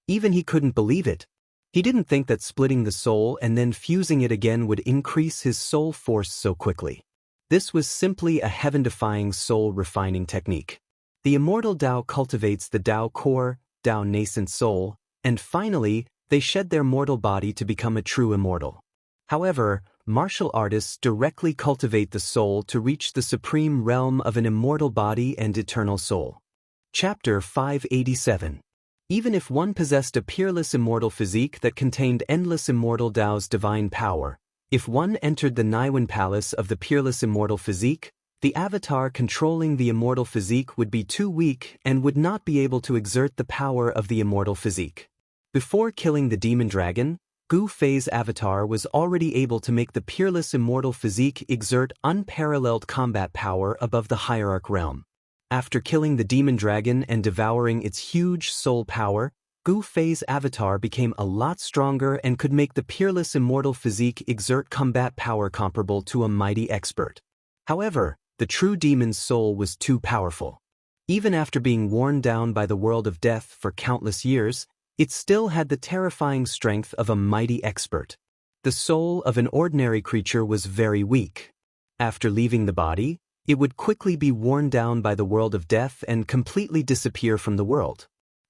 Even he couldn't believe it. He didn't think that splitting the soul and then fusing it again would increase his soul force so quickly. This was simply a heaven-defying soul-refining technique. The immortal Tao cultivates the Tao core, Tao nascent soul, and finally, they shed their mortal body to become a true immortal. However, martial artists directly cultivate the soul to reach the supreme realm of an immortal body and eternal soul. Chapter 587. Even if one possessed a peerless immortal physique that contained endless immortal Tao's divine power, if one entered the Niwen Palace of the peerless immortal physique, the avatar controlling the immortal physique would be too weak and would not be able to exert the power of the immortal physique. Before killing the demon dragon, Gu Fei's avatar was already able to make the peerless immortal physique exert unparalleled combat power above the hierarch realm. After killing the demon dragon and devouring its huge soul power, Gu Fei's avatar became a lot stronger and could make the peerless immortal physique exert combat power comparable to a mighty expert. However, the true demon's soul was too powerful. Even after being worn down by the world of death for countless years, it still had the terrifying strength of a mighty expert. The soul of an ordinary creature was very weak. After leaving the body, it would quickly be worn down by the world of death and completely disappear from the world.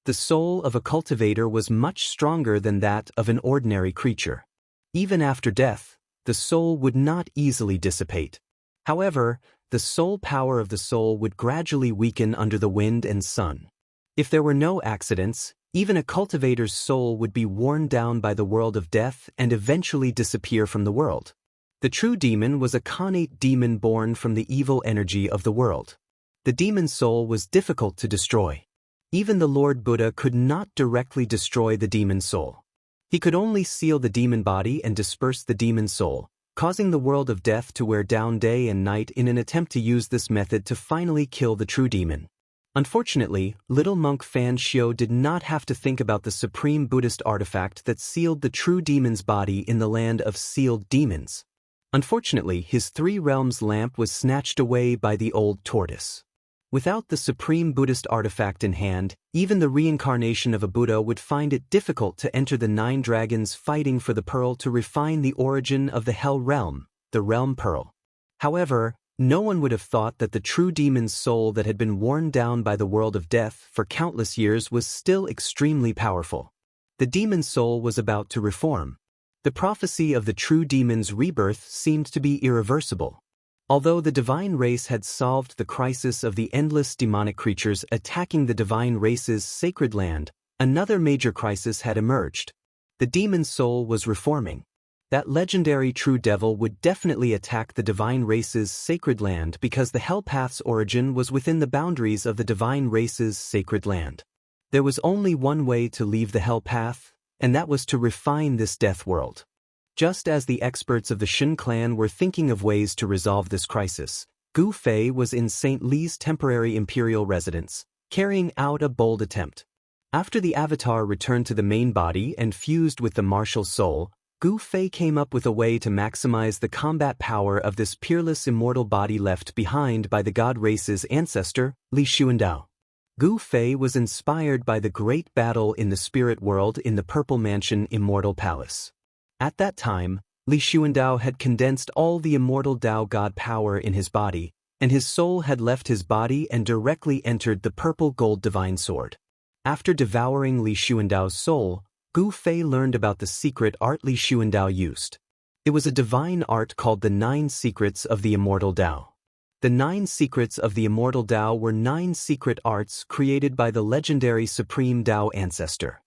The soul of a cultivator was much stronger than that of an ordinary creature. Even after death, the soul would not easily dissipate. However, the soul power of the soul would gradually weaken under the wind and sun. If there were no accidents, even a cultivator's soul would be worn down by the world of death and eventually disappear from the world. The true demon was a connate demon born from the evil energy of the world. The demon soul was difficult to destroy. Even the Lord Buddha could not directly destroy the demon soul. He could only seal the demon body and disperse the demon soul, causing the world of death to wear down day and night in an attempt to use this method to finally kill the true demon. Unfortunately, little monk Fan Xiu did not have to think about the supreme Buddhist artifact that sealed the true demon's body in the land of sealed demons. Unfortunately, his three realms lamp was snatched away by the old tortoise. Without the supreme Buddhist artifact in hand, even the reincarnation of a Buddha would find it difficult to enter the 9 dragons fighting for the pearl to refine the origin of the hell realm, the realm pearl. However, no one would have thought that the true demon's soul that had been worn down by the world of death for countless years was still extremely powerful. The demon soul was about to reform. The prophecy of the true demon's rebirth seemed to be irreversible. Although the divine race had solved the crisis of the endless demonic creatures attacking the divine race's sacred land, another major crisis had emerged. The demon soul was reforming. That legendary true devil would definitely attack the divine race's sacred land because the hell path's origin was within the boundaries of the divine race's sacred land. There was only one way to leave the hell path, and that was to refine this death world. Just as the experts of the Shen clan were thinking of ways to resolve this crisis, Gu Fei was in St. Li's temporary imperial residence, carrying out a bold attempt. After the avatar returned to the main body and fused with the martial soul, Gu Fei came up with a way to maximize the combat power of this peerless immortal body left behind by the god race's ancestor, Li Xuandao. Gu Fei was inspired by the great battle in the spirit world in the Purple Mansion Immortal Palace. At that time, Li Xuandao had condensed all the immortal Dao God power in his body, and his soul had left his body and directly entered the purple gold divine sword. After devouring Li Xuandao's soul, Gu Fei learned about the secret art Li Xuandao used. It was a divine art called the 9 Secrets of the Immortal Dao. The 9 Secrets of the Immortal Dao were 9 secret arts created by the legendary Supreme Dao ancestor.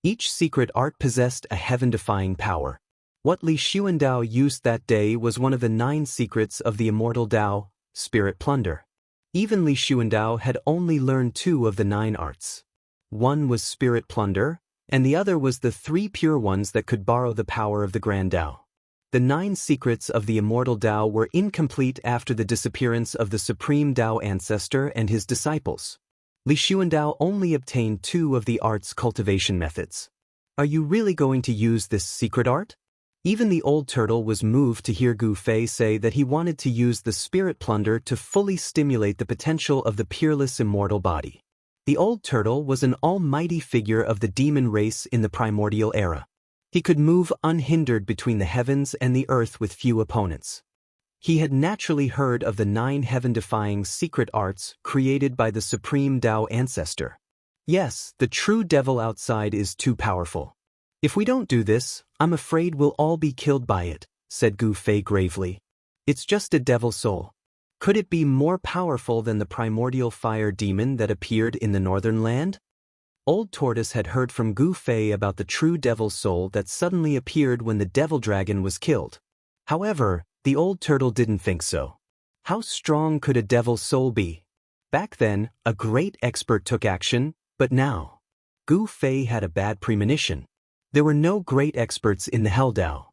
Each secret art possessed a heaven-defying power. What Li Xuandao used that day was one of the 9 secrets of the Immortal Dao, Spirit Plunder. Even Li Xuandao had only learned 2 of the 9 arts. One was Spirit Plunder, and the other was the 3 pure ones that could borrow the power of the Grand Dao. The 9 secrets of the Immortal Dao were incomplete after the disappearance of the Supreme Dao ancestor and his disciples. Li Xuandao only obtained 2 of the art's cultivation methods. Are you really going to use this secret art? Even the old turtle was moved to hear Gu Fei say that he wanted to use the Spirit Plunder to fully stimulate the potential of the peerless immortal body. The old turtle was an almighty figure of the demon race in the primordial era. He could move unhindered between the heavens and the earth with few opponents. He had naturally heard of the 9 heaven-defying secret arts created by the Supreme Dao ancestor. Yes, the true devil outside is too powerful. If we don't do this, I'm afraid we'll all be killed by it, said Gu Fei gravely. It's just a devil soul. Could it be more powerful than the primordial fire demon that appeared in the northern land? Old Tortoise had heard from Gu Fei about the true devil soul that suddenly appeared when the devil dragon was killed. However, the old turtle didn't think so. How strong could a devil soul be? Back then, a great expert took action, but now, Gu Fei had a bad premonition. There were no great experts in the Hell Dao.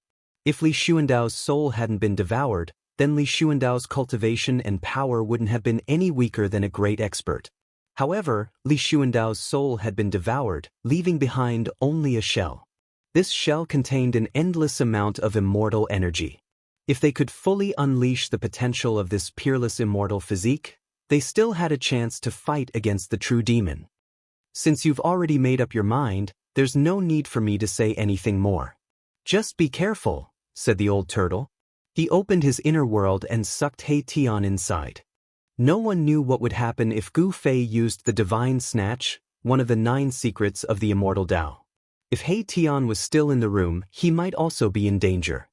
If Li Xuandao's soul hadn't been devoured, then Li Xuandao's cultivation and power wouldn't have been any weaker than a great expert. However, Li Xuandao's soul had been devoured, leaving behind only a shell. This shell contained an endless amount of immortal energy. If they could fully unleash the potential of this peerless immortal physique, they still had a chance to fight against the true demon. Since you've already made up your mind, there's no need for me to say anything more. Just be careful, said the old turtle. He opened his inner world and sucked He Tian inside. No one knew what would happen if Gu Fei used the divine snatch, one of the 9 secrets of the Immortal Tao. If He Tian was still in the room, he might also be in danger.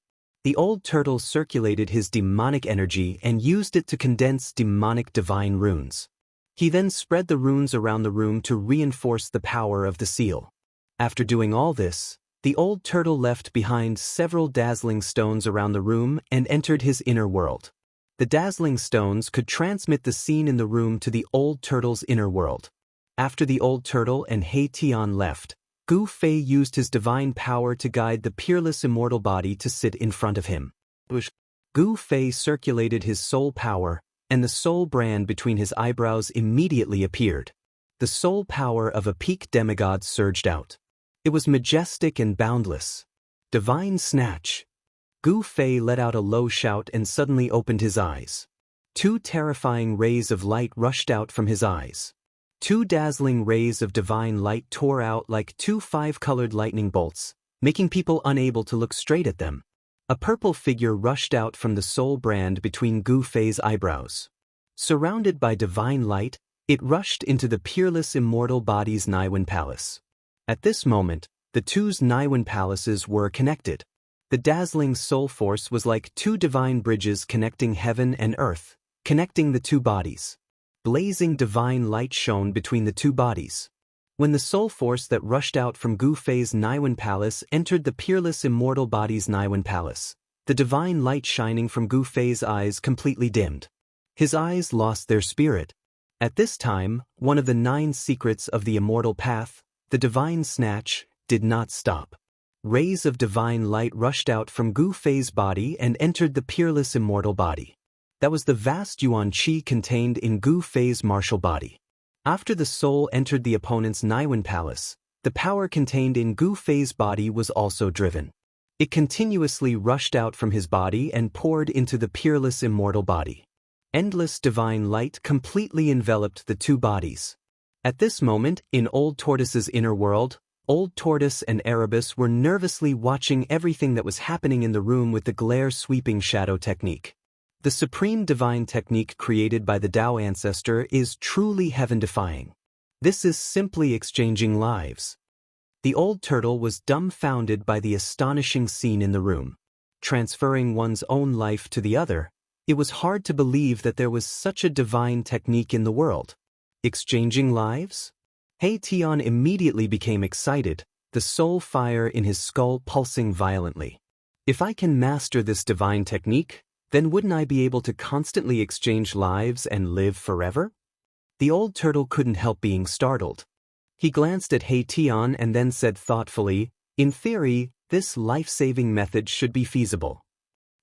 The old turtle circulated his demonic energy and used it to condense demonic divine runes. He then spread the runes around the room to reinforce the power of the seal. After doing all this, the old turtle left behind several dazzling stones around the room and entered his inner world. The dazzling stones could transmit the scene in the room to the old turtle's inner world. After the old turtle and He Tian left, Gu Fei used his divine power to guide the peerless immortal body to sit in front of him. Gu Fei circulated his soul power, and the soul brand between his eyebrows immediately appeared. The soul power of a peak demigod surged out. It was majestic and boundless. Divine snatch. Gu Fei let out a low shout and suddenly opened his eyes. 2 terrifying rays of light rushed out from his eyes. 2 dazzling rays of divine light tore out like 2 5-colored lightning bolts, making people unable to look straight at them. A purple figure rushed out from the soul brand between Gu Fei's eyebrows. Surrounded by divine light, it rushed into the peerless immortal body's Naiwen Palace. At this moment, the 2's Naiwen palaces were connected. The dazzling soul force was like 2 divine bridges connecting heaven and earth, connecting the 2 bodies. Blazing divine light shone between the 2 bodies. When the soul force that rushed out from Gu Fei's Naiwen Palace entered the peerless immortal body's Naiwen Palace, the divine light shining from Gu Fei's eyes completely dimmed. His eyes lost their spirit. At this time, one of the 9 secrets of the immortal path, the divine snatch, did not stop. Rays of divine light rushed out from Gu Fei's body and entered the peerless immortal body. That was the vast yuan qi contained in Gu Fei's martial body. After the soul entered the opponent's Naiwen Palace, the power contained in Gu Fei's body was also driven. It continuously rushed out from his body and poured into the peerless immortal body. Endless divine light completely enveloped the 2 bodies. At this moment, in Old Tortoise's inner world, Old Tortoise and Erebus were nervously watching everything that was happening in the room with the glare-sweeping shadow technique. The supreme divine technique created by the Tao ancestor is truly heaven-defying. This is simply exchanging lives. The old turtle was dumbfounded by the astonishing scene in the room. Transferring one's own life to the other, it was hard to believe that there was such a divine technique in the world. Exchanging lives? He Tian immediately became excited, the soul fire in his skull pulsing violently. If I can master this divine technique, then wouldn't I be able to constantly exchange lives and live forever? The old turtle couldn't help being startled. He glanced at He Tian and then said thoughtfully, "In theory, this life-saving method should be feasible."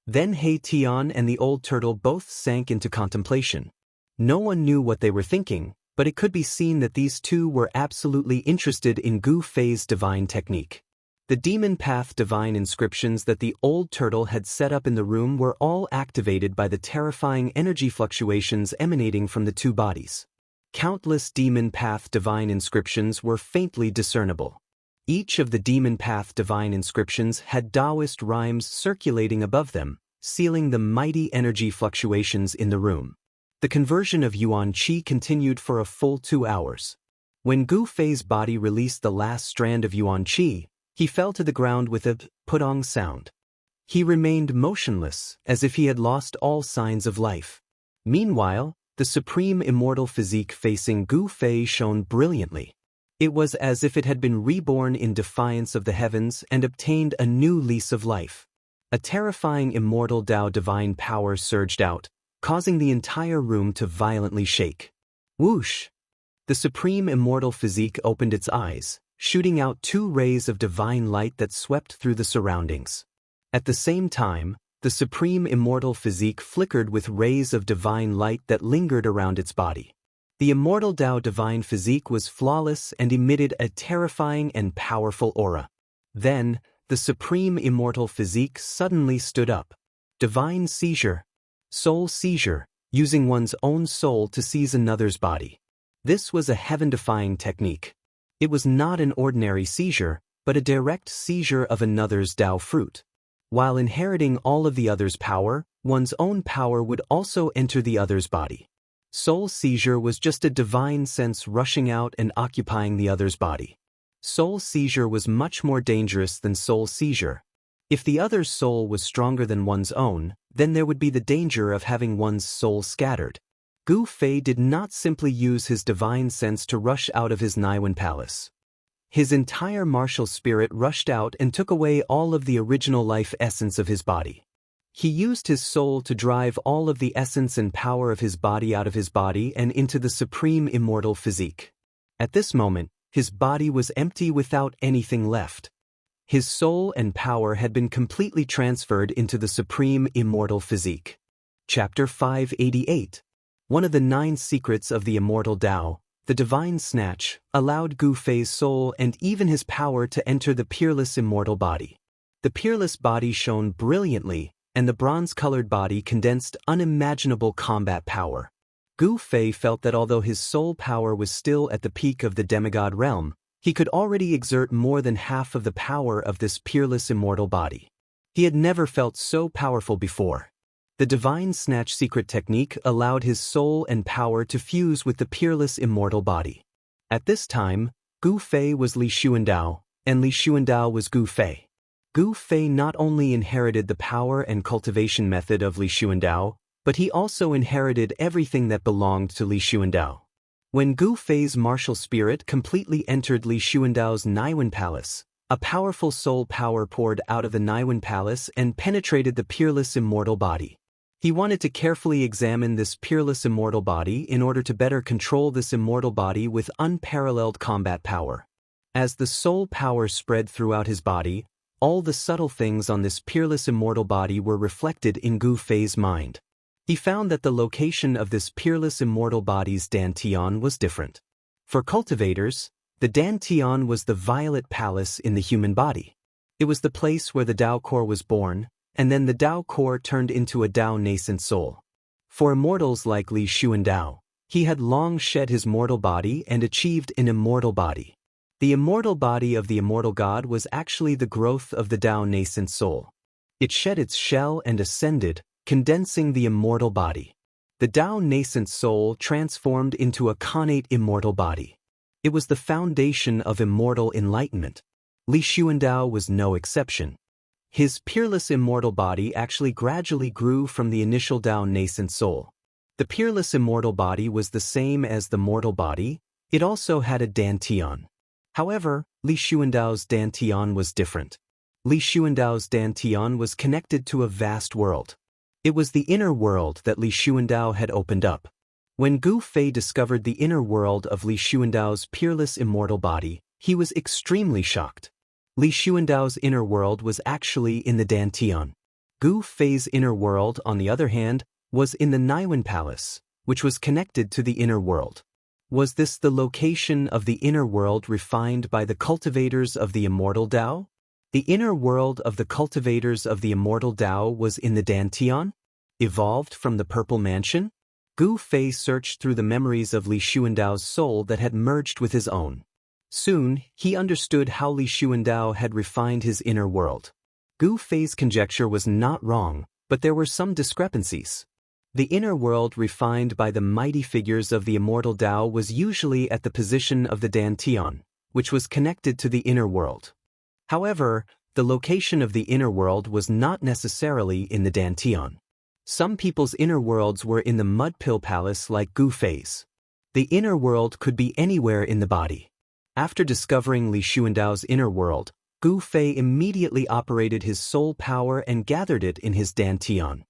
Then He Tian and the old turtle both sank into contemplation. No one knew what they were thinking, but it could be seen that these 2 were absolutely interested in Gu Fei's divine technique. The demon path divine inscriptions that the old turtle had set up in the room were all activated by the terrifying energy fluctuations emanating from the 2 bodies. Countless demon path divine inscriptions were faintly discernible. Each of the demon path divine inscriptions had Taoist rhymes circulating above them, sealing the mighty energy fluctuations in the room. The conversion of yuan qi continued for a full 2 hours. When Gu Fei's body released the last strand of yuan qi, he fell to the ground with a pudong sound. He remained motionless, as if he had lost all signs of life. Meanwhile, the supreme immortal physique facing Gu Fei shone brilliantly. It was as if it had been reborn in defiance of the heavens and obtained a new lease of life. A terrifying immortal Tao divine power surged out, causing the entire room to violently shake. Whoosh! The supreme immortal physique opened its eyes, shooting out 2 rays of divine light that swept through the surroundings. At the same time, the supreme immortal physique flickered with rays of divine light that lingered around its body. The immortal Tao divine physique was flawless and emitted a terrifying and powerful aura. Then, the supreme immortal physique suddenly stood up. Divine seizure. Soul seizure, using one's own soul to seize another's body. This was a heaven-defying technique. It was not an ordinary seizure, but a direct seizure of another's Tao fruit. While inheriting all of the other's power, one's own power would also enter the other's body. Soul seizure was just a divine sense rushing out and occupying the other's body. Soul seizure was much more dangerous than soul seizure. If the other's soul was stronger than one's own, then there would be the danger of having one's soul scattered. Gu Fei did not simply use his divine sense to rush out of his Niwen palace. His entire martial spirit rushed out and took away all of the original life essence of his body. He used his soul to drive all of the essence and power of his body out of his body and into the supreme immortal physique. At this moment, his body was empty without anything left. His soul and power had been completely transferred into the supreme immortal physique. Chapter 588. One of the 9 secrets of the immortal Tao, the divine snatch, allowed Gu Fei's soul and even his power to enter the peerless immortal body. The peerless body shone brilliantly, and the bronze-colored body condensed unimaginable combat power. Gu Fei felt that although his soul power was still at the peak of the demigod realm, he could already exert more than half of the power of this peerless immortal body. He had never felt so powerful before. The divine snatch secret technique allowed his soul and power to fuse with the peerless immortal body. At this time, Gu Fei was Li Xuandao, and Li Xuandao was Gu Fei. Gu Fei not only inherited the power and cultivation method of Li Xuandao, but he also inherited everything that belonged to Li Xuandao. When Gu Fei's martial spirit completely entered Li Xuandao's Niwen palace, a powerful soul power poured out of the Niwen palace and penetrated the peerless immortal body. He wanted to carefully examine this peerless immortal body in order to better control this immortal body with unparalleled combat power. As the soul power spread throughout his body, all the subtle things on this peerless immortal body were reflected in Gu Fei's mind. He found that the location of this peerless immortal body's Dantian was different. For cultivators, the Dantian was the violet palace in the human body. It was the place where the Tao core was born, and then the Tao core turned into a Tao nascent soul. For immortals like Li Xuandao, he had long shed his mortal body and achieved an immortal body. The immortal body of the immortal god was actually the growth of the Tao nascent soul. It shed its shell and ascended, condensing the immortal body. The Tao nascent soul transformed into a connate immortal body. It was the foundation of immortal enlightenment. Li Xuandao was no exception. His peerless immortal body actually gradually grew from the initial Tao nascent soul. The peerless immortal body was the same as the mortal body. It also had a Dantian. However, Li Xuandao's Dantian was different. Li Xuandao's Dantian was connected to a vast world. It was the inner world that Li Xuandao had opened up. When Gu Fei discovered the inner world of Li Xuandao's peerless immortal body, he was extremely shocked. Li Xuandao's inner world was actually in the Dantian. Gu Fei's inner world, on the other hand, was in the Niwen Palace, which was connected to the inner world. Was this the location of the inner world refined by the cultivators of the immortal Tao? The inner world of the cultivators of the immortal Tao was in the Dantian, evolved from the Purple Mansion? Gu Fei searched through the memories of Li Xuandao's soul that had merged with his own. Soon, he understood how Li Xuandao had refined his inner world. Gu Fei's conjecture was not wrong, but there were some discrepancies. The inner world refined by the mighty figures of the immortal Tao was usually at the position of the Dantian, which was connected to the inner world. However, the location of the inner world was not necessarily in the Dantian. Some people's inner worlds were in the Mud Pill Palace like Gu Fei's. The inner world could be anywhere in the body. After discovering Li Xuandao's inner world, Gu Fei immediately operated his soul power and gathered it in his Dantian.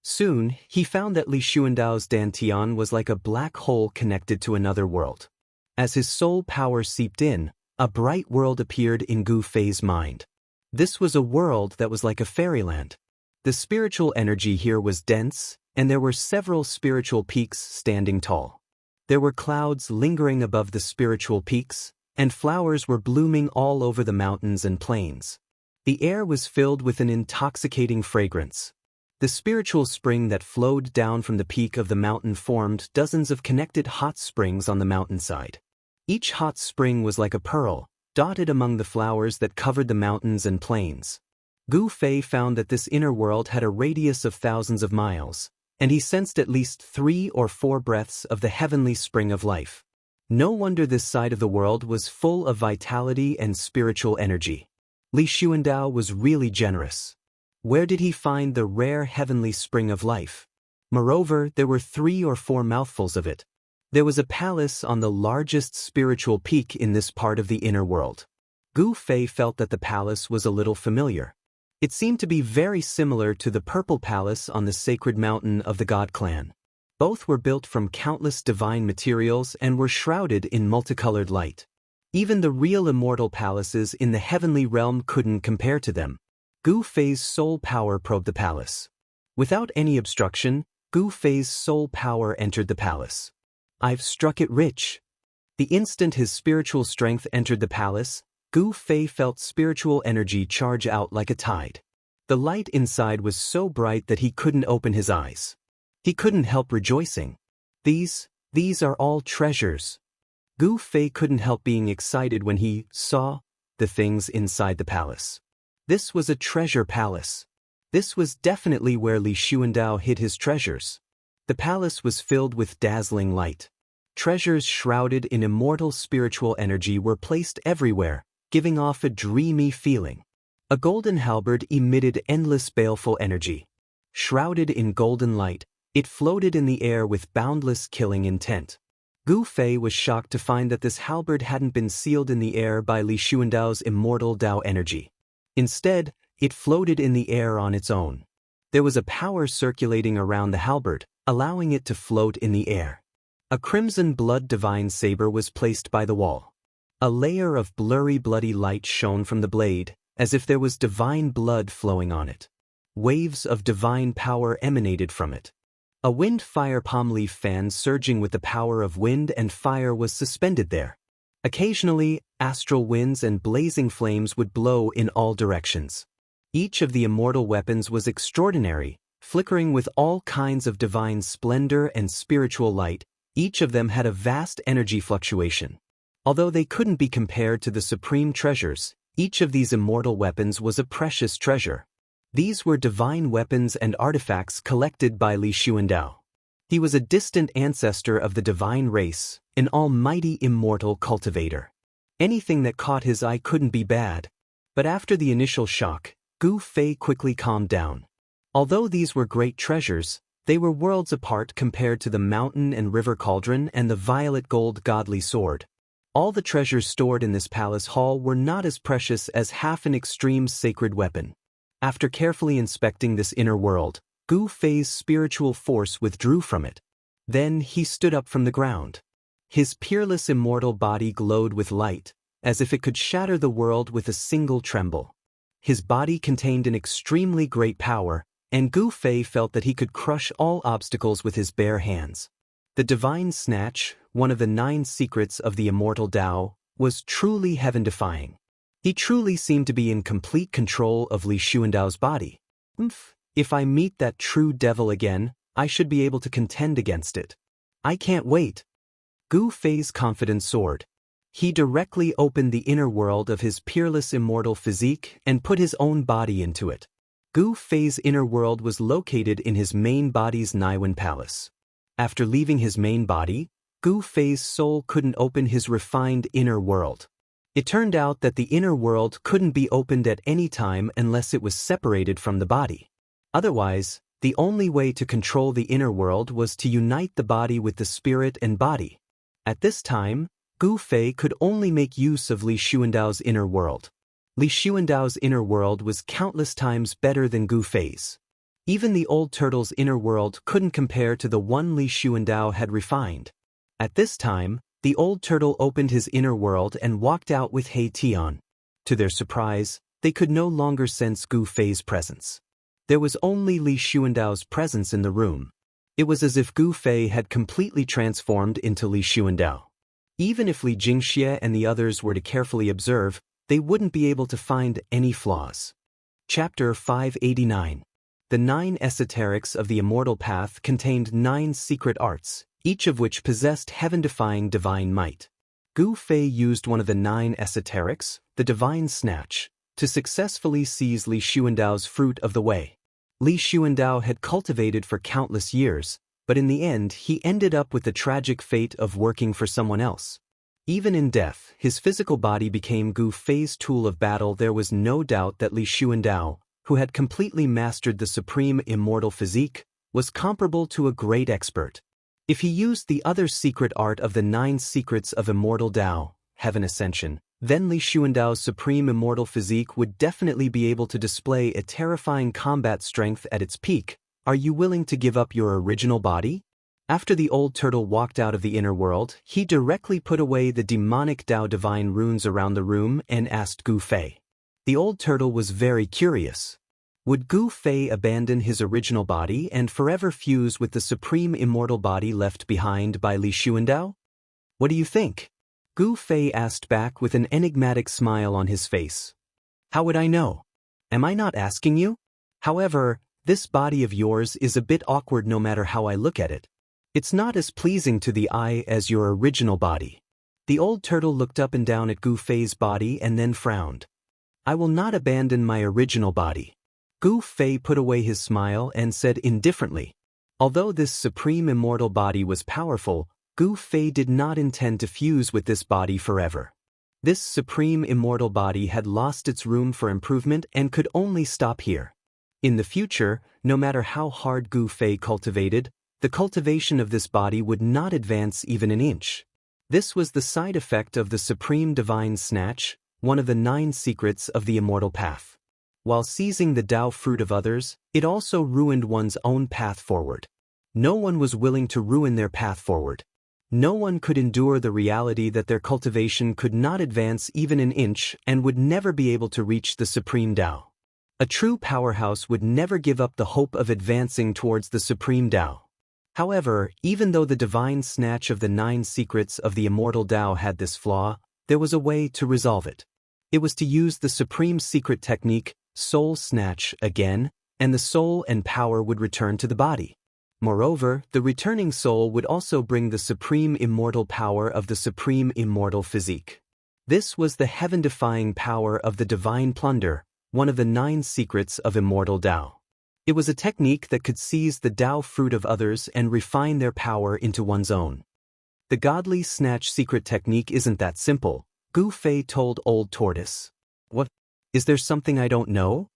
Soon, he found that Li Xuandao's Dantian was like a black hole connected to another world. As his soul power seeped in, a bright world appeared in Gu Fei's mind. This was a world that was like a fairyland. The spiritual energy here was dense, and there were several spiritual peaks standing tall. There were clouds lingering above the spiritual peaks, and flowers were blooming all over the mountains and plains. The air was filled with an intoxicating fragrance. The spiritual spring that flowed down from the peak of the mountain formed dozens of connected hot springs on the mountainside. Each hot spring was like a pearl, dotted among the flowers that covered the mountains and plains. Gu Fei found that this inner world had a radius of thousands of miles, and he sensed at least 3 or 4 breaths of the heavenly spring of life. No wonder this side of the world was full of vitality and spiritual energy. Li Xuandao was really generous. Where did he find the rare heavenly spring of life? Moreover, there were 3 or 4 mouthfuls of it. There was a palace on the largest spiritual peak in this part of the inner world. Gu Fei felt that the palace was a little familiar. It seemed to be very similar to the Purple Palace on the sacred mountain of the God clan. Both were built from countless divine materials and were shrouded in multicolored light. Even the real immortal palaces in the heavenly realm couldn't compare to them. Gu Fei's soul power probed the palace. Without any obstruction, Gu Fei's soul power entered the palace. "I've struck it rich." The instant his spiritual strength entered the palace, Gu Fei felt spiritual energy charge out like a tide. The light inside was so bright that he couldn't open his eyes. He couldn't help rejoicing. These are all treasures. Gu Fei couldn't help being excited when he saw the things inside the palace. This was a treasure palace. This was definitely where Li Xuandao hid his treasures. The palace was filled with dazzling light. Treasures shrouded in immortal spiritual energy were placed everywhere, giving off a dreamy feeling. A golden halberd emitted endless baleful energy. Shrouded in golden light, it floated in the air with boundless killing intent. Gu Fei was shocked to find that this halberd hadn't been sealed in the air by Li Xuandao's immortal Dao energy. Instead, it floated in the air on its own. There was a power circulating around the halberd, allowing it to float in the air. A crimson blood divine saber was placed by the wall. A layer of blurry bloody light shone from the blade, as if there was divine blood flowing on it. Waves of divine power emanated from it. A wind-fire palm leaf fan surging with the power of wind and fire was suspended there. Occasionally, astral winds and blazing flames would blow in all directions. Each of the immortal weapons was extraordinary, flickering with all kinds of divine splendor and spiritual light. Each of them had a vast energy fluctuation. Although they couldn't be compared to the supreme treasures, each of these immortal weapons was a precious treasure. These were divine weapons and artifacts collected by Li Xuandao. He was a distant ancestor of the divine race, an almighty immortal cultivator. Anything that caught his eye couldn't be bad. But after the initial shock, Gu Fei quickly calmed down. Although these were great treasures, they were worlds apart compared to the mountain and river cauldron and the violet gold godly sword. All the treasures stored in this palace hall were not as precious as half an extreme sacred weapon. After carefully inspecting this inner world, Gu Fei's spiritual force withdrew from it. Then he stood up from the ground. His peerless immortal body glowed with light, as if it could shatter the world with a single tremble. His body contained an extremely great power, and Gu Fei felt that he could crush all obstacles with his bare hands. The divine snatch, one of the 9 secrets of the immortal Tao, was truly heaven-defying. He truly seemed to be in complete control of Li Xuandao's body. If I meet that true devil again, I should be able to contend against it. I can't wait. Gu Fei's confidence soared. He directly opened the inner world of his peerless immortal physique and put his own body into it. Gu Fei's inner world was located in his main body's Naiwen Palace. After leaving his main body, Gu Fei's soul couldn't open his refined inner world. It turned out that the inner world couldn't be opened at any time unless it was separated from the body. Otherwise, the only way to control the inner world was to unite the body with the spirit and body. At this time, Gu Fei could only make use of Li Xuandao's inner world. Li Xuandao's inner world was countless times better than Gu Fei's. Even the old turtle's inner world couldn't compare to the one Li Xuandao had refined. At this time, the old turtle opened his inner world and walked out with He Tian. To their surprise, they could no longer sense Gu Fei's presence. There was only Li Xuandao's presence in the room. It was as if Gu Fei had completely transformed into Li Xuandao. Even if Li Jingxie and the others were to carefully observe, they wouldn't be able to find any flaws. Chapter 589. The 9 esoterics of the Immortal Path contained 9 secret arts, each of which possessed heaven-defying divine might. Gu Fei used one of the 9 esoterics, the Divine Snatch, to successfully seize Li Xuandao's fruit of the way. Li Xuandao had cultivated for countless years, but in the end he ended up with the tragic fate of working for someone else. Even in death, his physical body became Gu Fei's tool of battle. There was no doubt that Li Xuandao, who had completely mastered the supreme immortal physique, was comparable to a great expert. If he used the other secret art of the 9 secrets of immortal Dao, heaven ascension, then Li Xuandao's supreme immortal physique would definitely be able to display a terrifying combat strength at its peak. Are you willing to give up your original body? After the old turtle walked out of the inner world, he directly put away the demonic Dao divine runes around the room and asked Gu Fei. The old turtle was very curious. Would Gu Fei abandon his original body and forever fuse with the supreme immortal body left behind by Li Xuandao? What do you think? Gu Fei asked back with an enigmatic smile on his face. How would I know? Am I not asking you? However, this body of yours is a bit awkward no matter how I look at it. It's not as pleasing to the eye as your original body. The old turtle looked up and down at Gu Fei's body and then frowned. I will not abandon my original body. Gu Fei put away his smile and said indifferently. Although this supreme immortal body was powerful, Gu Fei did not intend to fuse with this body forever. This supreme immortal body had lost its room for improvement and could only stop here. In the future, no matter how hard Gu Fei cultivated, the cultivation of this body would not advance even an inch. This was the side effect of the supreme divine snatch, one of the 9 secrets of the immortal path. While seizing the Dao fruit of others, it also ruined one's own path forward. No one was willing to ruin their path forward. No one could endure the reality that their cultivation could not advance even an inch and would never be able to reach the supreme Dao. A true powerhouse would never give up the hope of advancing towards the supreme Dao. However, even though the divine snatch of the 9 secrets of the immortal Dao had this flaw, there was a way to resolve it. It was to use the supreme secret technique, soul snatch, again, and the soul and power would return to the body. Moreover, the returning soul would also bring the supreme immortal power of the supreme immortal physique. This was the heaven-defying power of the divine plunder, one of the 9 secrets of immortal Dao. It was a technique that could seize the Dao fruit of others and refine their power into one's own. The godly snatch secret technique isn't that simple, Gu Fei told Old Tortoise. What? Is there something I don't know?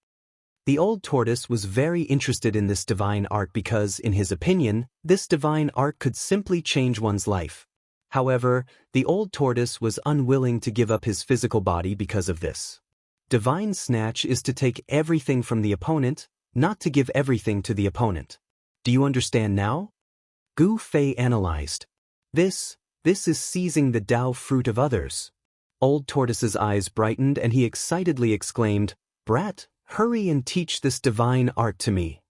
The Old Tortoise was very interested in this divine art because, in his opinion, this divine art could simply change one's life. However, the Old Tortoise was unwilling to give up his physical body because of this. Divine snatch is to take everything from the opponent, not to give everything to the opponent. Do you understand now? Gu Fei analyzed. This is seizing the Dao fruit of others. Old Tortoise's eyes brightened and he excitedly exclaimed, Brat, hurry and teach this divine art to me.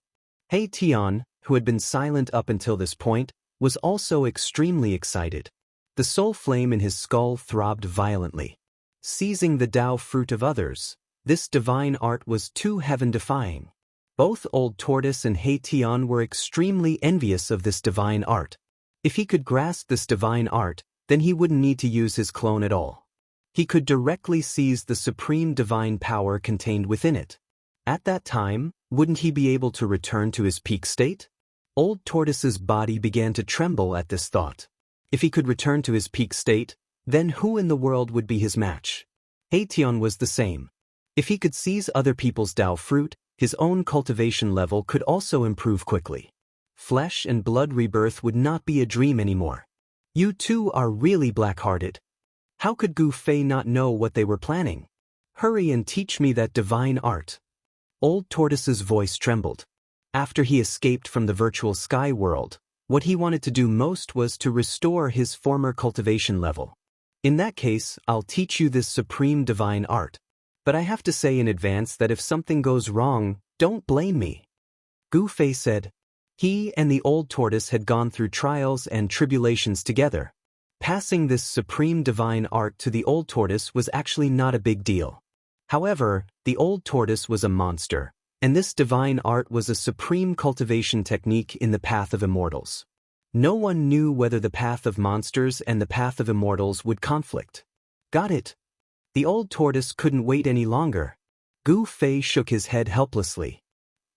He Tian, who had been silent up until this point, was also extremely excited. The soul flame in his skull throbbed violently. Seizing the Dao fruit of others, this divine art was too heaven-defying. Both Old Tortoise and He Tian were extremely envious of this divine art. If he could grasp this divine art, then he wouldn't need to use his clone at all. He could directly seize the supreme divine power contained within it. At that time, wouldn't he be able to return to his peak state? Old Tortoise's body began to tremble at this thought. If he could return to his peak state, then who in the world would be his match? He Tian was the same. If he could seize other people's Dao fruit, his own cultivation level could also improve quickly. Flesh and blood rebirth would not be a dream anymore. You two are really black-hearted. How could Gu Fei not know what they were planning? Hurry and teach me that divine art. Old Tortoise's voice trembled. After he escaped from the virtual sky world, what he wanted to do most was to restore his former cultivation level. In that case, I'll teach you this supreme divine art. But I have to say in advance that if something goes wrong, don't blame me. Gu Fei said. He and the Old Tortoise had gone through trials and tribulations together. Passing this supreme divine art to the Old Tortoise was actually not a big deal. However, the Old Tortoise was a monster, and this divine art was a supreme cultivation technique in the path of immortals. No one knew whether the path of monsters and the path of immortals would conflict. Got it? The Old Tortoise couldn't wait any longer. Gu Fei shook his head helplessly.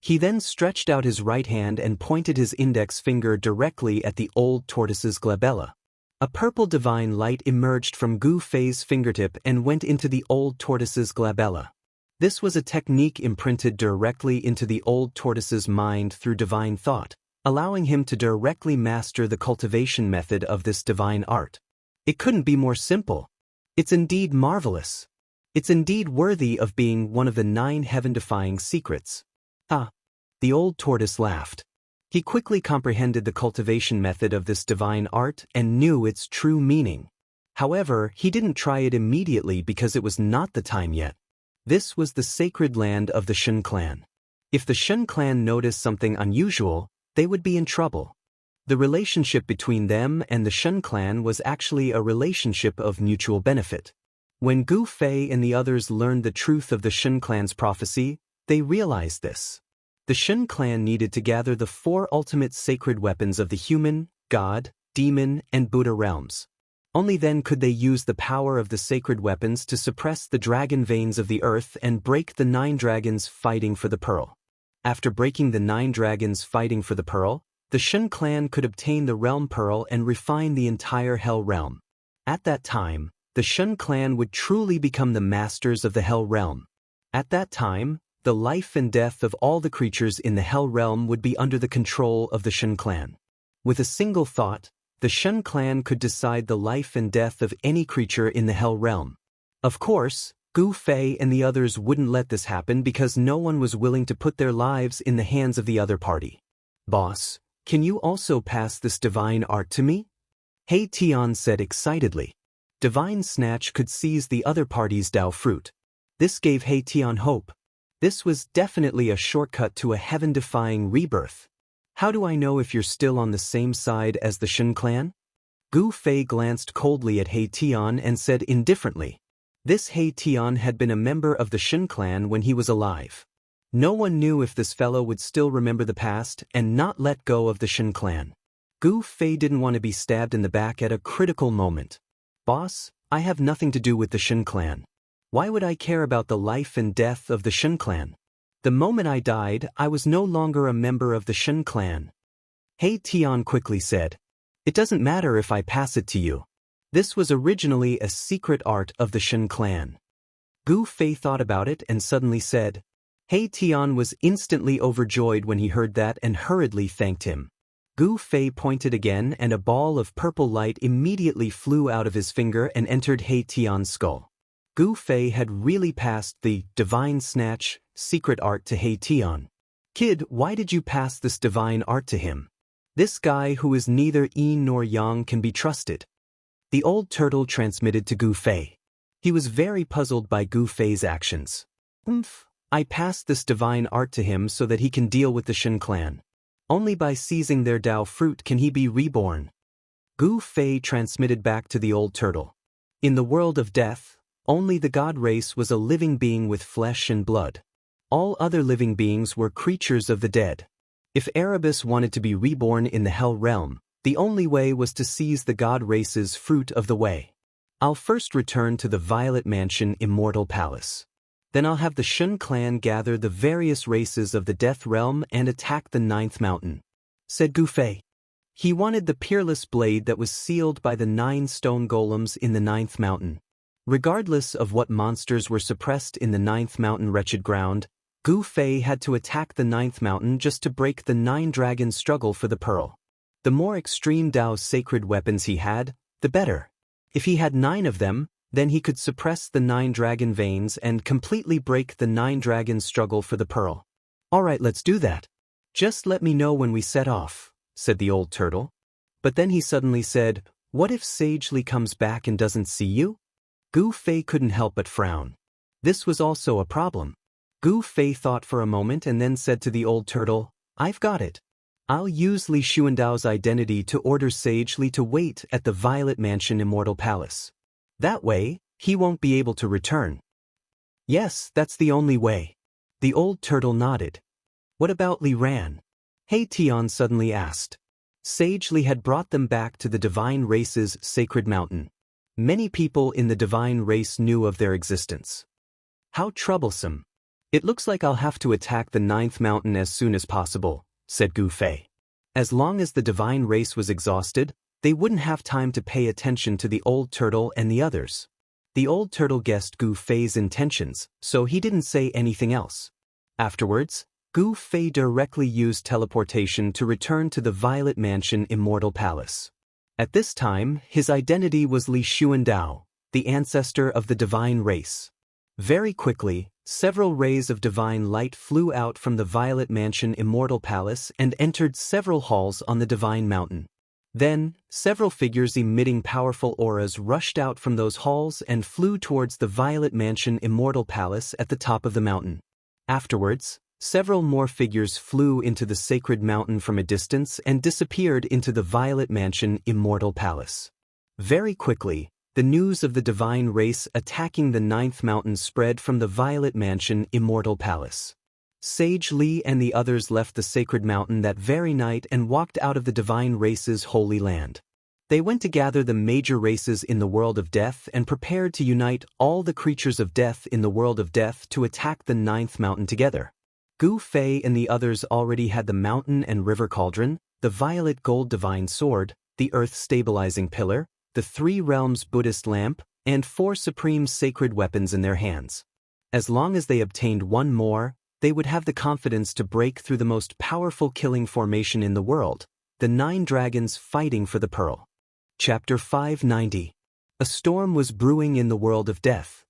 He then stretched out his right hand and pointed his index finger directly at the old tortoise's glabella. A purple divine light emerged from Gu Fei's fingertip and went into the old tortoise's glabella. This was a technique imprinted directly into the old tortoise's mind through divine thought, allowing him to directly master the cultivation method of this divine art. It couldn't be more simple. It's indeed marvelous. It's indeed worthy of being one of the 9 heaven-defying secrets. Ah! The old tortoise laughed. He quickly comprehended the cultivation method of this divine art and knew its true meaning. However, he didn't try it immediately because it was not the time yet. This was the sacred land of the Shen clan. If the Shen clan noticed something unusual, they would be in trouble. The relationship between them and the Shen clan was actually a relationship of mutual benefit. When Gu Fei and the others learned the truth of the Shen clan's prophecy, they realized this. The Shen clan needed to gather the 4 ultimate sacred weapons of the human, God, demon, and Buddha realms. Only then could they use the power of the sacred weapons to suppress the dragon veins of the earth and break the 9 dragons fighting for the pearl. After breaking the 9 dragons fighting for the pearl, the Shen clan could obtain the realm pearl and refine the entire hell realm. At that time, the Shen clan would truly become the masters of the hell realm. At that time, the life and death of all the creatures in the hell realm would be under the control of the Shen clan. With a single thought, the Shen clan could decide the life and death of any creature in the hell realm. Of course, Gu Fei and the others wouldn't let this happen because no one was willing to put their lives in the hands of the other party. Boss, can you also pass this divine art to me? He Tian said excitedly. Divine Snatch could seize the other party's Dao fruit. This gave He Tian hope. This was definitely a shortcut to a heaven-defying rebirth. How do I know if you're still on the same side as the Shen clan? Gu Fei glanced coldly at He Tian and said indifferently. This He Tian had been a member of the Shen clan when he was alive. No one knew if this fellow would still remember the past and not let go of the Shen clan. Gu Fei didn't want to be stabbed in the back at a critical moment. Boss, I have nothing to do with the Shen clan. Why would I care about the life and death of the Shen clan? The moment I died, I was no longer a member of the Shen clan. He Tian quickly said. It doesn't matter if I pass it to you. This was originally a secret art of the Shen clan. Gu Fei thought about it and suddenly said. He Tian was instantly overjoyed when he heard that and hurriedly thanked him. Gu Fei pointed again and a ball of purple light immediately flew out of his finger and entered He Tian's skull. Gu Fei had really passed the divine snatch secret art to He Tian. Kid, why did you pass this divine art to him? This guy who is neither yin nor yang can be trusted. The old turtle transmitted to Gu Fei. He was very puzzled by Gu Fei's actions. I passed this divine art to him so that he can deal with the Shen clan. Only by seizing their Dao fruit can he be reborn. Gu Fei transmitted back to the old turtle. In the world of death, only the god race was a living being with flesh and blood. All other living beings were creatures of the dead. If Erebus wanted to be reborn in the hell realm, the only way was to seize the god race's fruit of the way. I'll first return to the Violet Mansion Immortal Palace. Then I'll have the Shen clan gather the various races of the death realm and attack the 9th mountain, said Gu Fei. He wanted the peerless blade that was sealed by the 9 stone golems in the 9th mountain. Regardless of what monsters were suppressed in the 9th mountain wretched ground, Gu Fei had to attack the 9th mountain just to break the 9 dragons' struggle for the pearl. The more extreme Dao sacred weapons he had, the better. If he had 9 of them, then he could suppress the 9 dragon veins and completely break the 9 dragons' struggle for the pearl. Alright, let's do that. Just let me know when we set off, said the old turtle. But then he suddenly said, what if Sagely comes back and doesn't see you? Gu Fei couldn't help but frown. This was also a problem. Gu Fei thought for a moment and then said to the old turtle, I've got it. I'll use Li Xuandao's identity to order Sagely to wait at the Violet Mansion Immortal Palace. That way, he won't be able to return. Yes, that's the only way. The old turtle nodded. What about Li Ran? He Tian suddenly asked. Sagely had brought them back to the divine race's sacred mountain. Many people in the divine race knew of their existence. How troublesome. "It looks like I'll have to attack the ninth mountain as soon as possible," said Gu Fei. As long as the divine race was exhausted, they wouldn't have time to pay attention to the old turtle and the others. The old turtle guessed Gu Fei's intentions, so he didn't say anything else. Afterwards, Gu Fei directly used teleportation to return to the Violet Mansion Immortal Palace. At this time, his identity was Li Xuandao, the ancestor of the divine race. Very quickly, several rays of divine light flew out from the Violet Mansion Immortal Palace and entered several halls on the Divine Mountain. Then, several figures emitting powerful auras rushed out from those halls and flew towards the Violet Mansion Immortal Palace at the top of the mountain. Afterwards, several more figures flew into the sacred mountain from a distance and disappeared into the Violet Mansion Immortal Palace. Very quickly, the news of the divine race attacking the ninth mountain spread from the Violet Mansion Immortal Palace. Sage Li and the others left the sacred mountain that very night and walked out of the divine race's holy land. They went to gather the major races in the world of death and prepared to unite all the creatures of death in the world of death to attack the ninth mountain together. Gu Fei and the others already had the mountain and river cauldron, the violet gold divine sword, the earth stabilizing pillar, the three realms Buddhist lamp, and 4 supreme sacred weapons in their hands. As long as they obtained one more, they would have the confidence to break through the most powerful killing formation in the world, the 9 dragons fighting for the pearl. Chapter 590. A storm was brewing in the world of death.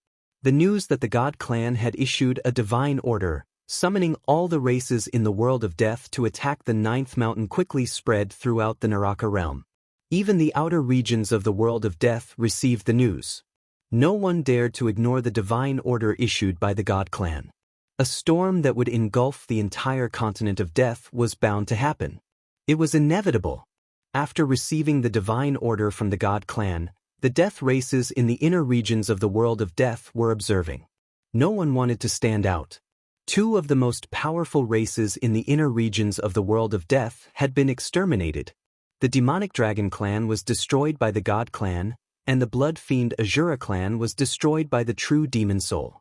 The news that the God Clan had issued a divine order, summoning all the races in the world of death to attack the ninth mountain quickly spread throughout the Naraka realm. Even the outer regions of the world of death received the news. No one dared to ignore the divine order issued by the God Clan. A storm that would engulf the entire continent of death was bound to happen. It was inevitable. After receiving the divine order from the God Clan, the death races in the inner regions of the world of death were observing. No one wanted to stand out. 2 of the most powerful races in the inner regions of the world of death had been exterminated. The demonic dragon clan was destroyed by the God Clan, and the blood fiend Azura clan was destroyed by the true demon soul.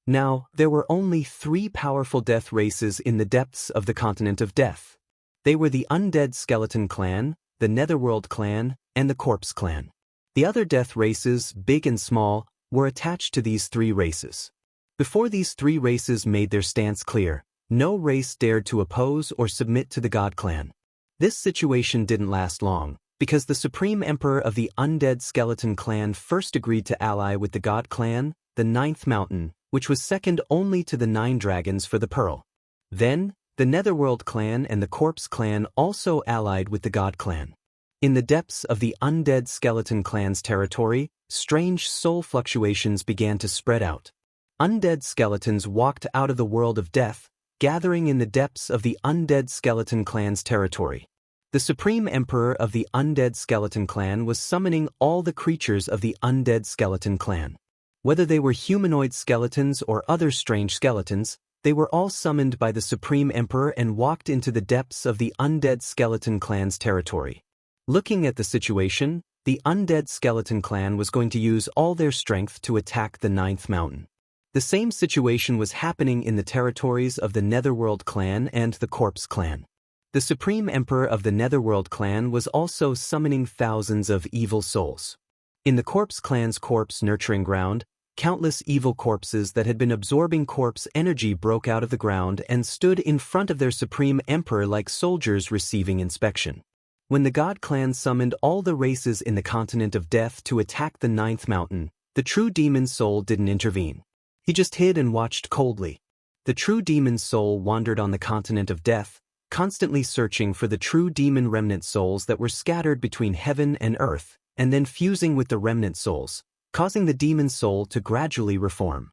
Now, there were only 3 powerful death races in the depths of the continent of death. They were the Undead Skeleton Clan, the Netherworld Clan, and the Corpse Clan. The other death races, big and small, were attached to these 3 races. Before these 3 races made their stance clear, no race dared to oppose or submit to the God Clan. This situation didn't last long, because the Supreme Emperor of the Undead Skeleton Clan first agreed to ally with the God Clan, the Ninth Mountain, which was second only to the 9 dragons for the pearl. Then, the Netherworld Clan and the Corpse Clan also allied with the God Clan. In the depths of the Undead Skeleton Clan's territory, strange soul fluctuations began to spread out. Undead skeletons walked out of the world of death, gathering in the depths of the Undead Skeleton Clan's territory. The Supreme Emperor of the Undead Skeleton Clan was summoning all the creatures of the Undead Skeleton Clan. Whether they were humanoid skeletons or other strange skeletons, they were all summoned by the Supreme Emperor and walked into the depths of the Undead Skeleton Clan's territory. Looking at the situation, the Undead Skeleton Clan was going to use all their strength to attack the ninth mountain. The same situation was happening in the territories of the Netherworld Clan and the Corpse Clan. The Supreme Emperor of the Netherworld Clan was also summoning thousands of evil souls. In the Corpse Clan's corpse nurturing ground, countless evil corpses that had been absorbing corpse energy broke out of the ground and stood in front of their Supreme Emperor like soldiers receiving inspection. When the God Clan summoned all the races in the continent of death to attack the ninth mountain, the true demon soul didn't intervene. He just hid and watched coldly. The true demon soul wandered on the continent of death, constantly searching for the true demon remnant souls that were scattered between heaven and earth, and then fusing with the remnant souls, causing the demon soul to gradually reform.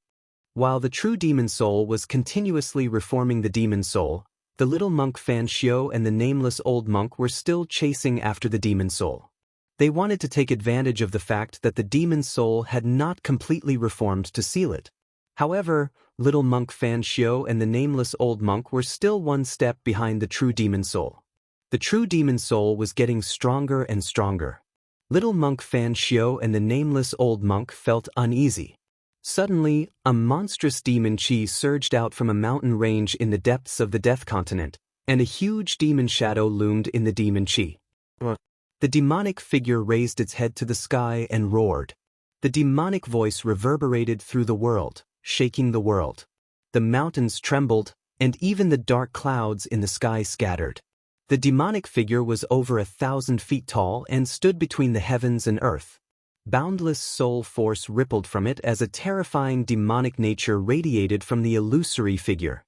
While the true demon soul was continuously reforming the demon soul, the little monk Fan Xiao and the nameless old monk were still chasing after the demon soul. They wanted to take advantage of the fact that the demon soul had not completely reformed to seal it. However, little monk Fan Xiao and the nameless old monk were still one step behind the true demon soul. The true demon soul was getting stronger and stronger. Little monk Fan Xiao and the nameless old monk felt uneasy. Suddenly, a monstrous demon chi surged out from a mountain range in the depths of the Death Continent, and a huge demon shadow loomed in the demon chi. What? The demonic figure raised its head to the sky and roared. The demonic voice reverberated through the world, shaking the world. The mountains trembled, and even the dark clouds in the sky scattered. The demonic figure was over 1,000 feet tall and stood between the heavens and earth. Boundless soul force rippled from it as a terrifying demonic nature radiated from the illusory figure.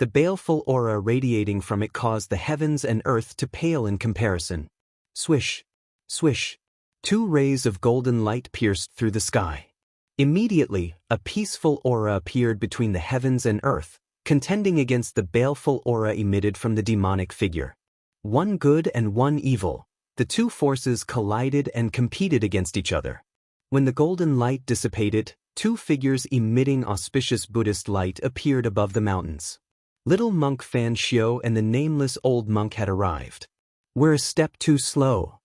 The baleful aura radiating from it caused the heavens and earth to pale in comparison. Swish, swish. 2 rays of golden light pierced through the sky. Immediately, a peaceful aura appeared between the heavens and earth, contending against the baleful aura emitted from the demonic figure. 1 good and 1 evil. The 2 forces collided and competed against each other. When the golden light dissipated, 2 figures emitting auspicious Buddhist light appeared above the mountains. Little monk Fan Xiu and the nameless old monk had arrived. "We're a step too slow."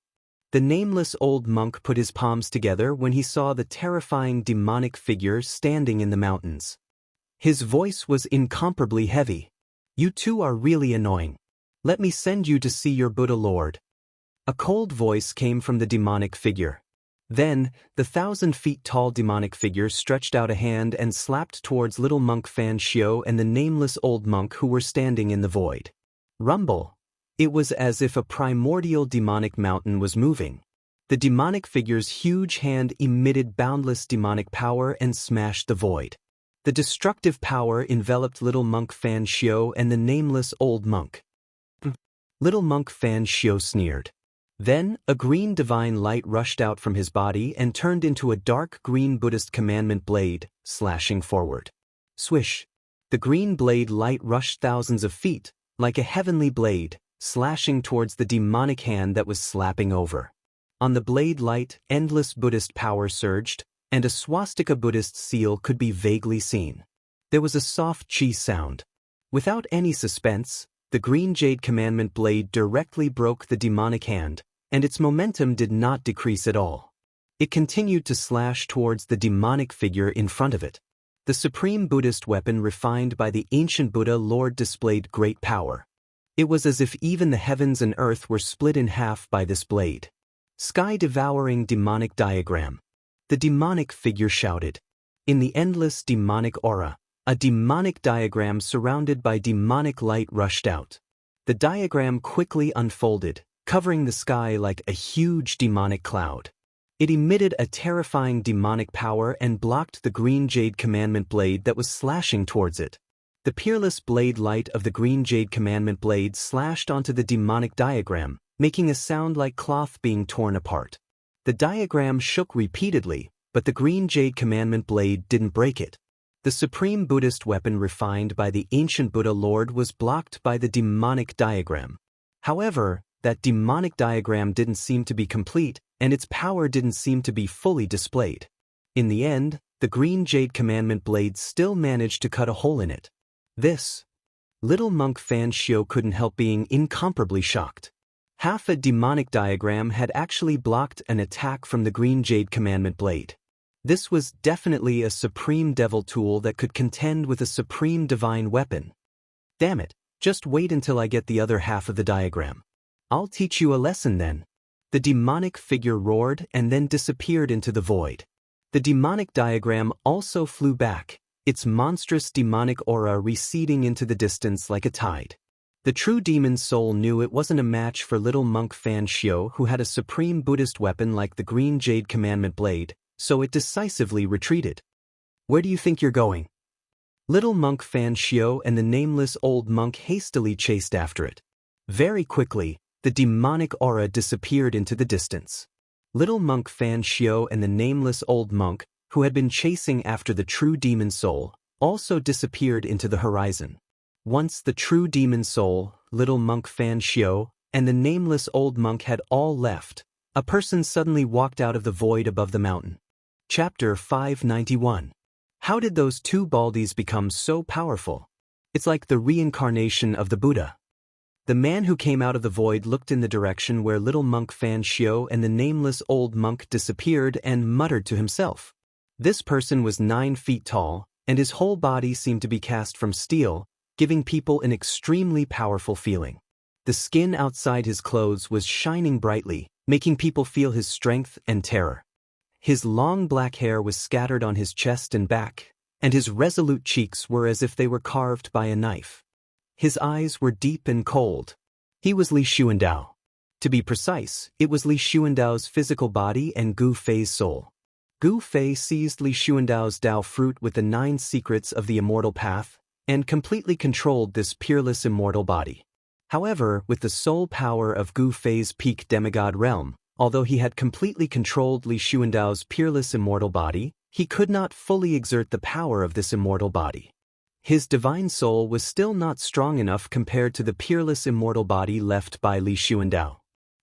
The nameless old monk put his palms together when he saw the terrifying demonic figure standing in the mountains. His voice was incomparably heavy. "You 2 are really annoying. Let me send you to see your Buddha Lord." A cold voice came from the demonic figure. Then, the 1,000 feet tall demonic figure stretched out a hand and slapped towards little monk Fan Xiu and the nameless old monk who were standing in the void. Rumble. It was as if a primordial demonic mountain was moving. The demonic figure's huge hand emitted boundless demonic power and smashed the void. The destructive power enveloped little monk Fan Xiu and the nameless old monk. Little monk Fan Xiu sneered. Then, a green divine light rushed out from his body and turned into a dark green Buddhist commandment blade, slashing forward. Swish! The green blade light rushed thousands of feet, like a heavenly blade, slashing towards the demonic hand that was slapping over. On the blade light, endless Buddhist power surged, and a swastika Buddhist seal could be vaguely seen. There was a soft chi sound. Without any suspense, the green jade commandment blade directly broke the demonic hand, and its momentum did not decrease at all. It continued to slash towards the demonic figure in front of it. The supreme Buddhist weapon refined by the ancient Buddha Lord displayed great power. It was as if even the heavens and earth were split in half by this blade. Sky-devouring demonic diagram. The demonic figure shouted. In the endless demonic aura, a demonic diagram surrounded by demonic light rushed out. The diagram quickly unfolded, covering the sky like a huge demonic cloud. It emitted a terrifying demonic power and blocked the green jade commandment blade that was slashing towards it. The peerless blade light of the green jade commandment blade slashed onto the demonic diagram, making a sound like cloth being torn apart. The diagram shook repeatedly, but the green jade commandment blade didn't break it. The supreme Buddhist weapon refined by the ancient Buddha Lord was blocked by the demonic diagram. However, that demonic diagram didn't seem to be complete, and its power didn't seem to be fully displayed. In the end, the green jade commandment blade still managed to cut a hole in it. This. Little monk Fan Xiu couldn't help being incomparably shocked. Half a demonic diagram had actually blocked an attack from the green jade commandment blade. This was definitely a supreme devil tool that could contend with a supreme divine weapon. Damn it, just wait until I get the other half of the diagram. I'll teach you a lesson then. The demonic figure roared and then disappeared into the void. The demonic diagram also flew back, its monstrous demonic aura receding into the distance like a tide. The true demon soul knew it wasn't a match for little monk Fan Xiu, who had a supreme Buddhist weapon like the green jade commandment blade, so it decisively retreated. Where do you think you're going? Little monk Fan Xiu and the nameless old monk hastily chased after it. Very quickly, the demonic aura disappeared into the distance. Little monk Fan Xiu and the nameless old monk, who had been chasing after the true demon soul, also disappeared into the horizon. Once the true demon soul, little monk Fan Xiu, and the nameless old monk had all left, a person suddenly walked out of the void above the mountain. Chapter 591. How did those 2 Baldies become so powerful? It's like the reincarnation of the Buddha. The man who came out of the void looked in the direction where little monk Fan Xiu and the nameless old monk disappeared and muttered to himself. This person was 9 feet tall, and his whole body seemed to be cast from steel, giving people an extremely powerful feeling. The skin outside his clothes was shining brightly, making people feel his strength and terror. His long black hair was scattered on his chest and back, and his resolute cheeks were as if they were carved by a knife. His eyes were deep and cold. He was Li Xuandao. To be precise, it was Li Xuandao's physical body and Gu Fei's soul. Gu Fei seized Li Xuandao's Dao fruit with the 9 secrets of the immortal path, and completely controlled this peerless immortal body. However, with the soul power of Gu Fei's peak demigod realm, although he had completely controlled Li Xuandao's peerless immortal body, he could not fully exert the power of this immortal body. His divine soul was still not strong enough compared to the peerless immortal body left by Li Xuandao.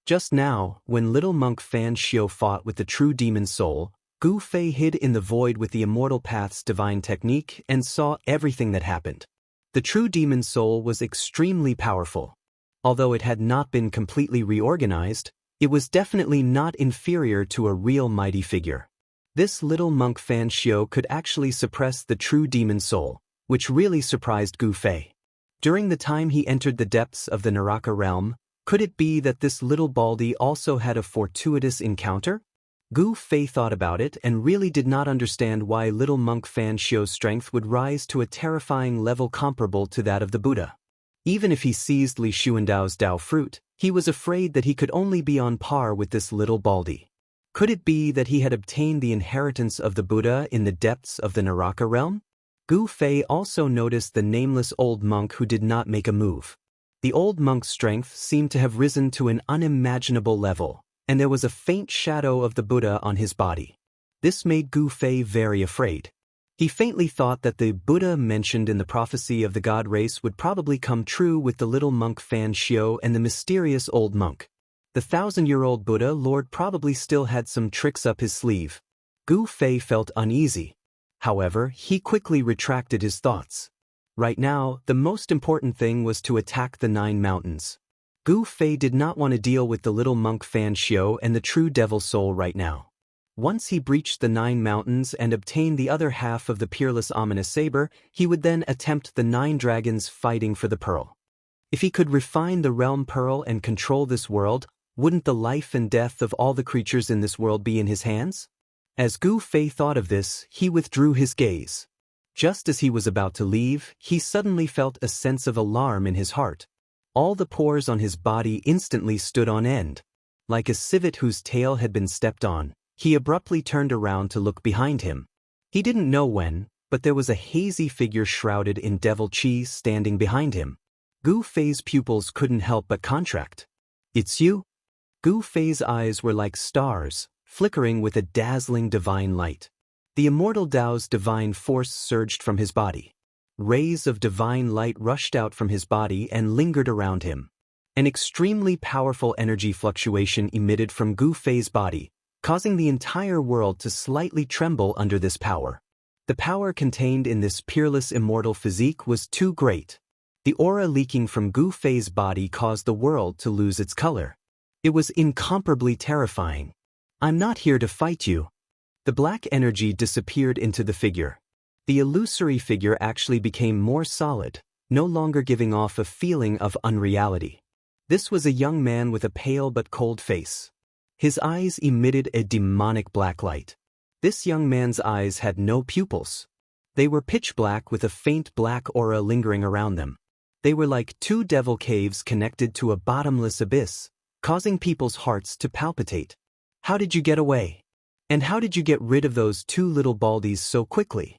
Just now, when little monk Fan Xiu fought with the true demon soul, Gu Fei hid in the void with the immortal path's divine technique and saw everything that happened. The true demon soul was extremely powerful. Although it had not been completely reorganized, it was definitely not inferior to a real mighty figure. This little monk Fan Xiu could actually suppress the true demon soul, which really surprised Gu Fei. During the time he entered the depths of the Naraka realm, could it be that this little baldy also had a fortuitous encounter? Gu Fei thought about it and really did not understand why little monk Fan Xiu's strength would rise to a terrifying level comparable to that of the Buddha. Even if he seized Li Xuandao's Dao fruit, he was afraid that he could only be on par with this little baldy. Could it be that he had obtained the inheritance of the Buddha in the depths of the Naraka realm? Gu Fei also noticed the nameless old monk who did not make a move. The old monk's strength seemed to have risen to an unimaginable level, and there was a faint shadow of the Buddha on his body. This made Gu Fei very afraid. He faintly thought that the Buddha mentioned in the prophecy of the god race would probably come true with the little monk Fan Xiu and the mysterious old monk. The 1,000-year-old Buddha Lord probably still had some tricks up his sleeve. Gu Fei felt uneasy. However, he quickly retracted his thoughts. Right now, the most important thing was to attack the 9 mountains. Gu Fei did not want to deal with the little monk Fan Xiu and the true devil soul right now. Once he breached the 9 mountains and obtained the other half of the peerless ominous saber, he would then attempt the 9 dragons fighting for the pearl. If he could refine the realm pearl and control this world, wouldn't the life and death of all the creatures in this world be in his hands? As Gu Fei thought of this, he withdrew his gaze. Just as he was about to leave, he suddenly felt a sense of alarm in his heart. All the pores on his body instantly stood on end. Like a civet whose tail had been stepped on, he abruptly turned around to look behind him. He didn't know when, but there was a hazy figure shrouded in devil cheese standing behind him. Gu Fei's pupils couldn't help but contract. "It's you?" Gu Fei's eyes were like stars, flickering with a dazzling divine light. The immortal Dao's divine force surged from his body. Rays of divine light rushed out from his body and lingered around him. An extremely powerful energy fluctuation emitted from Gu Fei's body, causing the entire world to slightly tremble under this power. The power contained in this peerless immortal physique was too great. The aura leaking from Gu Fei's body caused the world to lose its color. It was incomparably terrifying. "I'm not here to fight you." The black energy disappeared into the figure. The illusory figure actually became more solid, no longer giving off a feeling of unreality. This was a young man with a pale but cold face. His eyes emitted a demonic black light. This young man's eyes had no pupils. They were pitch black with a faint black aura lingering around them. They were like 2 devil caves connected to a bottomless abyss, causing people's hearts to palpitate. "How did you get away? And how did you get rid of those 2 little baldies so quickly?"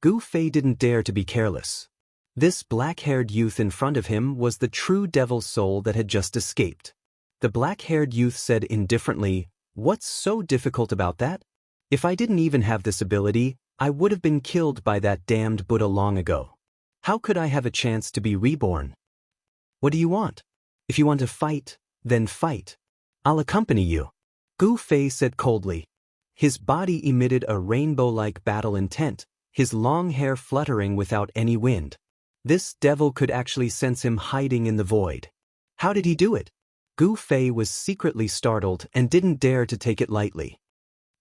Gu Fei didn't dare to be careless. This black-haired youth in front of him was the true devil soul that had just escaped. The black-haired youth said indifferently, "What's so difficult about that? If I didn't even have this ability, I would have been killed by that damned Buddha long ago. How could I have a chance to be reborn? What do you want? If you want to fight, then fight. I'll accompany you," Gu Fei said coldly. His body emitted a rainbow-like battle intent, his long hair fluttering without any wind. This devil could actually sense him hiding in the void. How did he do it? Gu Fei was secretly startled and didn't dare to take it lightly.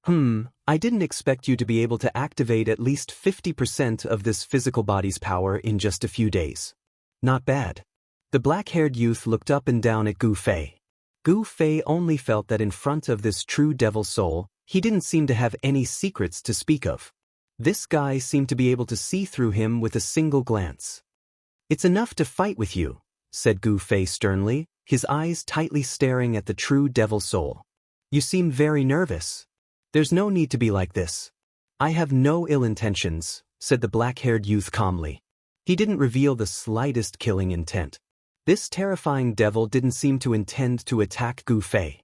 I didn't expect you to be able to activate at least 50% of this physical body's power in just a few days. Not bad. The black-haired youth looked up and down at Gu Fei. Gu Fei only felt that in front of this true devil soul, he didn't seem to have any secrets to speak of. This guy seemed to be able to see through him with a single glance. "It's enough to fight with you," said Gu Fei sternly, his eyes tightly staring at the true devil soul. "You seem very nervous. There's no need to be like this." "I have no ill intentions," said the black-haired youth calmly. He didn't reveal the slightest killing intent. This terrifying devil didn't seem to intend to attack Gu Fei.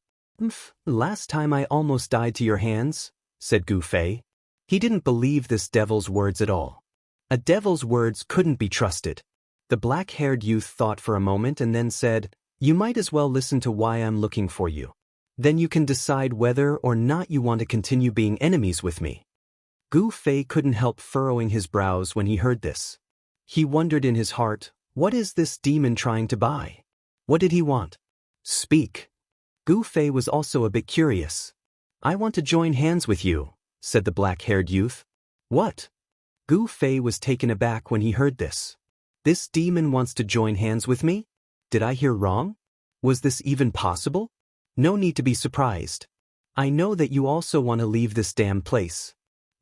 "Last time I almost died to your hands," said Gu Fei. He didn't believe this devil's words at all. A devil's words couldn't be trusted. The black-haired youth thought for a moment and then said, "You might as well listen to why I'm looking for you. Then you can decide whether or not you want to continue being enemies with me." Gu Fei couldn't help furrowing his brows when he heard this. He wondered in his heart, what is this demon trying to buy? What did he want? "Speak." Gu Fei was also a bit curious. "I want to join hands with you," said the black-haired youth. "What?" Gu Fei was taken aback when he heard this. "This demon wants to join hands with me? Did I hear wrong? Was this even possible? No need to be surprised. I know that you also want to leave this damn place.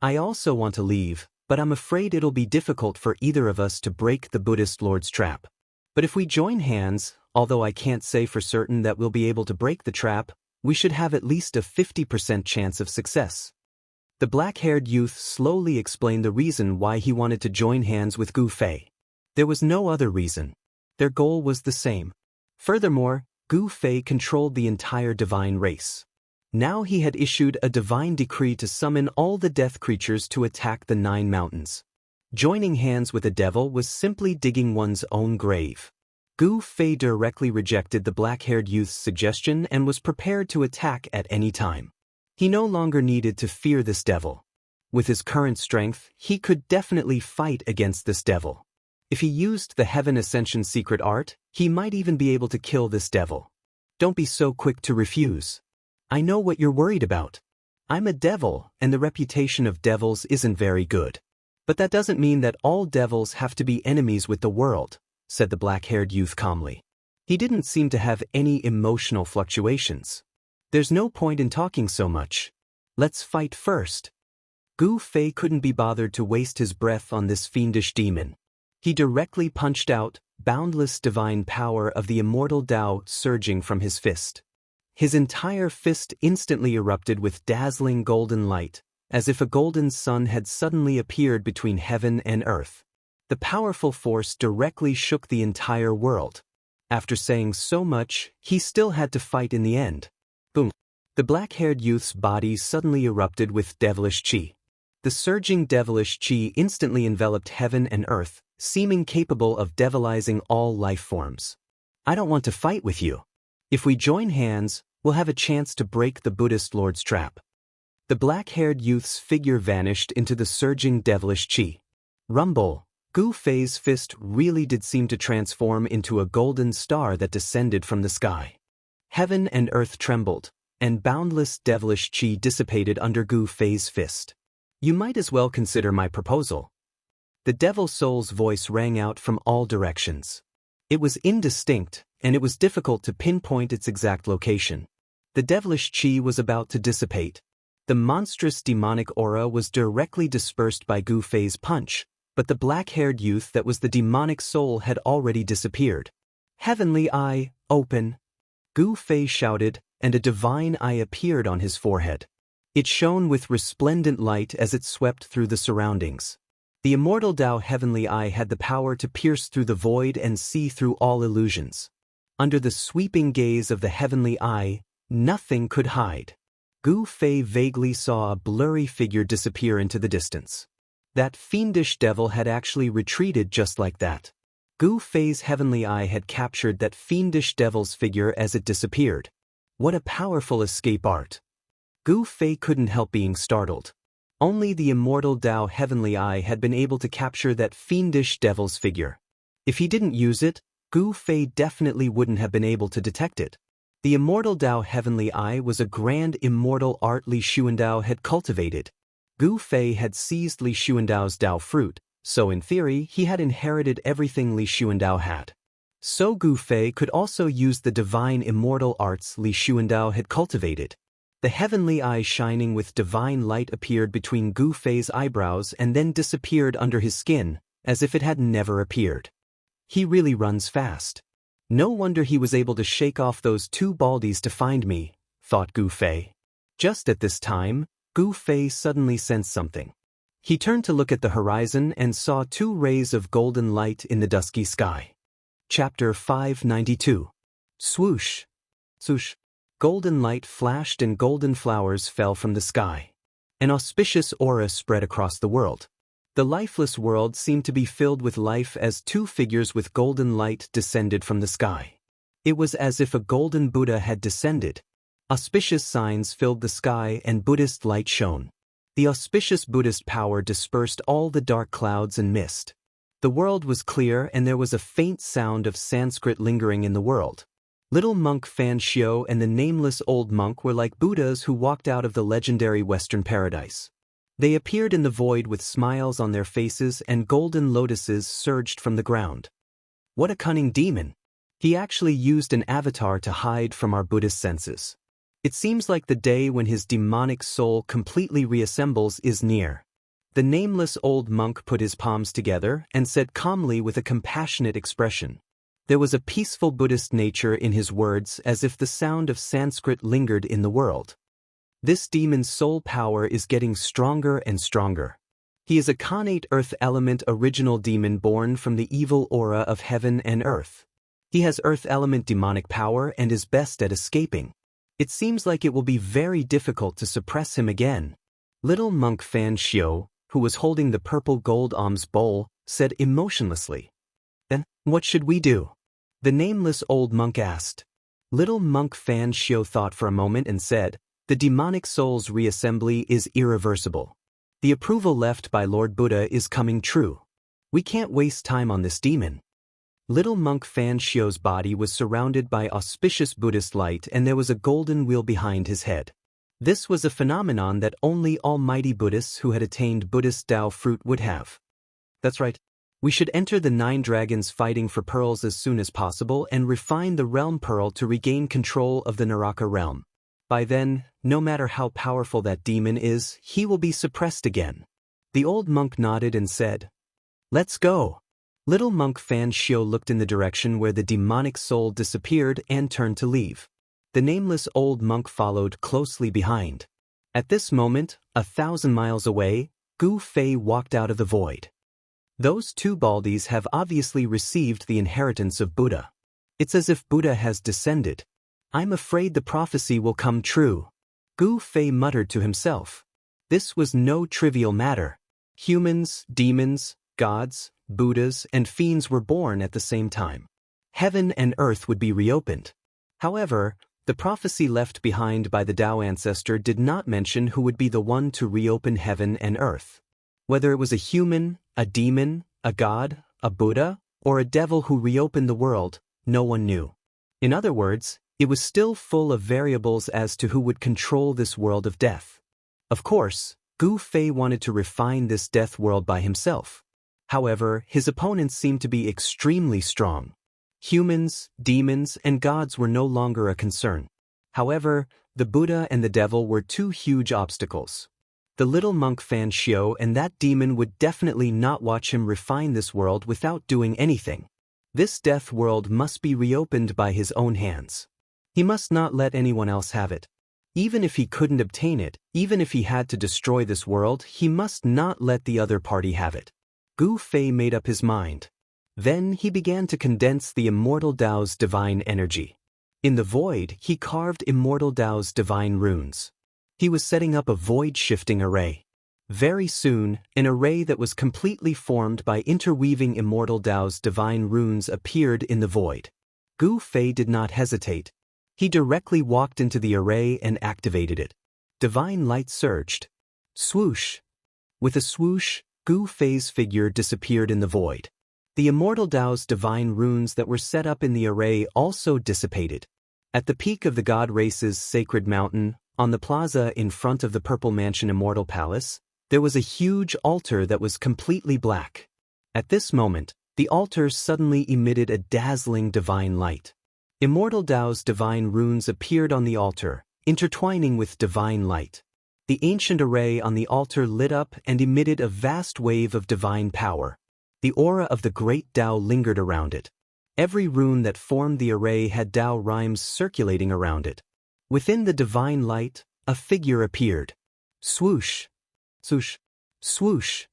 I also want to leave, but I'm afraid it'll be difficult for either of us to break the Buddhist Lord's trap. But if we join hands, although I can't say for certain that we'll be able to break the trap, we should have at least a 50% chance of success." The black-haired youth slowly explained the reason why he wanted to join hands with Gu Fei. There was no other reason. Their goal was the same. Furthermore, Gu Fei controlled the entire divine race. Now he had issued a divine decree to summon all the death creatures to attack the 9 mountains. Joining hands with a devil was simply digging one's own grave. Gu Fei directly rejected the black-haired youth's suggestion and was prepared to attack at any time. He no longer needed to fear this devil. With his current strength, he could definitely fight against this devil. If he used the Heaven Ascension secret art, he might even be able to kill this devil. "Don't be so quick to refuse. I know what you're worried about. I'm a devil, and the reputation of devils isn't very good. But that doesn't mean that all devils have to be enemies with the world," said the black-haired youth calmly. He didn't seem to have any emotional fluctuations. "There's no point in talking so much. Let's fight first." Gu Fei couldn't be bothered to waste his breath on this fiendish demon. He directly punched out, boundless divine power of the immortal Tao surging from his fist. His entire fist instantly erupted with dazzling golden light, as if a golden sun had suddenly appeared between heaven and earth. The powerful force directly shook the entire world. After saying so much, he still had to fight in the end. Boom! The black-haired youth's body suddenly erupted with devilish qi. The surging devilish qi instantly enveloped heaven and earth, seeming capable of devilizing all life forms. "I don't want to fight with you. If we join hands, we'll have a chance to break the Buddhist Lord's trap." The black-haired youth's figure vanished into the surging devilish qi. Rumble! Gu Fei's fist really did seem to transform into a golden star that descended from the sky. Heaven and earth trembled, and boundless devilish qi dissipated under Gu Fei's fist. "You might as well consider my proposal." The devil soul's voice rang out from all directions. It was indistinct, and it was difficult to pinpoint its exact location. The devilish qi was about to dissipate. The monstrous demonic aura was directly dispersed by Gu Fei's punch, but the black-haired youth that was the demonic soul had already disappeared. "Heavenly eye, open!" Gu Fei shouted, and a divine eye appeared on his forehead. It shone with resplendent light as it swept through the surroundings. The immortal Tao heavenly eye had the power to pierce through the void and see through all illusions. Under the sweeping gaze of the heavenly eye, nothing could hide. Gu Fei vaguely saw a blurry figure disappear into the distance. That fiendish devil had actually retreated just like that. Gu Fei's heavenly eye had captured that fiendish devil's figure as it disappeared. What a powerful escape art! Gu Fei couldn't help being startled. Only the immortal Tao heavenly eye had been able to capture that fiendish devil's figure. If he didn't use it, Gu Fei definitely wouldn't have been able to detect it. The Immortal Dao Heavenly Eye was a grand immortal art Li Xuandao had cultivated. Gu Fei had seized Li Xuandao's Dao fruit, so in theory he had inherited everything Li Xuandao had. So Gu Fei could also use the divine immortal arts Li Xuandao had cultivated. The heavenly eye shining with divine light appeared between Gu Fei's eyebrows and then disappeared under his skin, as if it had never appeared. He really runs fast. No wonder he was able to shake off those two baldies to find me, thought Gu Fei. Just at this time, Gu Fei suddenly sensed something. He turned to look at the horizon and saw two rays of golden light in the dusky sky. Chapter 592. Swoosh. Swoosh. Golden light flashed and golden flowers fell from the sky. An auspicious aura spread across the world. The lifeless world seemed to be filled with life as two figures with golden light descended from the sky. It was as if a golden Buddha had descended. Auspicious signs filled the sky and Buddhist light shone. The auspicious Buddhist power dispersed all the dark clouds and mist. The world was clear and there was a faint sound of Sanskrit lingering in the world. Little monk Fan Xiao and the nameless old monk were like Buddhas who walked out of the legendary Western paradise. They appeared in the void with smiles on their faces and golden lotuses surged from the ground. What a cunning demon! He actually used an avatar to hide from our Buddhist senses. It seems like the day when his demonic soul completely reassembles is near. The nameless old monk put his palms together and said calmly with a compassionate expression. There was a peaceful Buddhist nature in his words as if the sound of Sanskrit lingered in the world. This demon's soul power is getting stronger and stronger. He is a connate earth element original demon born from the evil aura of heaven and earth. He has earth element demonic power and is best at escaping. It seems like it will be very difficult to suppress him again. Little monk Fan Xiao, who was holding the purple gold alms bowl, said emotionlessly. Then, what should we do? The nameless old monk asked. Little monk Fan Xiao thought for a moment and said, the demonic soul's reassembly is irreversible. The approval left by Lord Buddha is coming true. We can't waste time on this demon. Little monk Fan Xiao's body was surrounded by auspicious Buddhist light and there was a golden wheel behind his head. This was a phenomenon that only almighty Buddhists who had attained Buddhist Tao fruit would have. That's right. We should enter the 9 dragons fighting for pearls as soon as possible and refine the realm pearl to regain control of the Naraka realm. By then, no matter how powerful that demon is, he will be suppressed again. The old monk nodded and said, Let's go. Little monk Fan Xiao looked in the direction where the demonic soul disappeared and turned to leave. The nameless old monk followed closely behind. At this moment, 1,000 miles away, Gu Fei walked out of the void. Those two baldies have obviously received the inheritance of Buddha. It's as if Buddha has descended. I'm afraid the prophecy will come true. Gu Fei muttered to himself. This was no trivial matter. Humans, demons, gods, Buddhas, and fiends were born at the same time. Heaven and earth would be reopened. However, the prophecy left behind by the Tao ancestor did not mention who would be the one to reopen heaven and earth. Whether it was a human, a demon, a god, a Buddha, or a devil who reopened the world, no one knew. In other words, it was still full of variables as to who would control this world of death. Of course, Gu Fei wanted to refine this death world by himself. However, his opponents seemed to be extremely strong. Humans, demons, and gods were no longer a concern. However, the Buddha and the devil were two huge obstacles. The little monk Fan Xiao and that demon would definitely not watch him refine this world without doing anything. This death world must be reopened by his own hands. He must not let anyone else have it. Even if he couldn't obtain it, even if he had to destroy this world, he must not let the other party have it. Gu Fei made up his mind. Then he began to condense the Immortal Dao's divine energy. In the void, he carved Immortal Dao's divine runes. He was setting up a void-shifting array. Very soon, an array that was completely formed by interweaving Immortal Dao's divine runes appeared in the void. Gu Fei did not hesitate. He directly walked into the array and activated it. Divine light surged. Swoosh! With a swoosh, Gu Fei's figure disappeared in the void. The Immortal Dao's divine runes that were set up in the array also dissipated. At the peak of the god race's sacred mountain, on the plaza in front of the purple mansion Immortal Palace, there was a huge altar that was completely black. At this moment, the altar suddenly emitted a dazzling divine light. Immortal Dao's divine runes appeared on the altar, intertwining with divine light. The ancient array on the altar lit up and emitted a vast wave of divine power. The aura of the great Dao lingered around it. Every rune that formed the array had Dao rhymes circulating around it. Within the divine light, a figure appeared. Swoosh! Swoosh! Swoosh!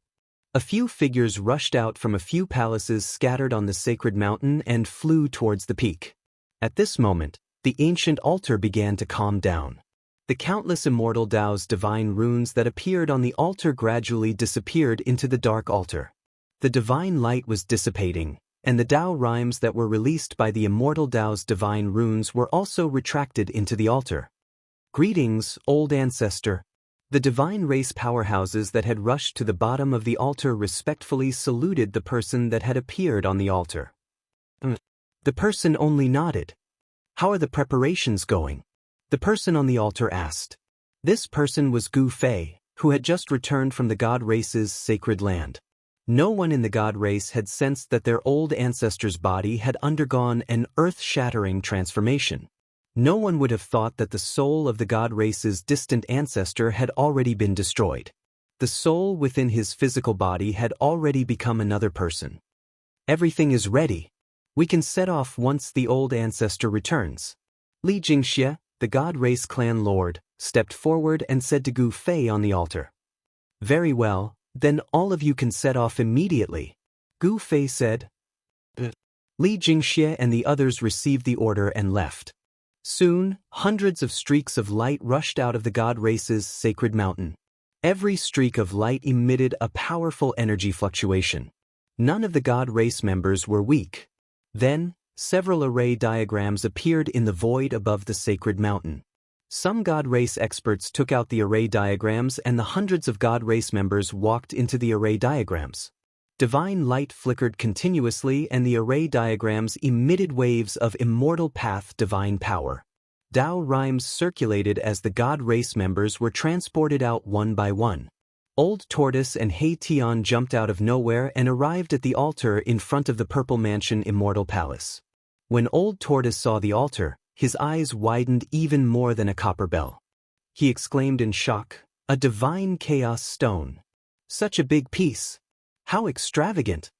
A few figures rushed out from a few palaces scattered on the sacred mountain and flew towards the peak. At this moment, the ancient altar began to calm down. The countless Immortal Dao's divine runes that appeared on the altar gradually disappeared into the dark altar. The divine light was dissipating, and the Dao rhymes that were released by the Immortal Dao's divine runes were also retracted into the altar. Greetings, old ancestor. The divine race powerhouses that had rushed to the bottom of the altar respectfully saluted the person that had appeared on the altar. The person only nodded. How are the preparations going? The person on the altar asked. This person was Gu Fei, who had just returned from the god race's sacred land. No one in the god race had sensed that their old ancestor's body had undergone an earth-shattering transformation. No one would have thought that the soul of the god race's distant ancestor had already been destroyed. The soul within his physical body had already become another person. Everything is ready. We can set off once the old ancestor returns. Li Jingxie, the god race clan lord, stepped forward and said to Gu Fei on the altar. Very well, then all of you can set off immediately. Gu Fei said. Li Jingxie and the others received the order and left. Soon, hundreds of streaks of light rushed out of the god race's sacred mountain. Every streak of light emitted a powerful energy fluctuation. None of the god race members were weak. Then, several array diagrams appeared in the void above the sacred mountain. Some god race experts took out the array diagrams and the hundreds of god race members walked into the array diagrams. Divine light flickered continuously and the array diagrams emitted waves of immortal path divine power. Dao rhymes circulated as the god race members were transported out one by one. Old Tortoise and Hei Tian jumped out of nowhere and arrived at the altar in front of the purple mansion Immortal Palace. When Old Tortoise saw the altar, his eyes widened even more than a copper bell. He exclaimed in shock, "A divine chaos stone. Such a big piece. How extravagant!"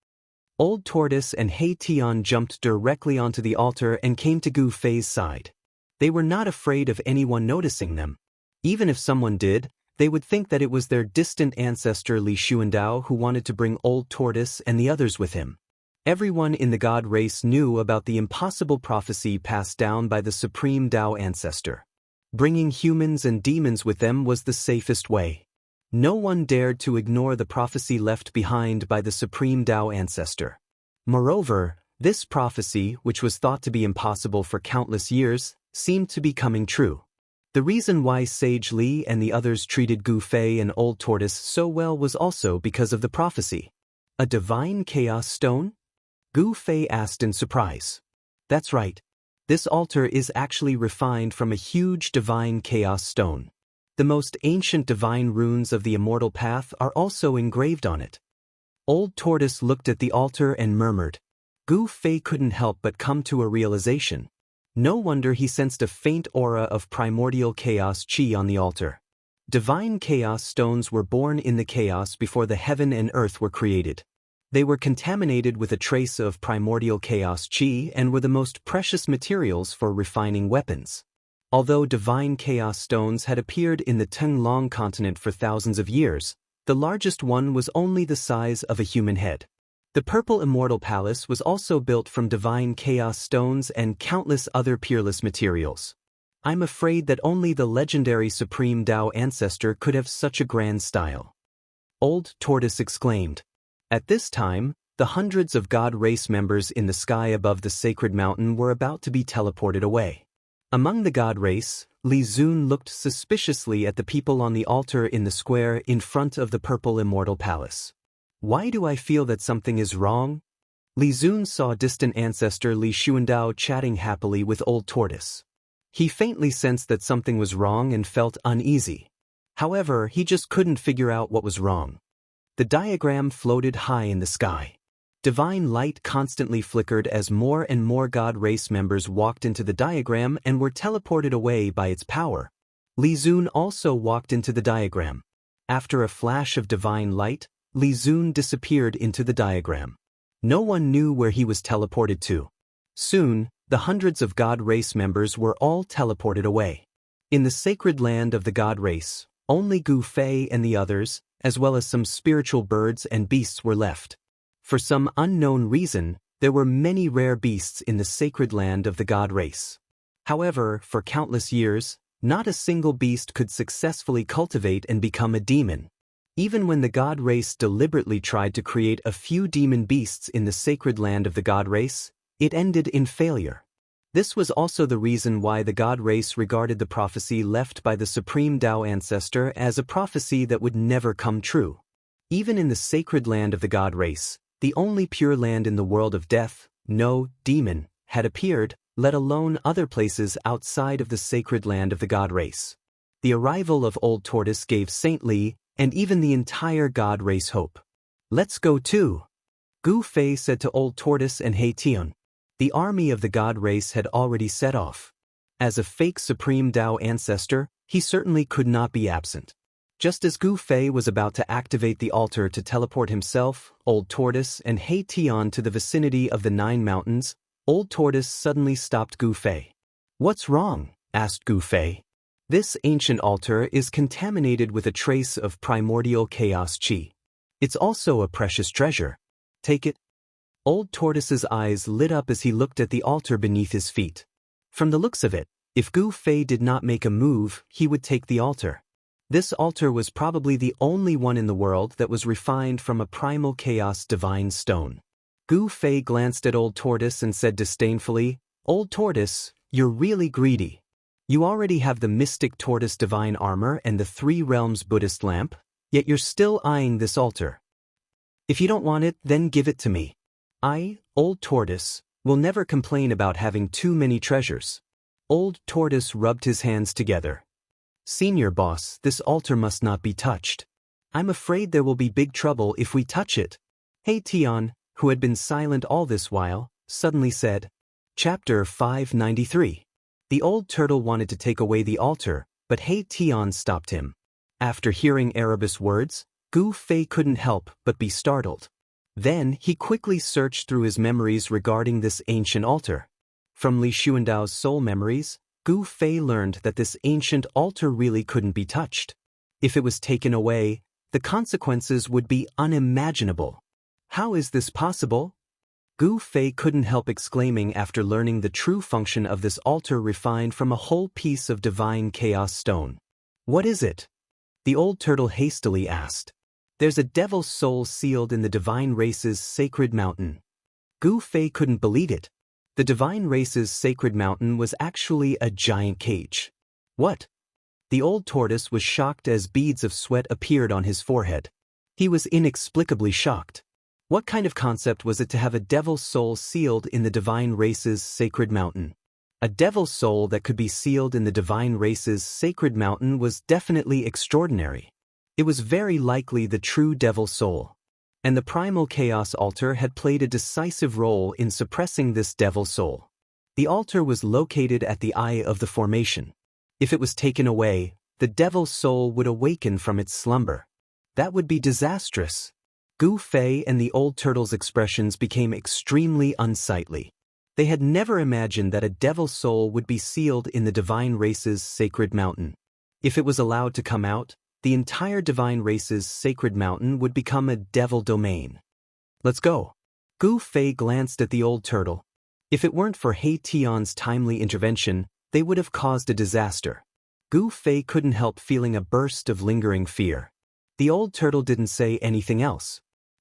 Old Tortoise and Hei Tian jumped directly onto the altar and came to Gu Fei's side. They were not afraid of anyone noticing them. Even if someone did, they would think that it was their distant ancestor Li Xuandao who wanted to bring Old Tortoise and the others with him. Everyone in the god race knew about the impossible prophecy passed down by the supreme Dao ancestor. Bringing humans and demons with them was the safest way. No one dared to ignore the prophecy left behind by the supreme Dao ancestor. Moreover, this prophecy, which was thought to be impossible for countless years, seemed to be coming true. The reason why Sage Li and the others treated Gu Fei and Old Tortoise so well was also because of the prophecy. A divine chaos stone? Gu Fei asked in surprise. That's right. This altar is actually refined from a huge divine chaos stone. The most ancient divine runes of the immortal path are also engraved on it. Old Tortoise looked at the altar and murmured. Gu Fei couldn't help but come to a realization. No wonder he sensed a faint aura of primordial chaos chi on the altar. Divine chaos stones were born in the chaos before the heaven and earth were created. They were contaminated with a trace of primordial chaos chi and were the most precious materials for refining weapons. Although divine chaos stones had appeared in the Tenglong continent for thousands of years, the largest one was only the size of a human head. The Purple Immortal Palace was also built from divine chaos stones and countless other peerless materials. I'm afraid that only the legendary Supreme Dao ancestor could have such a grand style. Old Tortoise exclaimed. At this time, the hundreds of god race members in the sky above the sacred mountain were about to be teleported away. Among the god race, Li Zun looked suspiciously at the people on the altar in the square in front of the Purple Immortal Palace. Why do I feel that something is wrong? Li Zun saw distant ancestor Li Xuandao chatting happily with Old Tortoise. He faintly sensed that something was wrong and felt uneasy. However, he just couldn't figure out what was wrong. The diagram floated high in the sky. Divine light constantly flickered as more and more God race members walked into the diagram and were teleported away by its power. Li Zun also walked into the diagram. After a flash of divine light, Li Zun disappeared into the diagram. No one knew where he was teleported to. Soon, the hundreds of God race members were all teleported away. In the sacred land of the God race, only Gu Fei and the others, as well as some spiritual birds and beasts were left. For some unknown reason, there were many rare beasts in the sacred land of the God race. However, for countless years, not a single beast could successfully cultivate and become a demon. Even when the God race deliberately tried to create a few demon beasts in the sacred land of the God race, it ended in failure. This was also the reason why the God race regarded the prophecy left by the Supreme Tao ancestor as a prophecy that would never come true. Even in the sacred land of the God race, the only pure land in the world of death, no demon, had appeared, let alone other places outside of the sacred land of the God race. The arrival of Old Tortoise gave Saint Li, and even the entire God race hope. Let's go too, Gu Fei said to Old Tortoise and He Tian. The army of the God race had already set off. As a fake Supreme Tao ancestor, he certainly could not be absent. Just as Gu Fei was about to activate the altar to teleport himself, Old Tortoise, and He Tian to the vicinity of the 9 mountains, Old Tortoise suddenly stopped Gu Fei. "What's wrong?" asked Gu Fei. "This ancient altar is contaminated with a trace of primordial chaos qi. It's also a precious treasure. Take it." Old Tortoise's eyes lit up as he looked at the altar beneath his feet. From the looks of it, if Gu Fei did not make a move, he would take the altar. This altar was probably the only one in the world that was refined from a primal chaos divine stone. Gu Fei glanced at Old Tortoise and said disdainfully, "Old Tortoise, you're really greedy. You already have the Mystic Tortoise divine armor and the 3 realms Buddhist lamp, yet you're still eyeing this altar. If you don't want it, then give it to me. I, Old Tortoise, will never complain about having too many treasures." Old Tortoise rubbed his hands together. "Senior boss, this altar must not be touched. I'm afraid there will be big trouble if we touch it." He Tian, who had been silent all this while, suddenly said. Chapter 593. The old turtle wanted to take away the altar, but He Tian stopped him. After hearing Erebus words, Gu Fei couldn't help but be startled. Then he quickly searched through his memories regarding this ancient altar. From Li Xuandao's soul memories, Gu Fei learned that this ancient altar really couldn't be touched. If it was taken away, the consequences would be unimaginable. How is this possible? Gu Fei couldn't help exclaiming after learning the true function of this altar refined from a whole piece of divine chaos stone. "What is it?" the old turtle hastily asked. "There's a devil's soul sealed in the divine race's sacred mountain." Gu Fei couldn't believe it. The divine race's sacred mountain was actually a giant cage. What? The old tortoise was shocked as beads of sweat appeared on his forehead. He was inexplicably shocked. What kind of concept was it to have a devil's soul sealed in the divine race's sacred mountain? A devil's soul that could be sealed in the divine race's sacred mountain was definitely extraordinary. It was very likely the true devil soul. And the primal chaos altar had played a decisive role in suppressing this devil soul. The altar was located at the eye of the formation. If it was taken away, the devil soul would awaken from its slumber. That would be disastrous. Gu Fei and the old turtle's expressions became extremely unsightly. They had never imagined that a devil soul would be sealed in the divine race's sacred mountain. If it was allowed to come out, the entire divine race's sacred mountain would become a devil domain. "Let's go." Gu Fei glanced at the old turtle. If it weren't for He Tian's timely intervention, they would have caused a disaster. Gu Fei couldn't help feeling a burst of lingering fear. The old turtle didn't say anything else.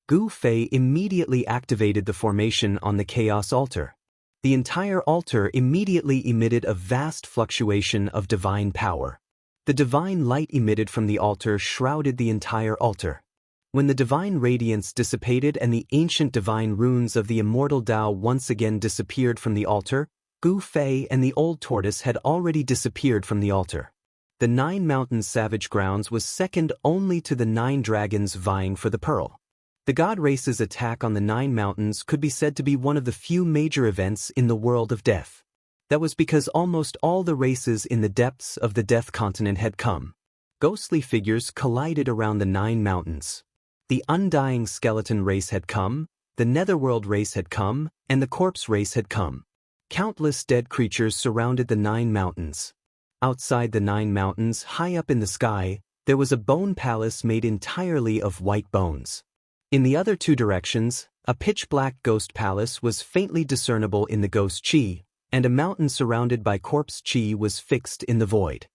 Gu Fei immediately activated the formation on the chaos altar. The entire altar immediately emitted a vast fluctuation of divine power. The divine light emitted from the altar shrouded the entire altar. When the divine radiance dissipated and the ancient divine runes of the immortal Tao once again disappeared from the altar, Gu Fei and the old tortoise had already disappeared from the altar. The Nine Mountains Savage Grounds was second only to the 9 dragons vying for the pearl. The god race's attack on the 9 mountains could be said to be one of the few major events in the world of death. That was because almost all the races in the depths of the Death Continent had come. Ghostly figures collided around the 9 mountains. The Undying skeleton race had come, the Netherworld race had come, and the corpse race had come. Countless dead creatures surrounded the 9 mountains. Outside the 9 mountains, high up in the sky, there was a bone palace made entirely of white bones. In the other 2 directions, a pitch-black ghost palace was faintly discernible in the ghost chi, and a mountain surrounded by corpse chi was fixed in the void.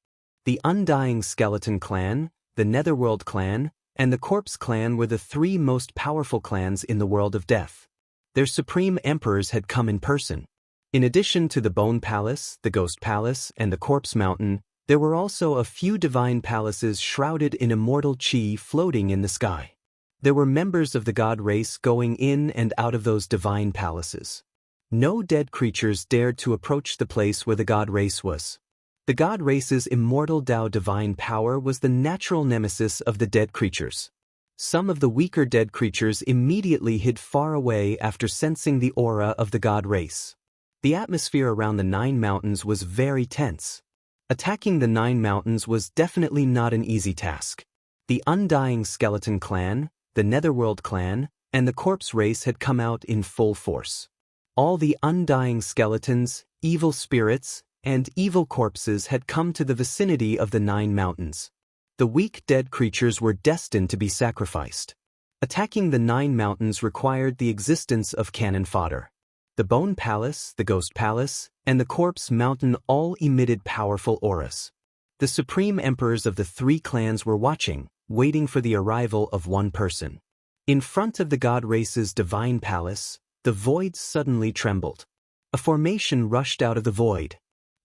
The Undying Skeleton Clan, the Netherworld Clan, and the Corpse Clan were the 3 most powerful clans in the world of death. Their supreme emperors had come in person. In addition to the Bone Palace, the Ghost Palace, and the Corpse Mountain, there were also a few divine palaces shrouded in immortal chi floating in the sky. There were members of the god race going in and out of those divine palaces. No dead creatures dared to approach the place where the god race was. The god race's immortal Tao divine power was the natural nemesis of the dead creatures. Some of the weaker dead creatures immediately hid far away after sensing the aura of the god race. The atmosphere around the 9 mountains was very tense. Attacking the 9 mountains was definitely not an easy task. The Undying Skeleton Clan, the Netherworld Clan, and the Corpse race had come out in full force. All the undying skeletons, evil spirits, and evil corpses had come to the vicinity of the 9 mountains. The weak dead creatures were destined to be sacrificed. Attacking the 9 mountains required the existence of cannon fodder. The Bone Palace, the Ghost Palace, and the Corpse Mountain all emitted powerful auras. The supreme emperors of the 3 clans were watching, waiting for the arrival of one person. In front of the god race's divine palace, the void suddenly trembled. A formation rushed out of the void.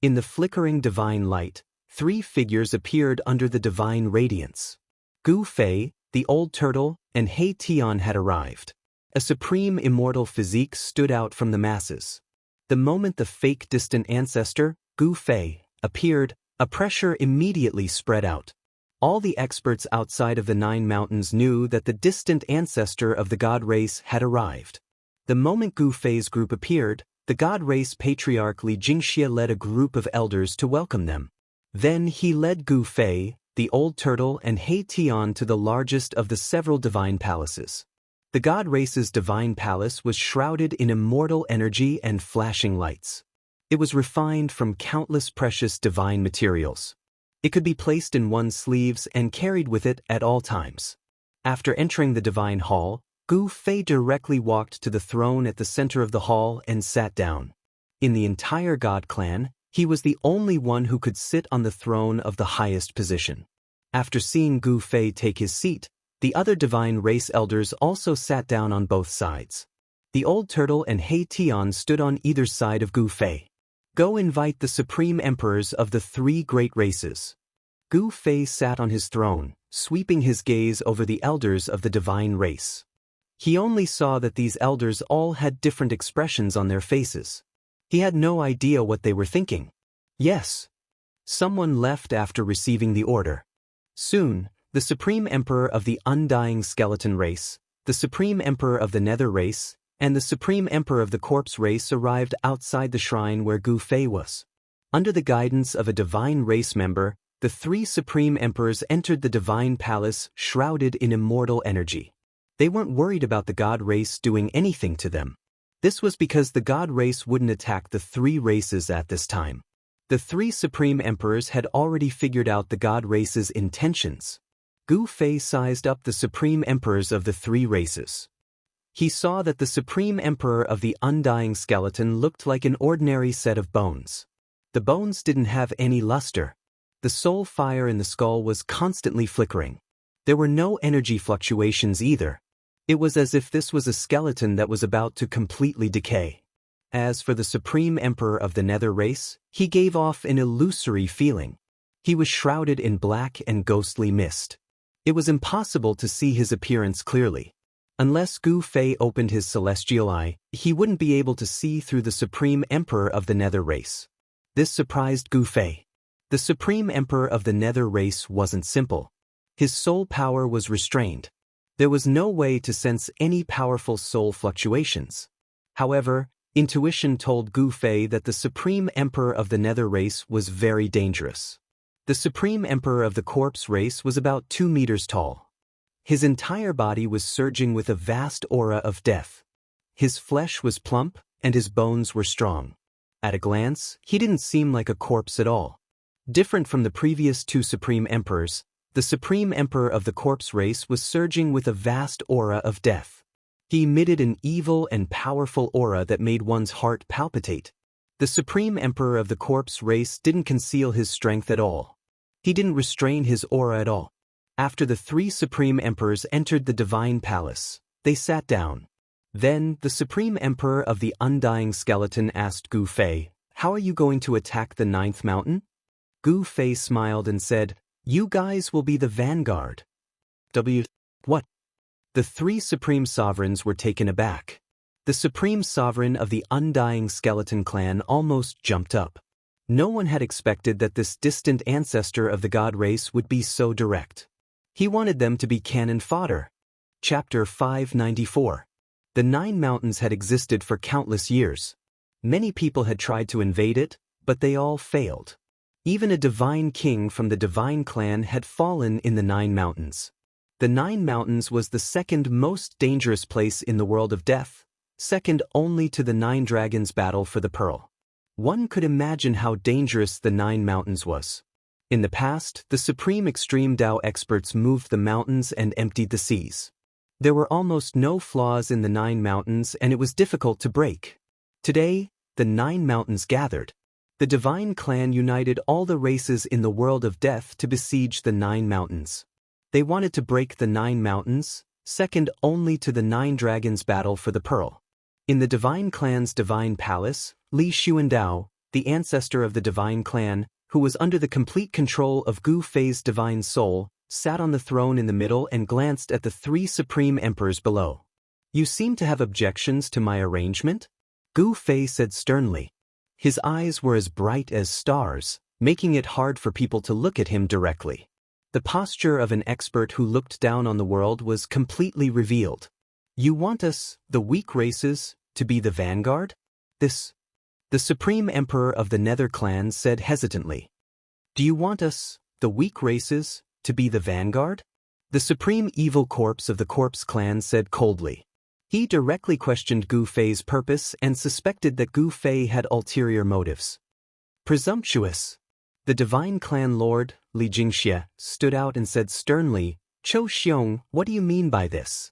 In the flickering divine light, 3 figures appeared under the divine radiance. Gu Fei, the old turtle, and He Tian had arrived. A supreme immortal physique stood out from the masses. The moment the fake distant ancestor, Gu Fei, appeared, a pressure immediately spread out. All the experts outside of the 9 mountains knew that the distant ancestor of the god race had arrived. The moment Gu Fei's group appeared, the god race patriarch Li Jingxia led a group of elders to welcome them. Then he led Gu Fei, the old turtle, and He Tian to the largest of the several divine palaces. The god race's divine palace was shrouded in immortal energy and flashing lights. It was refined from countless precious divine materials. It could be placed in one's sleeves and carried with it at all times. After entering the divine hall, Gu Fei directly walked to the throne at the center of the hall and sat down. In the entire god clan, he was the only one who could sit on the throne of the highest position. After seeing Gu Fei take his seat, the other divine race elders also sat down on both sides. The old turtle and He Tian stood on either side of Gu Fei. Go invite the supreme emperors of the 3 great races. Gu Fei sat on his throne, sweeping his gaze over the elders of the divine race. He only saw that these elders all had different expressions on their faces. He had no idea what they were thinking. Yes. Someone left after receiving the order. Soon, the Supreme Emperor of the Undying Skeleton race, the Supreme Emperor of the Nether race, and the Supreme Emperor of the Corpse race arrived outside the shrine where Gu Fei was. Under the guidance of a divine race member, the 3 Supreme Emperors entered the divine palace shrouded in immortal energy. They weren't worried about the god race doing anything to them. This was because the god race wouldn't attack the 3 races at this time. The 3 Supreme Emperors had already figured out the god race's intentions. Gu Fei sized up the Supreme Emperors of the 3 races. He saw that the Supreme Emperor of the Undying Skeleton looked like an ordinary set of bones. The bones didn't have any luster. The soul fire in the skull was constantly flickering. There were no energy fluctuations either. It was as if this was a skeleton that was about to completely decay. As for the Supreme Emperor of the Nether race, he gave off an illusory feeling. He was shrouded in black and ghostly mist. It was impossible to see his appearance clearly. Unless Gu Fei opened his celestial eye, he wouldn't be able to see through the Supreme Emperor of the Nether race. This surprised Gu Fei. The Supreme Emperor of the Nether race wasn't simple. His soul power was restrained. There was no way to sense any powerful soul fluctuations. However, intuition told Gu Fei that the Supreme Emperor of the Nether race was very dangerous. The Supreme Emperor of the Corpse race was about 2 meters tall. His entire body was surging with a vast aura of death. His flesh was plump, and his bones were strong. At a glance, he didn't seem like a corpse at all. Different from the previous 2 Supreme Emperors, the Supreme Emperor of the Corpse race was surging with a vast aura of death. He emitted an evil and powerful aura that made one's heart palpitate. The Supreme Emperor of the Corpse race didn't conceal his strength at all. He didn't restrain his aura at all. After the 3 Supreme Emperors entered the Divine Palace, they sat down. Then, the Supreme Emperor of the Undying Skeleton asked Gu Fei, "How are you going to attack the 9th mountain?" Gu Fei smiled and said, "You guys will be the vanguard." What? The 3 Supreme Sovereigns were taken aback. The Supreme Sovereign of the Undying Skeleton clan almost jumped up. No one had expected that this distant ancestor of the god race would be so direct. He wanted them to be cannon fodder. Chapter 594. The 9 mountains had existed for countless years. Many people had tried to invade it, but they all failed. Even a divine king from the divine clan had fallen in the 9 mountains. The 9 mountains was the second most dangerous place in the world of death, second only to the 9 dragons' battle for the pearl. One could imagine how dangerous the 9 mountains was. In the past, the supreme extreme Dao experts moved the mountains and emptied the seas. There were almost no flaws in the 9 mountains, and it was difficult to break. Today, the 9 mountains gathered. The divine clan united all the races in the world of death to besiege the 9 mountains. They wanted to break the 9 mountains, second only to the 9 dragons' battle for the pearl. In the divine clan's divine palace, Li Xuandao, the ancestor of the divine clan, who was under the complete control of Gu Fei's divine soul, sat on the throne in the middle and glanced at the 3 supreme emperors below. "You seem to have objections to my arrangement?" Gu Fei said sternly. His eyes were as bright as stars, making it hard for people to look at him directly. The posture of an expert who looked down on the world was completely revealed. "You want us, the weak races, to be the vanguard?" The Supreme Emperor of the Nether clan said hesitantly. "Do you want us, the weak races, to be the vanguard?" The Supreme Evil Corpse of the Corpse clan said coldly. He directly questioned Gu Fei's purpose and suspected that Gu Fei had ulterior motives. "Presumptuous." The divine clan lord, Li Jingxie, stood out and said sternly, "Chou Xiong, what do you mean by this?"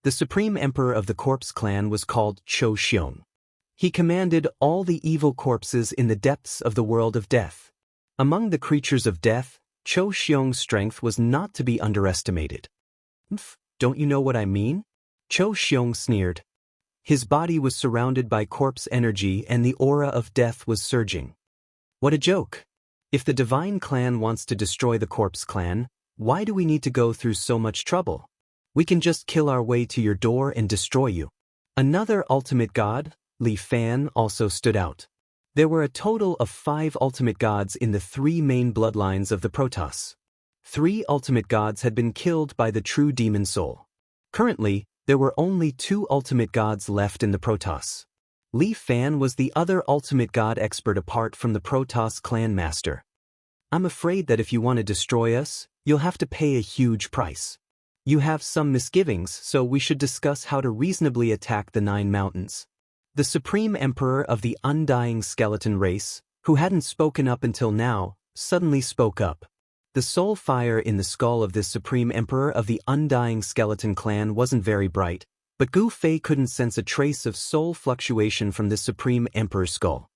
The Supreme Emperor of the Corpse clan was called Chou Xiong. He commanded all the evil corpses in the depths of the world of death. Among the creatures of death, Chou Xiong's strength was not to be underestimated. "Don't you know what I mean?" Chou Xiong sneered. His body was surrounded by corpse energy and the aura of death was surging. "What a joke! If the divine clan wants to destroy the corpse clan, why do we need to go through so much trouble? We can just kill our way to your door and destroy you." Another ultimate god, Li Fan, also stood out. There were a total of 5 ultimate gods in the 3 main bloodlines of the Protoss. 3 ultimate gods had been killed by the true demon soul. Currently, there were only 2 ultimate gods left in the Protoss. Li Fan was the other ultimate god expert apart from the Protoss clan master. "I'm afraid that if you want to destroy us, you'll have to pay a huge price. You have some misgivings, so we should discuss how to reasonably attack the 9 mountains." The Supreme Emperor of the Undying Skeleton race, who hadn't spoken up until now, suddenly spoke up. The soul fire in the skull of this Supreme Emperor of the Undying Skeleton clan wasn't very bright, but Gu Fei couldn't sense a trace of soul fluctuation from this Supreme Emperor's skull.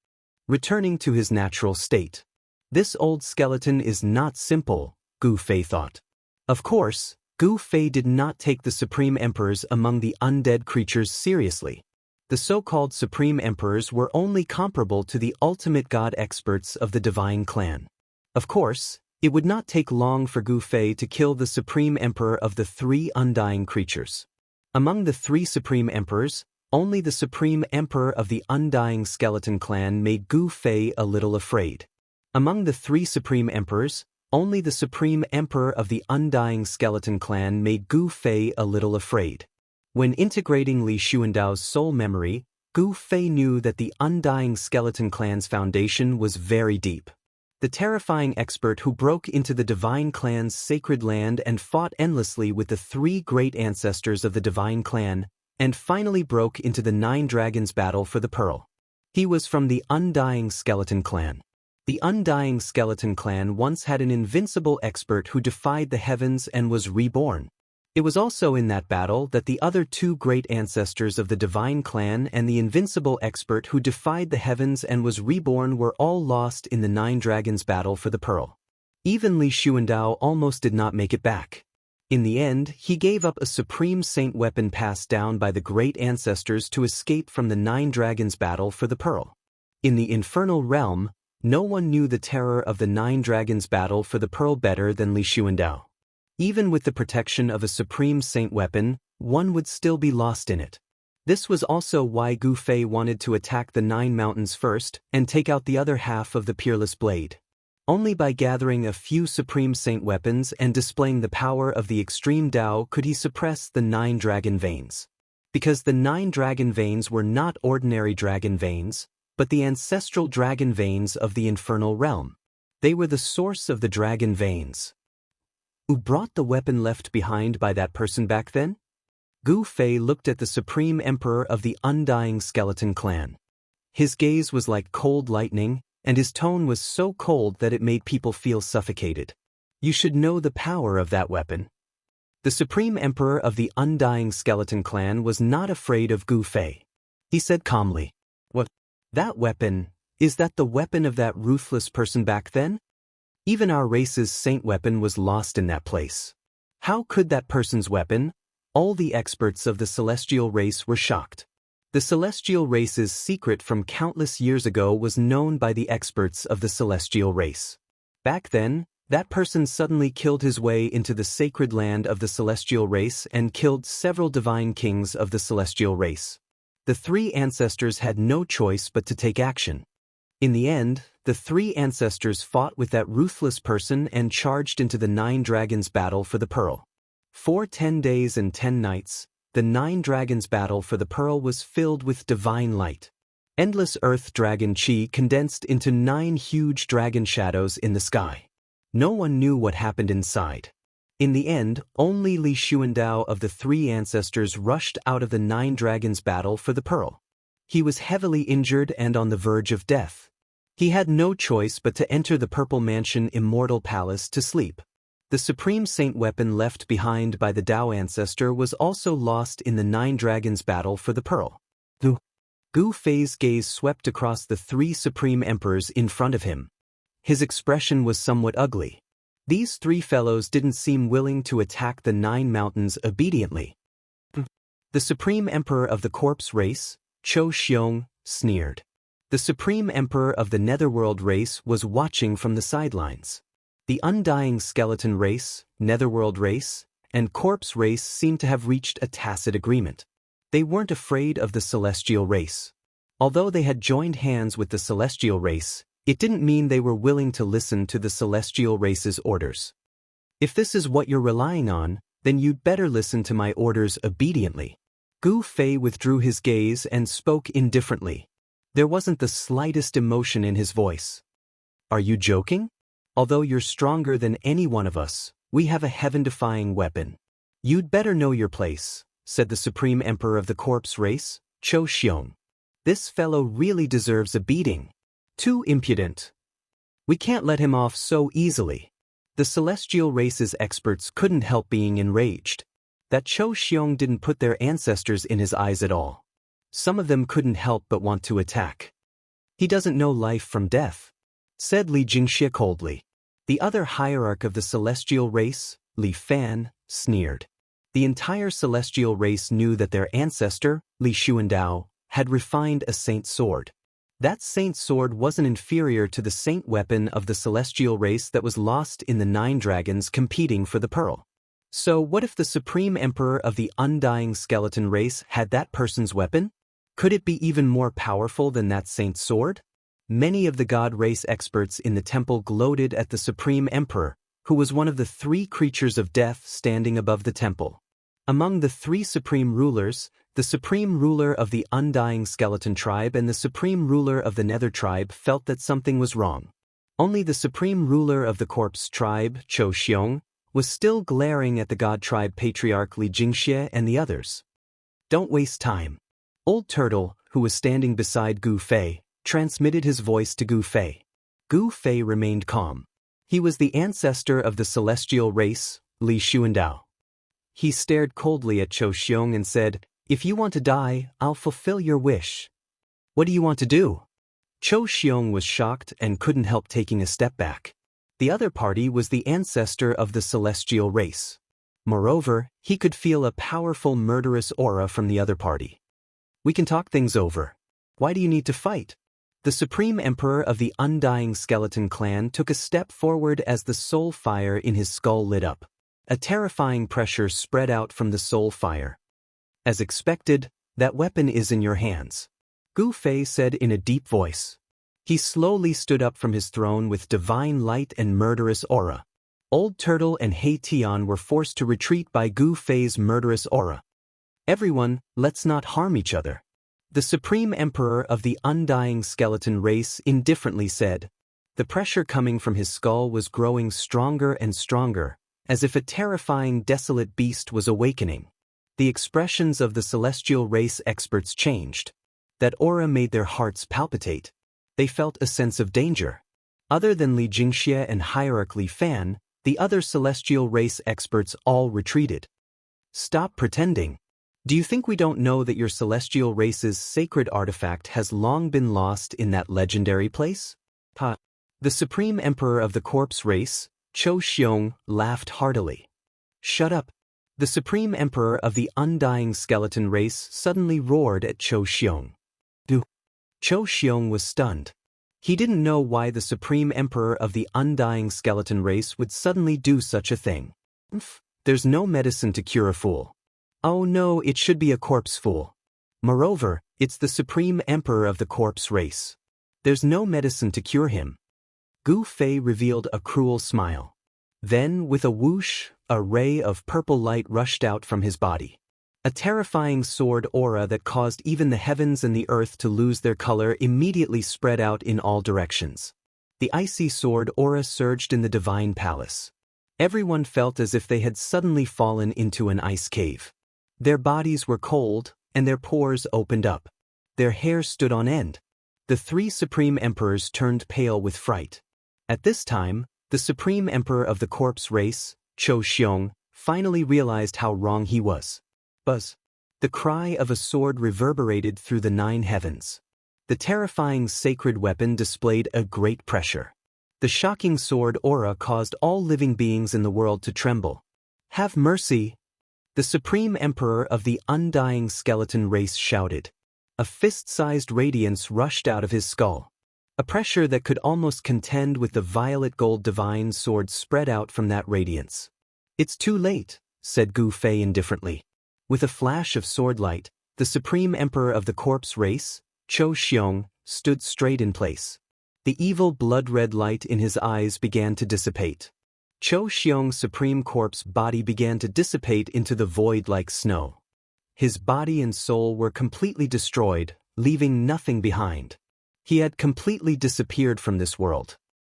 Returning to his natural state. This old skeleton is not simple, Gu Fei thought. Of course, Gu Fei did not take the Supreme Emperors among the undead creatures seriously. The so-called Supreme Emperors were only comparable to the ultimate god experts of the divine clan. Of course, it would not take long for Gu Fei to kill the Supreme Emperor of the 3 undying creatures. Among the three supreme emperors, only the supreme emperor of the Undying skeleton clan made Gu Fei a little afraid. Among the three supreme emperors, only the supreme emperor of the Undying skeleton clan made Gu Fei a little afraid. When integrating Li Xuandao's soul memory, Gu Fei knew that the Undying skeleton clan's foundation was very deep. The terrifying expert who broke into the Divine Clan's sacred land and fought endlessly with the three great ancestors of the Divine Clan, and finally broke into the Nine Dragons battle for the Pearl. He was from the Undying skeleton clan. The Undying skeleton clan once had an invincible expert who defied the heavens and was reborn. It was also in that battle that the other two great ancestors of the Divine Clan and the invincible expert who defied the heavens and was reborn were all lost in the Nine Dragons battle for the Pearl. Even Li Xuandao almost did not make it back. In the end, he gave up a supreme saint weapon passed down by the great ancestors to escape from the Nine Dragons battle for the Pearl. In the infernal realm, no one knew the terror of the Nine Dragons battle for the Pearl better than Li Xuandao. Even with the protection of a supreme saint weapon, one would still be lost in it. This was also why Gu Fei wanted to attack the Nine Mountains first and take out the other half of the Peerless Blade. Only by gathering a few supreme saint weapons and displaying the power of the extreme Dao could he suppress the Nine Dragon Veins. Because the Nine Dragon Veins were not ordinary dragon veins, but the ancestral dragon veins of the infernal realm. They were the source of the dragon veins. Who brought the weapon left behind by that person back then? Gu Fei looked at the supreme emperor of the Undying skeleton clan. His gaze was like cold lightning, and his tone was so cold that it made people feel suffocated. You should know the power of that weapon. The supreme emperor of the Undying skeleton clan was not afraid of Gu Fei. He said calmly, "What? That weapon, is that the weapon of that ruthless person back then? Even our race's saint weapon was lost in that place. How could that person's weapon?" All the experts of the celestial race were shocked. The celestial race's secret from countless years ago was known by the experts of the celestial race. Back then, that person suddenly killed his way into the sacred land of the celestial race and killed several divine kings of the celestial race. The three ancestors had no choice but to take action. In the end, the three ancestors fought with that ruthless person and charged into the Nine Dragons battle for the Pearl. For 10 days and 10 nights, the Nine Dragons battle for the Pearl was filled with divine light. Endless earth dragon chi condensed into 9 huge dragon shadows in the sky. No one knew what happened inside. In the end, only Li Xuandao of the three ancestors rushed out of the Nine Dragons battle for the Pearl. He was heavily injured and on the verge of death. He had no choice but to enter the Purple Mansion Immortal Palace to sleep. The supreme saint weapon left behind by the Dao ancestor was also lost in the Nine Dragons battle for the Pearl. Gu Fei's gaze swept across the three supreme emperors in front of him. His expression was somewhat ugly. These three fellows didn't seem willing to attack the Nine Mountains obediently. The supreme emperor of the corpse race, Chou Xiong, sneered. The supreme emperor of the netherworld race was watching from the sidelines. The Undying skeleton race, netherworld race, and corpse race seemed to have reached a tacit agreement. They weren't afraid of the celestial race. Although they had joined hands with the celestial race, it didn't mean they were willing to listen to the celestial race's orders. If this is what you're relying on, then you'd better listen to my orders obediently. Gu Fei withdrew his gaze and spoke indifferently. There wasn't the slightest emotion in his voice. Are you joking? Although you're stronger than any one of us, we have a heaven-defying weapon. You'd better know your place, said the supreme emperor of the corpse race, Chou Xiong. This fellow really deserves a beating. Too impudent. We can't let him off so easily. The celestial race's experts couldn't help being enraged. That Chou Xiong didn't put their ancestors in his eyes at all. Some of them couldn't help but want to attack. He doesn't know life from death, said Li Jingxie coldly. The other hierarch of the celestial race, Li Fan, sneered. The entire celestial race knew that their ancestor, Li Xuandao, had refined a saint sword. That saint sword wasn't inferior to the saint weapon of the celestial race that was lost in the Nine Dragons competing for the Pearl. So what if the Supreme Emperor of the Undying skeleton race had that person's weapon? Could it be even more powerful than that saint's sword? Many of the god race experts in the temple gloated at the Supreme Emperor, who was one of the three creatures of death standing above the temple. Among the three supreme rulers, the supreme ruler of the Undying skeleton tribe and the supreme ruler of the Nether tribe felt that something was wrong. Only the supreme ruler of the corpse tribe, Cho Xiong, was still glaring at the god tribe patriarch Li Jingxie and the others. Don't waste time. Old Turtle, who was standing beside Gu Fei, transmitted his voice to Gu Fei. Gu Fei remained calm. He was the ancestor of the celestial race, Li Xuandao. He stared coldly at Cho Xiong and said, "If you want to die, I'll fulfill your wish." "What do you want to do?" Cho Xiong was shocked and couldn't help taking a step back. The other party was the ancestor of the celestial race. Moreover, he could feel a powerful murderous aura from the other party. "We can talk things over. Why do you need to fight?" The Supreme Emperor of the Undying Skeleton clan took a step forward as the soul fire in his skull lit up. A terrifying pressure spread out from the soul fire. "As expected, that weapon is in your hands," Gu Fei said in a deep voice. He slowly stood up from his throne with divine light and murderous aura. Old Turtle and He Tian were forced to retreat by Gu Fei's murderous aura. "Everyone, let's not harm each other," the Supreme Emperor of the Undying Skeleton race indifferently said. The pressure coming from his skull was growing stronger and stronger, as if a terrifying desolate beast was awakening. The expressions of the celestial race experts changed. That aura made their hearts palpitate. They felt a sense of danger. Other than Li Jingxie and Hierarch Li Fan, the other celestial race experts all retreated. "Stop pretending. Do you think we don't know that your celestial race's sacred artifact has long been lost in that legendary place?" The Supreme Emperor of the Corpse race, Cho Xiong, laughed heartily. "Shut up." The Supreme Emperor of the Undying Skeleton race suddenly roared at Cho Xiong. Cho Xiong was stunned. He didn't know why the Supreme Emperor of the Undying Skeleton race would suddenly do such a thing. There's no medicine to cure a fool. Oh no, it should be a corpse fool. Moreover, it's the Supreme Emperor of the Corpse race. There's no medicine to cure him. Gu Fei revealed a cruel smile. Then, with a whoosh, a ray of purple light rushed out from his body. A terrifying sword aura that caused even the heavens and the earth to lose their color immediately spread out in all directions. The icy sword aura surged in the divine palace. Everyone felt as if they had suddenly fallen into an ice cave. Their bodies were cold, and their pores opened up. Their hair stood on end. The three Supreme Emperors turned pale with fright. At this time, the Supreme Emperor of the Corpse race, Cho Xiong, finally realized how wrong he was. Buzz. The cry of a sword reverberated through the 9 heavens. The terrifying sacred weapon displayed a great pressure. The shocking sword aura caused all living beings in the world to tremble. "Have mercy!" The Supreme Emperor of the Undying Skeleton race shouted. A fist-sized radiance rushed out of his skull. A pressure that could almost contend with the violet gold divine sword spread out from that radiance. "It's too late," said Gu Fei indifferently. With a flash of sword light, the Supreme Emperor of the Corpse race, Cho Xiong, stood straight in place. The evil blood-red light in his eyes began to dissipate. Cho Xiong's supreme corpse body began to dissipate into the void like snow. His body and soul were completely destroyed, leaving nothing behind. He had completely disappeared from this world.